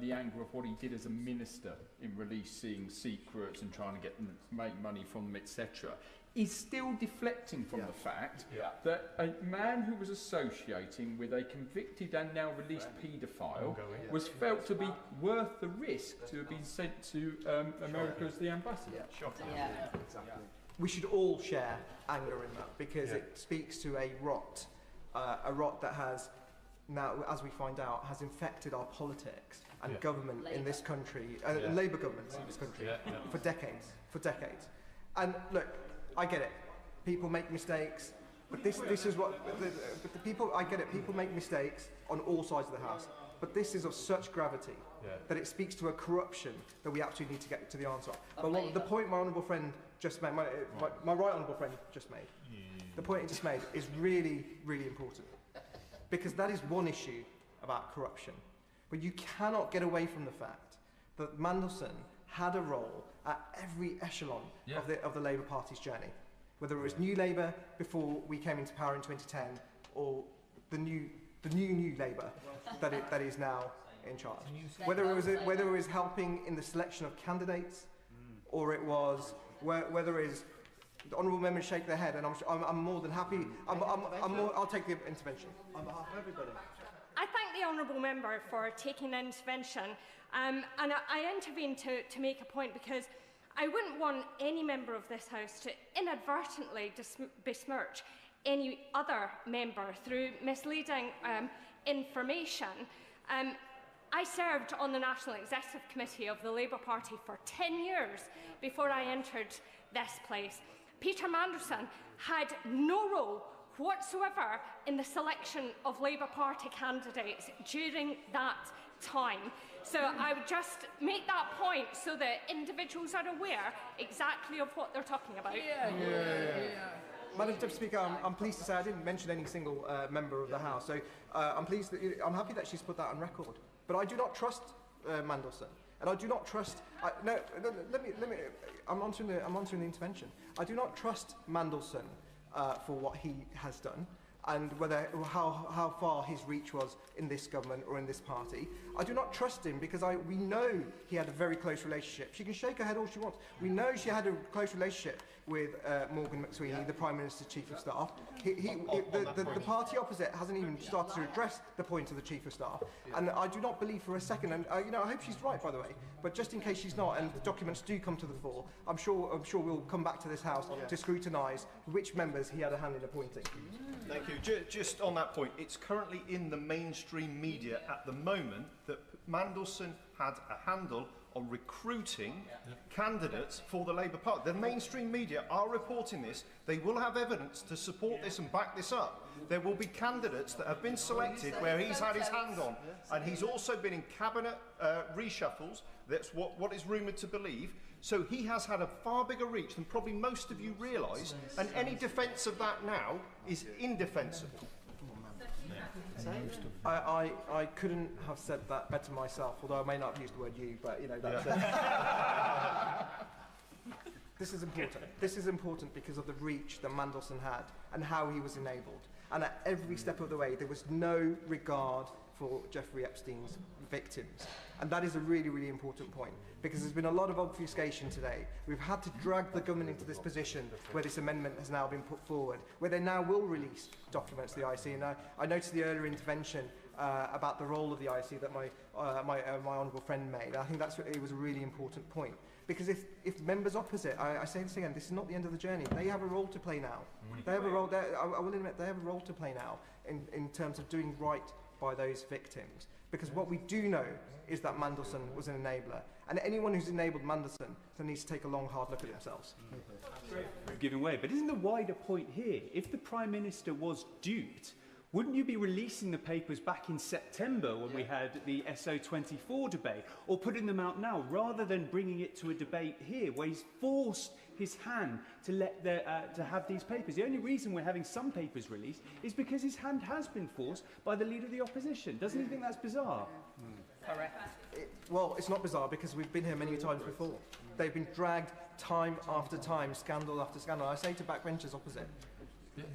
the angle of what he did as a minister in releasing secrets and trying to make money from them, etc., is still deflecting from the fact that a man who was associating with a convicted and now released paedophile was felt to be worth the risk to have been sent to America as the ambassador? We should all share anger in that, because it speaks to a rot that has now, as we find out, has infected our politics and government in this country, Labour governments in this country, for decades. And look, I get it. People make mistakes, but this is what the people. I get it. People make mistakes on all sides of the house, but this is of such gravity that it speaks to a corruption that we absolutely need to get to the answer. But the point my honourable friend just made, my right honourable friend just made, the point he just made is really, really important, because that is one issue about corruption. But you cannot get away from the fact that Mandelson had a role at every echelon of the Labour Party's journey, whether it was New Labour before we came into power in 2010, or the new Labour that is now in charge. Whether it was helping in the selection of candidates, or it was whether it is the honourable members shake their head, and I'm more than happy. I'll take the intervention on behalf of everybody. I thank the honourable member for taking the intervention, and I intervene to make a point, because I wouldn't want any member of this House to inadvertently besmirch any other member through misleading information. I served on the National Executive Committee of the Labour Party for 10 years before I entered this place. Peter Mandelson had no role whatsoever in the selection of Labour Party candidates during that time. So I would just make that point so that individuals are aware exactly of what they're talking about. Madam Deputy Speaker, I'm pleased to say I didn't mention any single member of the House, so I'm happy that she's put that on record. But I do not trust Mandelson, and I do not trust. I'm answering the intervention. I do not trust Mandelson for what he has done, and how far his reach was in this government or in this party. I do not trust him because we know he had a very close relationship. She can shake her head all she wants. We know she had a close relationship with Morgan McSweeney, the Prime Minister's Chief of Staff. The party opposite hasn't even started to address the point of the Chief of Staff. And I do not believe for a second, and I hope she's right, by the way, but just in case she's not, and the documents do come to the fore, I'm sure we'll come back to this House to scrutinise which members he had a hand in appointing. Thank you. Just on that point, it's currently in the mainstream media at the moment that Mandelson had a handle on recruiting candidates for the Labour Party. The mainstream media are reporting this. They will have evidence to support this and back this up. There will be candidates that have been selected where he's had his hand on, and he's also been in cabinet reshuffles. That's what is rumoured to believe. So he has had a far bigger reach than probably most of you realise, and any defence of that now is indefensible. I couldn't have said that better myself, although I may not have used the word you, but that's This is important. This is important because of the reach that Mandelson had and how he was enabled. And at every step of the way, there was no regard for Jeffrey Epstein's victims. And that is a really, really important point, because there's been a lot of obfuscation today. We've had to drag the government into this position where this amendment has now been put forward, where they now will release documents to the IC. And I noticed the earlier intervention about the role of the IC that my honourable friend made. I think it was a really important point. Because if members opposite, I say this again, this is not the end of the journey. They have a role to play now. They have a role. I will admit they have a role to play now in terms of doing right by those victims. Because what we do know is that Mandelson was an enabler, and anyone who's enabled Mandelson needs to take a long, hard look at themselves. Giving way, but isn't the wider point here? If the Prime Minister was duped, wouldn't you be releasing the papers back in September when we had the SO24 debate, or putting them out now, rather than bringing it to a debate here where he's forced his hand to to have these papers. The only reason we're having some papers released is because his hand has been forced by the Leader of the Opposition. Doesn't he think that's bizarre? Correct. Well, it's not bizarre because we've been here many times before. They've been dragged time after time, scandal after scandal. I say to backbenchers opposite,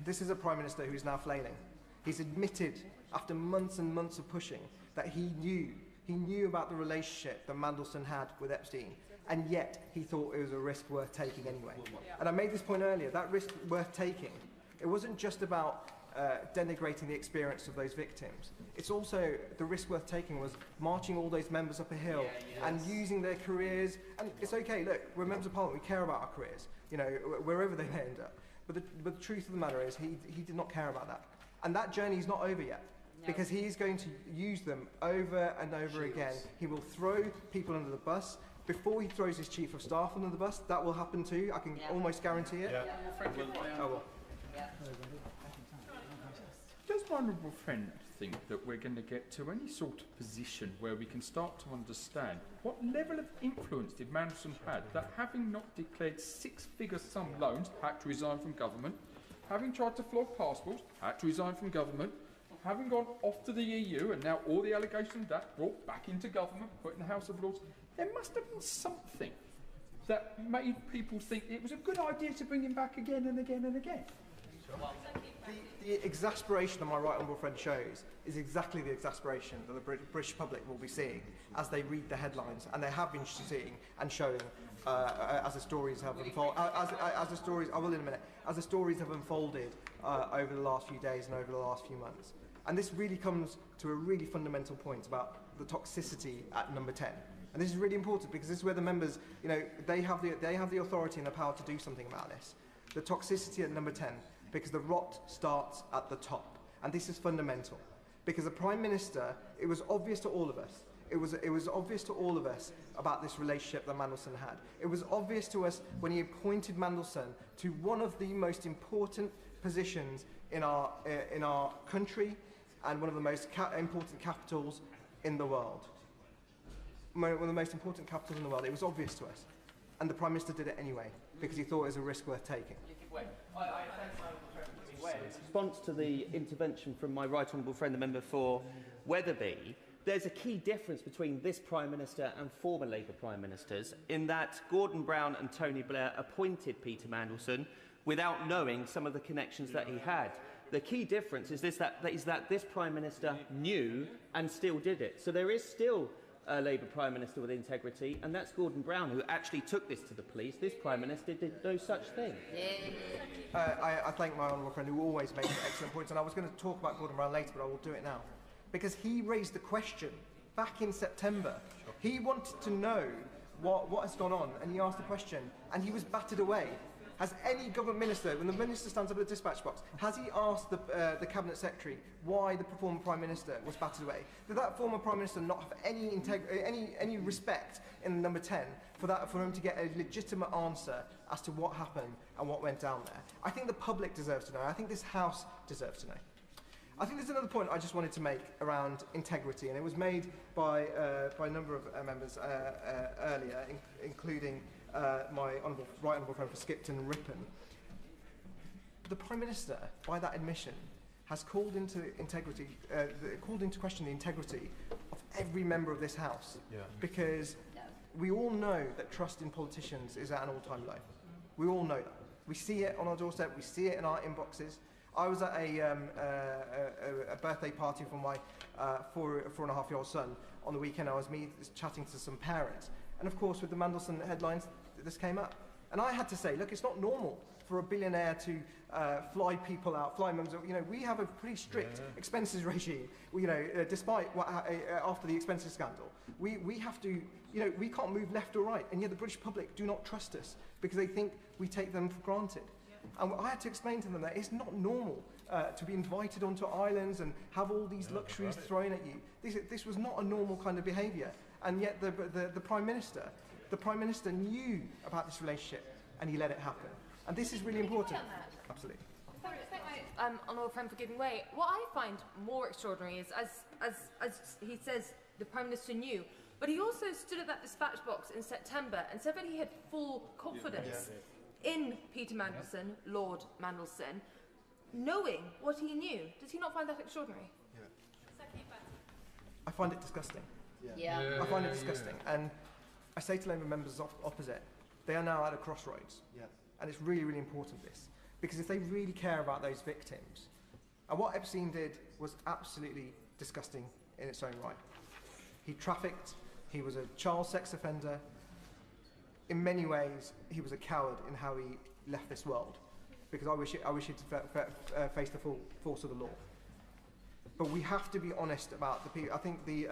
this is a Prime Minister who is now flailing. He's admitted, after months and months of pushing, that he knew about the relationship that Mandelson had with Epstein, and yet he thought it was a risk worth taking anyway. And I made this point earlier, that risk worth taking, it wasn't just about denigrating the experience of those victims. It's also, the risk worth taking was marching all those members up a hill and using their careers. And it's okay, look, we're members of Parliament, we care about our careers, you know, wherever they may end up. But the truth of the matter is he did not care about that. And that journey is not over yet, because he is going to use them over and over again. He will throw people under the bus. Before he throws his chief of staff under the bus, that will happen too. I can almost guarantee it. Oh, well. Does my honourable friend think that we're going to get to any sort of position where we can start to understand what level of influence did Mandelson have that, having not declared six-figure sum loans, had to resign from government, having tried to flog passports, had to resign from government, having gone off to the EU and now all the allegations of that brought back into government, put in the House of Lords, there must have been something that made people think it was a good idea to bring him back again and again and again. The exasperation that my right honourable friend shows is exactly the exasperation that the British public will be seeing as they read the headlines, and they have been seeing and showing as the stories have unfolded. As the stories have unfolded over the last few days and over the last few months, and this really comes to a really fundamental point about the toxicity at number 10. And this is really important because this is where the members, you know, they have the authority and the power to do something about this. The toxicity at number 10. Because the rot starts at the top. And this is fundamental. Because the Prime Minister, it was obvious to all of us, it was obvious to all of us about this relationship that Mandelson had. It was obvious to us when he appointed Mandelson to one of the most important positions in our country and one of the most important capitals in the world. One of the most important capitals in the world. It was obvious to us. And the Prime Minister did it anyway, because he thought it was a risk worth taking. In response to the intervention from my right honourable friend, the member for Wetherby, there's a key difference between this Prime Minister and former Labour Prime Ministers in that Gordon Brown and Tony Blair appointed Peter Mandelson without knowing some of the connections that he had. The key difference is that this Prime Minister knew and still did it. So there is still a Labour Prime Minister with integrity, and that's Gordon Brown, who actually took this to the police. This Prime Minister did no such thing. I thank my honourable friend who always makes excellent points, and I was going to talk about Gordon Brown later, but I will do it now. Because he raised the question back in September. He wanted to know what has gone on, and he asked the question, and he was battered away. Has any government minister, when the minister stands up at the dispatch box, has he asked the Cabinet Secretary why the former Prime Minister was battered away? Did that former Prime Minister not have any respect in number 10 for him to get a legitimate answer as to what happened and what went down there? I think the public deserves to know. I think this House deserves to know. I think there's another point I just wanted to make around integrity, and it was made by a number of members earlier, including my right honourable friend for Skipton and Ripon. The Prime Minister, by that admission, has called into question the integrity of every member of this House, because we all know that trust in politicians is at an all-time low. We all know that. We see it on our doorstep. We see it in our inboxes. I was at a birthday party for my 4.5-year-old son on the weekend. I was chatting to some parents. And of course, with the Mandelson headlines, this came up. And I had to say, look, it's not normal for a billionaire to fly people out, fly members. You know, we have a pretty strict expenses regime. You know, despite what after the expenses scandal, we have to, you know, we can't move left or right. And yet the British public do not trust us because they think we take them for granted. And I had to explain to them that it's not normal to be invited onto islands and have all these luxuries thrown at you. This was not a normal kind of behaviour. And yet the Prime Minister knew about this relationship and he let it happen. And this is really important. Absolutely. Thank my honourable friend for giving way. What I find more extraordinary is, as he says, the Prime Minister knew, but he also stood at that dispatch box in September and said that he had full confidence in Peter Mandelson, Lord Mandelson, knowing what he knew? Does he not find that extraordinary? I find it disgusting. Yeah. I find it disgusting. And I say to Labour members opposite, they are now at a crossroads. And it's really, really important, this. Because if they really care about those victims, and what Epstein did was absolutely disgusting in its own right. He trafficked, he was a child sex offender. In many ways, he was a coward in how he left this world. Because I wish he'd face the full force of the law. But we have to be honest about the people. I think the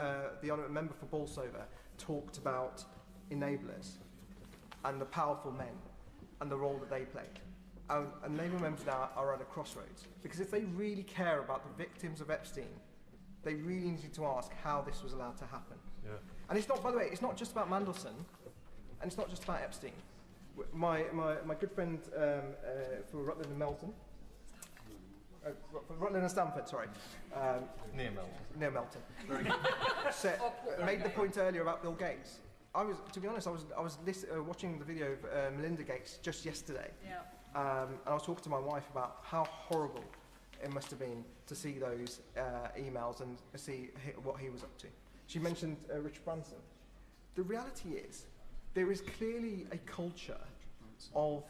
honourable member for Bolsover talked about enablers and the powerful men and the role that they played. And Labour members now are at a crossroads. Because if they really care about the victims of Epstein, they really need to ask how this was allowed to happen. And it's not, by the way, it's not just about Mandelson, and it's not just about Epstein. My good friend for Rutland and Melton, Rutland and Stamford, sorry. Near Melton. Near Melton. Made the point earlier about Bill Gates. To be honest, I was watching the video of Melinda Gates just yesterday. And I was talking to my wife about how horrible it must have been to see those emails and see what he was up to. She mentioned Richard Branson. The reality is, there is clearly a culture of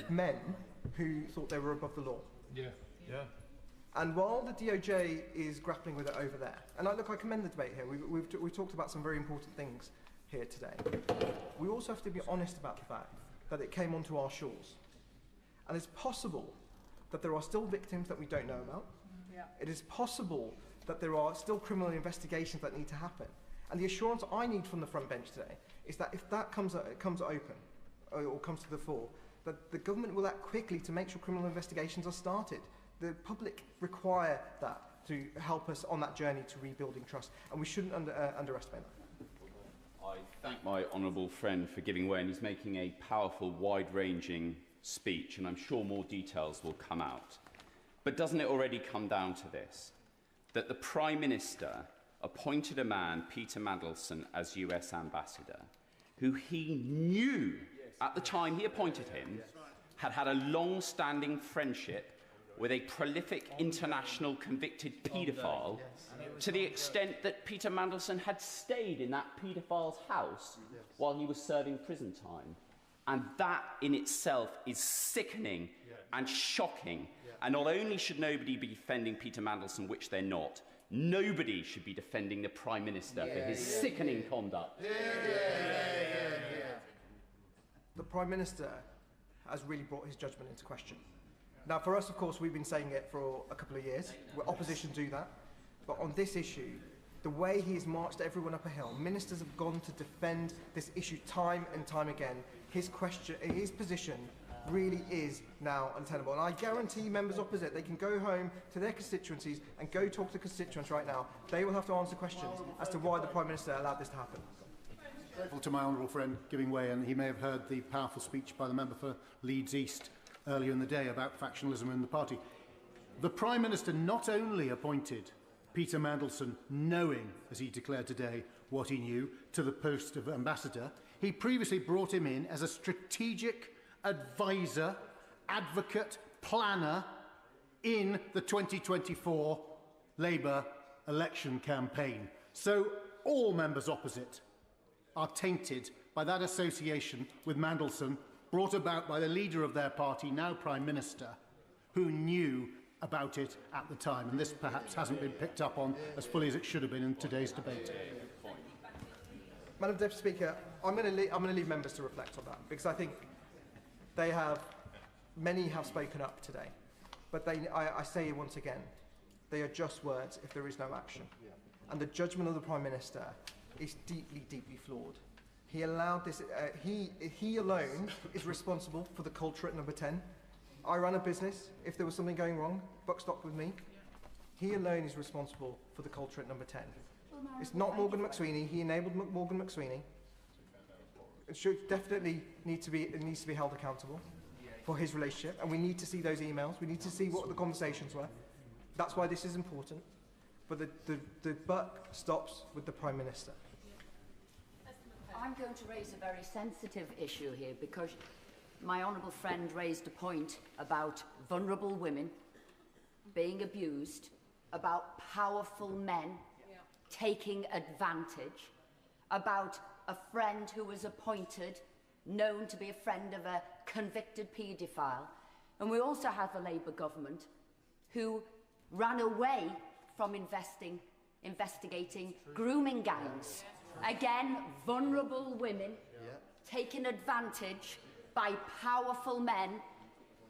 men who thought they were above the law. And while the DOJ is grappling with it over there, and I commend the debate here. We've talked about some very important things here today. We also have to be honest about the fact that it came onto our shores. And it's possible that there are still victims that we don't know about. It is possible that there are still criminal investigations that need to happen. And the assurance I need from the front bench today is that if that comes open, or comes to the fore, that the government will act quickly to make sure criminal investigations are started. The public require that to help us on that journey to rebuilding trust, and we shouldn't underestimate that. I thank my honourable friend for giving way, and he's making a powerful, wide-ranging speech, and I'm sure more details will come out. But doesn't it already come down to this, that the Prime Minister appointed a man, Peter Mandelson, as US Ambassador, who he knew at the time he appointed him had a long-standing friendship with a prolific international convicted paedophile, to the extent that Peter Mandelson had stayed in that paedophile's house while he was serving prison time. And that in itself is sickening and shocking. And not only should nobody be defending Peter Mandelson, which they're not, nobody should be defending the Prime Minister for his sickening conduct. The Prime Minister has really brought his judgment into question. Now, for us, of course, we've been saying it for a couple of years. Opposition do that. But on this issue, the way he's marched everyone up a hill, ministers have gone to defend this issue time and time again. His position really is now untenable. And I guarantee members opposite, they can go home to their constituencies and go talk to constituents right now. They will have to answer questions as to why the Prime Minister allowed this to happen. Grateful to my honourable friend giving way, and he may have heard the powerful speech by the member for Leeds East earlier in the day about factionalism in the party. The Prime Minister not only appointed Peter Mandelson, knowing, as he declared today, what he knew, to the post of ambassador, he previously brought him in as a strategic advisor, advocate, planner in the 2024 Labour election campaign. So all members opposite are tainted by that association with Mandelson, brought about by the leader of their party, now Prime Minister, who knew about it at the time. And this perhaps hasn't been picked up on as fully as it should have been in today's debate. Madam Deputy Speaker, I'm going to leave members to reflect on that, because I think many have spoken up today. But I say once again, they are just words if there is no action. And the judgment of the Prime Minister is deeply, deeply flawed. He allowed this, he alone is responsible for the culture at number 10. I ran a business. If there was something going wrong, buck stopped with me. He alone is responsible for the culture at number 10. It's not Morgan McSweeney. He enabled Morgan McSweeney. It should definitely needs to be held accountable for his relationship, and we need to see those emails. We need to see what the conversations were. That's why this is important. But the buck stops with the Prime Minister. I'm going to raise a very sensitive issue here, because my honourable friend raised a point about vulnerable women being abused, about powerful men taking advantage, about a friend who was appointed, known to be a friend of a convicted paedophile. And we also have a Labour government who ran away from investigating grooming gangs. Again, vulnerable women taken advantage by powerful men,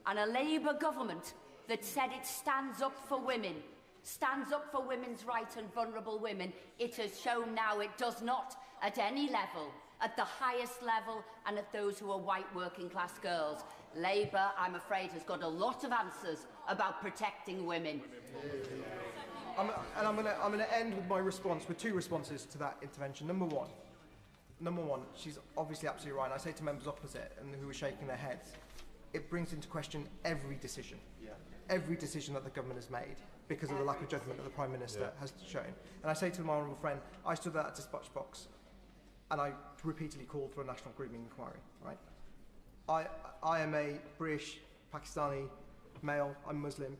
and a Labour government that said it stands up for women, stands up for women's rights and vulnerable women. It has shown now it does not at any level, at the highest level, and at those who are white working class girls. Labour, I'm afraid, has got a lot of answers about protecting women. I'm going to end with my response, with two responses to that intervention. Number one, she's obviously absolutely right. And I say to members opposite and who are shaking their heads, it brings into question every decision that the government has made because of the lack of judgment that the Prime Minister has shown. And I say to my honourable friend, I stood at that dispatch box and I repeatedly called for a national grooming inquiry. Right? I am a British Pakistani male. I'm Muslim.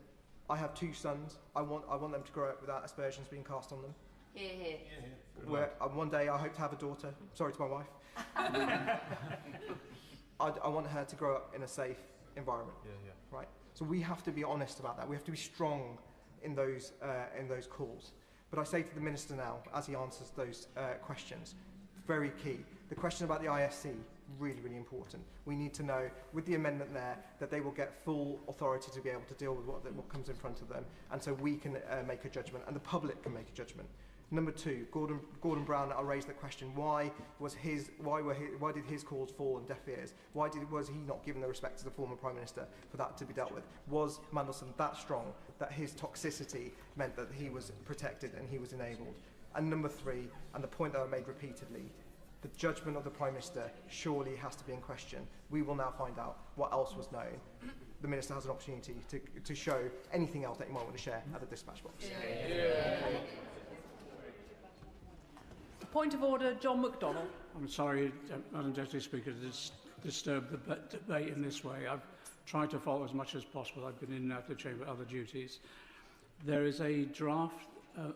I have two sons. I want them to grow up without aspersions being cast on them. Hear, hear. Where one day I hope to have a daughter. Sorry to my wife. I want her to grow up in a safe environment. Right. So we have to be honest about that. We have to be strong in those calls. But I say to the Minister now, as he answers those questions, very key. The question about the ISC, really, really important. We need to know, with the amendment there, that they will get full authority to be able to deal with what comes in front of them, and so we can make a judgment, and the public can make a judgment. Number two, Gordon Brown, I raised the question: why did his calls fall on deaf ears? Was he not given the respect to the former Prime Minister for that to be dealt with? Was Mandelson that strong that his toxicity meant that he was protected and he was enabled? And number three, and the point that I made repeatedly, the judgment of the Prime Minister surely has to be in question. We will now find out what else was known. The Minister has an opportunity to show anything else that you might want to share at the dispatch box. Point of order, John McDonnell. I'm sorry, Madam Deputy Speaker, to disturb the debate in this way. I've tried to follow as much as possible. I've been in and out of the chamber, other duties. There is a draft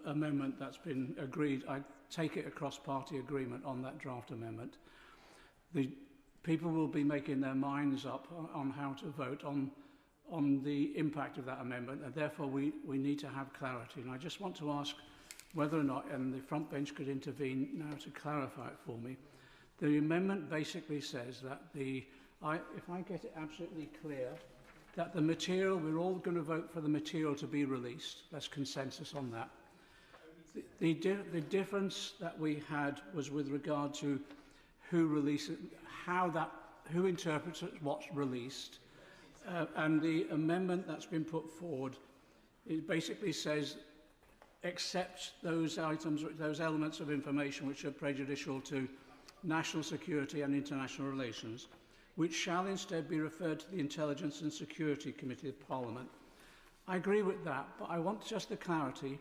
amendment that's been agreed. I take it across party agreement on that draft amendment. The people will be making their minds up on how to vote on the impact of that amendment, and therefore we need to have clarity. And I just want to ask whether or not, and the front bench could intervene now to clarify it for me. The amendment basically says that if I get it absolutely clear, that the material, we're all going to vote for the material to be released. There's consensus on that. The difference that we had was with regard to who releases, who interprets what's released, and the amendment that's been put forward, it basically says except those items, those elements of information which are prejudicial to national security and international relations, which shall instead be referred to the Intelligence and Security Committee of Parliament. I agree with that, but I want just the clarity,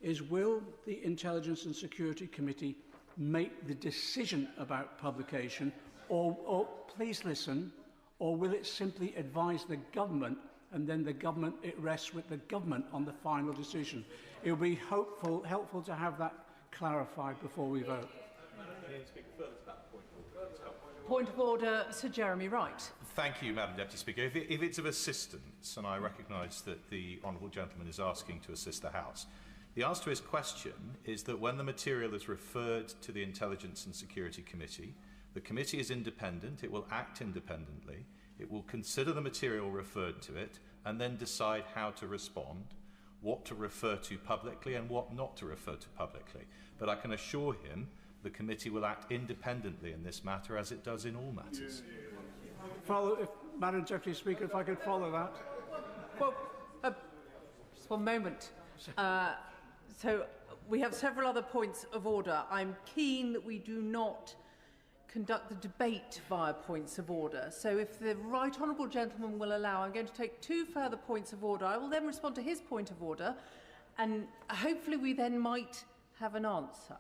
is will the Intelligence and Security Committee make the decision about publication, or please listen, or will it simply advise the government and then it rests with the government on the final decision? It will be helpful to have that clarified before we vote. Point of order, Sir Jeremy Wright. Thank you, Madam Deputy Speaker. If it's of assistance, and I recognise that the honourable gentleman is asking to assist the House, the answer to his question is that when the material is referred to the Intelligence and Security Committee, the committee is independent, it will act independently, it will consider the material referred to it, and then decide how to respond, what to refer to publicly and what not to refer to publicly. But I can assure him the committee will act independently in this matter, as it does in all matters. Madam Deputy Speaker, if I could follow that. Well, just one moment. So we have several other points of order. I'm keen that we do not conduct the debate via points of order. So if the right honourable gentleman will allow, I'm going to take two further points of order. I will then respond to his point of order, and hopefully we then might have an answer.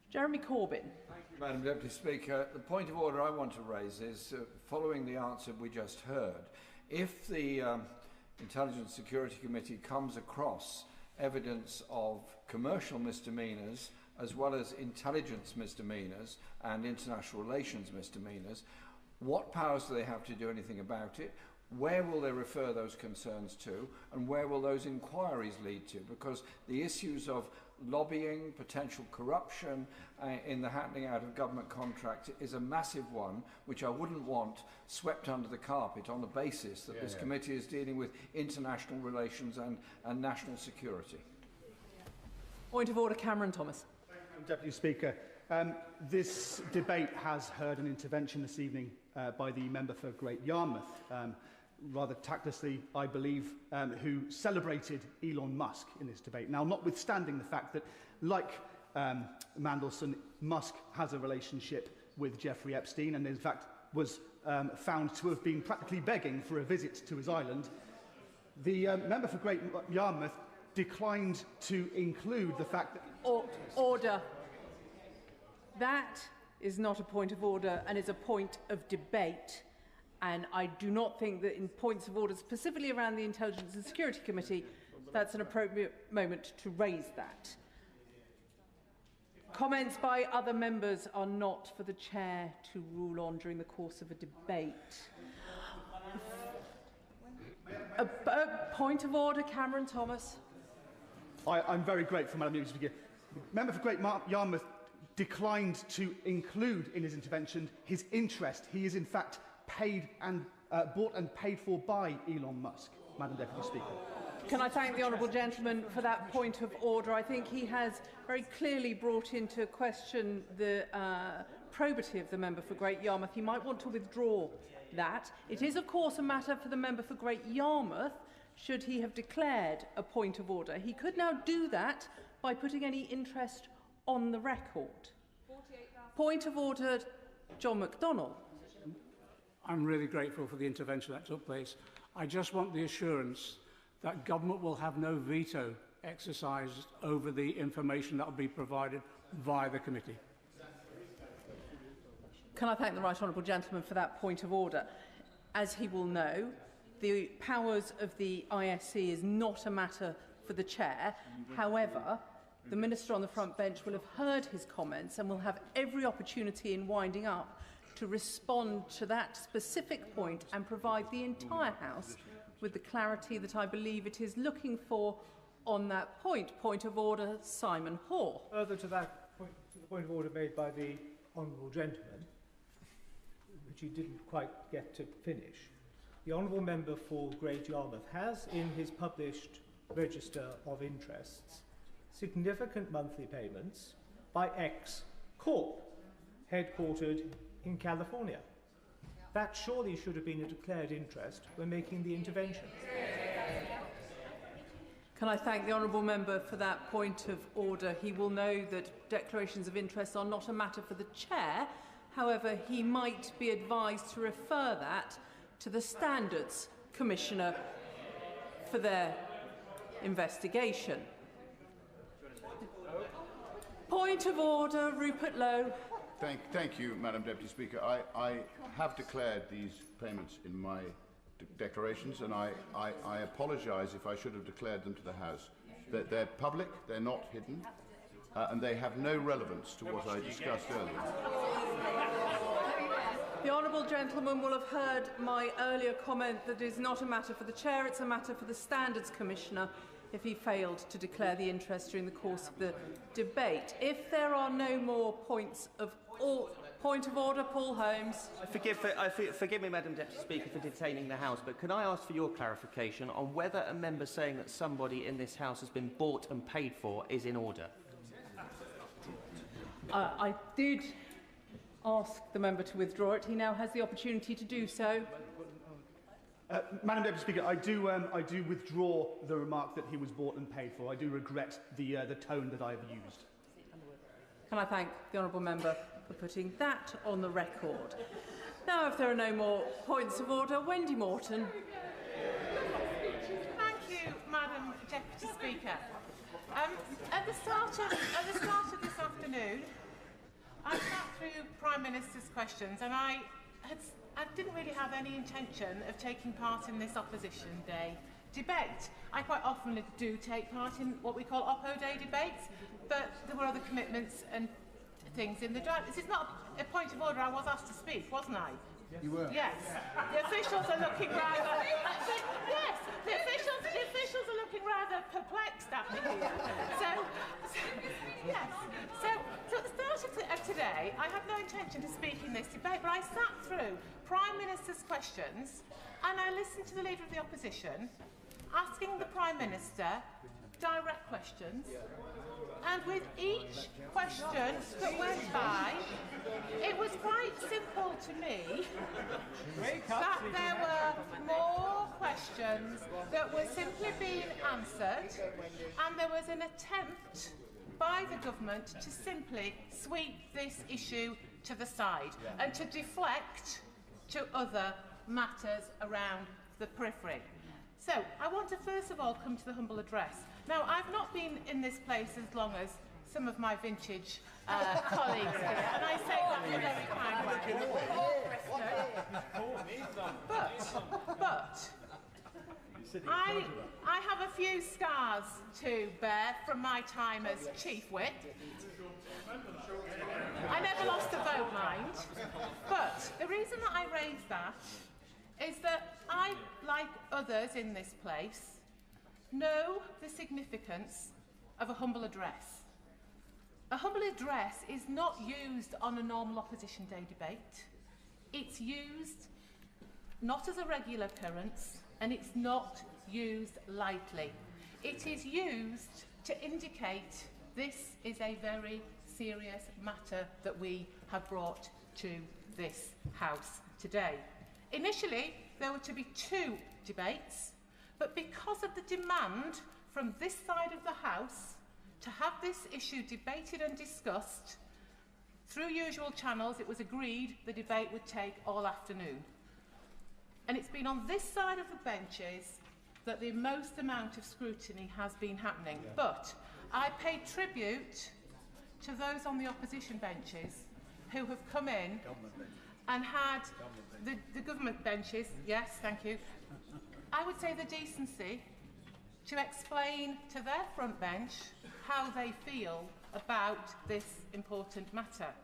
Jeremy Corbyn. Thank you, Madam Deputy Speaker, the point of order I want to raise is, following the answer we just heard, if the Intelligence Security Committee comes across evidence of commercial misdemeanours as well as intelligence misdemeanours and international relations misdemeanours, what powers do they have to do anything about it? Where will they refer those concerns to, and where will those inquiries lead to? Because the issues of lobbying, potential corruption in the handing out of government contracts is a massive one, which I wouldn't want swept under the carpet on the basis that this committee is dealing with international relations and national security. Point of order, Cameron Thomas. Deputy Speaker, this debate has heard an intervention this evening by the member for Great Yarmouth, rather tactlessly, I believe, who celebrated Elon Musk in this debate. Now, notwithstanding the fact that, like Mandelson, Musk has a relationship with Jeffrey Epstein and, in fact, was found to have been practically begging for a visit to his island, the member for Great Yarmouth declined to include the fact that... Order. That is not a point of order and is a point of debate. And I do not think that in points of order, specifically around the Intelligence and Security Committee, that's an appropriate moment to raise that. Comments by other members are not for the Chair to rule on during the course of a debate. A point of order, Cameron Thomas. I'm very grateful, Madam Deputy Speaker. The member for Great Yarmouth declined to include in his intervention his interest. He is, in fact, paid and bought and paid for by Elon Musk, Madam Deputy Speaker. Can I thank the honourable gentleman for that point of order? I think he has very clearly brought into question the probity of the member for Great Yarmouth. He might want to withdraw that. It is, of course, a matter for the member for Great Yarmouth, should he have declared a point of order. He could now do that by putting any interest on the record. Point of order, John McDonnell. I'm really grateful for the intervention that took place. I just want the assurance that government will have no veto exercised over the information that will be provided via the committee. Can I thank the right honourable gentleman for that point of order? As he will know, the powers of the ISC is not a matter for the Chair. However, the Minister on the front bench will have heard his comments and will have every opportunity in winding up to respond to that specific point and provide the entire House with the clarity that I believe it is looking for on that point. Point of order, Simon Hoare. Further to that point, to the point of order made by the honourable gentleman, which he didn't quite get to finish, the honourable member for Great Yarmouth has in his published register of interests significant monthly payments by X Corp, headquartered in California. That surely should have been a declared interest when making the intervention. Can I thank the honourable member for that point of order? He will know that declarations of interest are not a matter for the Chair. However, he might be advised to refer that to the Standards Commissioner for their investigation. Point of order, Rupert Lowe. Thank you, Madam Deputy Speaker. I have declared these payments in my declarations, and I apologise if I should have declared them to the House. They're public, they're not hidden, and they have no relevance to what I discussed earlier. The honourable gentleman will have heard my earlier comment that it is not a matter for the Chair, it's a matter for the Standards Commissioner if he failed to declare the interest during the course of the debate. If there are no more points of point of order, Paul Holmes. Forgive me, Madam Deputy Speaker, for detaining the House, but can I ask for your clarification on whether a member saying that somebody in this House has been bought and paid for is in order? I did ask the member to withdraw it. He now has the opportunity to do so. Madam Deputy Speaker, I do withdraw the remark that he was bought and paid for. I do regret the tone that I have used. Can I thank the honourable member for putting that on the record? Now, if there are no more points of order, Wendy Morton. Thank you, Madam Deputy Speaker. At the start of this afternoon, I sat through Prime Minister's questions and I didn't really have any intention of taking part in this Opposition Day debate. I quite often do take part in what we call Oppo Day debates, but there were other commitments and things in the draft. This is not a point of order. I was asked to speak, wasn't I? You were. Yes. The officials are looking rather... yes, the officials are looking rather perplexed at me here. Yes. So at the start of today, I had no intention to speak in this debate, but I sat through Prime Minister's questions and I listened to the Leader of the Opposition asking the Prime Minister direct questions, and with each question that went by, it was quite simple to me that there were more questions that were simply being answered, and there was an attempt by the government to simply sweep this issue to the side and to deflect to other matters around the periphery. So, I want to first of all come to the humble address. Now, I've not been in this place as long as some of my vintage colleagues here, and I say that in a very kind way. But I have a few scars to bear from my time as Chief Whip. I never lost a vote, mind. But the reason that I raise that is that I, like others in this place, know the significance of a humble address. A humble address is not used on a normal Opposition Day debate. It's used not as a regular occurrence, and it's not used lightly. It is used to indicate this is a very serious matter that we have brought to this House today. Initially, there were to be 2 debates, but because of the demand from this side of the House to have this issue debated and discussed, through usual channels, it was agreed the debate would take all afternoon. And it's been on this side of the benches that the most amount of scrutiny has been happening. But I pay tribute to those on the opposition benches who have come in and had the government benches, yes, thank you, I would say the decency to explain to their front bench how they feel about this important matter.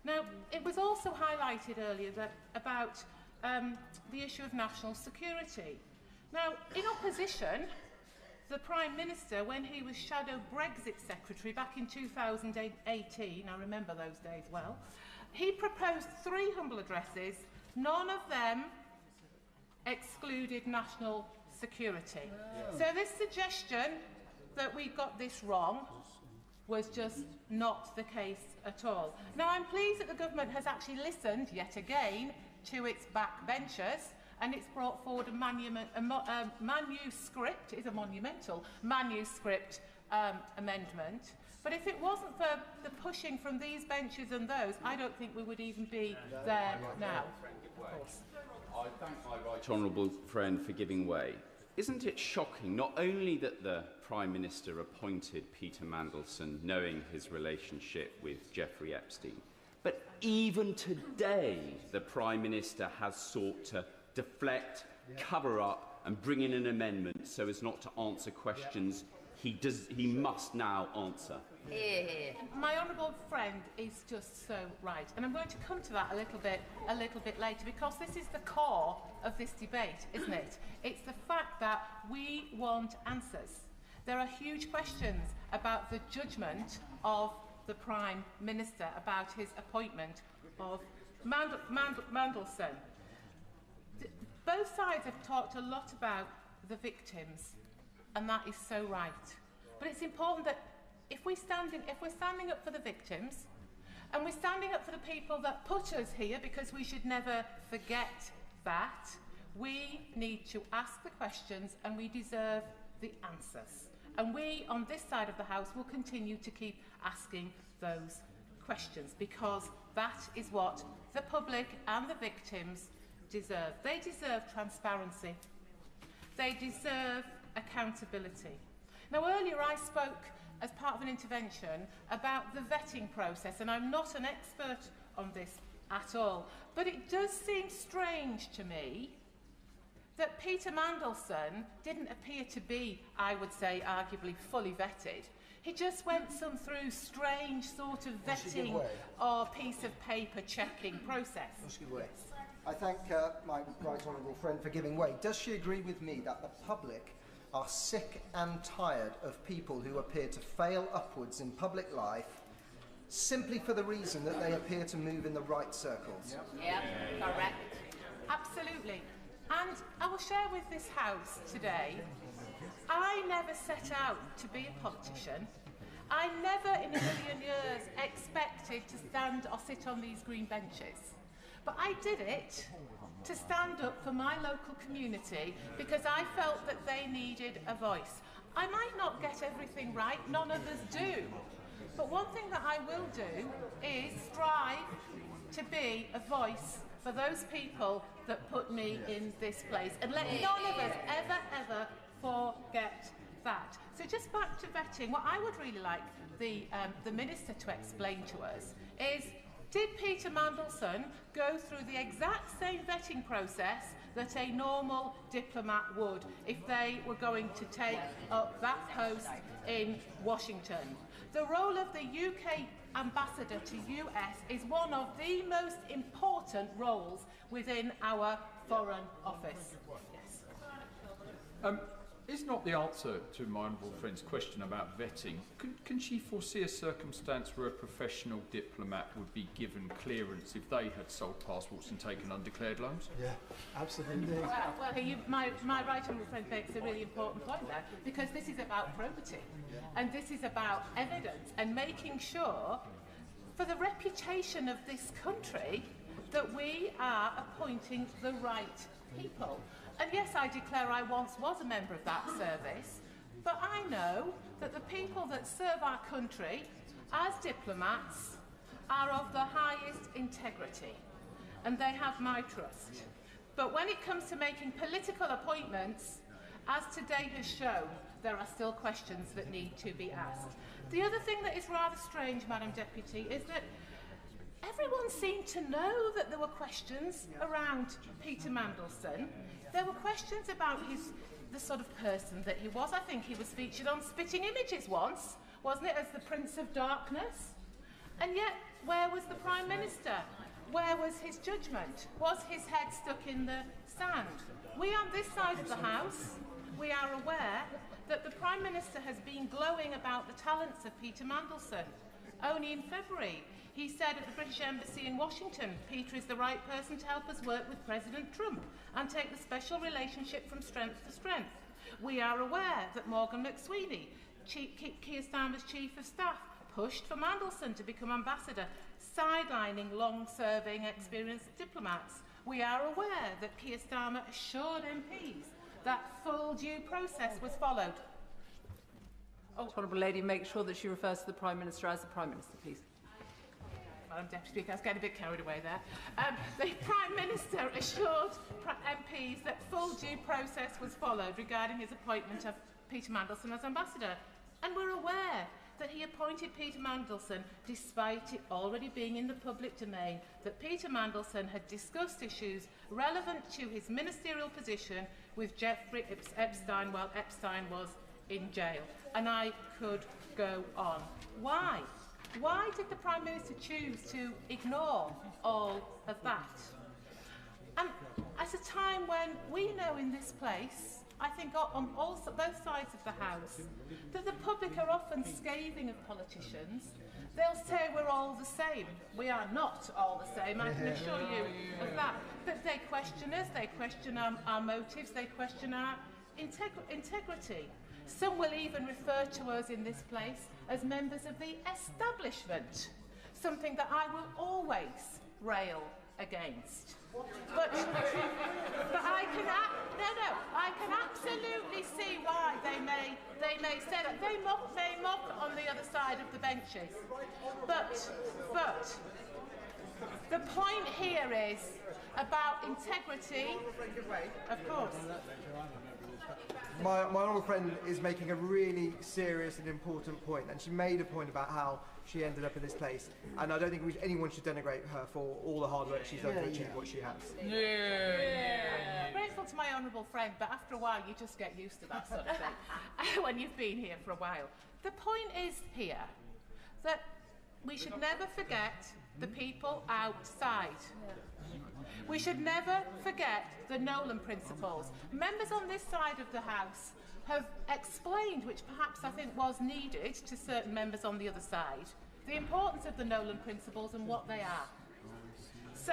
Now, it was also highlighted earlier that about the issue of national security. Now, in opposition, the Prime Minister, when he was Shadow Brexit Secretary back in 2018, I remember those days well, he proposed 3 humble addresses, none of them excluded national security. So this suggestion that we got this wrong was just not the case at all. Now, I'm pleased that the government has actually listened, yet again, to its backbenchers, and it's brought forward a manuscript, it is a monumental manuscript amendment. But if it wasn't for the pushing from these benches and those, I don't think we would even be there now. I thank my right honourable friend for giving way. Isn't it shocking not only that the Prime Minister appointed Peter Mandelson knowing his relationship with Jeffrey Epstein, but even today the Prime Minister has sought to deflect, cover up and bring in an amendment so as not to answer questions he must now answer. My honourable friend is just so right, and I'm going to come to that a little bit later, because this is the core of this debate, isn't it? It's the fact that we want answers. There are huge questions about the judgment of the Prime Minister about his appointment of Mandelson. Both sides have talked a lot about the victims, and that is so right. But it's important that if we're standing up for the victims, and we're standing up for the people that put us here, because we should never forget that, we need to ask the questions and we deserve the answers. And we, on this side of the House, will continue to keep asking those questions, because that is what the public and the victims deserve. They deserve transparency. They deserve accountability. Now, earlier I spoke as part of an intervention about the vetting process, and I'm not an expert on this at all, but it does seem strange to me that Peter Mandelson didn't appear to be, I would say, arguably fully vetted. He just went through strange sort of vetting or piece of paper checking process. I thank my right honourable friend for giving way. Does she agree with me that the public are sick and tired of people who appear to fail upwards in public life simply for the reason that they appear to move in the right circles? Yeah, correct. Absolutely. And I will share with this House today, I never set out to be a politician. I never in a million years expected to stand or sit on these green benches. But I did it to stand up for my local community because I felt that they needed a voice. I might not get everything right, none of us do. But one thing that I will do is strive to be a voice for those people that put me in this place. And let none of us ever forget that. So just back to vetting, what I would really like the Minister to explain to us is, did Peter Mandelson go through the exact same vetting process that a normal diplomat would if they were going to take up that post in Washington? The role of the UK ambassador to US is one of the most important roles within our Foreign Office. Yes. Is not the answer to my honourable friend's question about vetting, can she foresee a circumstance where a professional diplomat would be given clearance if they had sold passports and taken undeclared loans? Yeah, absolutely. My right honourable friend makes a really important point there, because this is about probity, and this is about evidence and making sure, for the reputation of this country, that we are appointing the right people. And yes, I declare I once was a member of that service, but I know that the people that serve our country as diplomats are of the highest integrity, and they have my trust. But when it comes to making political appointments, as today has shown, there are still questions that need to be asked. The other thing that is rather strange, Madam Deputy, is that everyone seemed to know that there were questions around Peter Mandelson. There were questions about the sort of person that he was. I think he was featured on Spitting Images once, wasn't it, as the Prince of Darkness? And yet, where was the Prime Minister? Where was his judgment? Was his head stuck in the sand? We on this side of the House, we are aware that the Prime Minister has been glowing about the talents of Peter Mandelson. Only in February, he said at the British Embassy in Washington, Peter is the right person to help us work with President Trump and take the special relationship from strength to strength. We are aware that Morgan McSweeney, Keir Starmer's Chief of Staff, pushed for Mandelson to become ambassador, sidelining long-serving, experienced diplomats. We are aware that Keir Starmer assured MPs that full due process was followed. Honourable Lady, make sure that she refers to the Prime Minister as the Prime Minister, please. Madam Deputy Speaker, I was getting a bit carried away there. The Prime Minister assured MPs that full due process was followed regarding his appointment of Peter Mandelson as ambassador. And we're aware that he appointed Peter Mandelson despite it already being in the public domain that Peter Mandelson had discussed issues relevant to his ministerial position with Jeffrey Epstein while Epstein was in jail. And I could go on. Why? Why did the Prime Minister choose to ignore all of that? And at a time when we know in this place, I think on both sides of the House, that the public are often scathing of politicians. They'll say we're all the same. We are not all the same, I can assure you of that. But they question us, they question our motives, they question our integrity. Some will even refer to us in this place as members of the establishment, something that I will always rail against. But I can absolutely see why they may say that. They mock on the other side of the benches. But the point here is about integrity, of course. my honourable friend is making a really serious and important point, and she made a point about how she ended up in this place, and I don't think anyone should denigrate her for all the hard work she's done to achieve what she has. I'm grateful to my honourable friend, but after a while you just get used to that sort of thing when you've been here for a while. The point is here that we should never forget the people outside. We should never forget the Nolan principles. Members on this side of the House have explained, which perhaps I think was needed to certain members on the other side, the importance of the Nolan principles and what they are. So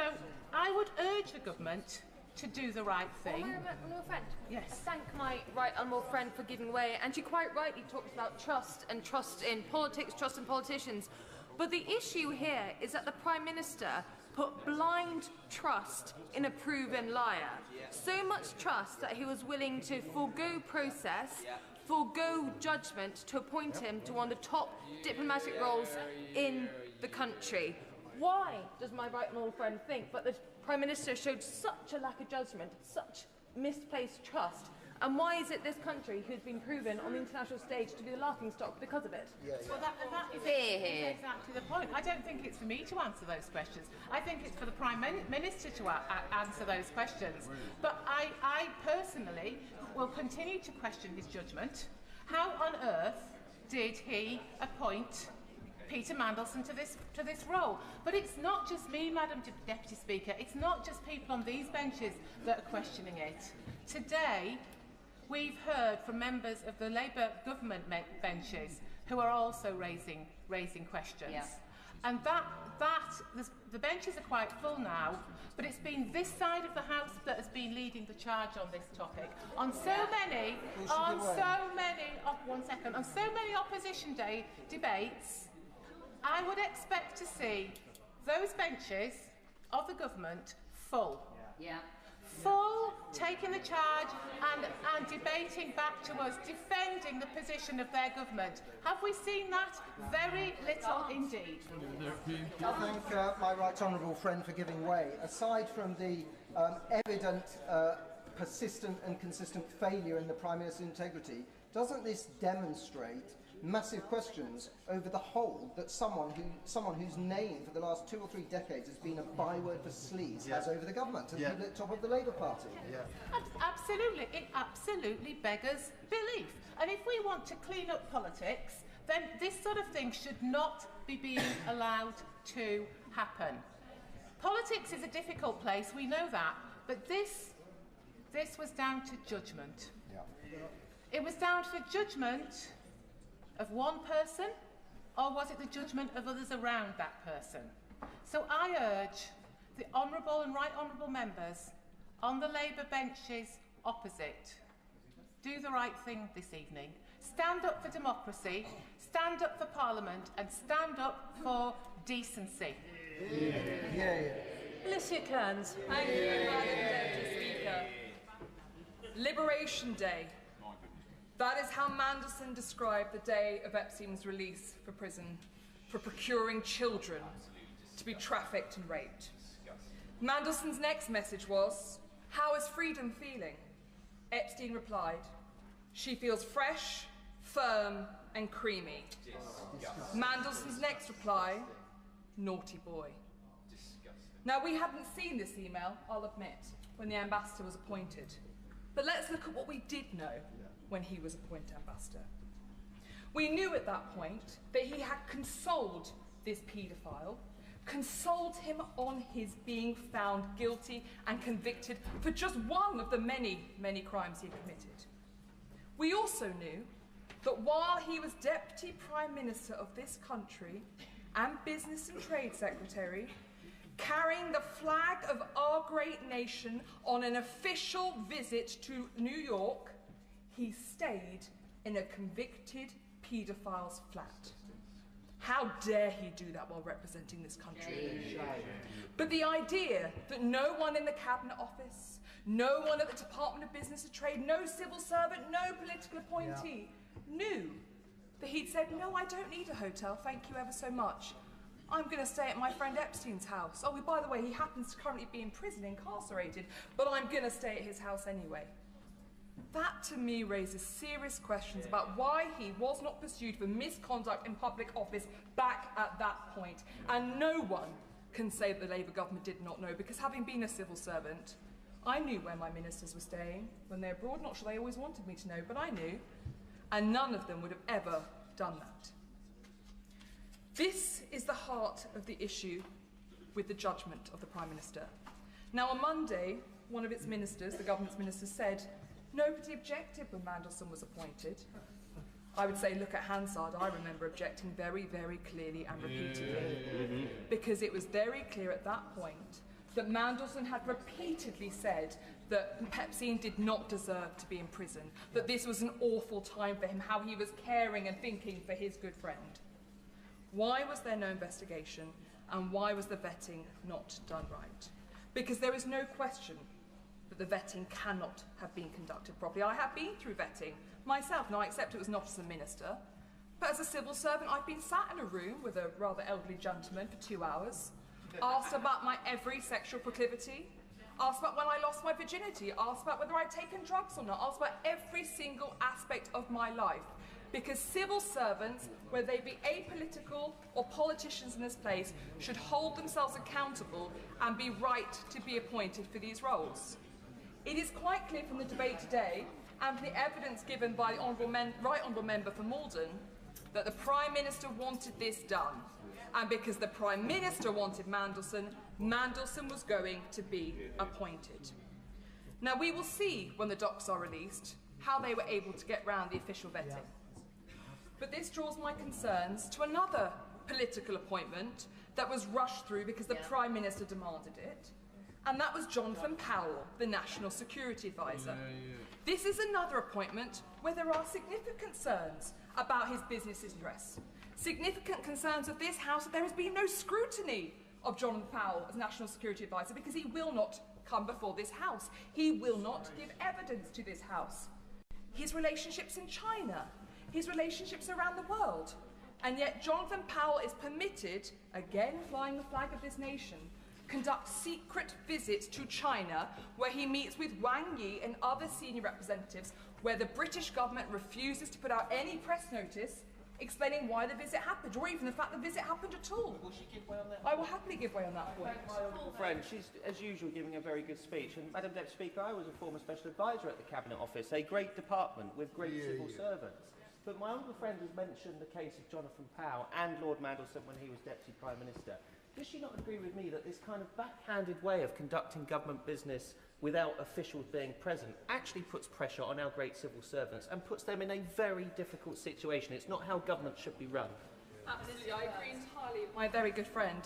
I would urge the government to do the right thing. Honourable friend. Yes. I thank my right honourable friend for giving way, and she quite rightly talks about trust and trust in politics, trust in politicians. But the issue here is that the Prime Minister put blind trust in a proven liar. So much trust that he was willing to forego process, forego judgment to appoint him to one of the top diplomatic roles in the country. Why does my right honourable friend think that the Prime Minister showed such a lack of judgment, such misplaced trust? And why is it this country who's been proven on the international stage to be the laughingstock because of it? Well, that is exactly the point. I don't think it's for me to answer those questions. I think it's for the Prime Minister to answer those questions. But I personally will continue to question his judgment. How on earth did he appoint Peter Mandelson to this role? But it's not just me, Madam Deputy Speaker. It's not just people on these benches that are questioning it. Today, we've heard from members of the Labour government benches who are also raising questions. Yeah. And the benches are quite full now, but it's been this side of the House that has been leading the charge on this topic. On so many opposition day debates, I would expect to see those benches of the government full. Yeah. Full, taking the charge and debating back to us, defending the position of their government. Have we seen that? Very little indeed. I thank my right honourable friend for giving way. Aside from the evident, persistent and consistent failure in the Prime Minister's integrity, doesn't this demonstrate massive questions over the hold that someone whose name for the last 2 or 3 decades has been a byword for sleaze has over the government and people at the top of the Labour Party? Absolutely. It absolutely beggars belief. And if we want to clean up politics, then this sort of thing should not be being allowed to happen. Politics is a difficult place, we know that, but this was down to judgment. It was down to the judgment of one person, or was it the judgment of others around that person? So I urge the honourable and right honourable members on the Labour benches opposite, do the right thing this evening. Stand up for democracy, stand up for Parliament, and stand up for decency. Alicia Cairns. Thank you, Madam Deputy Speaker. Liberation Day. That is how Mandelson described the day of Epstein's release for prison for procuring children to be trafficked and raped. Mandelson's next message was, "How is freedom feeling?" Epstein replied, "She feels fresh, firm and creamy." Mandelson's next reply, "Naughty boy." Now, we hadn't seen this email, I'll admit, when the ambassador was appointed. But let's look at what we did know when he was appointed ambassador. We knew at that point that he had consoled this paedophile, consoled him on his being found guilty and convicted for just one of the many, many crimes he had committed. We also knew that while he was Deputy Prime Minister of this country and Business and Trade Secretary, carrying the flag of our great nation on an official visit to New York, he stayed in a convicted paedophile's flat. How dare he do that while representing this country? But the idea that no one in the Cabinet Office, no one at the Department of Business and Trade, no civil servant, no political appointee knew that he'd said, "No, I don't need a hotel, thank you ever so much. I'm going to stay at my friend Epstein's house. Oh, by the way, he happens to currently be in prison, incarcerated, but I'm going to stay at his house anyway." That, to me, raises serious questions about why he was not pursued for misconduct in public office back at that point. And no one can say that the Labour government did not know, because having been a civil servant, I knew where my ministers were staying when they're abroad. Not sure they always wanted me to know, but I knew. And none of them would have ever done that. This is the heart of the issue with the judgment of the Prime Minister. Now, on Monday, one of its ministers, the government's ministers, said nobody objected when Mandelson was appointed. I would say, look at Hansard. I remember objecting very, very clearly and repeatedly, because it was very clear at that point that Mandelson had repeatedly said that Epstein did not deserve to be in prison, that this was an awful time for him, how he was caring and thinking for his good friend. Why was there no investigation, and why was the vetting not done right? Because there is no question that the vetting cannot have been conducted properly. I have been through vetting myself. Now, I accept it was not as a minister, but as a civil servant, I've been sat in a room with a rather elderly gentleman for 2 hours, asked about my every sexual proclivity, asked about when I lost my virginity, asked about whether I'd taken drugs or not, asked about every single aspect of my life. Because civil servants, whether they be apolitical or politicians in this place, should hold themselves accountable and be right to be appointed for these roles. It is quite clear from the debate today, and from the evidence given by the Right Honourable Member for Malden, that the Prime Minister wanted this done. And because the Prime Minister wanted Mandelson, Mandelson was going to be appointed. Now, we will see when the docs are released how they were able to get round the official vetting. But this draws my concerns to another political appointment that was rushed through because the Prime Minister demanded it, and that was Jonathan Powell, the National Security Advisor. This is another appointment where there are significant concerns about his business interests. Significant concerns of this House that there has been no scrutiny of Jonathan Powell as National Security Advisor, because he will not come before this House. He will not give evidence to this House. His relationships in China, his relationships around the world. And yet Jonathan Powell is permitted, again flying the flag of this nation, conduct secret visits to China where he meets with Wang Yi and other senior representatives, where the British government refuses to put out any press notice explaining why the visit happened, or even the fact the visit happened at all. Will she give way on that? I will happily give way on that point. My honourable friend, she's, as usual, giving a very good speech. And, Madam Deputy Speaker, I was a former Special Advisor at the Cabinet Office, a great department with great civil servants. But my honourable friend has mentioned the case of Jonathan Powell and Lord Mandelson when he was Deputy Prime Minister. Does she not agree with me that this kind of backhanded way of conducting government business without officials being present actually puts pressure on our great civil servants and puts them in a very difficult situation? It's not how government should be run. Absolutely, I agree entirely with my very good friend.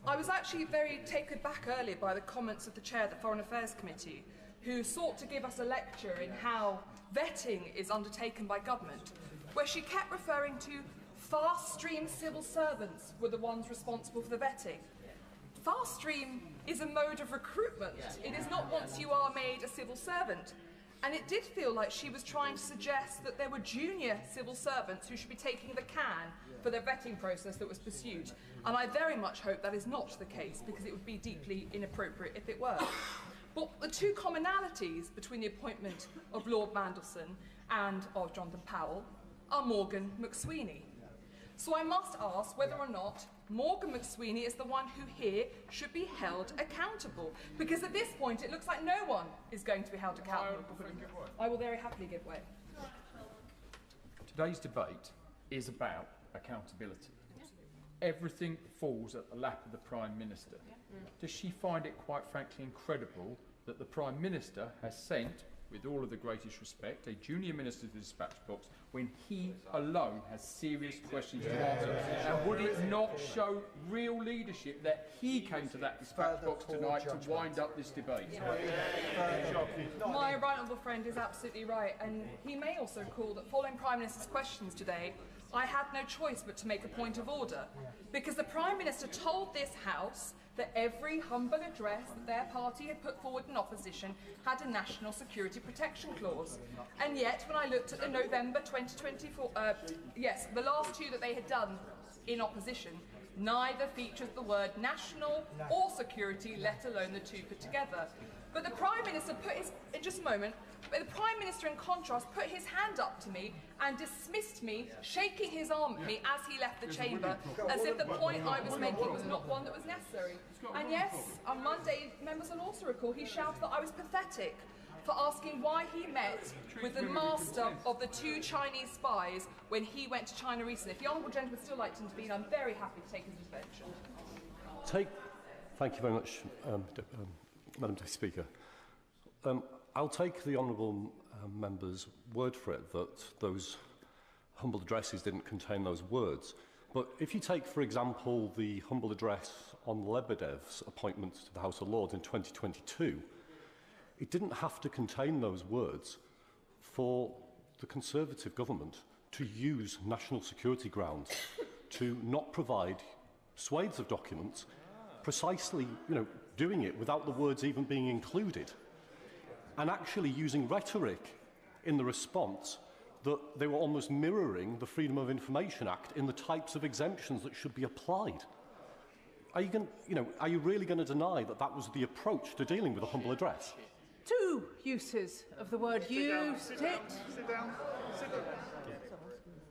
I was actually very taken back earlier by the comments of the chair of the Foreign Affairs Committee, who sought to give us a lecture in how vetting is undertaken by government, where she kept referring to fast-stream civil servants were the ones responsible for the vetting. Fast-stream is a mode of recruitment. It is not once you are made a civil servant. And it did feel like she was trying to suggest that there were junior civil servants who should be taking the can for the vetting process that was pursued. And I very much hope that is not the case, because it would be deeply inappropriate if it were. But the two commonalities between the appointment of Lord Mandelson and of Jonathan Powell are Morgan McSweeney. So I must ask whether or not Morgan McSweeney is the one who here should be held accountable. Because at this point, it looks like no one is going to be held accountable. I will very happily give way. Today's debate is about accountability. Everything falls at the lap of the Prime Minister. Does she find it, quite frankly, incredible that the Prime Minister has sent, with all of the greatest respect, a junior minister to the dispatch box when he alone has serious questions to answer? And would it not show real leadership that he came to that dispatch box tonight to wind up this debate? My right honourable friend is absolutely right, and he may also recall that following Prime Minister's questions today, I had no choice but to make a point of order, because the Prime Minister told this House that every humble address that their party had put forward in opposition had a national security protection clause. And yet, when I looked at the November 2024, the last two that they had done in opposition, neither features the word national or security, let alone the two put together. But the Prime Minister put his, in just a moment, But the Prime Minister, in contrast, put his hand up to me and dismissed me, shaking his arm at me as he left the chamber, as if the point I was making was not one that was necessary. And yes, on Monday, members will also recall, he shouted that I was pathetic for asking why he met with the master of the 2 Chinese spies when he went to China recently. If the honourable gentleman would still like to intervene, I'm very happy to take his intervention. Thank you very much, Madam Deputy Speaker. I'll take the honourable member's word for it that those humble addresses didn't contain those words. But if you take, for example, the humble address on Lebedev's appointment to the House of Lords in 2022, it didn't have to contain those words for the Conservative government to use national security grounds to not provide swathes of documents, precisely, doing it without the words even being included, and actually using rhetoric in the response that they were almost mirroring the Freedom of Information Act in the types of exemptions that should be applied. Are you really going to deny that that was the approach to dealing with a humble address? 2 uses of the word used. Sit down.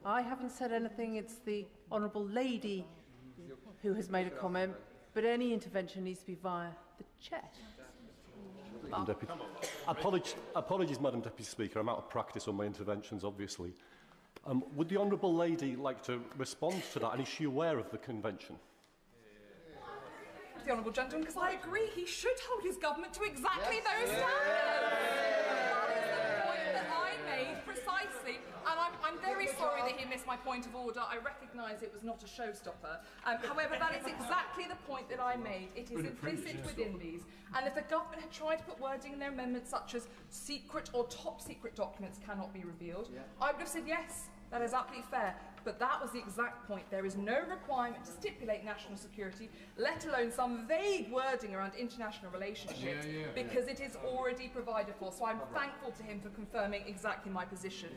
I haven't said anything. It's the Honourable Lady who has made a comment, but any intervention needs to be via the chair. Apologies, Madam Deputy Speaker. I'm out of practice on my interventions, obviously. Would the Honourable Lady like to respond to that, and is she aware of the convention? The honourable gentleman, because I agree he should hold his government to exactly those standards. That is the point that I made precisely, and I'm very sorry that he missed my point of order. I recognise it was not a showstopper. However, that is exactly the point that I made. It is implicit within these, and if the government had tried to put wording in their amendments such as secret or top secret documents cannot be revealed, I would have said yes, that is absolutely fair. But that was the exact point. There is no requirement to stipulate national security, let alone some vague wording around international relationships, because it is already provided for. So I'm thankful to him for confirming exactly my position.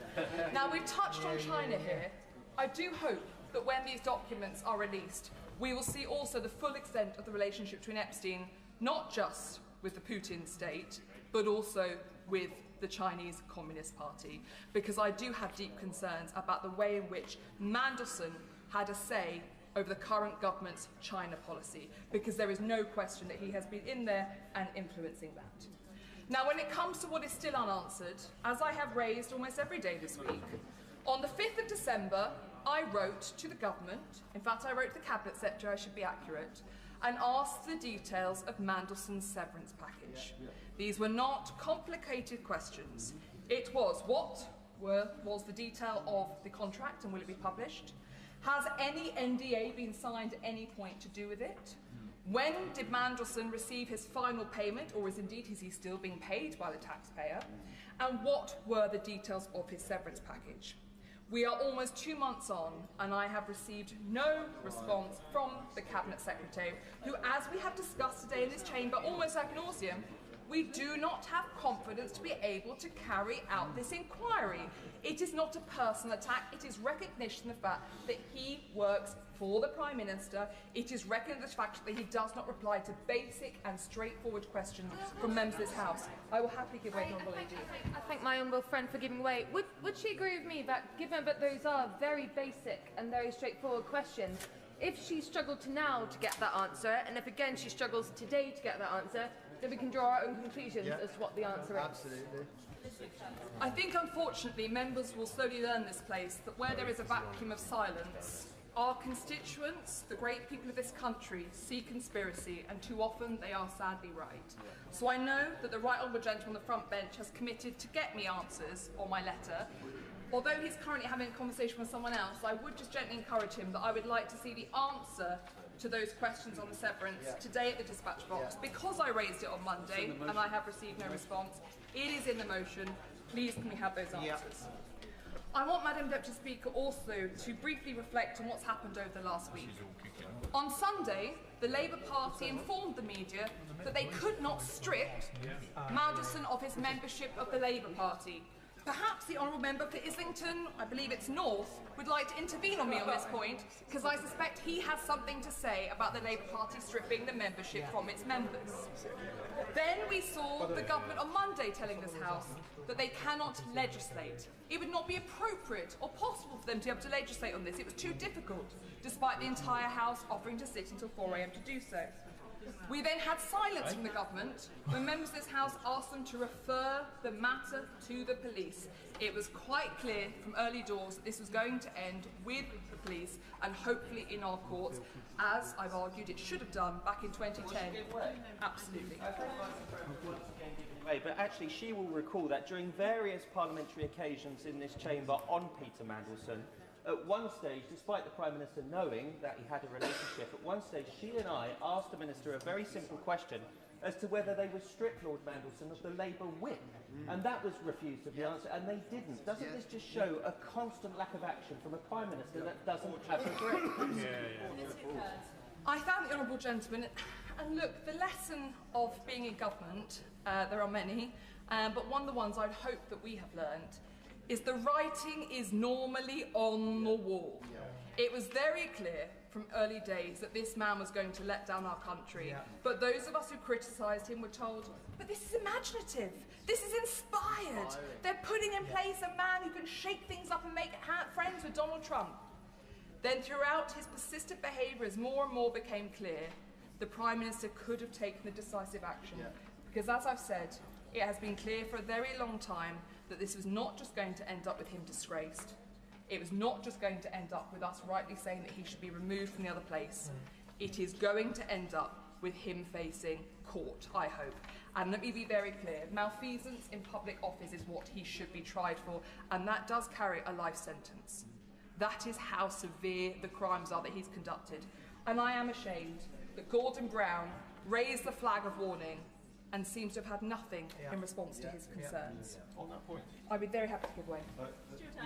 Now, we've touched on China here. I do hope that when these documents are released, we will see also the full extent of the relationship between Epstein, not just with the Putin state, but also with the Chinese Communist Party, because I do have deep concerns about the way in which Mandelson had a say over the current government's China policy, because there is no question that he has been in there and influencing that. Now, when it comes to what is still unanswered, as I have raised almost every day this week, on the 5th of December, I wrote to the government, in fact I wrote to the Cabinet Secretary, I should be accurate, and asked the details of Mandelson's severance package. These were not complicated questions. It was, what was the detail of the contract and will it be published? Has any NDA been signed at any point to do with it? When did Mandelson receive his final payment, or is he still being paid by the taxpayer? And what were the details of his severance package? We are almost 2 months on, and I have received no response from the Cabinet Secretary, who, as we have discussed today in this chamber, almost ad nauseum, we do not have confidence to be able to carry out this inquiry. It is not a personal attack, it is recognition of the fact that he works for the Prime Minister. It is recognition of the fact that he does not reply to basic and straightforward questions from members of this House. I will happily give way to Honourable Lady. I thank my honourable friend for giving way. Would she agree with me that, given that those are very basic and very straightforward questions, if she struggled to now to get that answer, and if again she struggles today to get that answer, then we can draw our own conclusions as to what the answer is? Absolutely. I think, unfortunately, members will slowly learn this place that where there is a vacuum of silence, our constituents, the great people of this country, see conspiracy, and too often they are sadly right. So I know that the right honourable gentleman on the front bench has committed to get me answers on my letter. Although he's currently having a conversation with someone else, I would just gently encourage him that I would like to see the answer to those questions on the severance today at the dispatch box. Because I raised it on Monday and I have received no response, it is in the motion. Please can we have those answers? I want Madam Deputy Speaker also to briefly reflect on what's happened over the last week. On Sunday, the Labour Party informed the media that they could not strip Mandelson of his membership of the Labour Party. Perhaps the Honourable Member for Islington, I believe it's North, would like to intervene on me on this point, because I suspect he has something to say about the Labour Party stripping the membership from its members. Then we saw the government on Monday telling this House that they cannot legislate. It would not be appropriate or possible for them to be able to legislate on this. It was too difficult, despite the entire House offering to sit until 4 a.m. to do so. We then had silence from the government when members of this House asked them to refer the matter to the police. It was quite clear from early doors that this was going to end with the police and hopefully in our courts, as I've argued it should have done back in 2010. Absolutely. But actually she will recall that during various parliamentary occasions in this chamber on Peter Mandelson, at one stage, despite the Prime Minister knowing that he had a relationship, at one stage she and I asked the Minister a very simple question as to whether they would strip Lord Mandelson of the Labour whip. And that was refused to be answered, and they didn't. Doesn't this just show a constant lack of action from a Prime Minister that doesn't have a grip? I found the Honourable Gentleman, and look, the lesson of being in government, there are many, but one of the ones I'd hope that we have learned is the writing is normally on the wall. It was very clear from early days that this man was going to let down our country, but those of us who criticised him were told, but this is imaginative, this is inspired. They're putting in place a man who can shake things up and make friends with Donald Trump. Then throughout his persistent behaviour, as more and more became clear, the Prime Minister could have taken the decisive action. Because as I've said, it has been clear for a very long time that this was not just going to end up with him disgraced. It was not just going to end up with us rightly saying that he should be removed from the other place. It is going to end up with him facing court, I hope. And let me be very clear, malfeasance in public office is what he should be tried for, and that does carry a life sentence. That is how severe the crimes are that he's conducted. And I am ashamed that Gordon Brown raised the flag of warning and seems to have had nothing in response to his concerns. On that point, I'd be very happy to give way.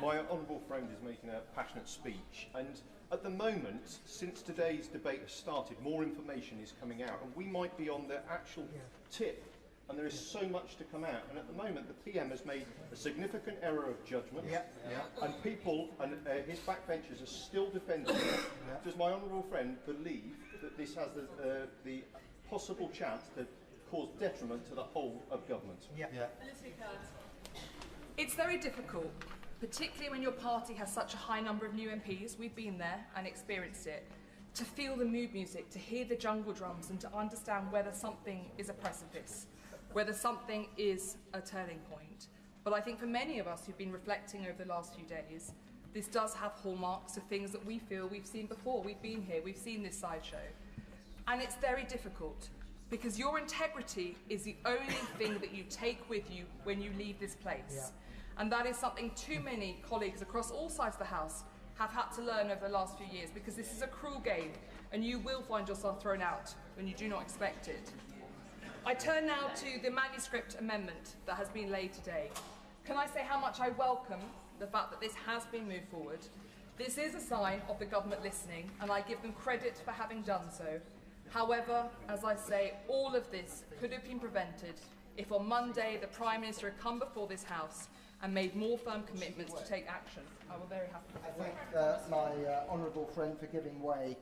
my honourable friend is making a passionate speech, and at the moment, since today's debate has started, more information is coming out, and we might be on the actual tip, and there is so much to come out. And at the moment, the PM has made a significant error of judgment, and people and his backbenchers are still defending it. Does my honourable friend believe that this has the possible chance to cause detriment to the whole of government? It's very difficult, particularly when your party has such a high number of new MPs, we've been there and experienced it, to feel the mood music, to hear the jungle drums and to understand whether something is a precipice, whether something is a turning point. But I think for many of us who've been reflecting over the last few days, this does have hallmarks of things that we feel we've seen before. We've been here, we've seen this sideshow. And it's very difficult, because your integrity is the only thing that you take with you when you leave this place. And that is something too many colleagues across all sides of the House have had to learn over the last few years, because this is a cruel game and you will find yourself thrown out when you do not expect it. I turn now to the manuscript amendment that has been laid today. Can I say how much I welcome the fact that this has been moved forward? This is a sign of the government listening, and I give them credit for having done so. However, as I say, all of this could have been prevented if on Monday the Prime Minister had come before this House and made more firm commitments to take action. I will very happily. I thank my honourable friend for giving way.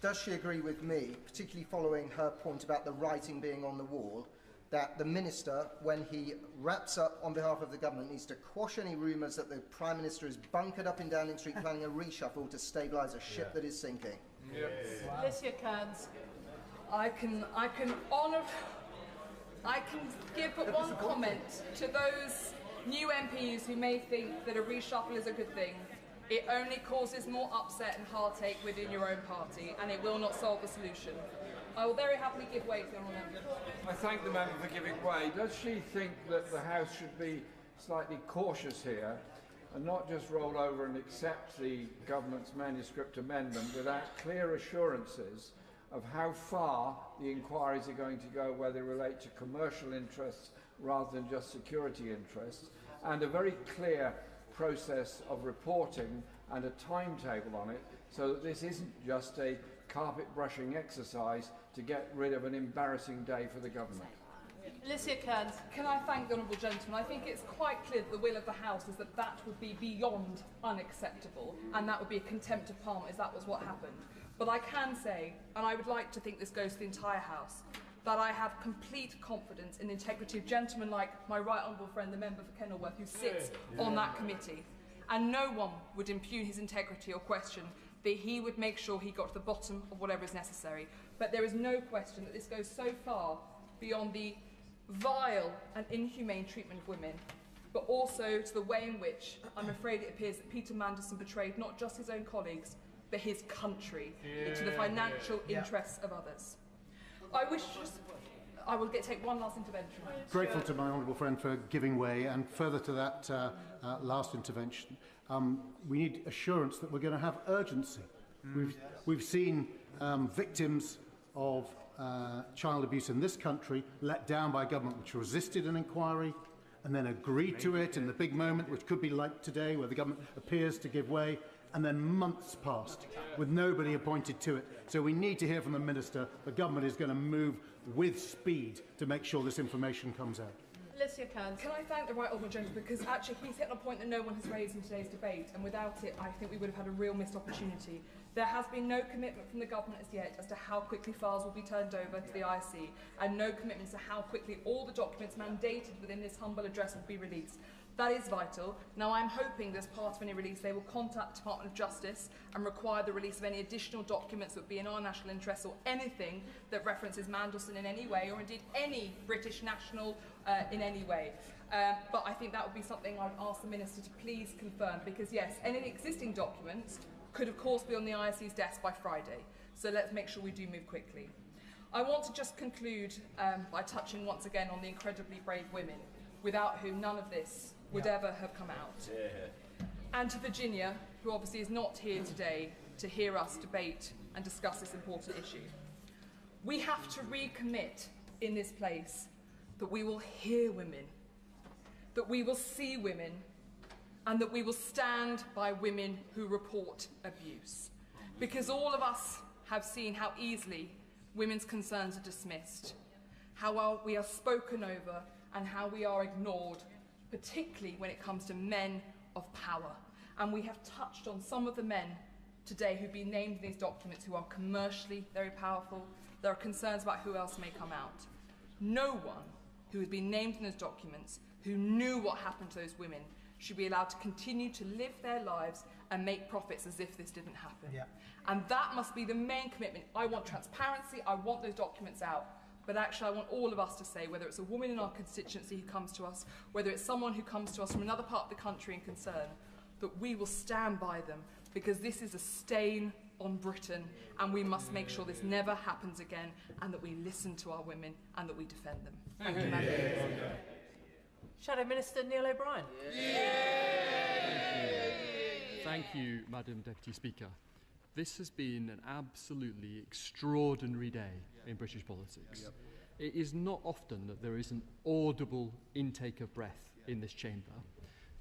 Does she agree with me, particularly following her point about the writing being on the wall, that the Minister, when he wraps up on behalf of the government, needs to quash any rumours that the Prime Minister is bunkered up in Downing Street planning a reshuffle to stabilise a ship that is sinking? Alicia Kearns. I can give but one comment to those new MPs who may think that a reshuffle is a good thing. It only causes more upset and heartache within your own party, and it will not solve the solution. I will very happily give way to the honourable member. I thank the member for giving way. Does she think that the House should be slightly cautious here and not just roll over and accept the government's manuscript amendment without clear assurances of how far the inquiries are going to go, whether they relate to commercial interests rather than just security interests, and a very clear process of reporting and a timetable on it, so that this isn't just a carpet brushing exercise to get rid of an embarrassing day for the government? Alicia Kearns. Can I thank the honourable gentleman? I think it's quite clear that the will of the House is that that would be beyond unacceptable, and that would be a contempt of Parliament if that was what happened. But I can say, and I would like to think this goes to the entire House, that I have complete confidence in the integrity of gentlemen like my right honourable friend, the member for Kenilworth, who sits on that committee. And no one would impugn his integrity or question that he would make sure he got to the bottom of whatever is necessary. But there is no question that this goes so far beyond the vile and inhumane treatment of women, but also to the way in which I'm afraid it appears that Peter Mandelson betrayed not just his own colleagues, but his country into the financial interests of others. I will take one last intervention. Grateful to my honourable friend for giving way, and further to that last intervention, we need assurance that we're going to have urgency. We've seen victims of child abuse in this country let down by a government which resisted an inquiry and then agreed to it in the big moment, which could be like today, where the government appears to give way, and then months passed with nobody appointed to it. So we need to hear from the Minister the government is going to move with speed to make sure this information comes out. Alicia Kearns. Can I thank the right honourable gentleman, because actually he's hit on a point that no one has raised in today's debate, and without it I think we would have had a real missed opportunity. There has been no commitment from the government as yet as to how quickly files will be turned over to the IC, and no commitment to how quickly all the documents mandated within this humble address will be released. That is vital. Now I'm hoping that as part of any release they will contact the Department of Justice and require the release of any additional documents that would be in our national interest, or anything that references Mandelson in any way, or indeed any British national in any way. But I think that would be something I would ask the Minister to please confirm, because yes, any existing documents could of course be on the ISC's desk by Friday. So let's make sure we do move quickly. I want to just conclude by touching once again on the incredibly brave women, without whom none of this would ever have come out. And to Virginia, who obviously is not here today to hear us debate and discuss this important issue. We have to recommit in this place that we will hear women, that we will see women, and that we will stand by women who report abuse. Because all of us have seen how easily women's concerns are dismissed, how well we are spoken over, and how we are ignored, particularly when it comes to men of power. And we have touched on some of the men today who've been named in these documents who are commercially very powerful. There are concerns about who else may come out. No one who has been named in those documents, who knew what happened to those women, should be allowed to continue to live their lives and make profits as if this didn't happen. And that must be the main commitment. I want transparency, I want those documents out, but actually I want all of us to say, whether it's a woman in our constituency who comes to us, whether it's someone who comes to us from another part of the country in concern, that we will stand by them, because this is a stain on Britain, and we must make sure this never happens again, and that we listen to our women and that we defend them. Thank you, Madam President. Shadow Minister Neil O'Brien. Thank you, Madam Deputy Speaker. This has been an absolutely extraordinary day in British politics. It is not often that there is an audible intake of breath in this chamber,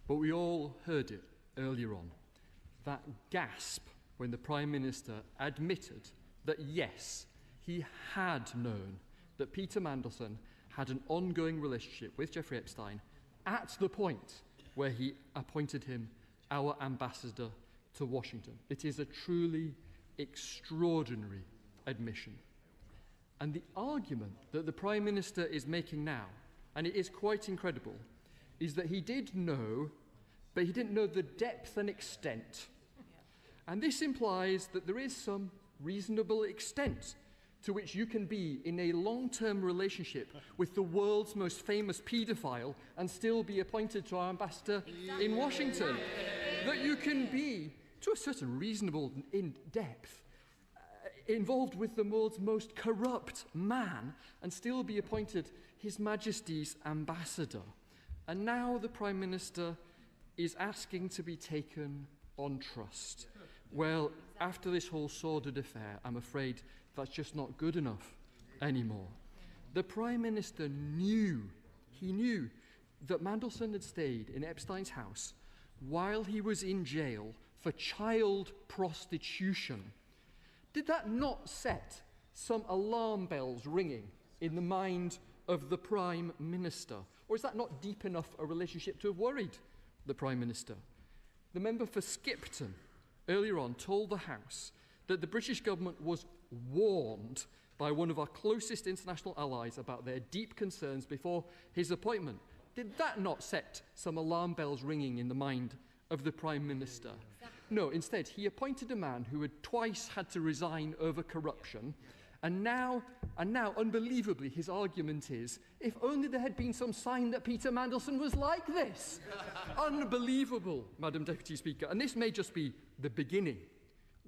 but we all heard it earlier on. That gasp when the Prime Minister admitted that yes, he had known that Peter Mandelson had an ongoing relationship with Jeffrey Epstein at the point where he appointed him our ambassador to Washington. It is a truly extraordinary admission. And the argument that the Prime Minister is making now, and it is quite incredible, is that he did know, but he didn't know the depth and extent. And this implies that there is some reasonable extent to which you can be in a long-term relationship with the world's most famous paedophile and still be appointed to our ambassador in Washington. That you can be, to a certain reasonable in depth, involved with the world's most corrupt man and still be appointed His Majesty's ambassador. And now the Prime Minister is asking to be taken on trust. Well, after this whole sordid affair, I'm afraid that's just not good enough anymore. The Prime Minister knew that Mandelson had stayed in Epstein's house while he was in jail for child prostitution. Did that not set some alarm bells ringing in the mind of the Prime Minister? Or is that not deep enough a relationship to have worried the Prime Minister? The member for Skipton earlier on told the House that the British government was warned by one of our closest international allies about their deep concerns before his appointment. Did that not set some alarm bells ringing in the mind of the Prime Minister? No, instead, he appointed a man who had twice had to resign over corruption, and now, unbelievably, his argument is, if only there had been some sign that Peter Mandelson was like this. Unbelievable, Madam Deputy Speaker. And this may just be the beginning.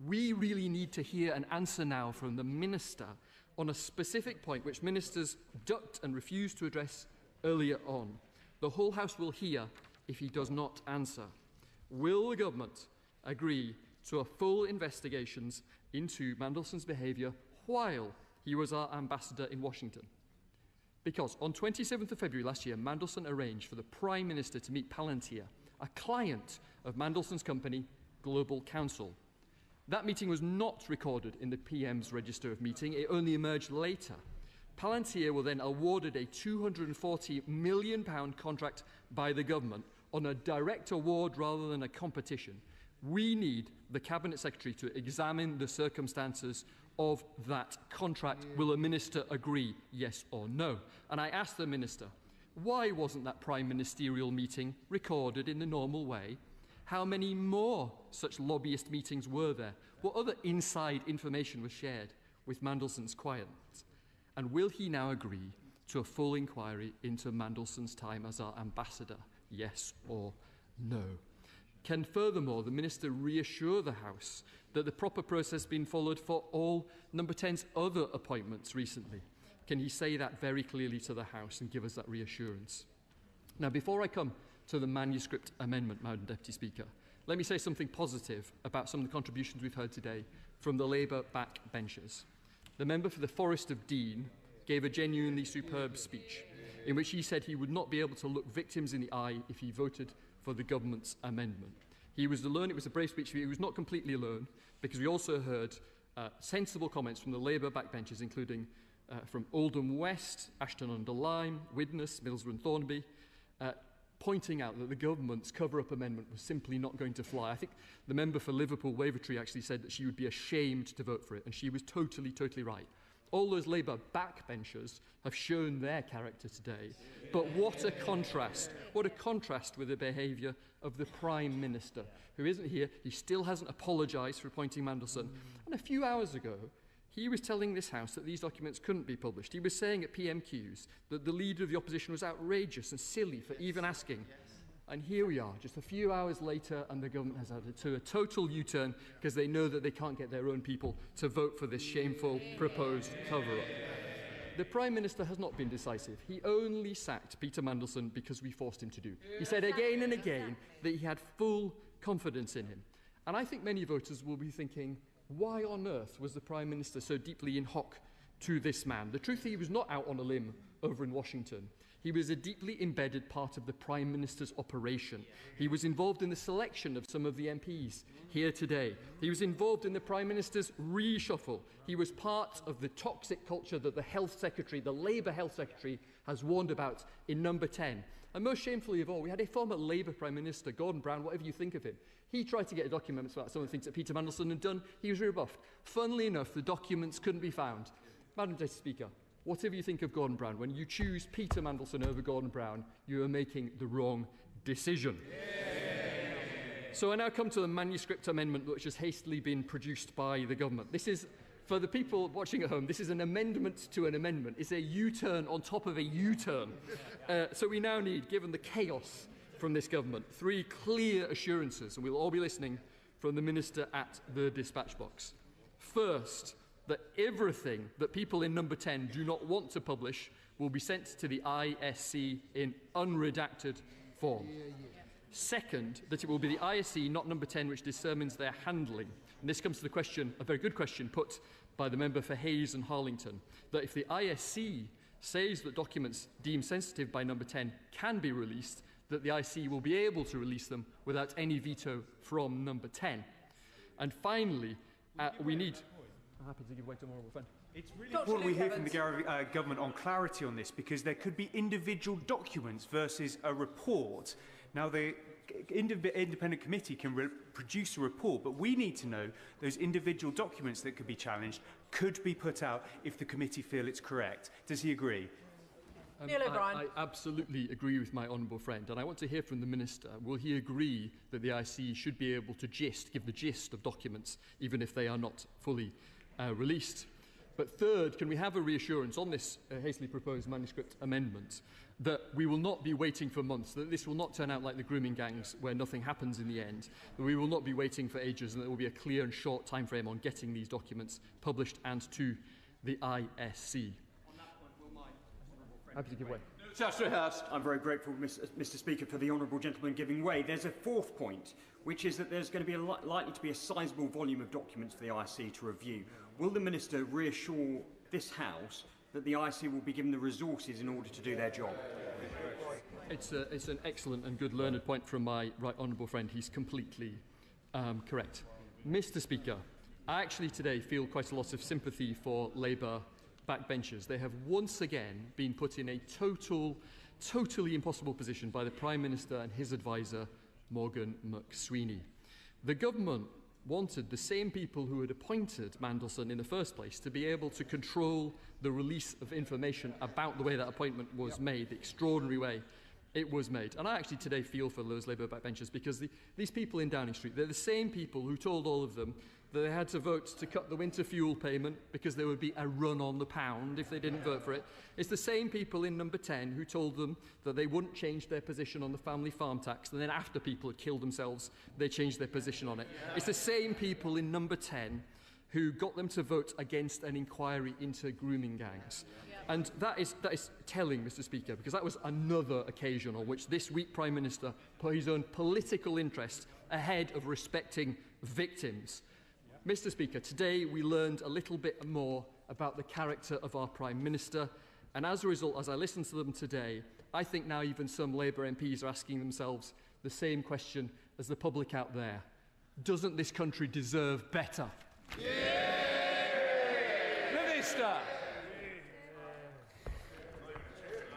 We really need to hear an answer now from the Minister on a specific point which ministers ducked and refused to address earlier on. The whole House will hear if he does not answer. Will the government agree to a full investigations into Mandelson's behaviour while he was our ambassador in Washington? Because on 27th of February last year, Mandelson arranged for the Prime Minister to meet Palantir, a client of Mandelson's company, Global Counsel. That meeting was not recorded in the PM's register of meeting. It only emerged later. Palantir were then awarded a £240 million contract by the government on a direct award rather than a competition. We need the Cabinet Secretary to examine the circumstances of that contract. Will a minister agree, yes or no? And I asked the minister, why wasn't that Prime Ministerial meeting recorded in the normal way? How many more such lobbyist meetings were there? What other inside information was shared with Mandelson's clients? And will he now agree to a full inquiry into Mandelson's time as our ambassador, yes or no? Can furthermore the Minister reassure the House that the proper process has been followed for all Number 10's other appointments recently? Can he say that very clearly to the House and give us that reassurance? Now, before I come to the manuscript amendment, Madam Deputy Speaker, let me say something positive about some of the contributions we've heard today from the Labour backbenchers. The member for the Forest of Dean gave a genuinely superb speech in which he said he would not be able to look victims in the eye if he voted for the government's amendment. He was alone. It was a brave speech. He was not completely alone, because we also heard sensible comments from the Labour backbenchers, including from Oldham West, Ashton-under-Lyme, Widnes, Middlesbrough and Thornaby, pointing out that the government's cover-up amendment was simply not going to fly. I think the member for Liverpool Wavertree actually said that she would be ashamed to vote for it, and she was totally right. All those Labour backbenchers have shown their character today. But what a contrast with the behaviour of the Prime Minister, who isn't here. He still hasn't apologised for appointing Mandelson. And a few hours ago, he was telling this House that these documents couldn't be published. He was saying at PMQs that the Leader of the Opposition was outrageous and silly for even asking. And here we are, just a few hours later, and the government has had a total U-turn because they know that they can't get their own people to vote for this shameful proposed cover-up. The Prime Minister has not been decisive. He only sacked Peter Mandelson because we forced him to do. He said again and again that he had full confidence in him. And I think many voters will be thinking, why on earth was the Prime Minister so deeply in hock to this man? The truth is, he was not out on a limb over in Washington. He was a deeply embedded part of the Prime Minister's operation. He was involved in the selection of some of the MPs here today. He was involved in the Prime Minister's reshuffle. He was part of the toxic culture that the Health Secretary, the Labour Health Secretary, has warned about in Number 10. And most shamefully of all, we had a former Labour Prime Minister, Gordon Brown, whatever you think of him. He tried to get documents about some of the things that Peter Mandelson had done. He was rebuffed. Funnily enough, the documents couldn't be found. Madam Deputy Speaker, whatever you think of Gordon Brown, when you choose Peter Mandelson over Gordon Brown, you are making the wrong decision. So I now come to the manuscript amendment which has hastily been produced by the government. This is, for the people watching at home, this is an amendment to an amendment. It's a U-turn on top of a U-turn. So we now need, given the chaos from this government, 3 clear assurances, and we'll all be listening from the Minister at the dispatch box. First, that everything that people in Number 10 do not want to publish will be sent to the ISC in unredacted form. Second, that it will be the ISC, not Number 10, which determines their handling. And this comes to the question, a very good question put by the member for Hayes and Harlington, that if the ISC says that documents deemed sensitive by Number 10 can be released, that the ISC will be able to release them without any veto from Number 10. And finally, we need... I'm happy to give way to more of a friend. It's really important we hear from the government on clarity on this, because there could be individual documents versus a report. Now, the independent committee can produce a report, but we need to know those individual documents that could be challenged could be put out if the committee feel it's correct. Does he agree? Neil O'Brien. I absolutely agree with my honourable friend, and I want to hear from the Minister. Will he agree that the IC should be able to give the gist of documents, even if they are not fully released? But third, can we have a reassurance on this hastily proposed manuscript amendment that we will not be waiting for months, that this will not turn out like the grooming gangs where nothing happens in the end, that we will not be waiting for ages, and there will be a clear and short time frame on getting these documents published and to the ISC? Happy to give way. Chancellor Hurst. I'm very grateful, Mr. Speaker, for the honourable gentleman giving way. There's a fourth point, which is that there's going to be likely to be a sizable volume of documents for the IC to review. Will the Minister reassure this House that the IC will be given the resources in order to do their job? It's an excellent and good learned point from my right honourable friend. He's completely correct. Mr. Speaker, I actually today feel quite a lot of sympathy for Labour backbenchers. They have once again been put in a totally impossible position by the Prime Minister and his advisor, Morgan McSweeney. The government wanted the same people who had appointed Mandelson in the first place to be able to control the release of information about the way that appointment was made, the extraordinary way it was made. And I actually today feel for those Labour backbenchers, because these people in Downing Street, they're the same people who told all of them that they had to vote to cut the winter fuel payment because there would be a run on the pound if they didn't vote for it. It's the same people in number 10 who told them that they wouldn't change their position on the family farm tax, and then after people had killed themselves, they changed their position on it. It's the same people in number 10 who got them to vote against an inquiry into grooming gangs. And that is telling, Mr. Speaker, because that was another occasion on which this weak Prime Minister put his own political interest ahead of respecting victims. Mr. Speaker, today we learned a little bit more about the character of our Prime Minister, and as a result, as I listened to them today, I think now even some Labour MPs are asking themselves the same question as the public out there. Doesn't this country deserve better? Minister.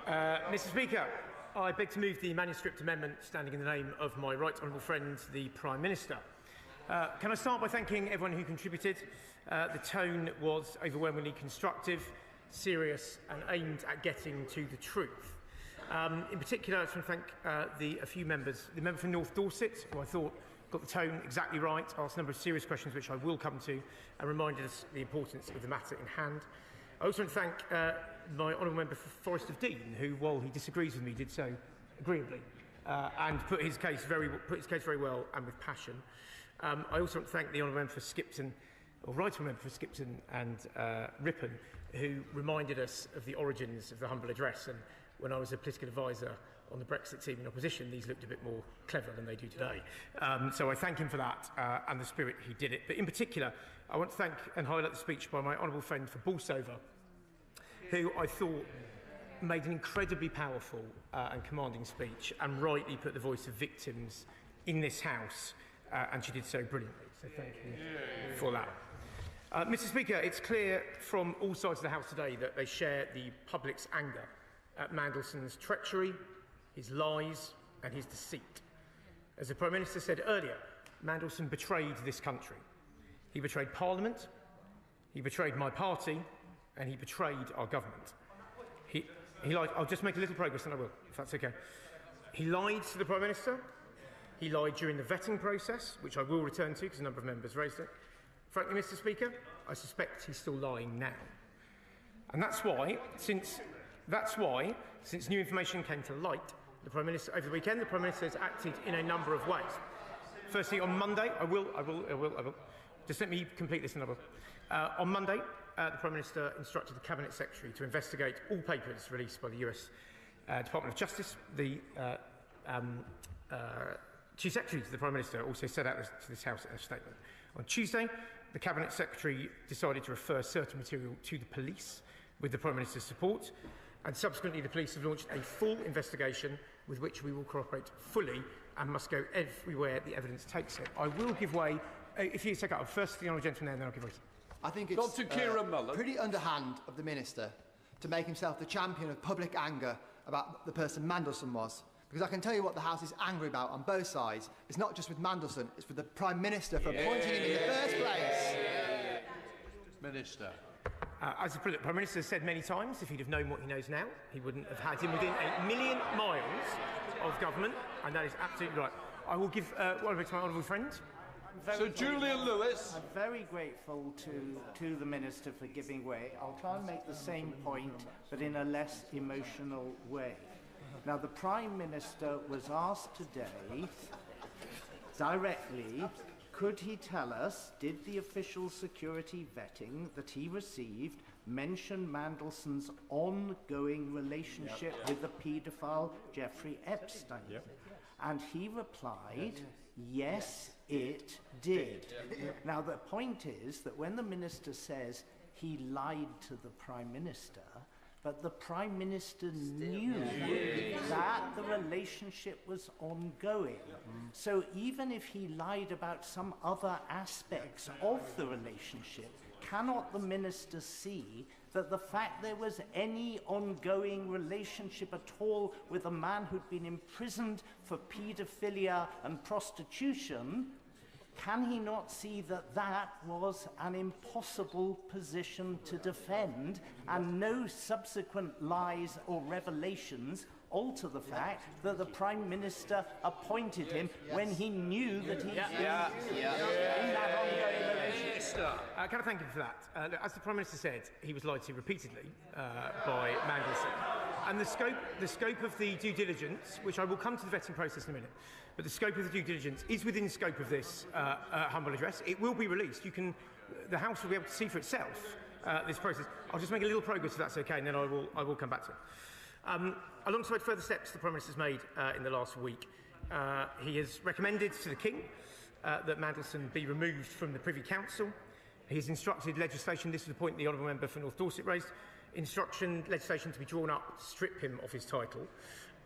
Mr. Speaker, I beg to move the manuscript amendment standing in the name of my right honourable friend, the Prime Minister. Can I start by thanking everyone who contributed? The tone was overwhelmingly constructive, serious and aimed at getting to the truth. In particular, I just want to thank a few members. The member from North Dorset, who I thought got the tone exactly right, asked a number of serious questions which I will come to, and reminded us the importance of the matter in hand. I also want to thank my honourable member for Forest of Dean, who, while he disagrees with me, did so agreeably and put his case very well and with passion. I also want to thank the honourable member for Skipton, or right honourable member for Skipton and Ripon, who reminded us of the origins of the humble address. And when I was a political advisor on the Brexit team in opposition, these looked a bit more clever than they do today. So I thank him for that and the spirit he did it. But in particular, I want to thank and highlight the speech by my honourable friend for Bolsover, who I thought made an incredibly powerful and commanding speech and rightly put the voice of victims in this House, and she did so brilliantly. So thank you for that. Mr. Speaker, it's clear from all sides of the House today that they share the public's anger at Mandelson's treachery, his lies and his deceit. As the Prime Minister said earlier, Mandelson betrayed this country. He betrayed Parliament, he betrayed my party, and he betrayed our government. He lied. I'll just make a little progress and I will, if that's okay. He lied to the Prime Minister. He lied during the vetting process, which I will return to because a number of members raised it. Frankly, Mr. Speaker, I suspect he's still lying now. And that's why, since new information came to light, the Prime Minister, over the weekend, the Prime Minister has acted in a number of ways. Firstly, on Monday, I will. Just let me complete this and I will. On Monday, the Prime Minister instructed the Cabinet Secretary to investigate all papers released by the US Department of Justice. The Chief Secretary to the Prime Minister also set out to this House in a statement. On Tuesday, the Cabinet Secretary decided to refer certain material to the police with the Prime Minister's support, and subsequently the police have launched a full investigation with which we will cooperate fully and must go everywhere the evidence takes it. I will give way, if you take up first the honourable gentleman there, and then I'll give way. I think it's Dr. Kieran Mullen. pretty underhand of the Minister to make himself the champion of public anger about the person Mandelson was. Because I can tell you what the House is angry about on both sides. It's not just with Mandelson, it's with the Prime Minister for appointing him in the first place. Minister. As the Prime Minister has said many times, if he'd have known what he knows now, he wouldn't have had him within 8 million miles of government, and that is absolutely right. I will give one to my honourable friend. So Julian Lewis. I'm very grateful to the Minister for giving way. I'll try and make the same point, but in a less emotional way. Now, the Prime Minister was asked today, directly, could he tell us, did the official security vetting that he received mention Mandelson's ongoing relationship with the paedophile Jeffrey Epstein? And he replied, yes, it did. Now, the point is that when the Minister says he lied to the Prime Minister, but the Prime Minister knew that the relationship was ongoing. So even if he lied about some other aspects of the relationship, cannot the Minister see that the fact there was any ongoing relationship at all with a man who'd been imprisoned for paedophilia and prostitution, can he not see that that was an impossible position to defend, and no subsequent lies or revelations alter the fact that the Prime Minister appointed him when he knew that he was in that ongoing relationship? Can I thank him for that? As the Prime Minister said, he was lied to repeatedly by Mandelson. And the scope of the due diligence, which I will come to the vetting process in a minute, but the scope of the due diligence is within the scope of this humble address. It will be released. The House will be able to see for itself this process. I'll just make a little progress if that's okay, and then I will come back to it. Alongside further steps the Prime Minister's made in the last week, he has recommended to the King that Mandelson be removed from the Privy Council. He has instructed legislation, this is the point the Honourable Member for North Dorset raised, legislation to be drawn up to strip him of his title,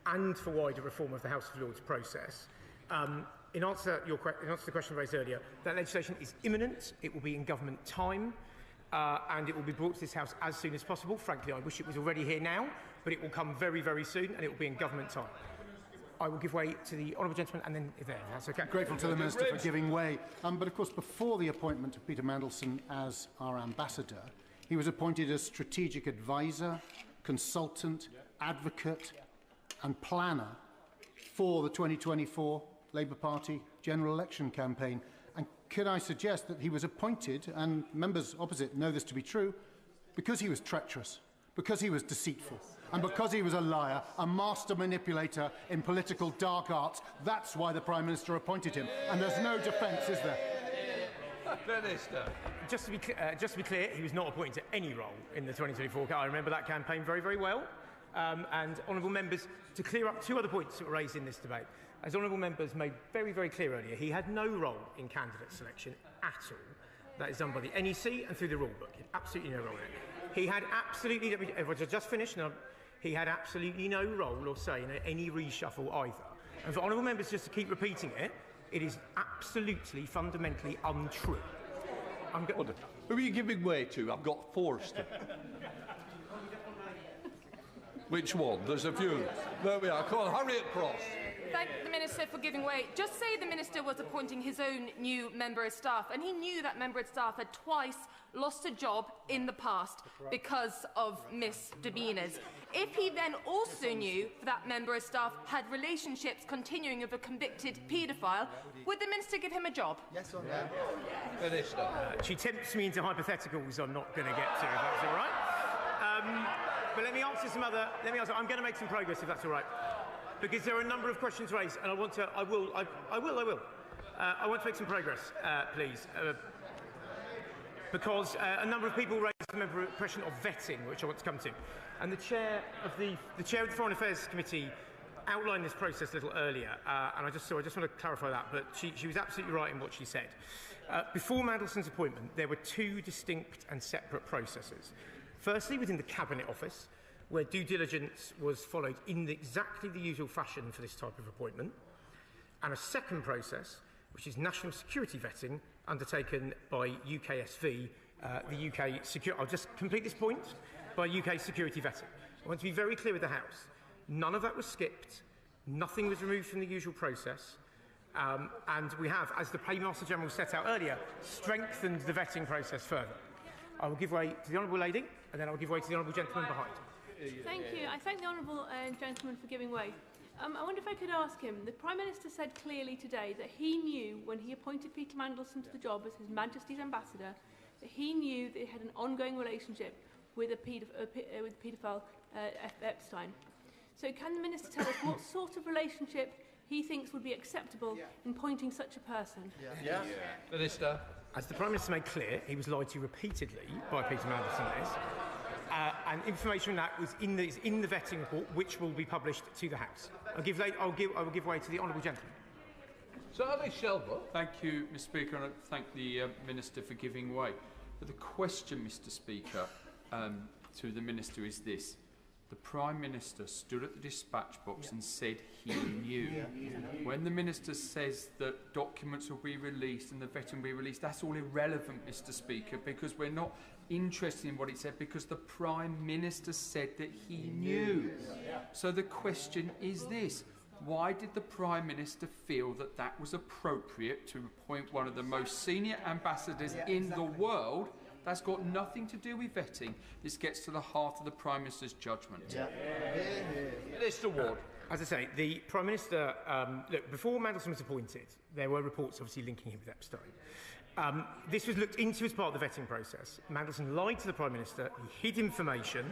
and for wider reform of the House of Lords process. In answer to the question raised earlier, that legislation is imminent, it will be in government time, and it will be brought to this House as soon as possible. Frankly, I wish it was already here now, but it will come very, very soon, and it will be in government time. I will give way to the honourable gentleman, and then there. That's okay. Grateful to the Minister for giving way. But of course, before the appointment of Peter Mandelson as our ambassador, he was appointed as strategic advisor, consultant, advocate, and planner for the 2024 Labour Party general election campaign. And could I suggest that he was appointed, and members opposite know this to be true, because he was treacherous, because he was deceitful, and because he was a liar, a master manipulator in political dark arts. That's why the Prime Minister appointed him. And there's no defence, is there? Minister. Just to be clear, he was not appointed to any role in the 2024 campaign. I remember that campaign very, very well. And honourable members, to clear up two other points that were raised in this debate. As honourable members made very, very clear earlier, he had no role in candidate selection at all. That is done by the NEC and through the rule book. He had absolutely no role in it. He had absolutely, if I just finished, he had absolutely no role or say in any reshuffle either. And for honourable members just to keep repeating it, it is absolutely, fundamentally untrue. Who are you giving way to? I've got Forster. Which one? There's a few. There we are. Come on, hurry across. Thank the Minister for giving way. Just say the Minister was appointing his own new member of staff, and he knew that member of staff had twice lost a job in the past because of misdemeanours. If he then also knew that member of staff had relationships continuing with a convicted paedophile, would the Minister give him a job? Yes or no? Minister. She tempts me into hypotheticals I'm not going to get to, if that's all right. But let me answer some other. I'm going to make some progress, if that's all right, because there are a number of questions raised, and I want to make some progress, please, because a number of people raised the question of vetting, which I want to come to, and the chair of the Foreign Affairs Committee outlined this process a little earlier, and I just want to clarify that. But she was absolutely right in what she said. Before Mandelson's appointment, there were two distinct and separate processes. Firstly, within the Cabinet Office, where due diligence was followed in exactly the usual fashion for this type of appointment, and a second process, which is national security vetting, undertaken by UKSV the UK security. I'll just complete this point by UK security vetting. I want to be very clear with the House. None of that was skipped. Nothing was removed from the usual process. And we have, as the Paymaster General set out earlier, strengthened the vetting process further. I will give way to the Honourable Lady, and then I will give way to the Honourable Gentleman behind. Thank you. I thank the Honourable Gentleman for giving way. I wonder if I could ask him, the Prime Minister said clearly today that he knew when he appointed Peter Mandelson to the job as His Majesty's Ambassador, that he knew that he had an ongoing relationship with a paedophile, Epstein. So can the Minister tell us what sort of relationship he thinks would be acceptable in appointing such a person? Minister. As the Prime Minister made clear, he was lied to repeatedly by Peter Mandelson on this. And information on that was in the vetting report, which will be published to the House. I will give way to the Honourable Gentleman. Thank you, Mr. Speaker, and I thank the Minister for giving way. But the question, Mr. Speaker, to the Minister is this. The Prime Minister stood at the dispatch box and said he knew. When the Minister says that documents will be released and the vetting will be released, that's all irrelevant, Mr. Speaker, because we're not interested in what he said, because the Prime Minister said that he knew. So the question is this. Why did the Prime Minister feel that that was appropriate to appoint one of the most senior ambassadors in the world? That's got nothing to do with vetting. This gets to the heart of the Prime Minister's judgment. Minister Ward. As I say, the Prime Minister, look, before Mandelson was appointed, there were reports obviously linking him with Epstein. This was looked into as part of the vetting process. Mandelson lied to the Prime Minister, he hid information.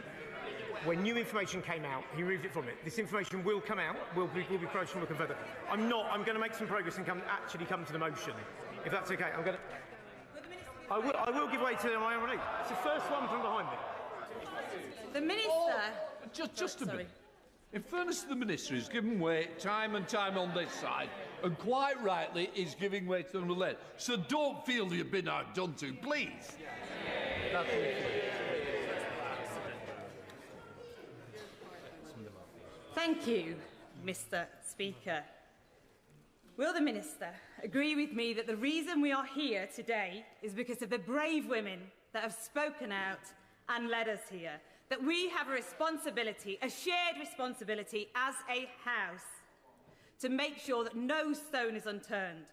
When new information came out, he removed it from it. This information will come out, will be approached and will come further. I'm going to make some progress and actually come to the motion, if that's okay. I will give way to my own. It's the first one from behind me. The Minister... Just a minute. In fairness to the Minister, he's given way time and time on this side, and quite rightly, he's giving way to the left. So don't feel that you've been outdone to, please. That's Thank you, Mr. Speaker. Will the Minister agree with me that the reason we are here today is because of the brave women that have spoken out and led us here? That we have a responsibility, a shared responsibility as a House, to make sure that no stone is unturned.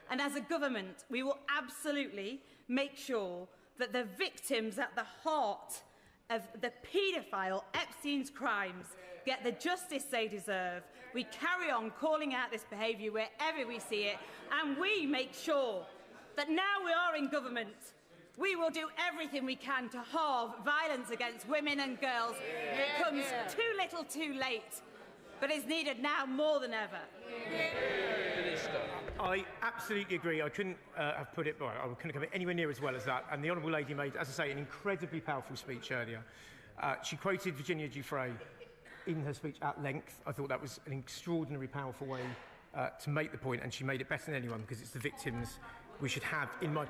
And as a government, we will absolutely make sure that the victims at the heart of the paedophile Epstein's crimes get the justice they deserve. We carry on calling out this behaviour wherever we see it, and we make sure that now we are in government, we will do everything we can to halve violence against women and girls. It comes too little too late, but is needed now more than ever. I absolutely agree. I couldn't have put it, well, I couldn't have come anywhere near as well as that. And the Honourable Lady made, as I say, an incredibly powerful speech earlier. She quoted Virginia Giuffre in her speech at length. I thought that was an extraordinarily powerful way to make the point, and she made it better than anyone, because it's the victims we should have in mind.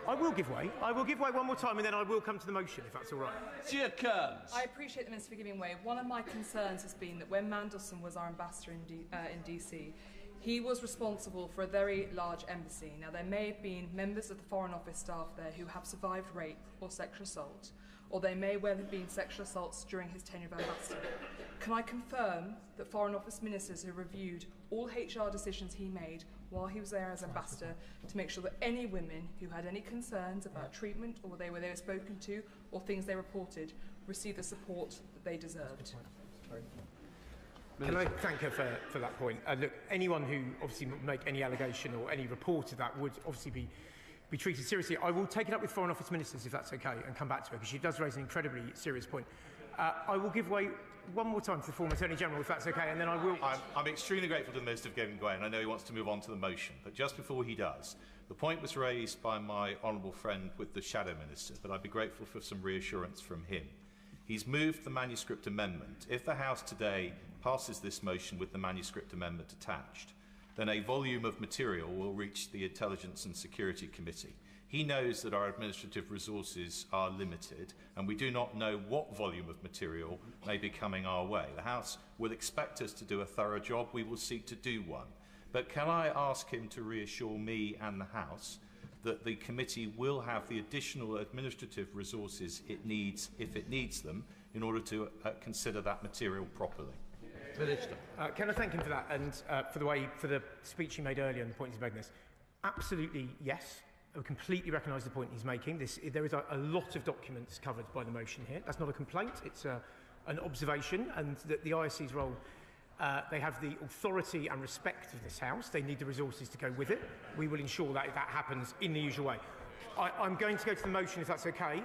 I will give way. I will give way one more time, and then I will come to the motion, if that's all right. I appreciate the Minister for giving way. One of my concerns has been that when Mandelson was our ambassador in DC, he was responsible for a very large embassy. Now, there may have been members of the Foreign Office staff there who have survived rape or sexual assault, or they may well have been sexual assaults during his tenure of ambassador. Can I confirm that Foreign Office ministers have reviewed all HR decisions he made while he was there as ambassador to make sure that any women who had any concerns about treatment or they were spoken to or things they reported received the support that they deserved? Can I thank her for that point? Look, anyone who obviously make any allegation or any report of that would obviously be treated seriously. I will take it up with Foreign Office ministers, if that's okay, and come back to her, because she does raise an incredibly serious point. I will give way one more time to the former Attorney General, if that's okay, and then I will... I'm extremely grateful to the Minister for giving way, and I know he wants to move on to the motion, but just before he does, the point was raised by my honourable friend with the Shadow Minister, but I'd be grateful for some reassurance from him. He's moved the manuscript amendment. If the House today passes this motion with the manuscript amendment attached, then a volume of material will reach the Intelligence and Security Committee. He knows that our administrative resources are limited, and we do not know what volume of material may be coming our way. The House will expect us to do a thorough job. We will seek to do one. But can I ask him to reassure me and the House that the committee will have the additional administrative resources it needs, if it needs them, in order to consider that material properly. Minister. Can I thank him for that and for the speech he made earlier and the point he's making this? Absolutely yes. I completely recognise the point he's making. There is a lot of documents covered by the motion here. That's not a complaint, it's an observation, and that the ISC's role, they have the authority and respect of this House. They need the resources to go with it. We will ensure that that happens in the usual way. I'm going to go to the motion, if that's okay.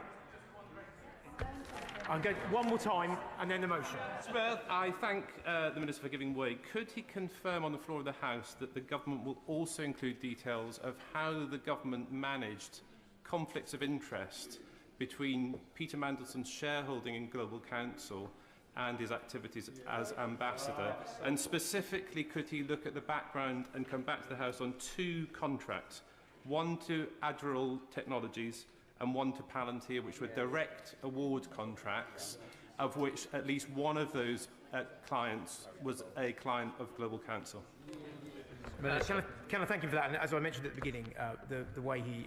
I'm going one more time, and then the motion. Smith, I thank the Minister for giving way. Could he confirm on the floor of the House that the government will also include details of how the government managed conflicts of interest between Peter Mandelson's shareholding in Global Council and his activities as ambassador? And specifically, could he look at the background and come back to the House on 2 contracts, one to Adderall Technologies and one to Palantir, which were direct award contracts, of which at least one of those clients was a client of Global Council? Can I thank him for that? And as I mentioned at the beginning, the way he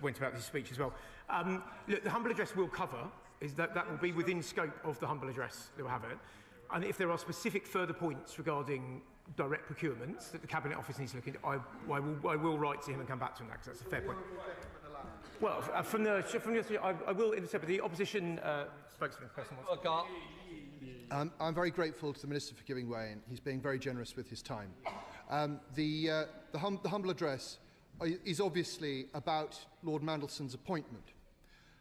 went about his speech as well. Look, the humble address will cover that will be within scope of the humble address that we'll have it. And if there are specific further points regarding direct procurements that the Cabinet Office needs to look into, I will write to him and come back to him that, because that's a fair point. Well, from the I will intercept the opposition spokesman. I'm very grateful to the Minister for giving way, and he's being very generous with his time. The humble address is obviously about Lord Mandelson's appointment.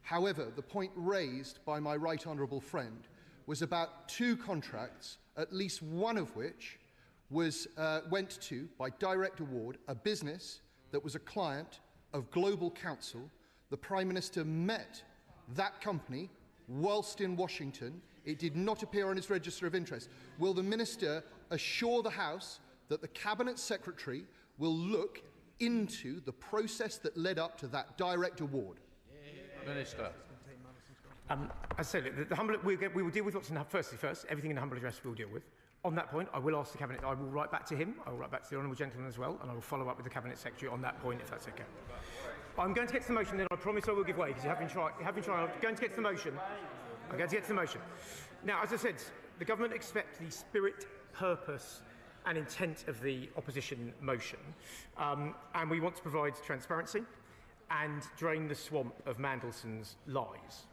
However, the point raised by my right honourable friend was about 2 contracts, at least one of which went to, by direct award, a business that was a client of Global Council. The Prime Minister met that company whilst in Washington. It did not appear on his register of interest. Will the Minister assure the House that the Cabinet Secretary will look into the process that led up to that direct award? Minister. As I said, we will deal with what's in the first. Everything in the humble address we'll deal with. On that point, I will ask the Cabinet. I will write back to him. I will write back to the honourable gentleman as well, and I will follow up with the Cabinet Secretary on that point, if that's okay. I'm going to get to the motion, then I promise I will give way, because you have been trying. I'm going to get to the motion. I'm going to get to the motion. Now, as I said, the government expects the spirit, purpose, and intent of the opposition motion, and we want to provide transparency and drain the swamp of Mandelson's lies.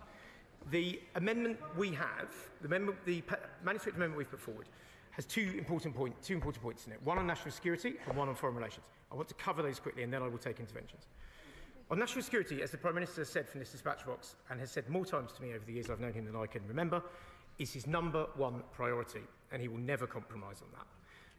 The amendment we have, the manuscript amendment we've put forward, has two important points in it. One on national security and one on foreign relations. I want to cover those quickly, and then I will take interventions. On national security, as the Prime Minister has said from this dispatch box, and has said more times to me over the years I've known him than I can remember, is his #1 priority, and he will never compromise on that.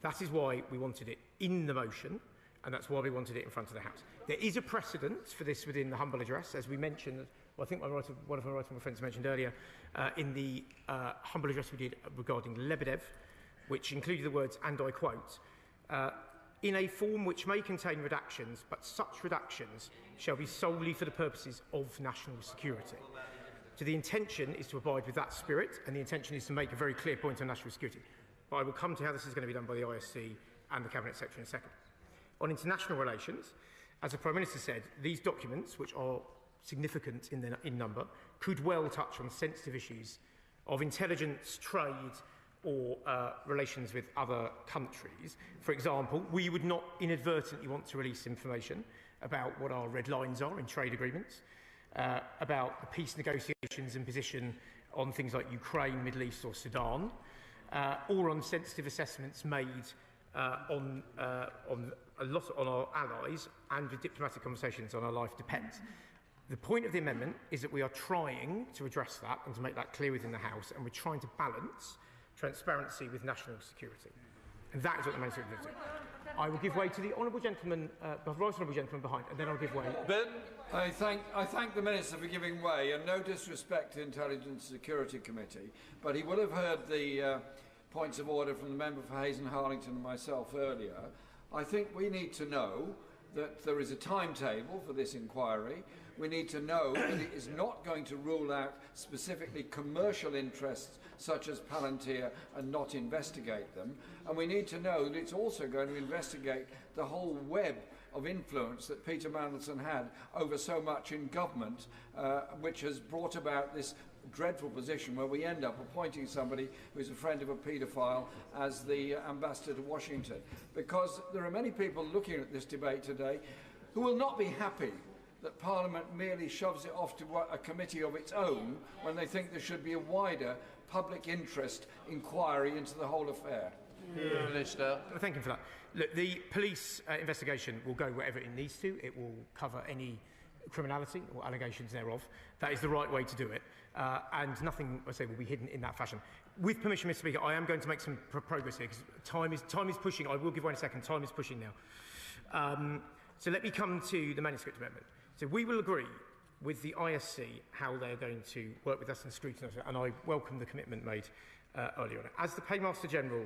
That is why we wanted it in the motion, and that's why we wanted it in front of the House. There is a precedent for this within the humble address, as we mentioned. Well, I think one of my right-honourable friends mentioned earlier, in the humble address we did regarding Lebedev, which included the words, and I quote, in a form which may contain redactions, but such redactions shall be solely for the purposes of national security. So the intention is to abide with that spirit, and the intention is to make a very clear point on national security. But I will come to how this is going to be done by the ISC and the Cabinet Secretary in a second. On international relations, as the Prime Minister said, these documents, which are significant in number, could well touch on sensitive issues of intelligence, trade, or relations with other countries. For example, we would not inadvertently want to release information about what our red lines are in trade agreements, about the peace negotiations and position on things like Ukraine, Middle East or Sudan, or on sensitive assessments made on our allies, and with diplomatic conversations on our life depends. The point of the amendment is that we are trying to address that and to make that clear within the House, and we're trying to balance transparency with national security. And that is what the Minister is doing. I will give way to the honourable gentleman, the right honourable gentleman behind, and then I'll give way. Ben, I thank the Minister for giving way, and no disrespect to the Intelligence and Security Committee, but he will have heard the points of order from the member for Hayes and Harlington and myself earlier. I think we need to know that there is a timetable for this inquiry. We need to know that it is not going to rule out specifically commercial interests such as Palantir and not investigate them. And we need to know that it's also going to investigate the whole web of influence that Peter Mandelson had over so much in government, which has brought about this dreadful position where we end up appointing somebody who's a friend of a paedophile as the ambassador to Washington. Because there are many people looking at this debate today who will not be happy that Parliament merely shoves it off to a committee of its own when they think there should be a wider public interest inquiry into the whole affair. Minister. Thank you for that. Look, the police investigation will go wherever it needs to. It will cover any criminality or allegations thereof. That is the right way to do it. And nothing, I say, will be hidden in that fashion. With permission, Mr. Speaker, I am going to make some progress here because time is pushing. I will give way in a second. Time is pushing now. So let me come to the manuscript amendment. So we will agree with the ISC how they're going to work with us in scrutiny, and I welcome the commitment made earlier on. As the Paymaster General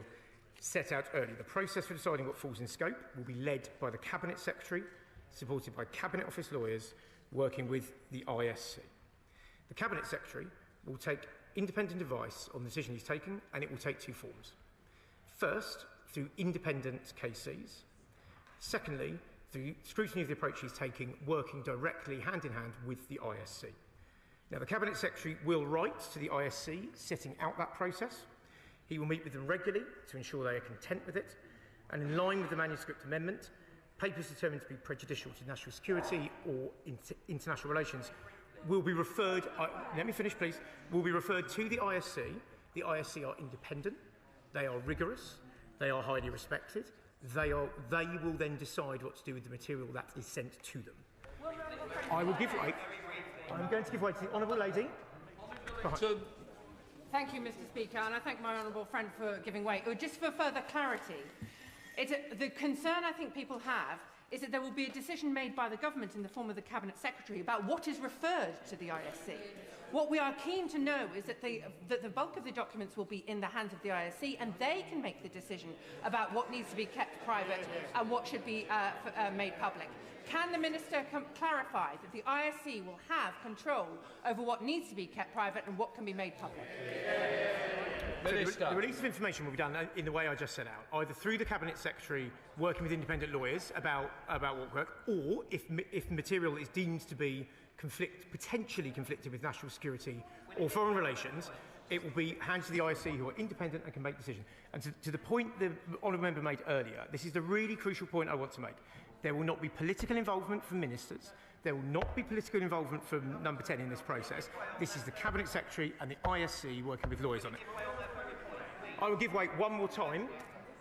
set out earlier, the process for deciding what falls in scope will be led by the Cabinet Secretary, supported by Cabinet Office lawyers, working with the ISC. The Cabinet Secretary will take independent advice on the decision he's taking, and it will take two forms. First, through independent KCs. Secondly, through scrutiny of the approach he's taking, working directly hand in hand with the ISC. Now, the Cabinet Secretary will write to the ISC, setting out that process. He will meet with them regularly to ensure they are content with it, and in line with the manuscript amendment, papers determined to be prejudicial to national security or international relations will be referred, let me finish please, will be referred to the ISC. The ISC are independent, they are rigorous, they are highly respected. They will then decide what to do with the material that is sent to them. I'm going to give way to the Honourable Lady. Thank you, Mr. Speaker, and I thank my honourable friend for giving way. Just for further clarity, the concern I think people have is that there will be a decision made by the government in the form of the Cabinet Secretary about what is referred to the ISC. What we are keen to know is that the bulk of the documents will be in the hands of the ISC, and they can make the decision about what needs to be kept private and what should be made public. Can the Minister clarify that the ISC will have control over what needs to be kept private and what can be made public? So the release of information will be done in the way I just set out, either through the Cabinet Secretary working with independent lawyers about what work, or if material is deemed to be potentially conflicted with national security or foreign relations, it will be handed to the ISC, who are independent and can make decisions. And to the point the honourable member made earlier, this is the really crucial point I want to make. There will not be political involvement from ministers. There will not be political involvement from number 10 in this process. This is the Cabinet Secretary and the ISC working with lawyers on it. I will give way one more time,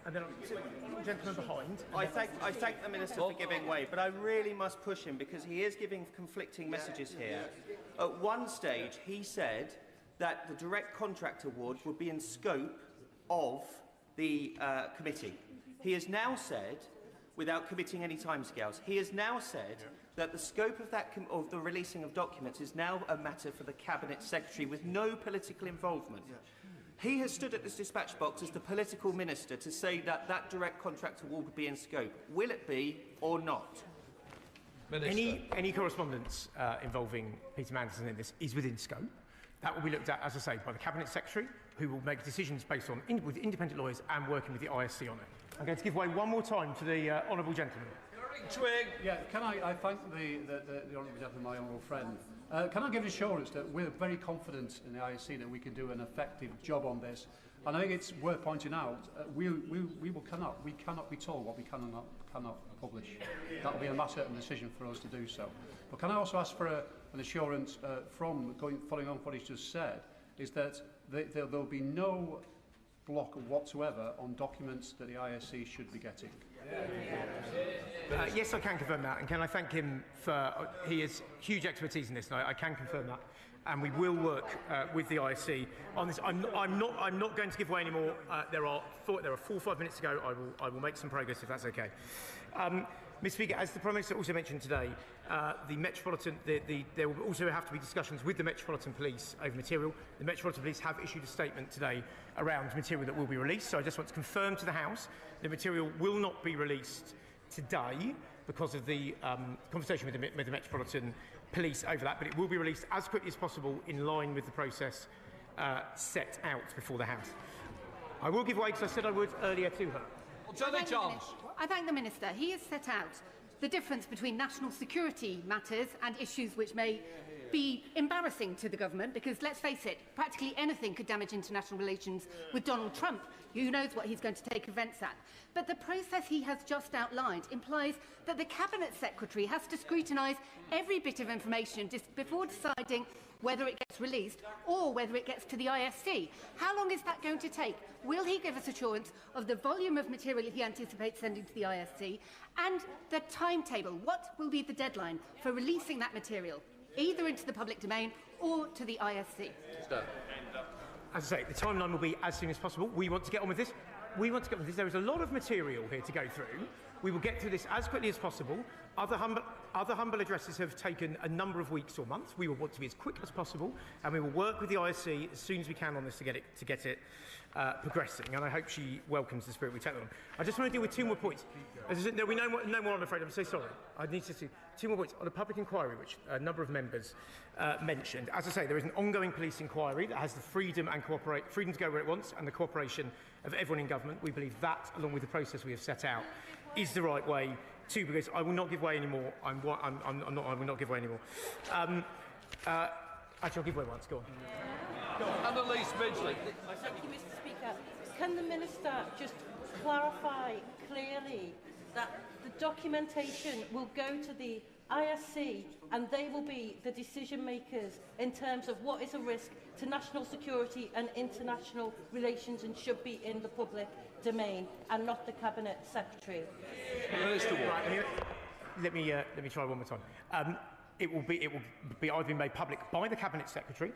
and then I'll sit the gentleman behind. I thank the Minister for giving way, but I really must push him because he is giving conflicting messages here. At one stage, he said that the direct contract award would be in scope of the committee. He has now said, without committing any timescales, he has now said that the scope of of the releasing of documents is now a matter for the Cabinet Secretary with no political involvement. He has stood at this dispatch box as the political minister to say that that direct contract award would be in scope. Will it be or not? Any correspondence involving Peter Mandelson in this is within scope. That will be looked at, as I say, by the Cabinet Secretary, who will make decisions based on with independent lawyers and working with the ISC on it. I'm going to give way one more time to the honourable gentleman. Yeah, can I thank the honourable gentleman, my honourable friend. Can I give assurance that we're very confident in the ISC that we can do an effective job on this? And I think it's worth pointing out, we cannot be told what we cannot publish. That will be a matter of decision for us to do so. But can I also ask for an assurance following on what he's just said, is that there will be no block whatsoever on documents that the ISC should be getting? Yes, I can confirm that, and can I thank him for he has huge expertise in this, and I can confirm that, and we will work with the ISC on this. I'm not going to give away any more. There are 4 or 5 minutes to go. I will make some progress if that's okay. Mr. Speaker, as the Prime Minister also mentioned today, there will also have to be discussions with the Metropolitan Police over material. The Metropolitan Police have issued a statement today around material that will be released, so I just want to confirm to the House the material will not be released today, because of the conversation with the Metropolitan Police over that, but it will be released as quickly as possible in line with the process set out before the House. I will give way, because I said I would earlier, to her. I thank the Minister. He has set out the difference between national security matters and issues which may be embarrassing to the government, because let's face it, practically anything could damage international relations with Donald Trump. Who knows what he's going to take offence at. But the process he has just outlined implies that the Cabinet Secretary has to scrutinise every bit of information before deciding whether it gets released or whether it gets to the ISC. How long is that going to take? Will he give us assurance of the volume of material he anticipates sending to the ISC and the timetable? What will be the deadline for releasing that material, either into the public domain or to the ISC? As I say, the timeline will be as soon as possible. We want to get on with this. There is a lot of material here to go through. We will get through this as quickly as possible. Other humble addresses have taken a number of weeks or months. We will want to be as quick as possible, and we will work with the ISC as soon as we can on this to get it progressing. And I hope she welcomes the spirit we take on. I just want to deal with two more points. As I said, no more, I'm afraid. I'm so sorry. I need to see two more points on a public inquiry, which a number of members mentioned. As I say, there is an ongoing police inquiry that has the freedom to go where it wants, and the cooperation of everyone in government. We believe that, along with the process we have set out, is the right way to, because I will not give way anymore. I will not give way anymore. Actually, I'll give way once. Go on. Annalise Midgley. Thank you, Mr. Speaker. Can the Minister just clarify clearly that the documentation will go to the ISC and they will be the decision makers in terms of what is a risk to national security and international relations and should be in the public domain, and not the Cabinet Secretary? Let me try one more time. It will be either made public by the Cabinet Secretary,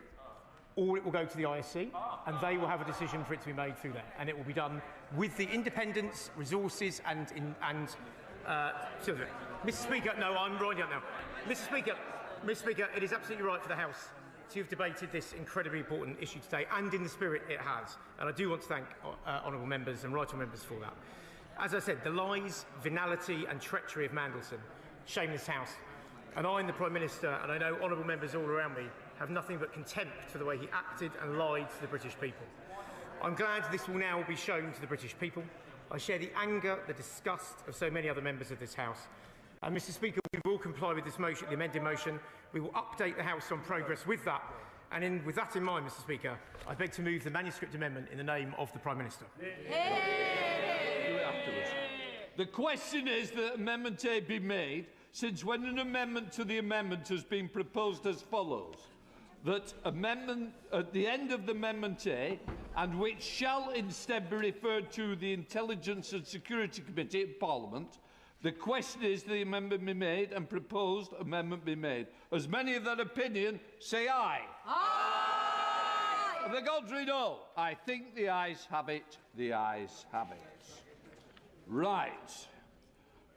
or it will go to the ISC, and they will have a decision for it to be made through there. And it will be done with the independence, resources, and Mr. Speaker, no, I'm writing up now. Mr. Speaker, it is absolutely right for the House to have debated this incredibly important issue today, and in the spirit it has. And I do want to thank honourable members and right honourable members for that. As I said, the lies, venality, and treachery of Mandelson shame this House. And I and the Prime Minister, and I know honourable members all around me, have nothing but contempt for the way he acted and lied to the British people. I'm glad this will now be shown to the British people. I share the anger, the disgust of so many other members of this House. And Mr. Speaker, we will comply with this motion, the amended motion. We will update the House on progress with that. And with that in mind, Mr. Speaker, I beg to move the manuscript amendment in the name of the Prime Minister. The question is that Amendment A be made, since when an amendment to the amendment has been proposed as follows: that amendment at the end of the Amendment A, and which shall instead be referred to the Intelligence and Security Committee of Parliament, the question is the amendment be made and proposed amendment be made. As many of that opinion, say aye. Aye! Of the contrary, no. I think the ayes have it. The ayes have it. Right.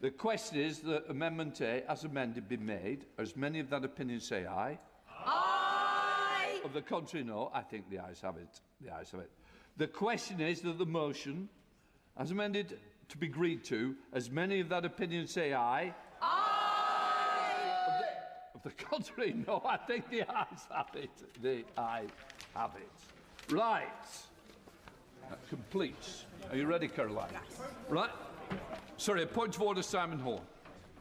The question is that Amendment A, as amended, be made. As many of that opinion, say aye. Aye! Of the contrary, no. I think the ayes have it. The ayes have it. The question is that the motion, as amended, to be agreed to, as many of that opinion say aye. Aye! Of the contrary, no. I think the ayes have it. The ayes have it. Right. That completes. Are you ready, Caroline? Yes. Right. Sorry, a point of order, Simon Horn.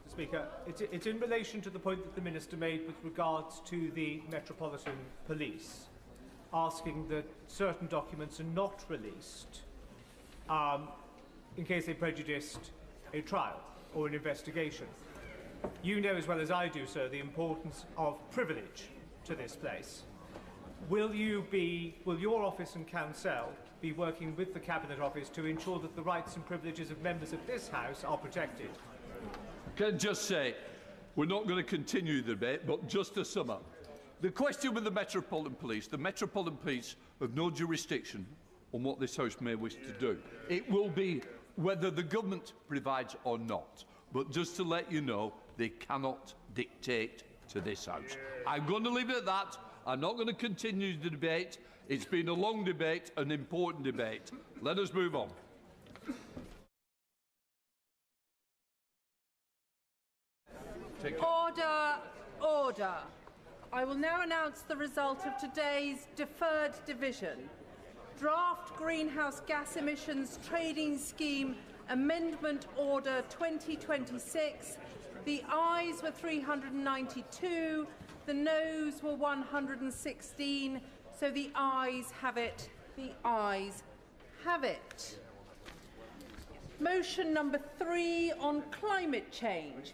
Speaker, it's in relation to the point that the Minister made with regards to the Metropolitan Police, asking that certain documents are not released in case they prejudiced a trial or an investigation. You know as well as I do, sir, the importance of privilege to this place. Will your office and council be working with the Cabinet Office to ensure that the rights and privileges of members of this House are protected? Can I just say, we're not going to continue the debate, but just to sum up. The question with the Metropolitan Police have no jurisdiction on what this House may wish to do. It will be whether the government provides or not. But just to let you know, they cannot dictate to this House. I'm going to leave it at that. I'm not going to continue the debate. It's been a long debate, an important debate. Let us move on. Order, order. I will now announce the result of today's deferred division. Draft Greenhouse Gas Emissions Trading Scheme Amendment Order 2026. The ayes were 392, the noes were 116, so the ayes have it. The ayes have it. Motion number 3 on climate change.